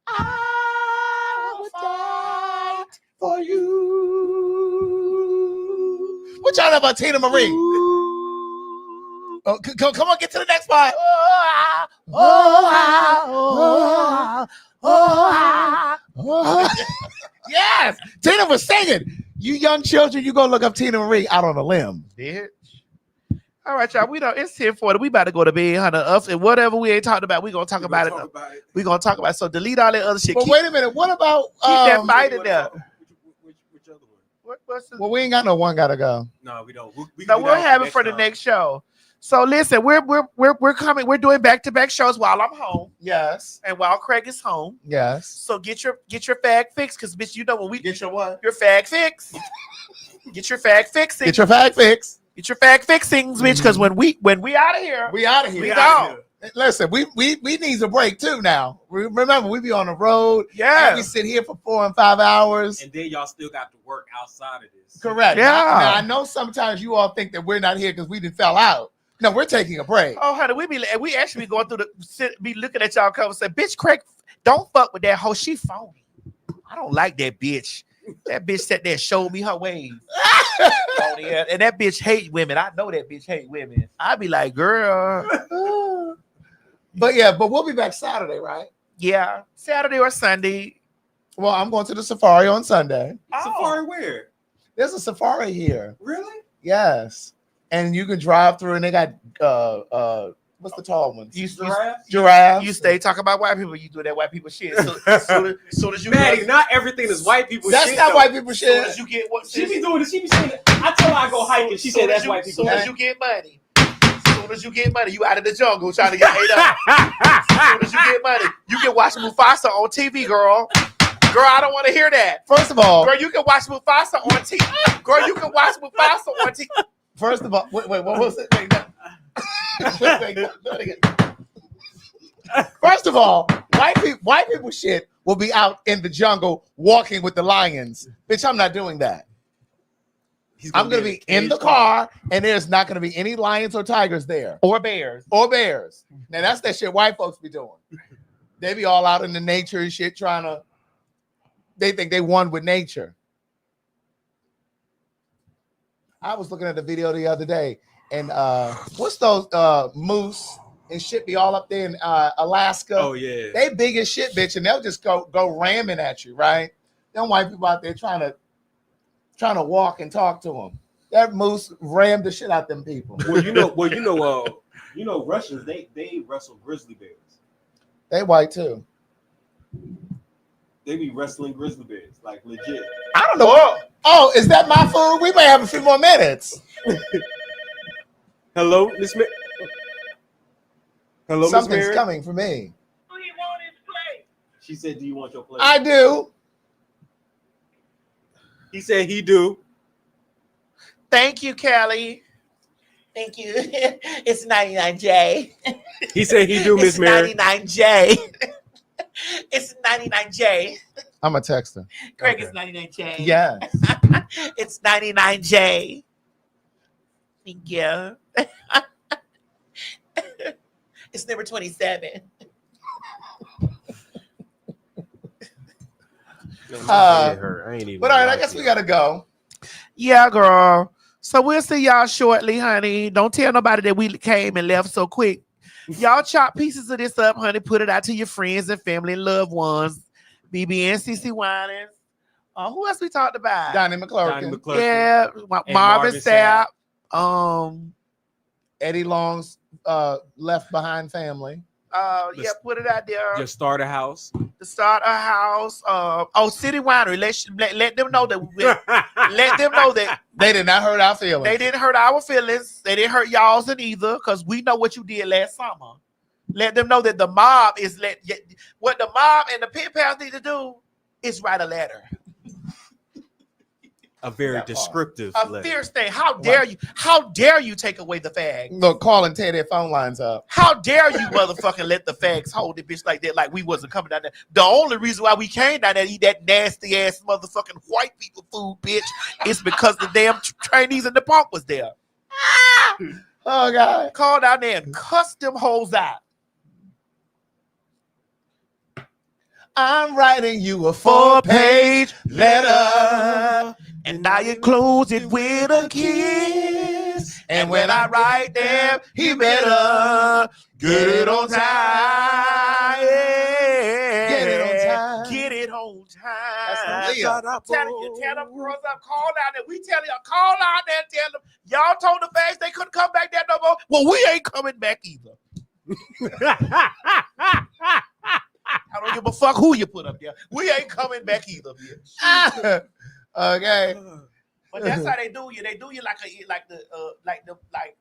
I will fight for you. What y'all know about Tina Marie? Oh, come on, get to the next part. Yes, Tina was singing. You young children, you gonna look up Tina Marie out on a limb, bitch. All right, y'all. We know it's 10:40. We about to go to bed, honey. Us and whatever we ain't talked about, we gonna talk about it. We gonna talk about it. So delete all that other shit. But wait a minute. What about keep that fight in there? Which other one? What's the, well, we ain't got no one gotta go. No, we don't. We'll have it for the next show. So listen, we're coming. We're doing back-to-back shows while I'm home. Yes. And while Craig is home. Yes. So get your fag fix, because bitch, you know when we get your what? Your fag fix. Get your fag fixing. Get your fag fix. Get your fag fixings, bitch. Because when we out of here, we out of here. We gone. Listen, we need a break too now. Remember, we be on the road. Yeah. And we sit here for 4 and 5 hours. And then y'all still got to work outside of this. Correct. Yeah. Now, I know sometimes you all think that we're not here because we didn't fell out. No, we're taking a break. Oh, honey, we actually be going through be looking at y'all cover and say, bitch, Craig, don't fuck with that hoe. She phony. I don't like that bitch. That bitch sat there and showed me her ways. And that bitch hate women. I know that bitch hate women. I be like, girl. But we'll be back Saturday, right? Yeah, Saturday or Sunday. Well, I'm going to the safari on Sunday. Safari where? There's a safari here. Really? Yes. And you can drive through, and they got what's the tall ones? Giraffes. You stay talking about white people. You do that white people shit. So as you Maddie, not everything is white people that's shit. That's not white people shit. As you get what she be doing. She be saying. I tell her I go hiking. She said that's white people. Soon as you get money. Soon as you get money, you out of the jungle trying to get ate up. Soon as you get money, you can watch Mufasa on TV, girl. Girl, I don't want to hear that. First of all, girl, you can watch Mufasa on TV. Girl, you can watch Mufasa on TV. First of all, wait, what was it? First of all, white people shit will be out in the jungle walking with the lions. Bitch, I'm not doing that. I'm going to be in the car, and there's not going to be any lions or tigers there. Or bears. Now, that's that shit white folks be doing. They be all out in the nature and shit trying to... They think they won with nature. I was looking at the video the other day, and what's those moose and shit be all up there in Alaska? Oh, yeah. They big as shit, bitch, and they'll just go ramming at you, right? Them white people out there trying to walk and talk to them. That moose rammed the shit out them people. Russians, they wrestle grizzly bears. They white too. They be wrestling grizzly bears, like legit. I don't know. Oh, is that my food? We may have a few more minutes. Hello, Miss Mary. Hello, Miss Something's Mary. coming for me. She said, "Do you want your plate?" I do. He said he do. Thank you, Kelly. Thank you. It's 99J. He said he do, Miss Mary. 99J. It's 99J. I'm a texter. Greg is 99J. Yes. It's 99J. Thank you. It's number 27. But all right, I guess we gotta go. Yeah, girl. So we'll see y'all shortly, honey. Don't tell nobody that we came and left so quick. Y'all chop pieces of this up, honey. Put it out to your friends and family and loved ones. BB and City Winery. Who else we talked about? Donnie McClurkin. Yeah, Marvin Sapp. Eddie Long's Left Behind family. Yeah, put it out there. Just start a house. To start a house. City Winery. Let them know that. Let them know that they did not hurt our feelings. They didn't hurt our feelings. They didn't hurt y'all's either, because we know what you did last summer. Let them know that the mob is what the mob and the pen pals need to do is write a letter. A very descriptive letter. Fierce thing. How dare you? How dare you take away the fag? Look, call and tear their phone lines up. How dare you motherfucking let the fags hold it, bitch, like that, like we wasn't coming down there. The only reason why we came down there to eat that nasty ass motherfucking white people food, bitch, is because the damn Chinese and the punk was there. Oh God. Call down there and cuss them hoes out. I'm writing you a 4-page letter, and I enclose it with a kiss. And when I write them, he better get it on time. Get it on time. Get it on time. That's Leah. Tell them girls up, call down there. We tell y'all, call out there and tell them, y'all told the fags they couldn't come back there no more. Well, we ain't coming back either. I don't give a fuck who you put up there. We ain't coming back either, bitch. Okay. But that's how they do you. They do you like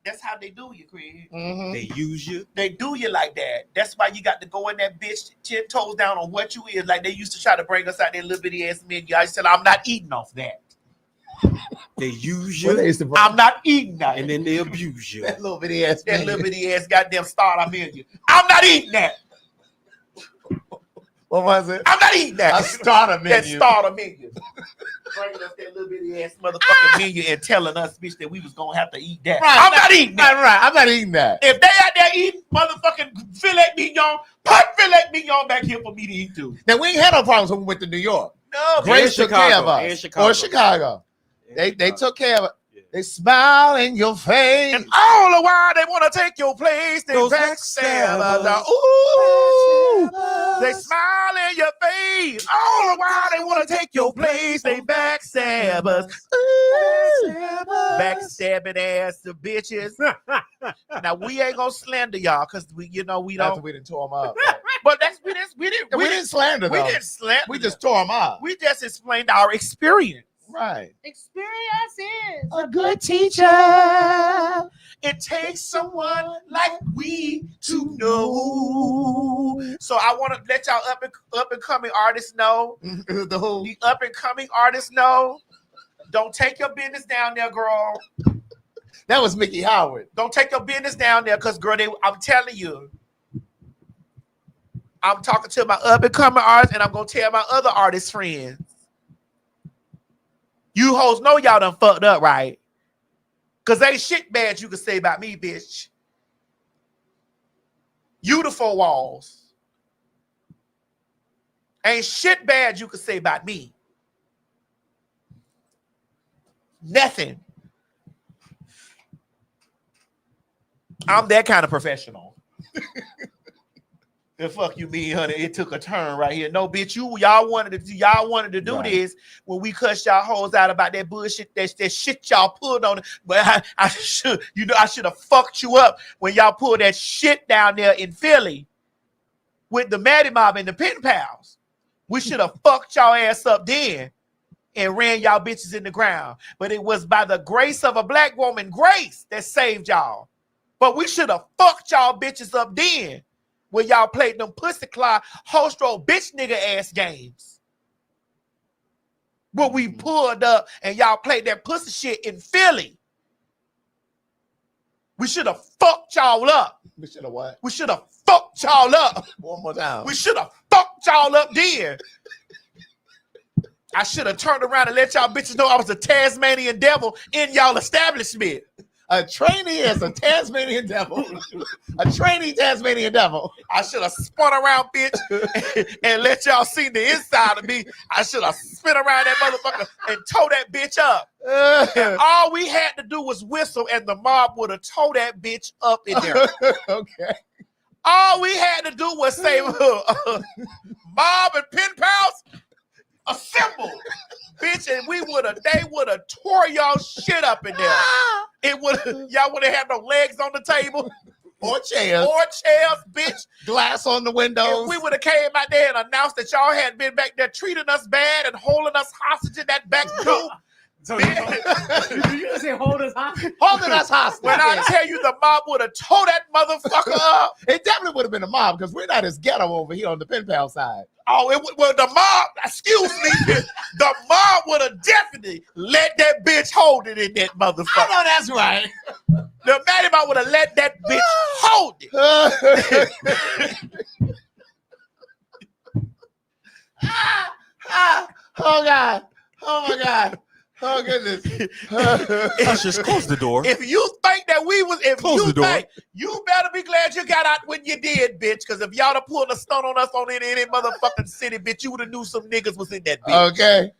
that's how they do you, Craig. Mm-hmm. They use you. They do you like that. That's why you got to go in that bitch 10 toes down on what you is. Like they used to try to bring us out that little bitty ass menu. I said, I'm not eating off that. They use you. I'm not eating that. And then they abuse you. That little bitty ass goddamn starter menu. I'm not eating that. What was it? I'm not eating that. A starter menu. That starter menu. Bringing us that little bitty ass motherfucking menu and telling us, bitch, that we was gonna have to eat that. Right, I'm not eating that. Right, I'm not eating that. If they out there eating motherfucking filet mignon, put filet mignon back here for me to eat too. Now we ain't had no problems when we went to New York. No, Grace took care of us. Or Chicago. They took care of it. They smile in your face. And all the while they want to take your place. They backstab us. Ooh, they smile in your face. All the while they want to take your place. They backstab us. Ooh, backstabbing ass the bitches. Now we ain't gonna slander y'all because we don't. After we didn't tore them up. But we didn't slander them. We didn't slander. We just tore them up. We just explained our experience. Right. Experience is a good teacher. It takes someone like we to know. So I want to let y'all up and coming artists know. The up and coming artists know. Don't take your business down there, girl. That was Mickey Howard. Don't take your business down there, because girl, I'm telling you. I'm talking to my up and coming artists, and I'm gonna tell my other artist friends. You hoes know y'all done fucked up, right? Because ain't shit bad you can say about me, bitch. You the four walls. Ain't shit bad you can say about me. Nothing. I'm that kind of professional. The fuck you mean, honey? It took a turn right here. No, bitch, y'all wanted to do this when we cussed y'all hoes out about that bullshit, that shit y'all pulled on it. But I should have fucked you up when y'all pulled that shit down there in Philly with the Maddie Mob and the Pen Pals. We should have fucked y'all ass up then and ran y'all bitches in the ground. But it was by the grace of a black woman, Grace, that saved y'all. But we should have fucked y'all bitches up then when y'all played them pussy claw, hostro bitch nigga ass games. When we pulled up and y'all played that pussy shit in Philly. We should have fucked y'all up. We should have what? We should have fucked y'all up. One more time. We should have fucked y'all up then. I should have turned around and let y'all bitches know I was a Tasmanian devil in y'all establishment. A trainee is a Tasmanian devil. A trainee Tasmanian devil. I should have spun around, bitch, and let y'all see the inside of me. I should have spin around that motherfucker and tore that bitch up. And all we had to do was whistle, and the mob would have tore that bitch up in there. Okay. All we had to do was say, mob and pen pals, assemble. Bitch, and they would have tore y'all shit up in there. Y'all would have had no legs on the table. Or chairs. Bitch. Glass on the windows. If we would have came out there and announced that y'all had been back there treating us bad and holding us hostage in that back room. So you just say hold us hostage? Holding us hostage. When I tell you the mob would have tore that motherfucker up. It definitely would have been a mob because we're not as ghetto over here on the pen pal side. Oh, the mob, excuse me, the mob would have definitely let that bitch hold it in that motherfucker. I know that's right. The Matty Mob would have let that bitch hold it. Oh, God. Oh, my God. Oh, goodness. Ushers, close the door. If you think that we was, Close the door. you better be glad you got out when you did, bitch. Because if y'all have pulled a stunt on us on any motherfucking city, bitch, you would have knew some niggas was in that bitch. Okay.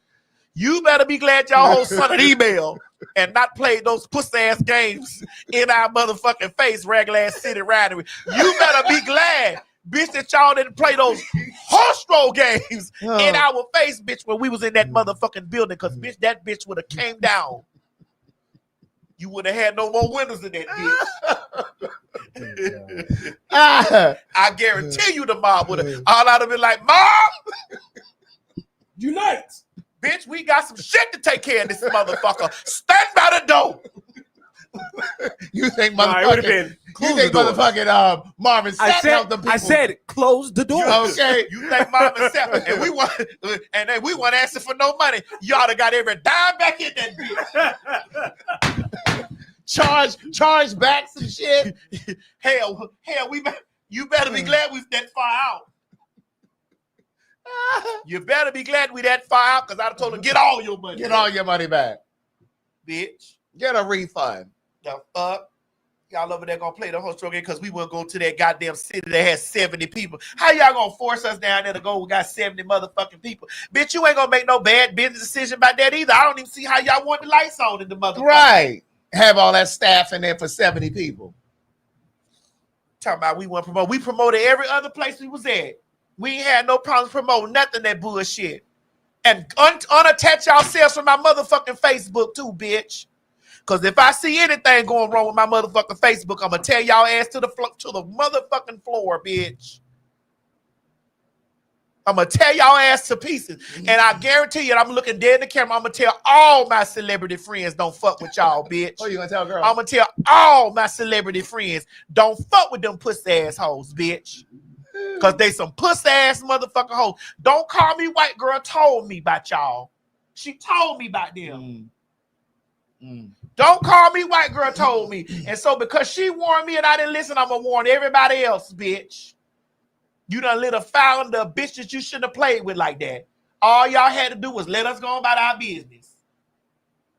You better be glad y'all hold son an email and not played those pussy ass games in our motherfucking face, regular ass city ridery. You better be glad, bitch, that y'all didn't play those horse roll games in our face, bitch, when we was in that motherfucking building. Because, bitch, that bitch would have came down. You would have had no more windows in that bitch. I guarantee you the mob would have. All I'd have been like, Mom, unite. Bitch, we got some shit to take care of this motherfucker. Stand by the door. You think motherfucking Marvin Sapp helped the people? I said close the door. Okay. You think Marvin Sapp and we want asking for no money. Y'all have got every dime back in that bitch. charge back some shit. Hell, you better be glad we that far out. You better be glad we that far out, because I'd have told her, get all your money. Get all your money back. Bitch. Get a refund. The fuck? Y'all over there gonna play the whole struggle game because we wouldn't go to that goddamn city that has 70 people. How y'all gonna force us down there to go? We got 70 motherfucking people. Bitch, you ain't gonna make no bad business decision about that either. I don't even see how y'all want the lights on in the motherfucker. Right. Have all that staff in there for 70 people. Talking about we want to promote. We promoted every other place we was at. We ain't had no problems promoting nothing that bullshit. And unattach yourselves from my motherfucking Facebook too, bitch. Because if I see anything going wrong with my motherfucking Facebook, I'm going to tear y'all ass to the motherfucking floor, bitch. I'm going to tear y'all ass to pieces. And I guarantee you, I'm looking dead in the camera, I'm going to tell all my celebrity friends don't fuck with y'all, bitch. Oh, you going to tell girl? I'm going to tell all my celebrity friends don't fuck with them pussy ass hoes, bitch. Because they some pussy ass motherfucking hoes. Don't call me white girl told me about y'all. She told me about them. Don't call me white girl told me. And so because she warned me and I didn't listen, I'm going to warn everybody else, bitch. You done lit a foul into a bitch that you shouldn't have played with like that. All y'all had to do was let us go about our business.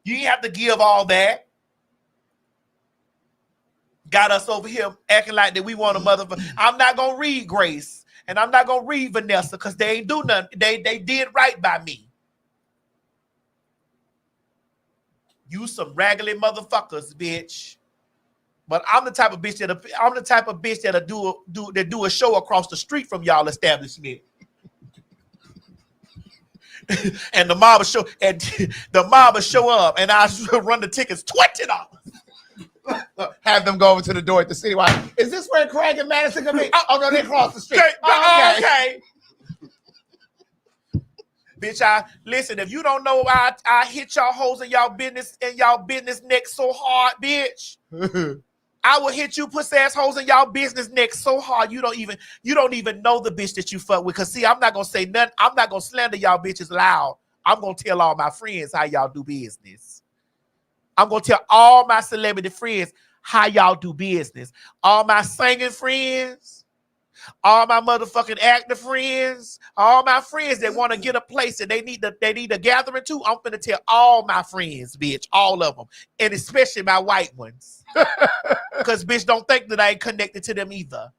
You ain't have to give all that. Got us over here acting like that we want a motherfucker. I'm not going to read Grace. And I'm not going to read Vanessa because they ain't do nothing. They did right by me. You some raggedy motherfuckers, bitch. But I'm the type of bitch that'll do a show across the street from y'all establishment. And the mob will show up and I run the tickets $20. Have them go over to the door at the City Winery. Is this where Craig and Madison gonna be? Oh no, they cross the street. Okay. Bitch, listen, if you don't know, I hit y'all hoes in y'all business neck so hard, bitch. I will hit you pussy ass hoes in y'all business neck so hard you don't even know the bitch that you fuck with. Cause see, I'm not gonna say nothing. I'm not gonna slander y'all bitches loud. I'm gonna tell all my friends how y'all do business. I'm gonna tell all my celebrity friends how y'all do business. All my singing friends, all my motherfucking actor friends, all my friends that want to get a place and they need a gathering too. I'm gonna tell all my friends, bitch, all of them, and especially my white ones. Because bitch, don't think that I ain't connected to them either.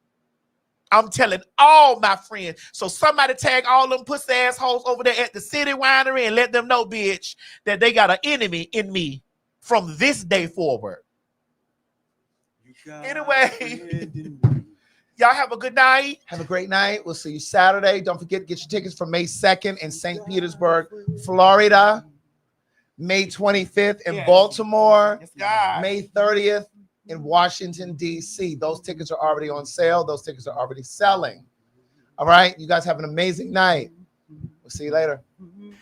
I'm telling all my friends. So somebody tag all them pussy assholes over there at the City Winery and let them know, bitch, that they got an enemy in me from this day forward. Anyway, y'all have a good night. Have a great night. We'll see you Saturday. Don't forget to get your tickets for May 2nd in St. Petersburg, Florida. May 25th in Baltimore. May 30th in Washington, D.C. Those tickets are already on sale. Those tickets are already selling. All right. You guys have an amazing night. We'll see you later.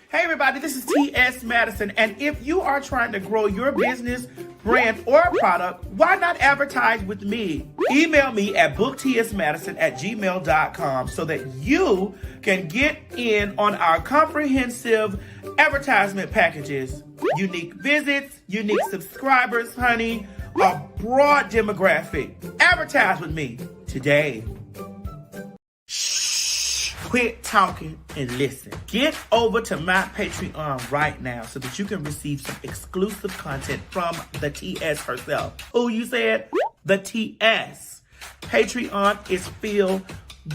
Hey, everybody. This is T.S. Madison. And if you are trying to grow your business, brand, or product, why not advertise with me? Email me at booktsmadison@gmail.com so that you can get in on our comprehensive advertisement packages. Unique visits, unique subscribers, honey, a broad demographic. Advertise with me today. Shh. Quit talking and listen. Get over to my Patreon right now so that you can receive some exclusive content from the TS herself. Who you said? The TS. Patreon is filled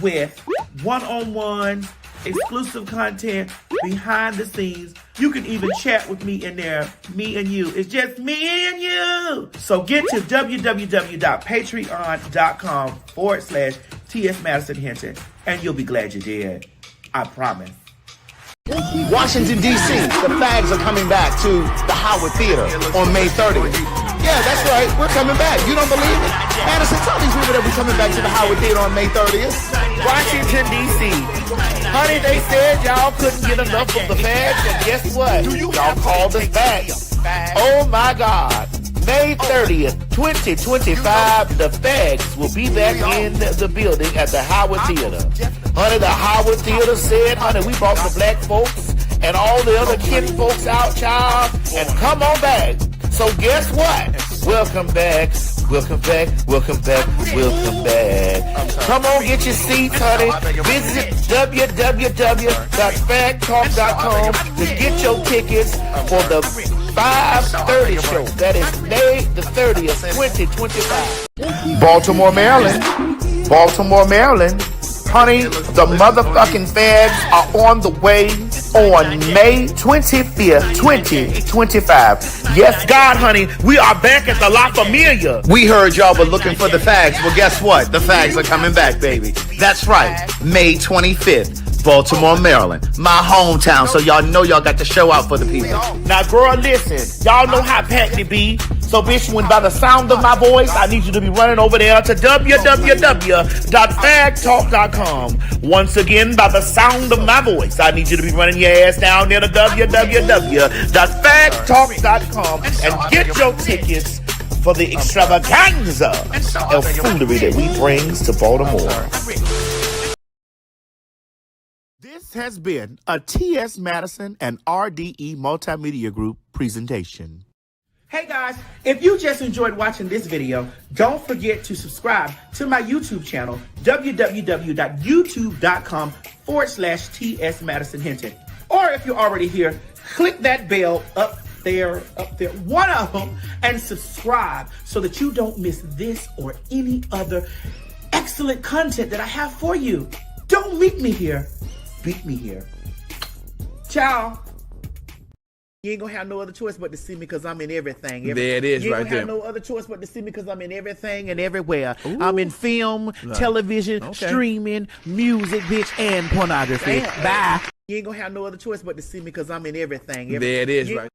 with one-on-ones, exclusive content, behind the scenes. You can even chat with me in there, me and you. It's just me and you. So get to www.patreon.com/TS Madison Hinton, and you'll be glad you did. I promise. Washington, D.C., the Fags are coming back to the Howard Theater on May 30th. Yeah, that's right. We're coming back. You don't believe it? Madison, tell these people that we're coming back to the Howard Theater on May 30th. Washington, D.C. Honey, they said y'all couldn't get enough of the fags, and guess what? Y'all called us back. Oh, my God. May 30th, 2025, the Fags will be back in the building at the Howard Theater. Honey, the Howard Theater said, honey, we brought the black folks and all the other kin folks out, child, and come on back. So guess what? Welcome back. Welcome back. Welcome back. Welcome back. Come on, get your seats, honey. Visit www.PhagTawlk.com to get your tickets for the 5:30 show. That is May the 30th, 2025. Baltimore, Maryland. Baltimore, Maryland. Honey, the motherfucking Fags are on the way on May 25th, 2025. Yes, God, honey, we are back at the La Familia. We heard y'all were looking for the Fags. Well, guess what? The Fags are coming back, baby. That's right. May 25th. Baltimore, Maryland, my hometown, so y'all know y'all got to show out for the people. Now, girl, listen, y'all know how packed it be. So, bitch, when by the sound of my voice, I need you to be running over there to www.PhagTawlk.com. Once again, by the sound of my voice, I need you to be running your ass down there to www.PhagTawlk.com and get your tickets for the extravaganza of foolery that we brings to Baltimore. This has been a T.S. Madison and RDE Multimedia Group presentation. Hey guys, if you just enjoyed watching this video, don't forget to subscribe to my YouTube channel, www.youtube.com/TS Madison Hinton. Or if you're already here, click that bell up there, one of them, and subscribe so that you don't miss this or any other excellent content that I have for you. Don't meet me here. Beat me here. Ciao. You ain't gonna have no other choice but to see me because I'm in everything. There it is, you ain't right gonna have there. no other choice but to see me because I'm in everything and everywhere. Ooh. I'm in film, television, streaming, music, bitch, and pornography. Bye. You ain't gonna have no other choice but to see me because I'm in everything. There it is, right